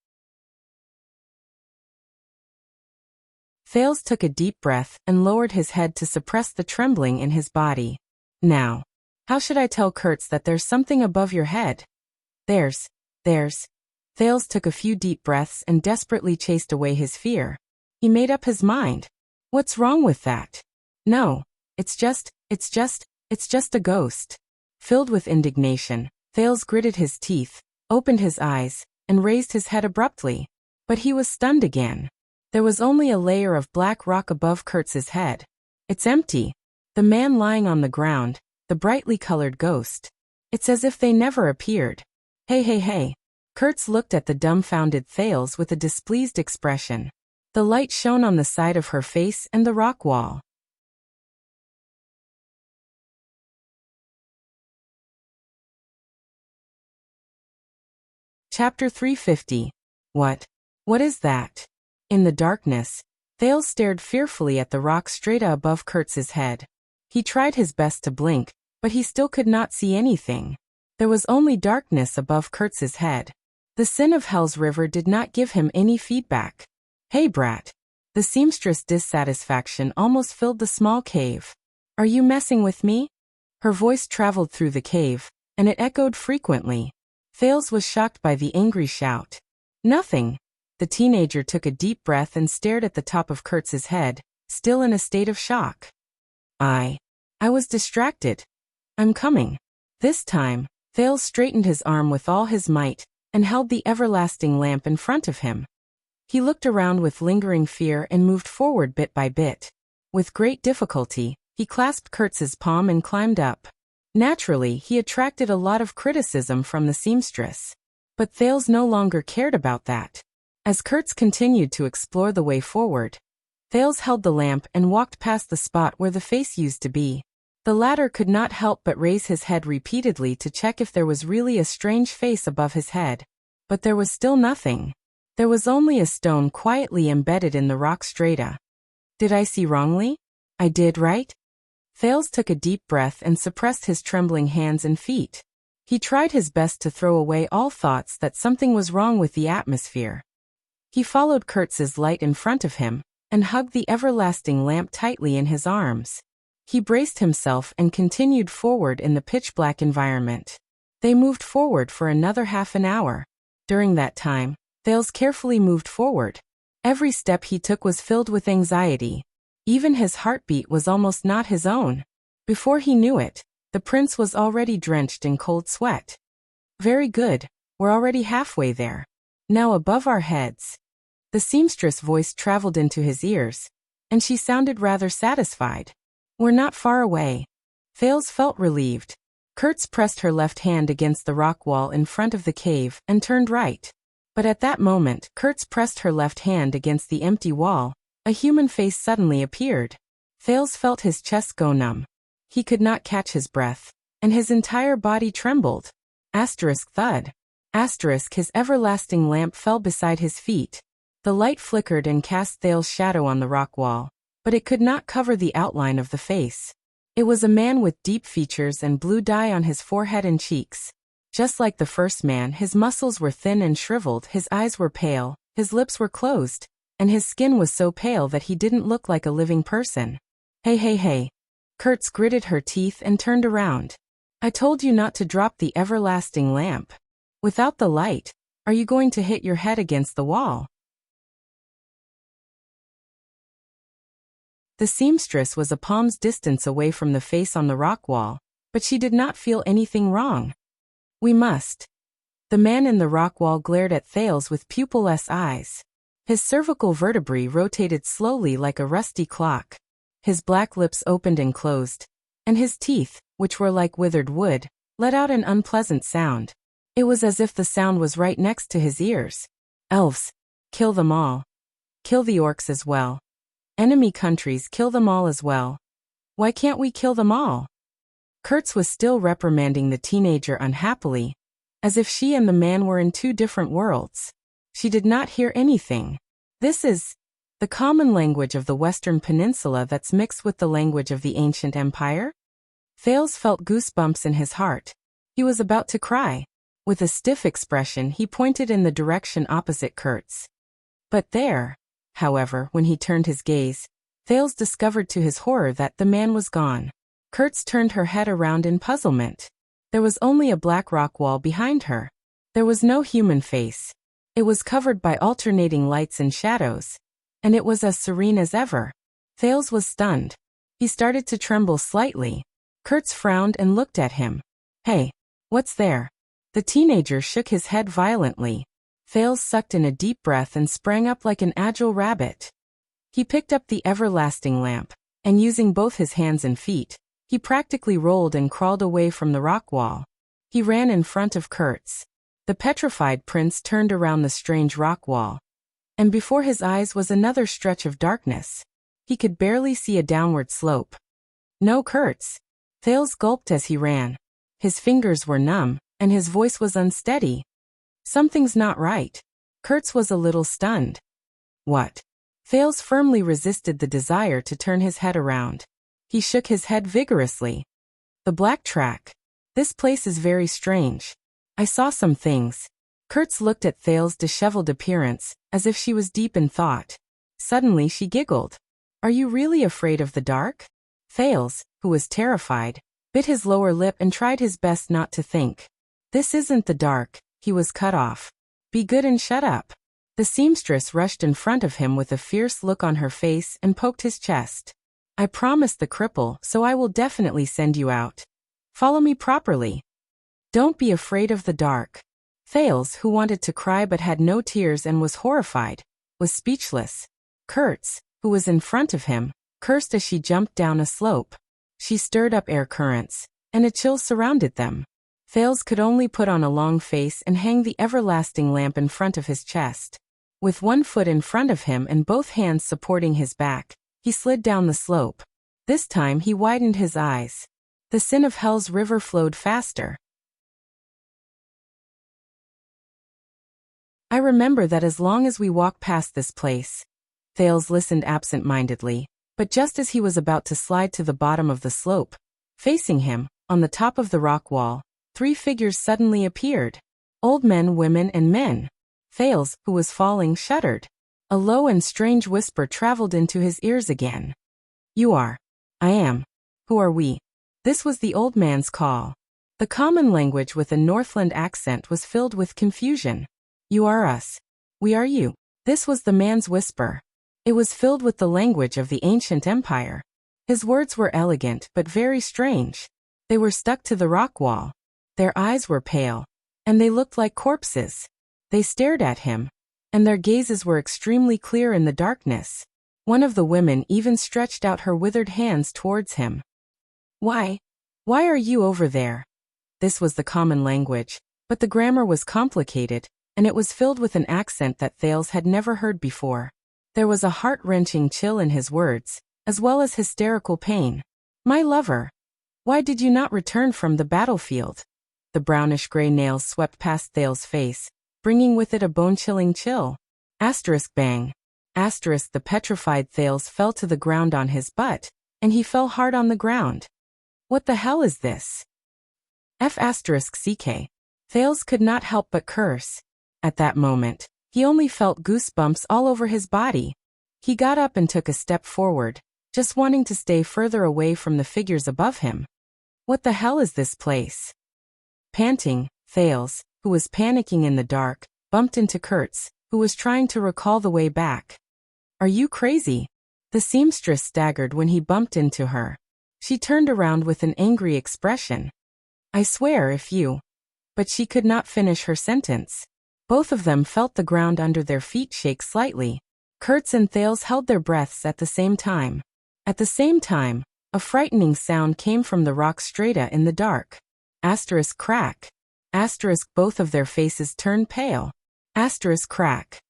Thales took a deep breath and lowered his head to suppress the trembling in his body. "Now, how should I tell Kurtz that there's something above your head?" There's. Thales took a few deep breaths and desperately chased away his fear. He made up his mind. "What's wrong with that?" "No, it's just a ghost." Filled with indignation, Thales gritted his teeth, opened his eyes, and raised his head abruptly. But he was stunned again. There was only a layer of black rock above Kurtz's head. It's empty. The man lying on the ground, the brightly colored ghost. It's as if they never appeared. Hey. Kurtz looked at the dumbfounded Thales with a displeased expression. The light shone on the side of her face and the rock wall. Chapter 350. What is that? In the darkness, Thales stared fearfully at the rock straight above Kurtz's head. He tried his best to blink, but he still could not see anything. There was only darkness above Kurtz's head. The sin of Hell's River did not give him any feedback. "Hey brat." The seamstress' dissatisfaction almost filled the small cave. "Are you messing with me?" Her voice traveled through the cave, and it echoed frequently. Thales was shocked by the angry shout. "Nothing." The teenager took a deep breath and stared at the top of Kurtz's head, still in a state of shock. I was distracted. I'm coming." This time, Thales straightened his arm with all his might, and held the everlasting lamp in front of him. He looked around with lingering fear and moved forward bit by bit. With great difficulty, he clasped Kurtz's palm and climbed up. Naturally, he attracted a lot of criticism from the seamstress. But Thales no longer cared about that. As Kurtz continued to explore the way forward, Thales held the lamp and walked past the spot where the face used to be. The latter could not help but raise his head repeatedly to check if there was really a strange face above his head. But there was still nothing. There was only a stone quietly embedded in the rock strata. Did I see wrongly? I did, right? Thales took a deep breath and suppressed his trembling hands and feet. He tried his best to throw away all thoughts that something was wrong with the atmosphere. He followed Kurtz's light in front of him, and hugged the everlasting lamp tightly in his arms. He braced himself and continued forward in the pitch-black environment. They moved forward for another half an hour. During that time, Thales carefully moved forward. Every step he took was filled with anxiety. Even his heartbeat was almost not his own. Before he knew it, the prince was already drenched in cold sweat. Very good, we're already halfway there. Now above our heads. The seamstress' voice traveled into his ears, and she sounded rather satisfied. We're not far away. Thales felt relieved. Kurtz pressed her left hand against the rock wall in front of the cave and turned right. But at that moment, Kurtz pressed her left hand against the empty wall. A human face suddenly appeared. Thales felt his chest go numb. He could not catch his breath, and his entire body trembled. Thud. His everlasting lamp fell beside his feet. The light flickered and cast Thales' shadow on the rock wall, but it could not cover the outline of the face. It was a man with deep features and blue dye on his forehead and cheeks. Just like the first man, his muscles were thin and shriveled, his eyes were pale, his lips were closed, and his skin was so pale that he didn't look like a living person. Hey. Kurtz gritted her teeth and turned around. I told you not to drop the everlasting lamp. Without the light, are you going to hit your head against the wall? The seamstress was a palm's distance away from the face on the rock wall, but she did not feel anything wrong. We must. The man in the rock wall glared at Thales with pupilless eyes. His cervical vertebrae rotated slowly like a rusty clock. His black lips opened and closed, and his teeth, which were like withered wood, let out an unpleasant sound. It was as if the sound was right next to his ears. Elves. Kill them all. Kill the orcs as well. Enemy countries, kill them all as well. Why can't we kill them all? Kurtz was still reprimanding the teenager unhappily, as if she and the man were in two different worlds. She did not hear anything. This is the common language of the Western Peninsula that's mixed with the language of the ancient empire? Thales felt goosebumps in his heart. He was about to cry. With a stiff expression, he pointed in the direction opposite Kurtz. But there, however, when he turned his gaze, Thales discovered to his horror that the man was gone. Kurtz turned her head around in puzzlement. There was only a black rock wall behind her. There was no human face. It was covered by alternating lights and shadows, and it was as serene as ever. Thales was stunned. He started to tremble slightly. Kurtz frowned and looked at him. Hey, what's there? The teenager shook his head violently. Thales sucked in a deep breath and sprang up like an agile rabbit. He picked up the everlasting lamp, and using both his hands and feet, he practically rolled and crawled away from the rock wall. He ran in front of Kurtz. The petrified prince turned around the strange rock wall, and before his eyes was another stretch of darkness. He could barely see a downward slope. No, Kurtz. Thales gulped as he ran. His fingers were numb, and his voice was unsteady. Something's not right. Kurtz was a little stunned. What? Thales firmly resisted the desire to turn his head around. He shook his head vigorously. The black track. This place is very strange. I saw some things. Kurtz looked at Thales' disheveled appearance, as if she was deep in thought. Suddenly she giggled. Are you really afraid of the dark? Thales, who was terrified, bit his lower lip and tried his best not to think. This isn't the dark. He was cut off. Be good and shut up. The seamstress rushed in front of him with a fierce look on her face and poked his chest. I promised the cripple, so I will definitely send you out. Follow me properly. Don't be afraid of the dark. Thales, who wanted to cry but had no tears and was horrified, was speechless. Kurtz, who was in front of him, cursed as she jumped down a slope. She stirred up air currents, and a chill surrounded them. Thales could only put on a long face and hang the everlasting lamp in front of his chest. With one foot in front of him and both hands supporting his back, he slid down the slope. This time he widened his eyes. The sin of hell's river flowed faster. I remember that as long as we walk past this place. Thales listened absent-mindedly, but just as he was about to slide to the bottom of the slope, facing him, on the top of the rock wall, 3 figures suddenly appeared. Old men, women, and men. Thales, who was falling, shuddered. A low and strange whisper traveled into his ears again. You are. I am. Who are we? This was the old man's call. The common language with a Northland accent was filled with confusion. You are us. We are you. This was the man's whisper. It was filled with the language of the ancient empire. His words were elegant but very strange. They were stuck to the rock wall. Their eyes were pale, and they looked like corpses. They stared at him, and their gazes were extremely clear in the darkness. One of the women even stretched out her withered hands towards him. Why are you over there? This was the common language, but the grammar was complicated, and it was filled with an accent that Thales had never heard before. There was a heart-wrenching chill in his words, as well as hysterical pain. My lover, why did you not return from the battlefield? The brownish-gray nails swept past Thales' face, bringing with it a bone-chilling chill. Bang. The petrified Thales fell to the ground on his butt, and he fell hard on the ground. What the hell is this? CK. Thales could not help but curse. At that moment, he only felt goosebumps all over his body. He got up and took a step forward, just wanting to stay further away from the figures above him. What the hell is this place? Panting, Thales, who was panicking in the dark, bumped into Kurtz, who was trying to recall the way back. Are you crazy? The seamstress staggered when he bumped into her. She turned around with an angry expression. I swear if you... But she could not finish her sentence. Both of them felt the ground under their feet shake slightly. Kurtz and Thales held their breaths at the same time. At the same time, a frightening sound came from the rock strata in the dark. Crack. Both of their faces turned pale. Crack.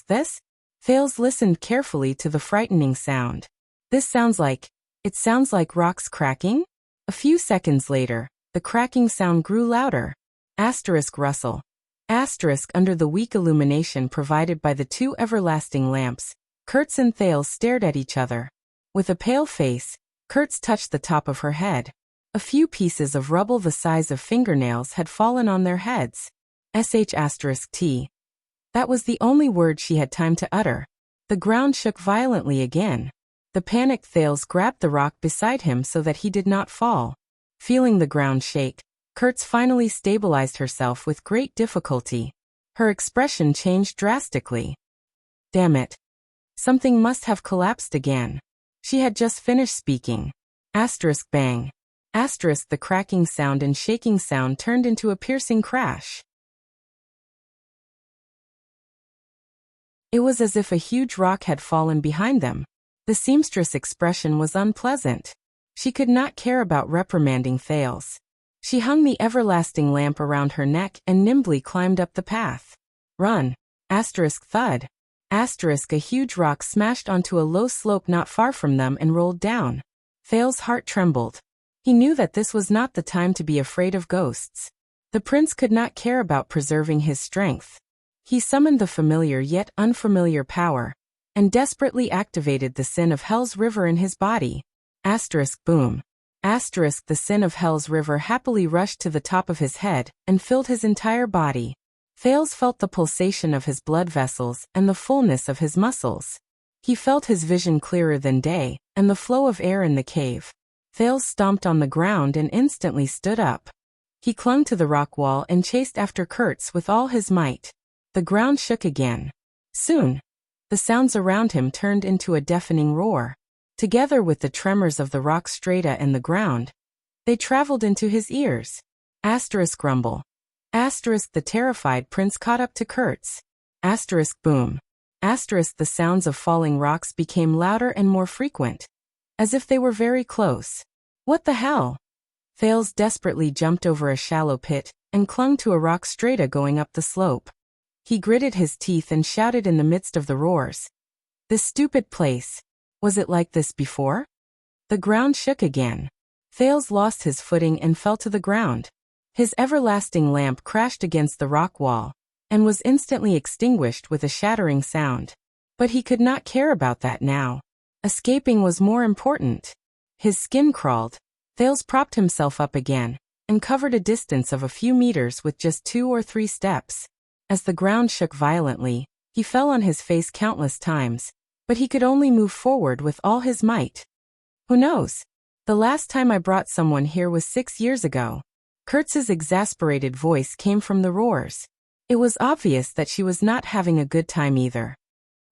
This? Thales listened carefully to the frightening sound. It sounds like rocks cracking? A few seconds later, the cracking sound grew louder. Rustle. Under the weak illumination provided by the 2 everlasting lamps, Kurtz and Thales stared at each other. With a pale face, Kurtz touched the top of her head. A few pieces of rubble the size of fingernails had fallen on their heads. T. That was the only word she had time to utter. The ground shook violently again. The panicked Thales grabbed the rock beside him so that he did not fall. Feeling the ground shake, Kurtz finally stabilized herself with great difficulty. Her expression changed drastically. Damn it. Something must have collapsed again. She had just finished speaking. Bang. The cracking sound and shaking sound turned into a piercing crash. It was as if a huge rock had fallen behind them. The seamstress' expression was unpleasant. She could not care about reprimanding Thales. She hung the everlasting lamp around her neck and nimbly climbed up the path. Run. Thud. A huge rock smashed onto a low slope not far from them and rolled down. Thales' heart trembled. He knew that this was not the time to be afraid of ghosts. The prince could not care about preserving his strength. He summoned the familiar yet unfamiliar power, and desperately activated the sin of Hell's river in his body. Boom. The sin of Hell's river happily rushed to the top of his head and filled his entire body. Thales felt the pulsation of his blood vessels and the fullness of his muscles. He felt his vision clearer than day, and the flow of air in the cave. Thales stomped on the ground and instantly stood up. He clung to the rock wall and chased after Kurtz with all his might. The ground shook again. Soon, the sounds around him turned into a deafening roar. Together with the tremors of the rock strata and the ground, they traveled into his ears. Rumble. Asterisk the terrified prince caught up to Kurtz. Asterisk boom. Asterisk the sounds of falling rocks became louder and more frequent, as if they were very close. What the hell? Thales desperately jumped over a shallow pit and clung to a rock strata going up the slope. He gritted his teeth and shouted in the midst of the roars. This stupid place. Was it like this before? The ground shook again. Thales lost his footing and fell to the ground. His everlasting lamp crashed against the rock wall and was instantly extinguished with a shattering sound. But he could not care about that now. Escaping was more important. His skin crawled. Thales propped himself up again and covered a distance of a few meters with just 2 or 3 steps. As the ground shook violently, he fell on his face countless times, but he could only move forward with all his might. Who knows? The last time I brought someone here was 6 years ago. Kurtz's exasperated voice came from the roars. It was obvious that she was not having a good time either.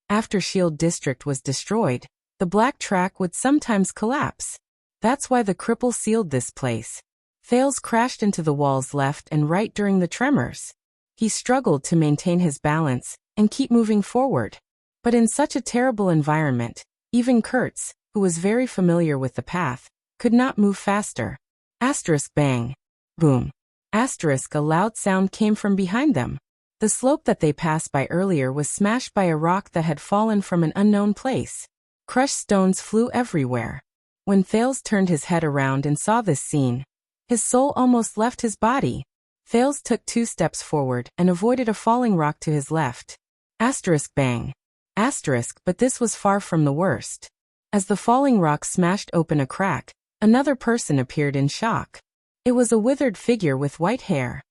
After Shield District was destroyed, the black track would sometimes collapse. That's why the cripple sealed this place. Thales crashed into the walls left and right during the tremors. He struggled to maintain his balance and keep moving forward. But in such a terrible environment, even Kurtz, who was very familiar with the path, could not move faster. Asterisk bang. Boom. Asterisk a loud sound came from behind them. The slope that they passed by earlier was smashed by a rock that had fallen from an unknown place. Crushed stones flew everywhere. When Thales turned his head around and saw this scene, his soul almost left his body. Thales took 2 steps forward and avoided a falling rock to his left. Asterisk bang. Asterisk, but this was far from the worst. As the falling rock smashed open a crack, another person appeared in shock. It was a withered figure with white hair.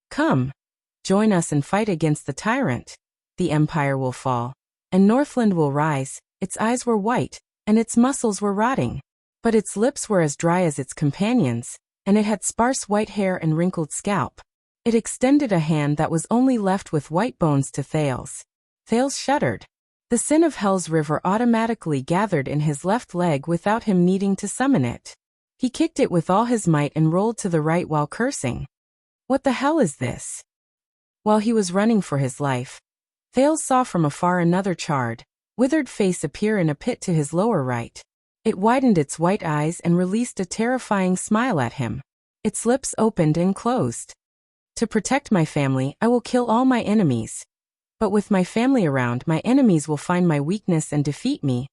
Come. Join us and fight against the tyrant. The empire will fall, and Northland will rise. Its eyes were white, and its muscles were rotting. But its lips were as dry as its companions, and it had sparse white hair and wrinkled scalp. It extended a hand that was only left with white bones to Thales. Thales shuddered. The sin of Hell's River automatically gathered in his left leg without him needing to summon it. He kicked it with all his might and rolled to the right while cursing. What the hell is this? While he was running for his life, Thales saw from afar another charred, withered face appear in a pit to his lower right. It widened its white eyes and released a terrifying smile at him. Its lips opened and closed. To protect my family, I will kill all my enemies. But with my family around, my enemies will find my weakness and defeat me.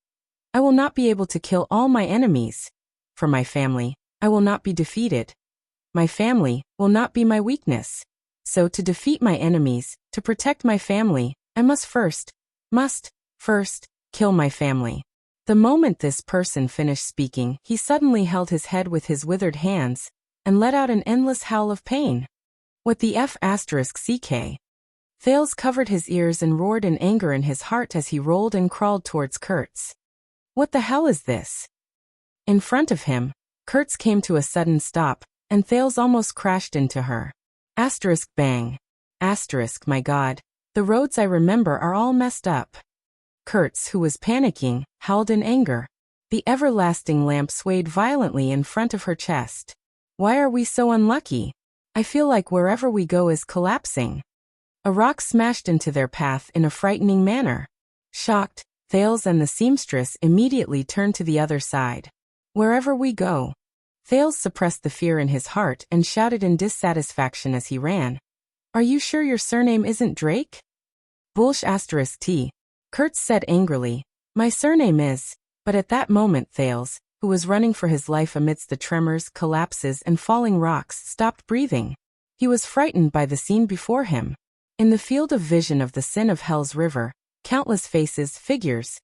I will not be able to kill all my enemies. For my family, I will not be defeated. My family will not be my weakness. So to defeat my enemies, to protect my family, I must first kill my family. The moment this person finished speaking, he suddenly held his head with his withered hands and let out an endless howl of pain. What the F***ck? Thales covered his ears and roared in anger in his heart as he rolled and crawled towards Kurtz. What the hell is this? In front of him, Kurtz came to a sudden stop, and Thales almost crashed into her. Asterisk bang. Asterisk, my God, the roads I remember are all messed up. Kurtz, who was panicking, howled in anger. The everlasting lamp swayed violently in front of her chest. Why are we so unlucky? I feel like wherever we go is collapsing. A rock smashed into their path in a frightening manner. Shocked, Thales and the seamstress immediately turned to the other side. Wherever we go. Thales suppressed the fear in his heart and shouted in dissatisfaction as he ran. Are you sure your surname isn't Drake? Bullsh asterisk T. Kurtz said angrily. My surname is. But at that moment Thales, who was running for his life amidst the tremors, collapses, and falling rocks, stopped breathing. He was frightened by the scene before him. In the field of vision of the sin of Hell's River, countless faces, figures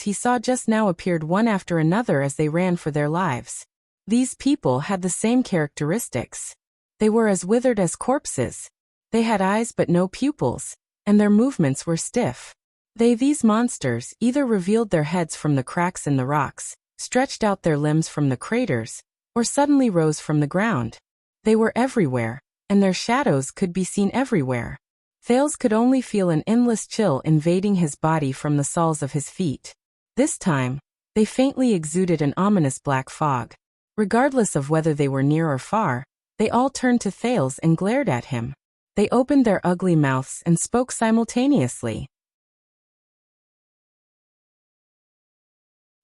he saw just now appeared one after another as they ran for their lives. These people had the same characteristics. They were as withered as corpses. They had eyes but no pupils, and their movements were stiff. These monsters, either revealed their heads from the cracks in the rocks, stretched out their limbs from the craters, or suddenly rose from the ground. They were everywhere, and their shadows could be seen everywhere. Thales could only feel an endless chill invading his body from the soles of his feet. This time, they faintly exuded an ominous black fog. Regardless of whether they were near or far, they all turned to Thales and glared at him. They opened their ugly mouths and spoke simultaneously.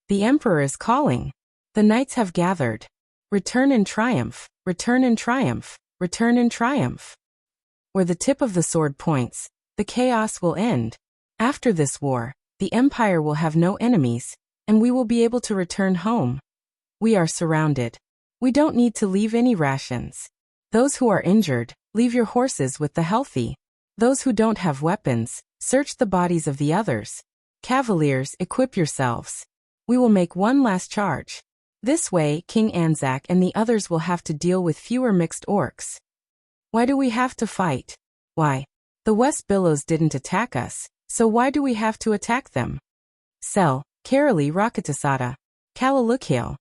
The Emperor is calling. The knights have gathered. Return in triumph, return in triumph, return in triumph. Where the tip of the sword points, the chaos will end. After this war, the Empire will have no enemies, and we will be able to return home. We are surrounded. We don't need to leave any rations. Those who are injured, leave your horses with the healthy. Those who don't have weapons, search the bodies of the others. Cavaliers, equip yourselves. We will make one last charge. This way, King Anzac and the others will have to deal with fewer mixed orcs. Why do we have to fight? Why? The West Billows didn't attack us, so why do we have to attack them? Sel, Karali Rakatasada, Kalalukhail.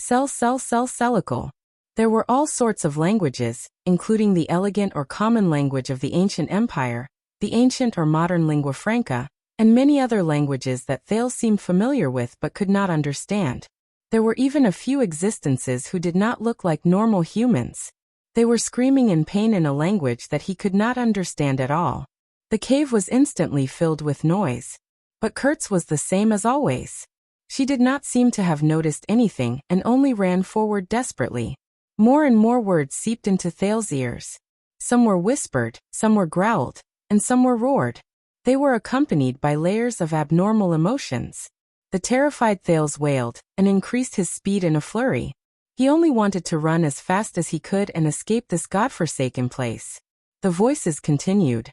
Selical. There were all sorts of languages, including the elegant or common language of the ancient empire, the ancient or modern lingua franca, and many other languages that Thales seemed familiar with but could not understand. There were even a few existences who did not look like normal humans. They were screaming in pain in a language that he could not understand at all. The cave was instantly filled with noise. But Kurtz was the same as always. She did not seem to have noticed anything and only ran forward desperately. More and more words seeped into Thales' ears. Some were whispered, some were growled, and some were roared. They were accompanied by layers of abnormal emotions. The terrified Thales wailed and increased his speed in a flurry. He only wanted to run as fast as he could and escape this godforsaken place. The voices continued.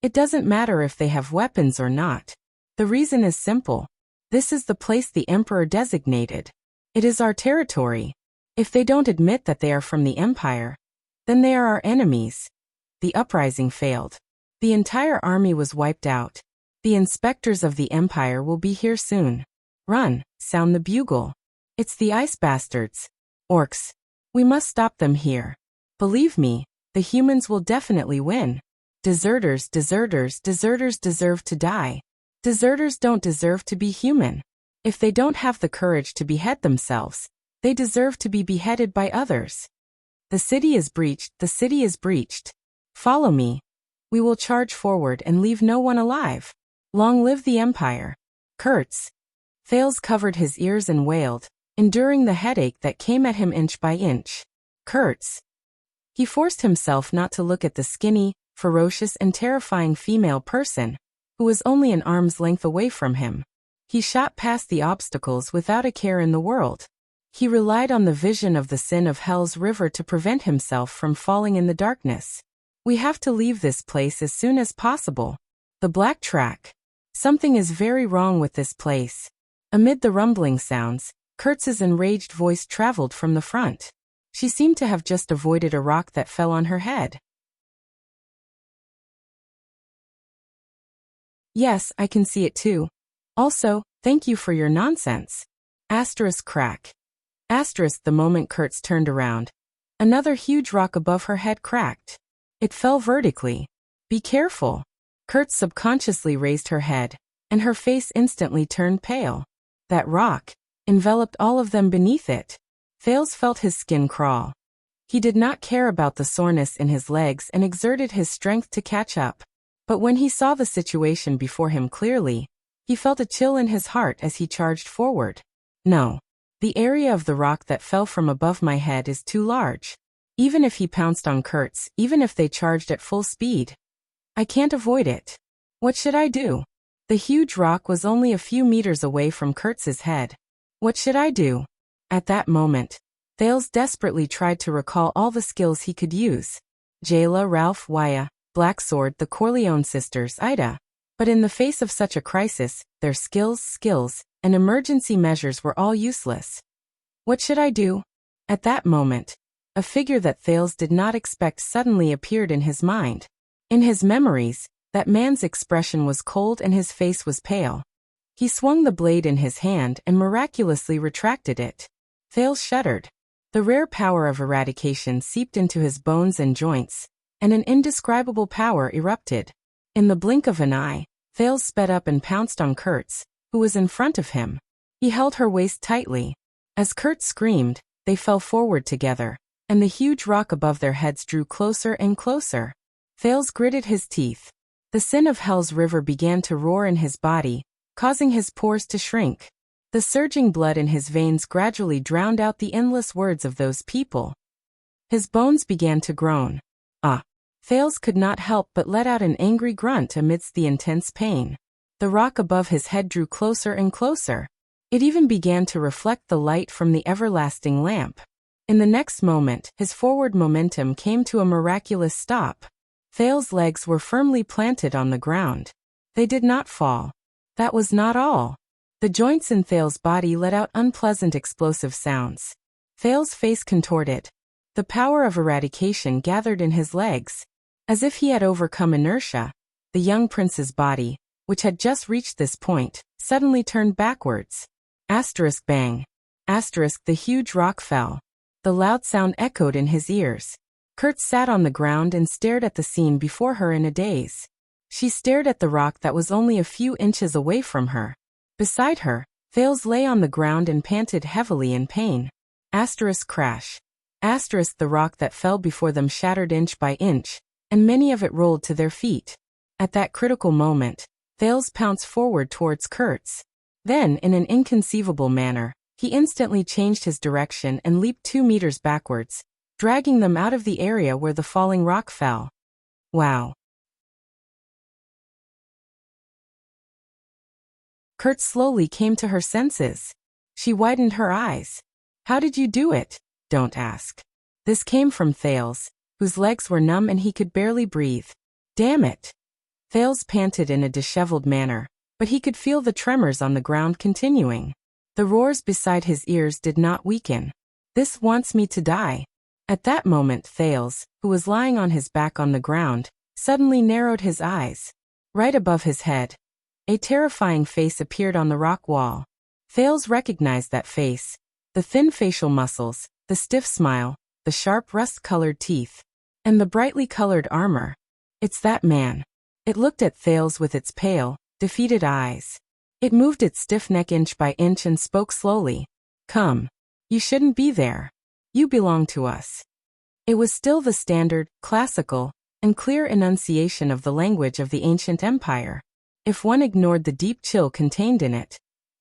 It doesn't matter if they have weapons or not. The reason is simple. This is the place the Emperor designated. It is our territory. If they don't admit that they are from the Empire, then they are our enemies. The uprising failed. The entire army was wiped out. The inspectors of the Empire will be here soon. Run, sound the bugle. It's the ice bastards. Orcs. We must stop them here. Believe me, the humans will definitely win. Deserters deserve to die. Deserters don't deserve to be human. If they don't have the courage to behead themselves, they deserve to be beheaded by others. The city is breached, the city is breached. Follow me. We will charge forward and leave no one alive. Long live the Empire. Kurtz. Thales covered his ears and wailed, enduring the headache that came at him inch by inch. Kurtz. He forced himself not to look at the skinny, ferocious and terrifying female person, who was only an arm's length away from him. He shot past the obstacles without a care in the world. He relied on the vision of the sin of Hell's River to prevent himself from falling in the darkness. We have to leave this place as soon as possible. The Black Track. Something is very wrong with this place. Amid the rumbling sounds, Kurtz's enraged voice traveled from the front. She seemed to have just avoided a rock that fell on her head. Yes, I can see it too. Also, thank you for your nonsense. Crack. The moment Kurtz turned around, another huge rock above her head cracked. It fell vertically. Be careful. Kurtz subconsciously raised her head, and her face instantly turned pale. That rock enveloped all of them beneath it. Thales felt his skin crawl. He did not care about the soreness in his legs and exerted his strength to catch up. But when he saw the situation before him clearly, he felt a chill in his heart as he charged forward. No. The area of the rock that fell from above my head is too large. Even if he pounced on Kurtz, even if they charged at full speed, I can't avoid it. What should I do? The huge rock was only a few meters away from Kurtz's head. What should I do? At that moment, Thales desperately tried to recall all the skills he could use. Jayla, Ralph, Waya, Black Sword, the Corleone sisters, Ida. But in the face of such a crisis, their skills, and emergency measures were all useless. What should I do? At that moment, a figure that Thales did not expect suddenly appeared in his mind. In his memories, that man's expression was cold and his face was pale. He swung the blade in his hand and miraculously retracted it. Thales shuddered. The rare power of eradication seeped into his bones and joints, and an indescribable power erupted. In the blink of an eye, Thales sped up and pounced on Kurtz, who was in front of him. He held her waist tightly. As Kurtz screamed, They fell forward together, and the huge rock above their heads drew closer and closer. Thales gritted his teeth. The sin of Hell's river began to roar in his body, causing his pores to shrink. The surging blood in his veins gradually drowned out the endless words of those people. His bones began to groan. Ah! Thales could not help but let out an angry grunt amidst the intense pain. The rock above his head drew closer and closer. It even began to reflect the light from the everlasting lamp. In the next moment, his forward momentum came to a miraculous stop. Thales' legs were firmly planted on the ground. They did not fall. That was not all. The joints in Thales' body let out unpleasant explosive sounds. Thales' face contorted. The power of eradication gathered in his legs. As if he had overcome inertia, the young prince's body, which had just reached this point, suddenly turned backwards. Asterisk bang. Asterisk the huge rock fell. The loud sound echoed in his ears. Kurt sat on the ground and stared at the scene before her in a daze. She stared at the rock that was only a few inches away from her. Beside her, Thales lay on the ground and panted heavily in pain. Asterisk crash. Asterisk the rock that fell before them shattered inch by inch, and many of it rolled to their feet. At that critical moment, Thales pounced forward towards Kurtz. Then, in an inconceivable manner, he instantly changed his direction and leaped 2 meters backwards, dragging them out of the area where the falling rock fell. Wow! Kurt slowly came to her senses. She widened her eyes. How did you do it? Don't ask. This came from Thales, whose legs were numb and he could barely breathe. Damn it! Thales panted in a disheveled manner, but he could feel the tremors on the ground continuing. The roars beside his ears did not weaken. This wants me to die. At that moment Thales, who was lying on his back on the ground, suddenly narrowed his eyes. Right above his head, a terrifying face appeared on the rock wall. Thales recognized that face. The thin facial muscles, the stiff smile, the sharp rust-colored teeth, and the brightly colored armor. It's that man. It looked at Thales with its pale, defeated eyes. It moved its stiff neck inch by inch and spoke slowly. Come. You shouldn't be there. You belong to us. It was still the standard, classical, and clear enunciation of the language of the ancient empire. If one ignored the deep chill contained in it,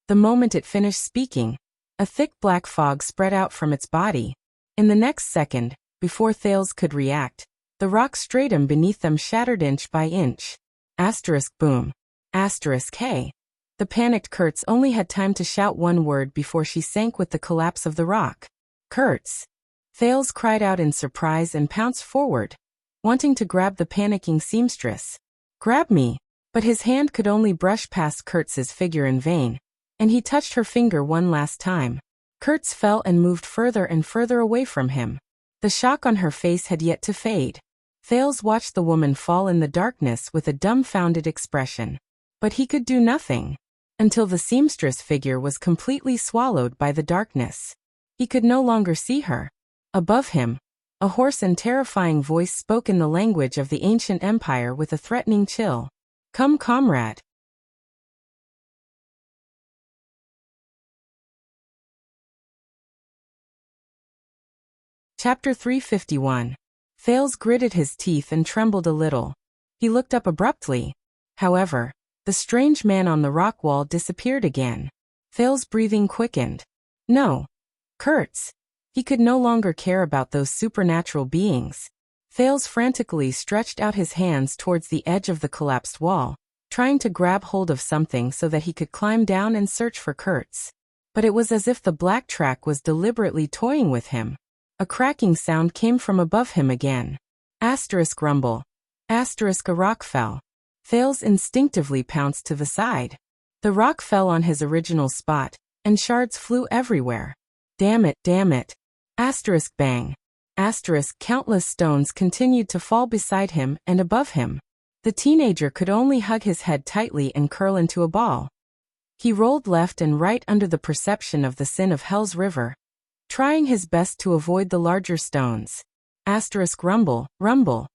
the moment it finished speaking, a thick black fog spread out from its body. In the next second, before Thales could react, the rock stratum beneath them shattered inch by inch. Asterisk boom. Asterisk hey. The panicked Kurtz only had time to shout one word before she sank with the collapse of the rock. Kurtz! Thales cried out in surprise and pounced forward, wanting to grab the panicking seamstress. Grab me! But his hand could only brush past Kurtz's figure in vain, and he touched her finger one last time. Kurtz fell and moved further and further away from him. The shock on her face had yet to fade. Thales watched the woman fall in the darkness with a dumbfounded expression. But he could do nothing. Until the seamstress figure was completely swallowed by the darkness. He could no longer see her. Above him, a hoarse and terrifying voice spoke in the language of the ancient empire with a threatening chill. Come, comrade. Chapter 351. Thales gritted his teeth and trembled a little. He looked up abruptly. However, the strange man on the rock wall disappeared again. Thales' breathing quickened. No. Kurtz. He could no longer care about those supernatural beings. Thales frantically stretched out his hands towards the edge of the collapsed wall, trying to grab hold of something so that he could climb down and search for Kurtz. But it was as if the black track was deliberately toying with him. A cracking sound came from above him again. Asterisk rumble. Asterisk a rock fell. Thales instinctively pounced to the side. The rock fell on his original spot, and shards flew everywhere. Damn it, damn it. Asterisk bang. Asterisk countless stones continued to fall beside him and above him. The teenager could only hug his head tightly and curl into a ball. He rolled left and right under the perception of the sin of Hell's river, trying his best to avoid the larger stones. Asterisk rumble, rumble.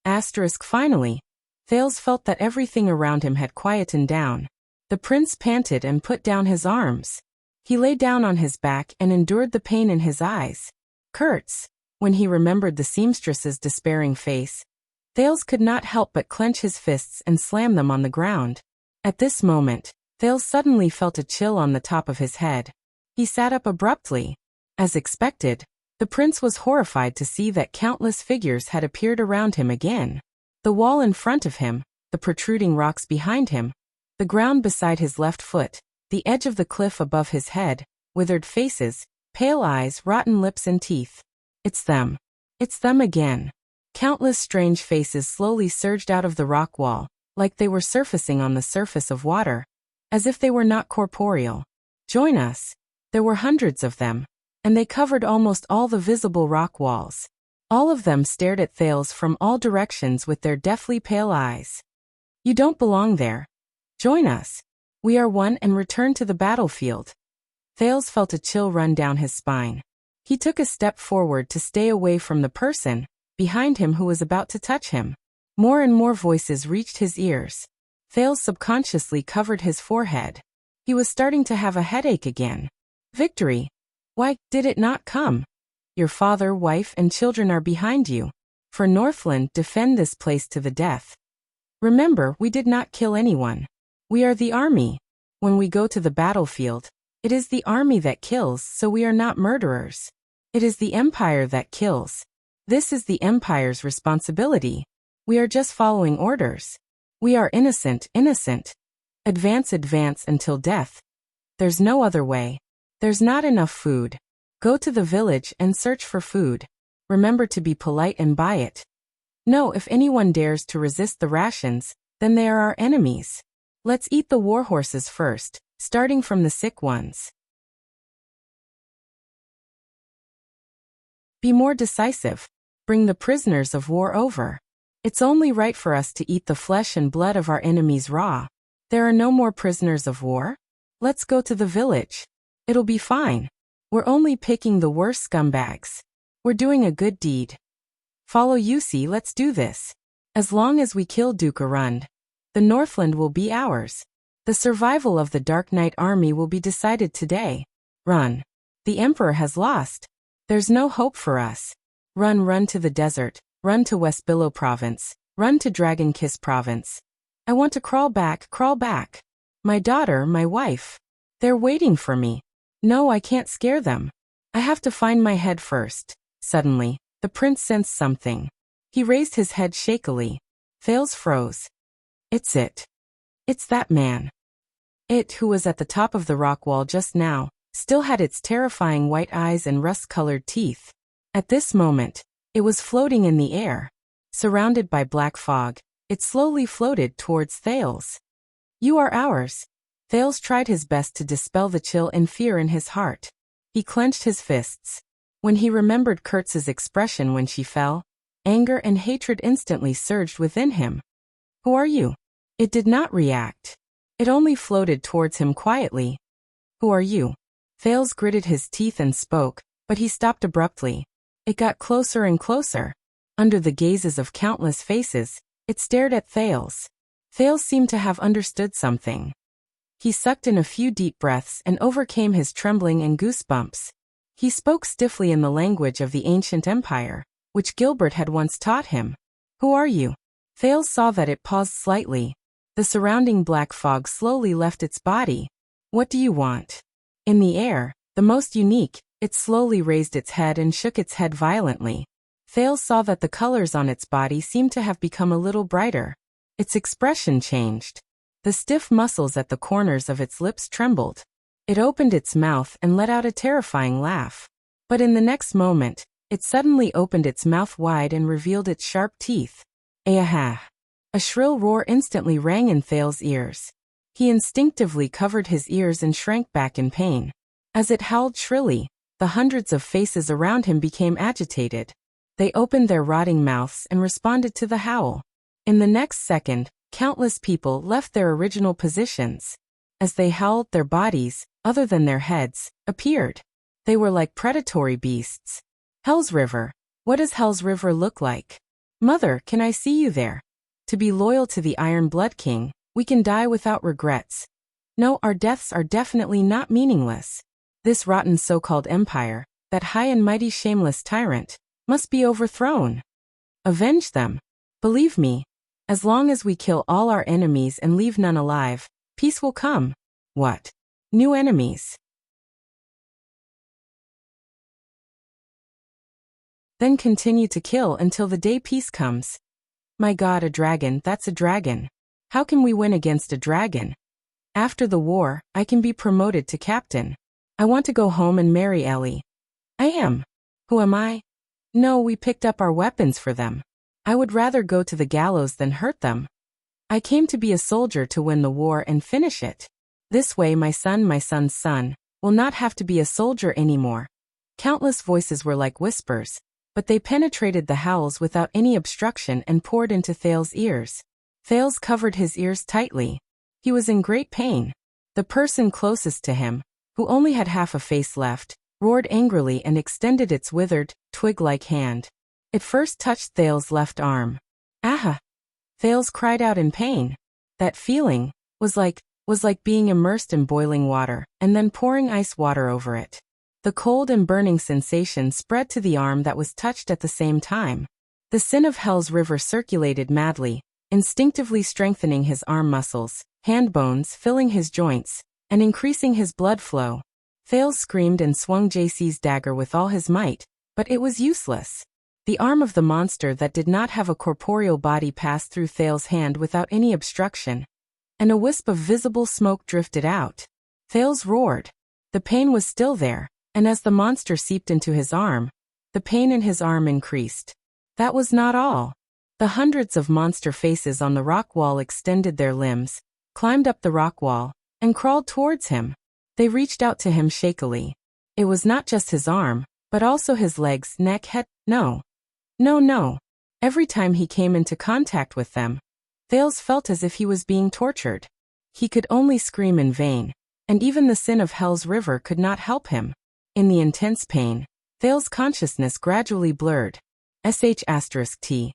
Asterisk finally. Thales felt that everything around him had quietened down. The prince panted and put down his arms. He lay down on his back and endured the pain in his eyes. Kurtz, when he remembered the seamstress's despairing face, Thales could not help but clench his fists and slam them on the ground. At this moment, Thales suddenly felt a chill on the top of his head. He sat up abruptly. As expected, the prince was horrified to see that countless figures had appeared around him again. The wall in front of him, the protruding rocks behind him, the ground beside his left foot, the edge of the cliff above his head, withered faces, pale eyes, rotten lips and teeth. It's them. It's them again. Countless strange faces slowly surged out of the rock wall, like they were surfacing on the surface of water, as if they were not corporeal. Join us. There were hundreds of them, and they covered almost all the visible rock walls. All of them stared at Thales from all directions with their deathly pale eyes. You don't belong there. Join us. We are one and return to the battlefield. Thales felt a chill run down his spine. He took a step forward to stay away from the person behind him who was about to touch him. More and more voices reached his ears. Thales subconsciously covered his forehead. He was starting to have a headache again. Victory. Why did it not come? Your father, wife, and children are behind you. For Northland, defend this place to the death. Remember, we did not kill anyone. We are the army. When we go to the battlefield, it is the army that kills, so we are not murderers. It is the empire that kills. This is the empire's responsibility. We are just following orders. We are innocent, innocent. Advance, advance until death. There's no other way. There's not enough food. Go to the village and search for food. Remember to be polite and buy it. No, if anyone dares to resist the rations, then they are our enemies. Let's eat the war horses first, starting from the sick ones. Be more decisive. Bring the prisoners of war over. It's only right for us to eat the flesh and blood of our enemies raw. There are no more prisoners of war? Let's go to the village. It'll be fine. We're only picking the worst scumbags. We're doing a good deed. Follow Yusi, let's do this. As long as we kill Duke Arund, the Northland will be ours. The survival of the Dark Knight army will be decided today. Run. The Emperor has lost. There's no hope for us. Run, run to the desert. Run to West Billow Province. Run to Dragon Kiss Province. I want to crawl back, crawl back. My daughter, my wife. They're waiting for me. No, I can't scare them. I have to find my head first. Suddenly, the prince sensed something. He raised his head shakily. Thales froze. It's it. It's that man. It, who was at the top of the rock wall just now, still had its terrifying white eyes and rust-colored teeth. At this moment, it was floating in the air. Surrounded by black fog, it slowly floated towards Thales. You are ours. Thales tried his best to dispel the chill and fear in his heart. He clenched his fists. When he remembered Kurtz's expression when she fell, anger and hatred instantly surged within him. Who are you? It did not react. It only floated towards him quietly. Who are you? Thales gritted his teeth and spoke, but he stopped abruptly. It got closer and closer. Under the gazes of countless faces, it stared at Thales. Thales seemed to have understood something. He sucked in a few deep breaths and overcame his trembling and goosebumps. He spoke stiffly in the language of the ancient empire, which Gilbert had once taught him. Who are you? Thales saw that it paused slightly. The surrounding black fog slowly left its body. What do you want? In the air, the most unique, it slowly raised its head and shook its head violently. Thales saw that the colors on its body seemed to have become a little brighter. Its expression changed. The stiff muscles at the corners of its lips trembled. It opened its mouth and let out a terrifying laugh. But in the next moment, it suddenly opened its mouth wide and revealed its sharp teeth. Aha! A shrill roar instantly rang in Thales' ears. He instinctively covered his ears and shrank back in pain. As it howled shrilly, the hundreds of faces around him became agitated. They opened their rotting mouths and responded to the howl. In the next second, countless people left their original positions. As they howled, their bodies, other than their heads, appeared. They were like predatory beasts. Hell's River. What does Hell's River look like? Mother, can I see you there? To be loyal to the Iron Blood King, we can die without regrets. No, our deaths are definitely not meaningless. This rotten so-called empire, that high and mighty shameless tyrant, must be overthrown. Avenge them. Believe me, as long as we kill all our enemies and leave none alive, peace will come. What? New enemies? Then continue to kill until the day peace comes. My God, a dragon, that's a dragon. How can we win against a dragon? After the war, I can be promoted to captain. I want to go home and marry Ellie. I am. Who am I? No, we picked up our weapons for them. I would rather go to the gallows than hurt them. I came to be a soldier to win the war and finish it. This way my son's son, will not have to be a soldier anymore. Countless voices were like whispers, but they penetrated the howls without any obstruction and poured into Thales's ears. Thales covered his ears tightly. He was in great pain. The person closest to him, who only had half a face left, roared angrily and extended its withered, twig-like hand. It first touched Thales's left arm. Ah! Thales cried out in pain. That feeling was like being immersed in boiling water and then pouring ice water over it. The cold and burning sensation spread to the arm that was touched at the same time. The sin of Hell's river circulated madly, instinctively strengthening his arm muscles, hand bones filling his joints, and increasing his blood flow. Thales screamed and swung JC's dagger with all his might, but it was useless. The arm of the monster that did not have a corporeal body passed through Thales' hand without any obstruction, and a wisp of visible smoke drifted out. Thales roared. The pain was still there, and as the monster seeped into his arm, the pain in his arm increased. That was not all. The hundreds of monster faces on the rock wall extended their limbs, climbed up the rock wall, and crawled towards him. They reached out to him shakily. It was not just his arm, but also his legs, neck, head. No. Every time he came into contact with them, Thales felt as if he was being tortured. He could only scream in vain, and even the sin of Hell's river could not help him. In the intense pain, Thales' consciousness gradually blurred. *T.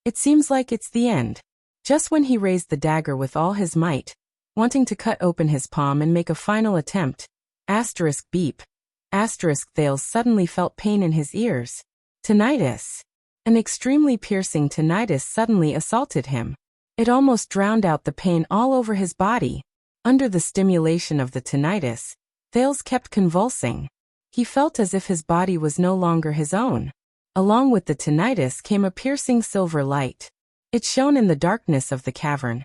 It seems like it's the end. Just when he raised the dagger with all his might, wanting to cut open his palm and make a final attempt, *beep. Thales suddenly felt pain in his ears. Tinnitus. An extremely piercing tinnitus suddenly assaulted him. It almost drowned out the pain all over his body. Under the stimulation of the tinnitus, Thales kept convulsing. He felt as if his body was no longer his own. Along with the tinnitus came a piercing silver light. It shone in the darkness of the cavern,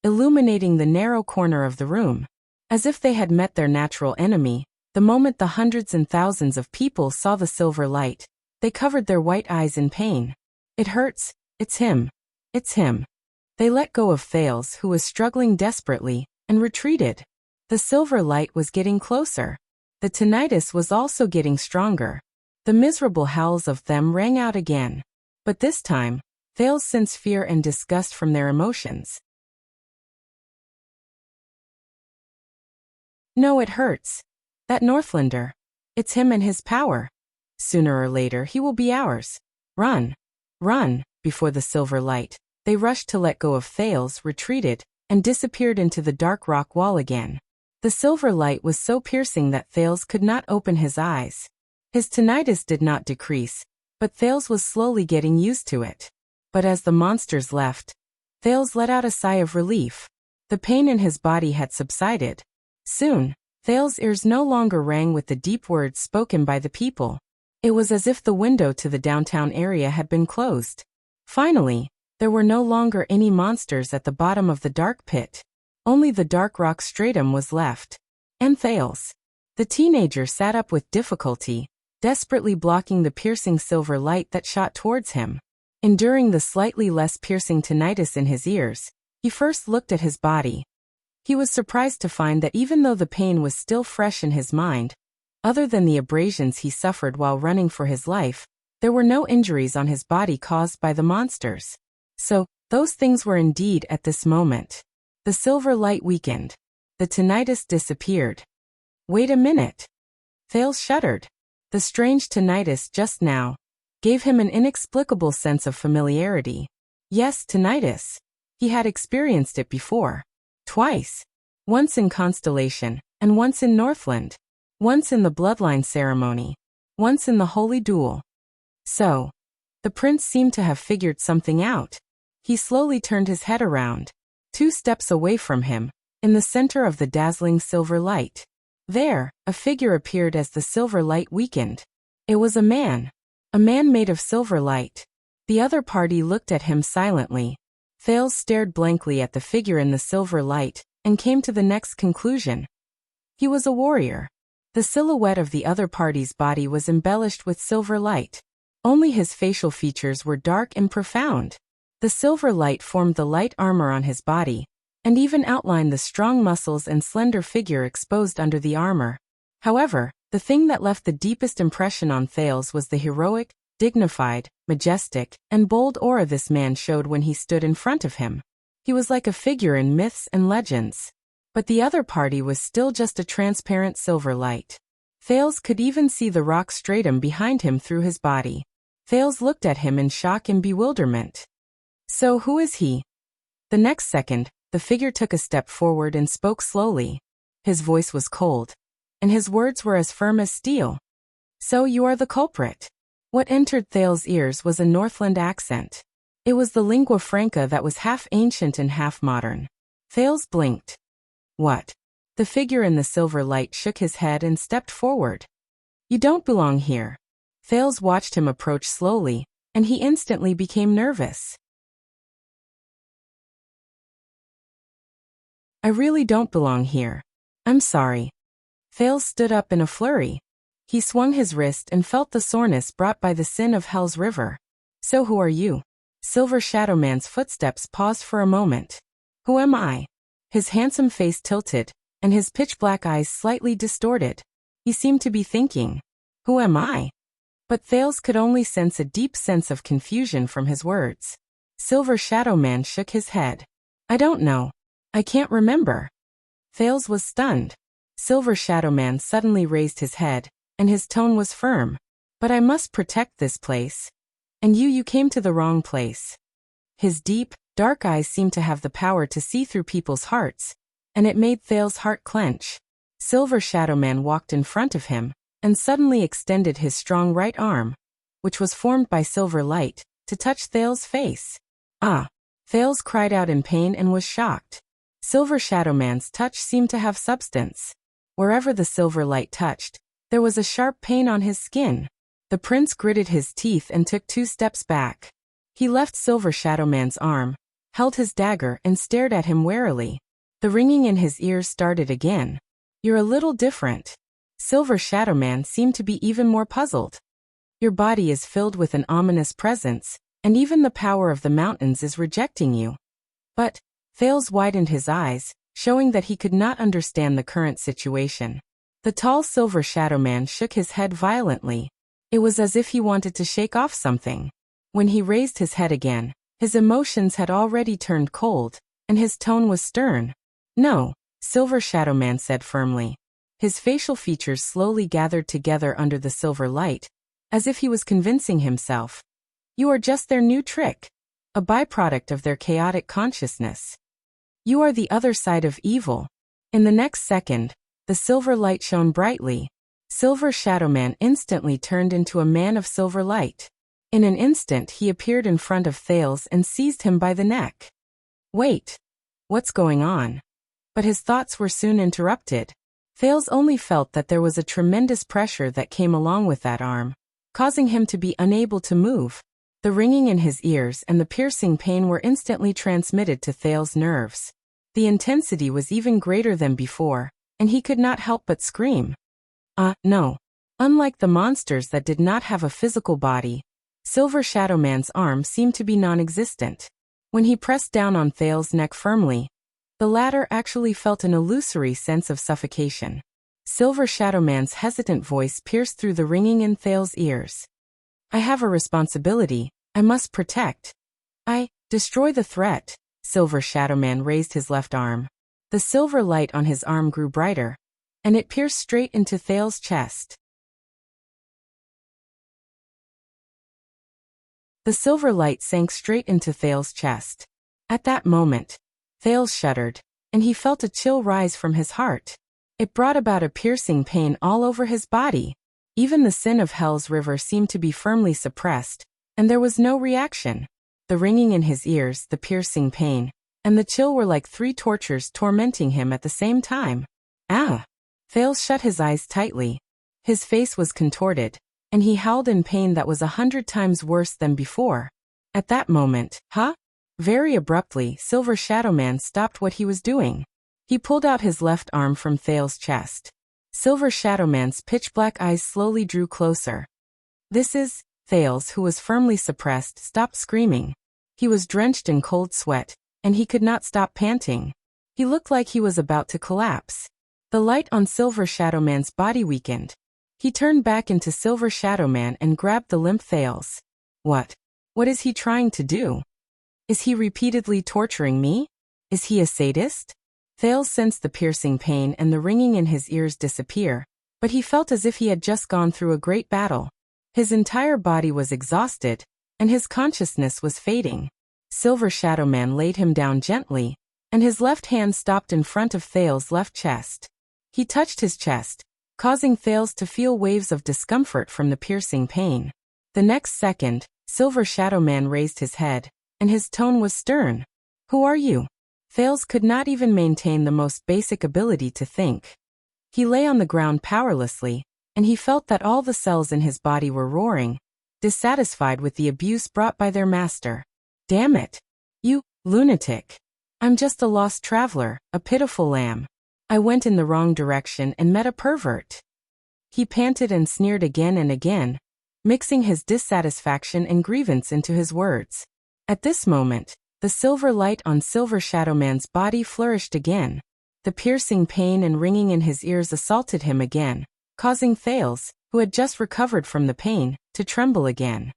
illuminating the narrow corner of the room. As if they had met their natural enemy, the moment the hundreds and thousands of people saw the silver light, they covered their white eyes in pain. It hurts. It's him. It's him. They let go of Thales, who was struggling desperately, and retreated. The silver light was getting closer. The tinnitus was also getting stronger. The miserable howls of them rang out again. But this time, Thales sensed fear and disgust from their emotions. No, it hurts. That Northlander. It's him and his power. Sooner or later he will be ours. Run. Run. Before the silver light, they rushed to let go of Thales, retreated, and disappeared into the dark rock wall again. The silver light was so piercing that Thales could not open his eyes. His tinnitus did not decrease, but Thales was slowly getting used to it. But as the monsters left, Thales let out a sigh of relief. The pain in his body had subsided. Soon, Thales' ears no longer rang with the deep words spoken by the people. It was as if the window to the downtown area had been closed. Finally, there were no longer any monsters at the bottom of the dark pit. Only the dark rock stratum was left. And Thales. The teenager sat up with difficulty, desperately blocking the piercing silver light that shot towards him. Enduring the slightly less piercing tinnitus in his ears, he first looked at his body. He was surprised to find that even though the pain was still fresh in his mind, other than the abrasions he suffered while running for his life, there were no injuries on his body caused by the monsters. So, those things were indeed at this moment. The silver light weakened. The tinnitus disappeared. Wait a minute. Thales shuddered. The strange tinnitus just now gave him an inexplicable sense of familiarity. Yes, tinnitus. He had experienced it before. Twice. Once in Constellation, and once in Northland. Once in the bloodline ceremony. Once in the holy duel. So, the prince seemed to have figured something out. He slowly turned his head around. 2 steps away from him, in the center of the dazzling silver light. There, a figure appeared as the silver light weakened. It was a man. A man made of silver light. The other party looked at him silently. Thales stared blankly at the figure in the silver light, and came to the next conclusion. He was a warrior. The silhouette of the other party's body was embellished with silver light. Only his facial features were dark and profound. The silver light formed the light armor on his body, and even outlined the strong muscles and slender figure exposed under the armor. However, the thing that left the deepest impression on Thales was the heroic, dignified, majestic, and bold aura this man showed when he stood in front of him. He was like a figure in myths and legends. But the other party was still just a transparent silver light. Thales could even see the rock stratum behind him through his body. Thales looked at him in shock and bewilderment. So who is he? The next second, the figure took a step forward and spoke slowly. His voice was cold, and his words were as firm as steel. So you are the culprit. What entered Thales' ears was a Northland accent. It was the lingua franca that was half ancient and half modern. Thales blinked. What? The figure in the silver light shook his head and stepped forward. You don't belong here. Thales watched him approach slowly, and he instantly became nervous. I really don't belong here. I'm sorry. Thales stood up in a flurry. He swung his wrist and felt the soreness brought by the sin of Hell's River. So who are you? Silver Shadow Man's footsteps paused for a moment. Who am I? His handsome face tilted, and his pitch-black eyes slightly distorted. He seemed to be thinking, who am I? But Thales could only sense a deep sense of confusion from his words. Silver Shadow Man shook his head. I don't know. I can't remember. Thales was stunned. Silver Shadow Man suddenly raised his head, and his tone was firm. But I must protect this place. And you came to the wrong place. His deep, dark eyes seemed to have the power to see through people's hearts, and it made Thales' heart clench. Silver Shadow Man walked in front of him, and suddenly extended his strong right arm, which was formed by silver light, to touch Thales' face. Ah! Thales cried out in pain and was shocked. Silver Shadow Man's touch seemed to have substance. Wherever the silver light touched, there was a sharp pain on his skin. The prince gritted his teeth and took 2 steps back. He left Silver Shadow Man's arm, held his dagger and stared at him warily. The ringing in his ears started again. You're a little different. Silver Shadow Man seemed to be even more puzzled. Your body is filled with an ominous presence, and even the power of the mountains is rejecting you. But, Thales widened his eyes, showing that he could not understand the current situation. The tall Silver Shadow Man shook his head violently. It was as if he wanted to shake off something. When he raised his head again, his emotions had already turned cold, and his tone was stern. No, Silver Shadow Man said firmly. His facial features slowly gathered together under the silver light, as if he was convincing himself. You are just their new trick, a byproduct of their chaotic consciousness. You are the other side of evil. In the next second, the silver light shone brightly. Silver Shadow Man instantly turned into a man of silver light. In an instant he appeared in front of Thales and seized him by the neck. Wait. What's going on? But his thoughts were soon interrupted. Thales only felt that there was a tremendous pressure that came along with that arm, causing him to be unable to move. The ringing in his ears and the piercing pain were instantly transmitted to Thales' nerves. The intensity was even greater than before, and he could not help but scream. No. Unlike the monsters that did not have a physical body, Silver Shadow Man's arm seemed to be non-existent. When he pressed down on Thales' neck firmly, the latter actually felt an illusory sense of suffocation. Silver Shadow Man's hesitant voice pierced through the ringing in Thales' ears. I have a responsibility. I must protect. Destroy the threat. Silver Shadow Man raised his left arm. The silver light on his arm grew brighter, and it pierced straight into Thales' chest. The silver light sank straight into Thales' chest. At that moment, Thales shuddered, and he felt a chill rise from his heart. It brought about a piercing pain all over his body. Even the sin of Hell's River seemed to be firmly suppressed, and there was no reaction. The ringing in his ears, the piercing pain, and the chill were like three tortures tormenting him at the same time. Ah! Thales shut his eyes tightly. His face was contorted, and he howled in pain that was 100 times worse than before. At that moment, very abruptly, Silver Shadowman stopped what he was doing. He pulled out his left arm from Thales' chest. Silver Shadowman's pitch-black eyes slowly drew closer. This is... Thales, who was firmly suppressed, stopped screaming. He was drenched in cold sweat, and he could not stop panting. He looked like he was about to collapse. The light on Silver Shadowman's body weakened. He turned back into Silver Shadowman and grabbed the limp Thales. What? What is he trying to do? Is he repeatedly torturing me? Is he a sadist? Thales sensed the piercing pain and the ringing in his ears disappear, but he felt as if he had just gone through a great battle. His entire body was exhausted, and his consciousness was fading. Silver Shadowman laid him down gently, and his left hand stopped in front of Thales' left chest. He touched his chest, causing Thales to feel waves of discomfort from the piercing pain. The next second, Silver Shadowman raised his head, and his tone was stern. Who are you? Thales could not even maintain the most basic ability to think. He lay on the ground powerlessly, and he felt that all the cells in his body were roaring, dissatisfied with the abuse brought by their master. Damn it! You lunatic! I'm just a lost traveler, a pitiful lamb. I went in the wrong direction and met a pervert. He panted and sneered again and again, mixing his dissatisfaction and grievance into his words. At this moment, the silver light on Silver Shadowman's body flourished again. The piercing pain and ringing in his ears assaulted him again, causing Thales, who had just recovered from the pain, to tremble again.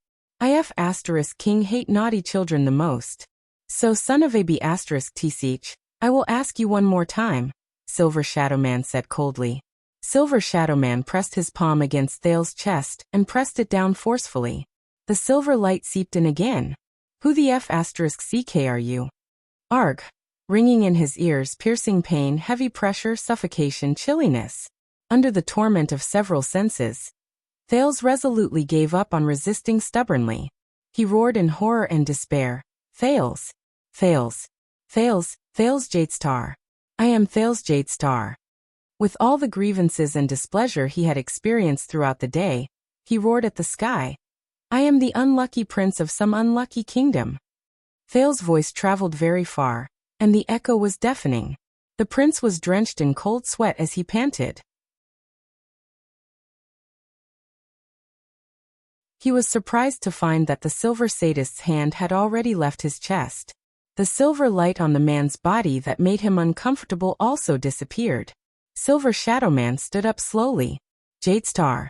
King hate naughty children the most. So son of a b*** tch, I will ask you one more time, Silver Shadowman said coldly. Silver Shadowman pressed his palm against Thales' chest and pressed it down forcefully. The silver light seeped in again. Who the **ck are you? Arg. Ringing in his ears, piercing pain, heavy pressure, suffocation, chilliness. Under the torment of several senses, Thales resolutely gave up on resisting stubbornly. He roared in horror and despair. Thales! Thales! Thales! Thales Jadestar! I am Thales Jadestar! With all the grievances and displeasure he had experienced throughout the day, he roared at the sky. I am the unlucky prince of some unlucky kingdom. Thales' voice traveled very far, and the echo was deafening. The prince was drenched in cold sweat as he panted. He was surprised to find that the silver sadist's hand had already left his chest. The silver light on the man's body that made him uncomfortable also disappeared. Silver Shadowman stood up slowly. Jadestar.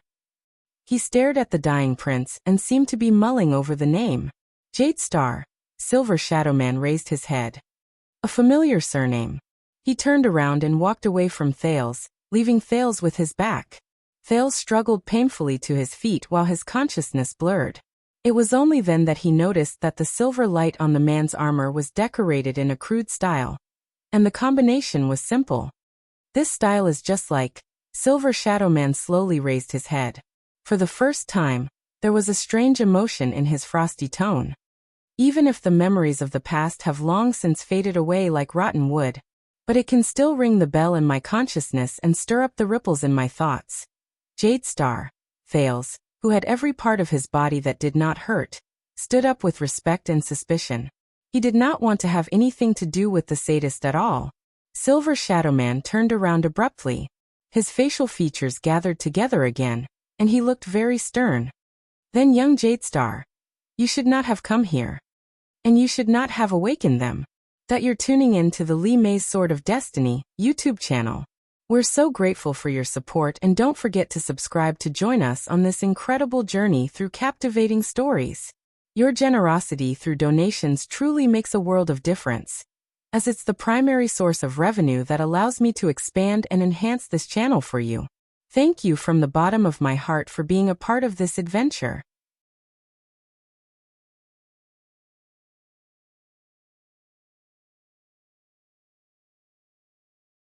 He stared at the dying prince and seemed to be mulling over the name. Jadestar. Silver Shadowman raised his head. A familiar surname. He turned around and walked away from Thales, leaving Thales with his back. Thales struggled painfully to his feet while his consciousness blurred. It was only then that he noticed that the silver light on the man's armor was decorated in a crude style. And the combination was simple. This style is just like... Silver Shadowman slowly raised his head. For the first time, there was a strange emotion in his frosty tone. Even if the memories of the past have long since faded away like rotten wood, but it can still ring the bell in my consciousness and stir up the ripples in my thoughts. Jadestar, Thales, who had every part of his body that did not hurt, stood up with respect and suspicion. He did not want to have anything to do with the sadist at all. Silver Shadowman turned around abruptly. His facial features gathered together again, and he looked very stern. Then young Jadestar, you should not have come here. And you should not have awakened them. That you're tuning in to the Lee May's Sword of Destiny YouTube channel. We're so grateful for your support, and don't forget to subscribe to join us on this incredible journey through captivating stories. Your generosity through donations truly makes a world of difference, as it's the primary source of revenue that allows me to expand and enhance this channel for you. Thank you from the bottom of my heart for being a part of this adventure.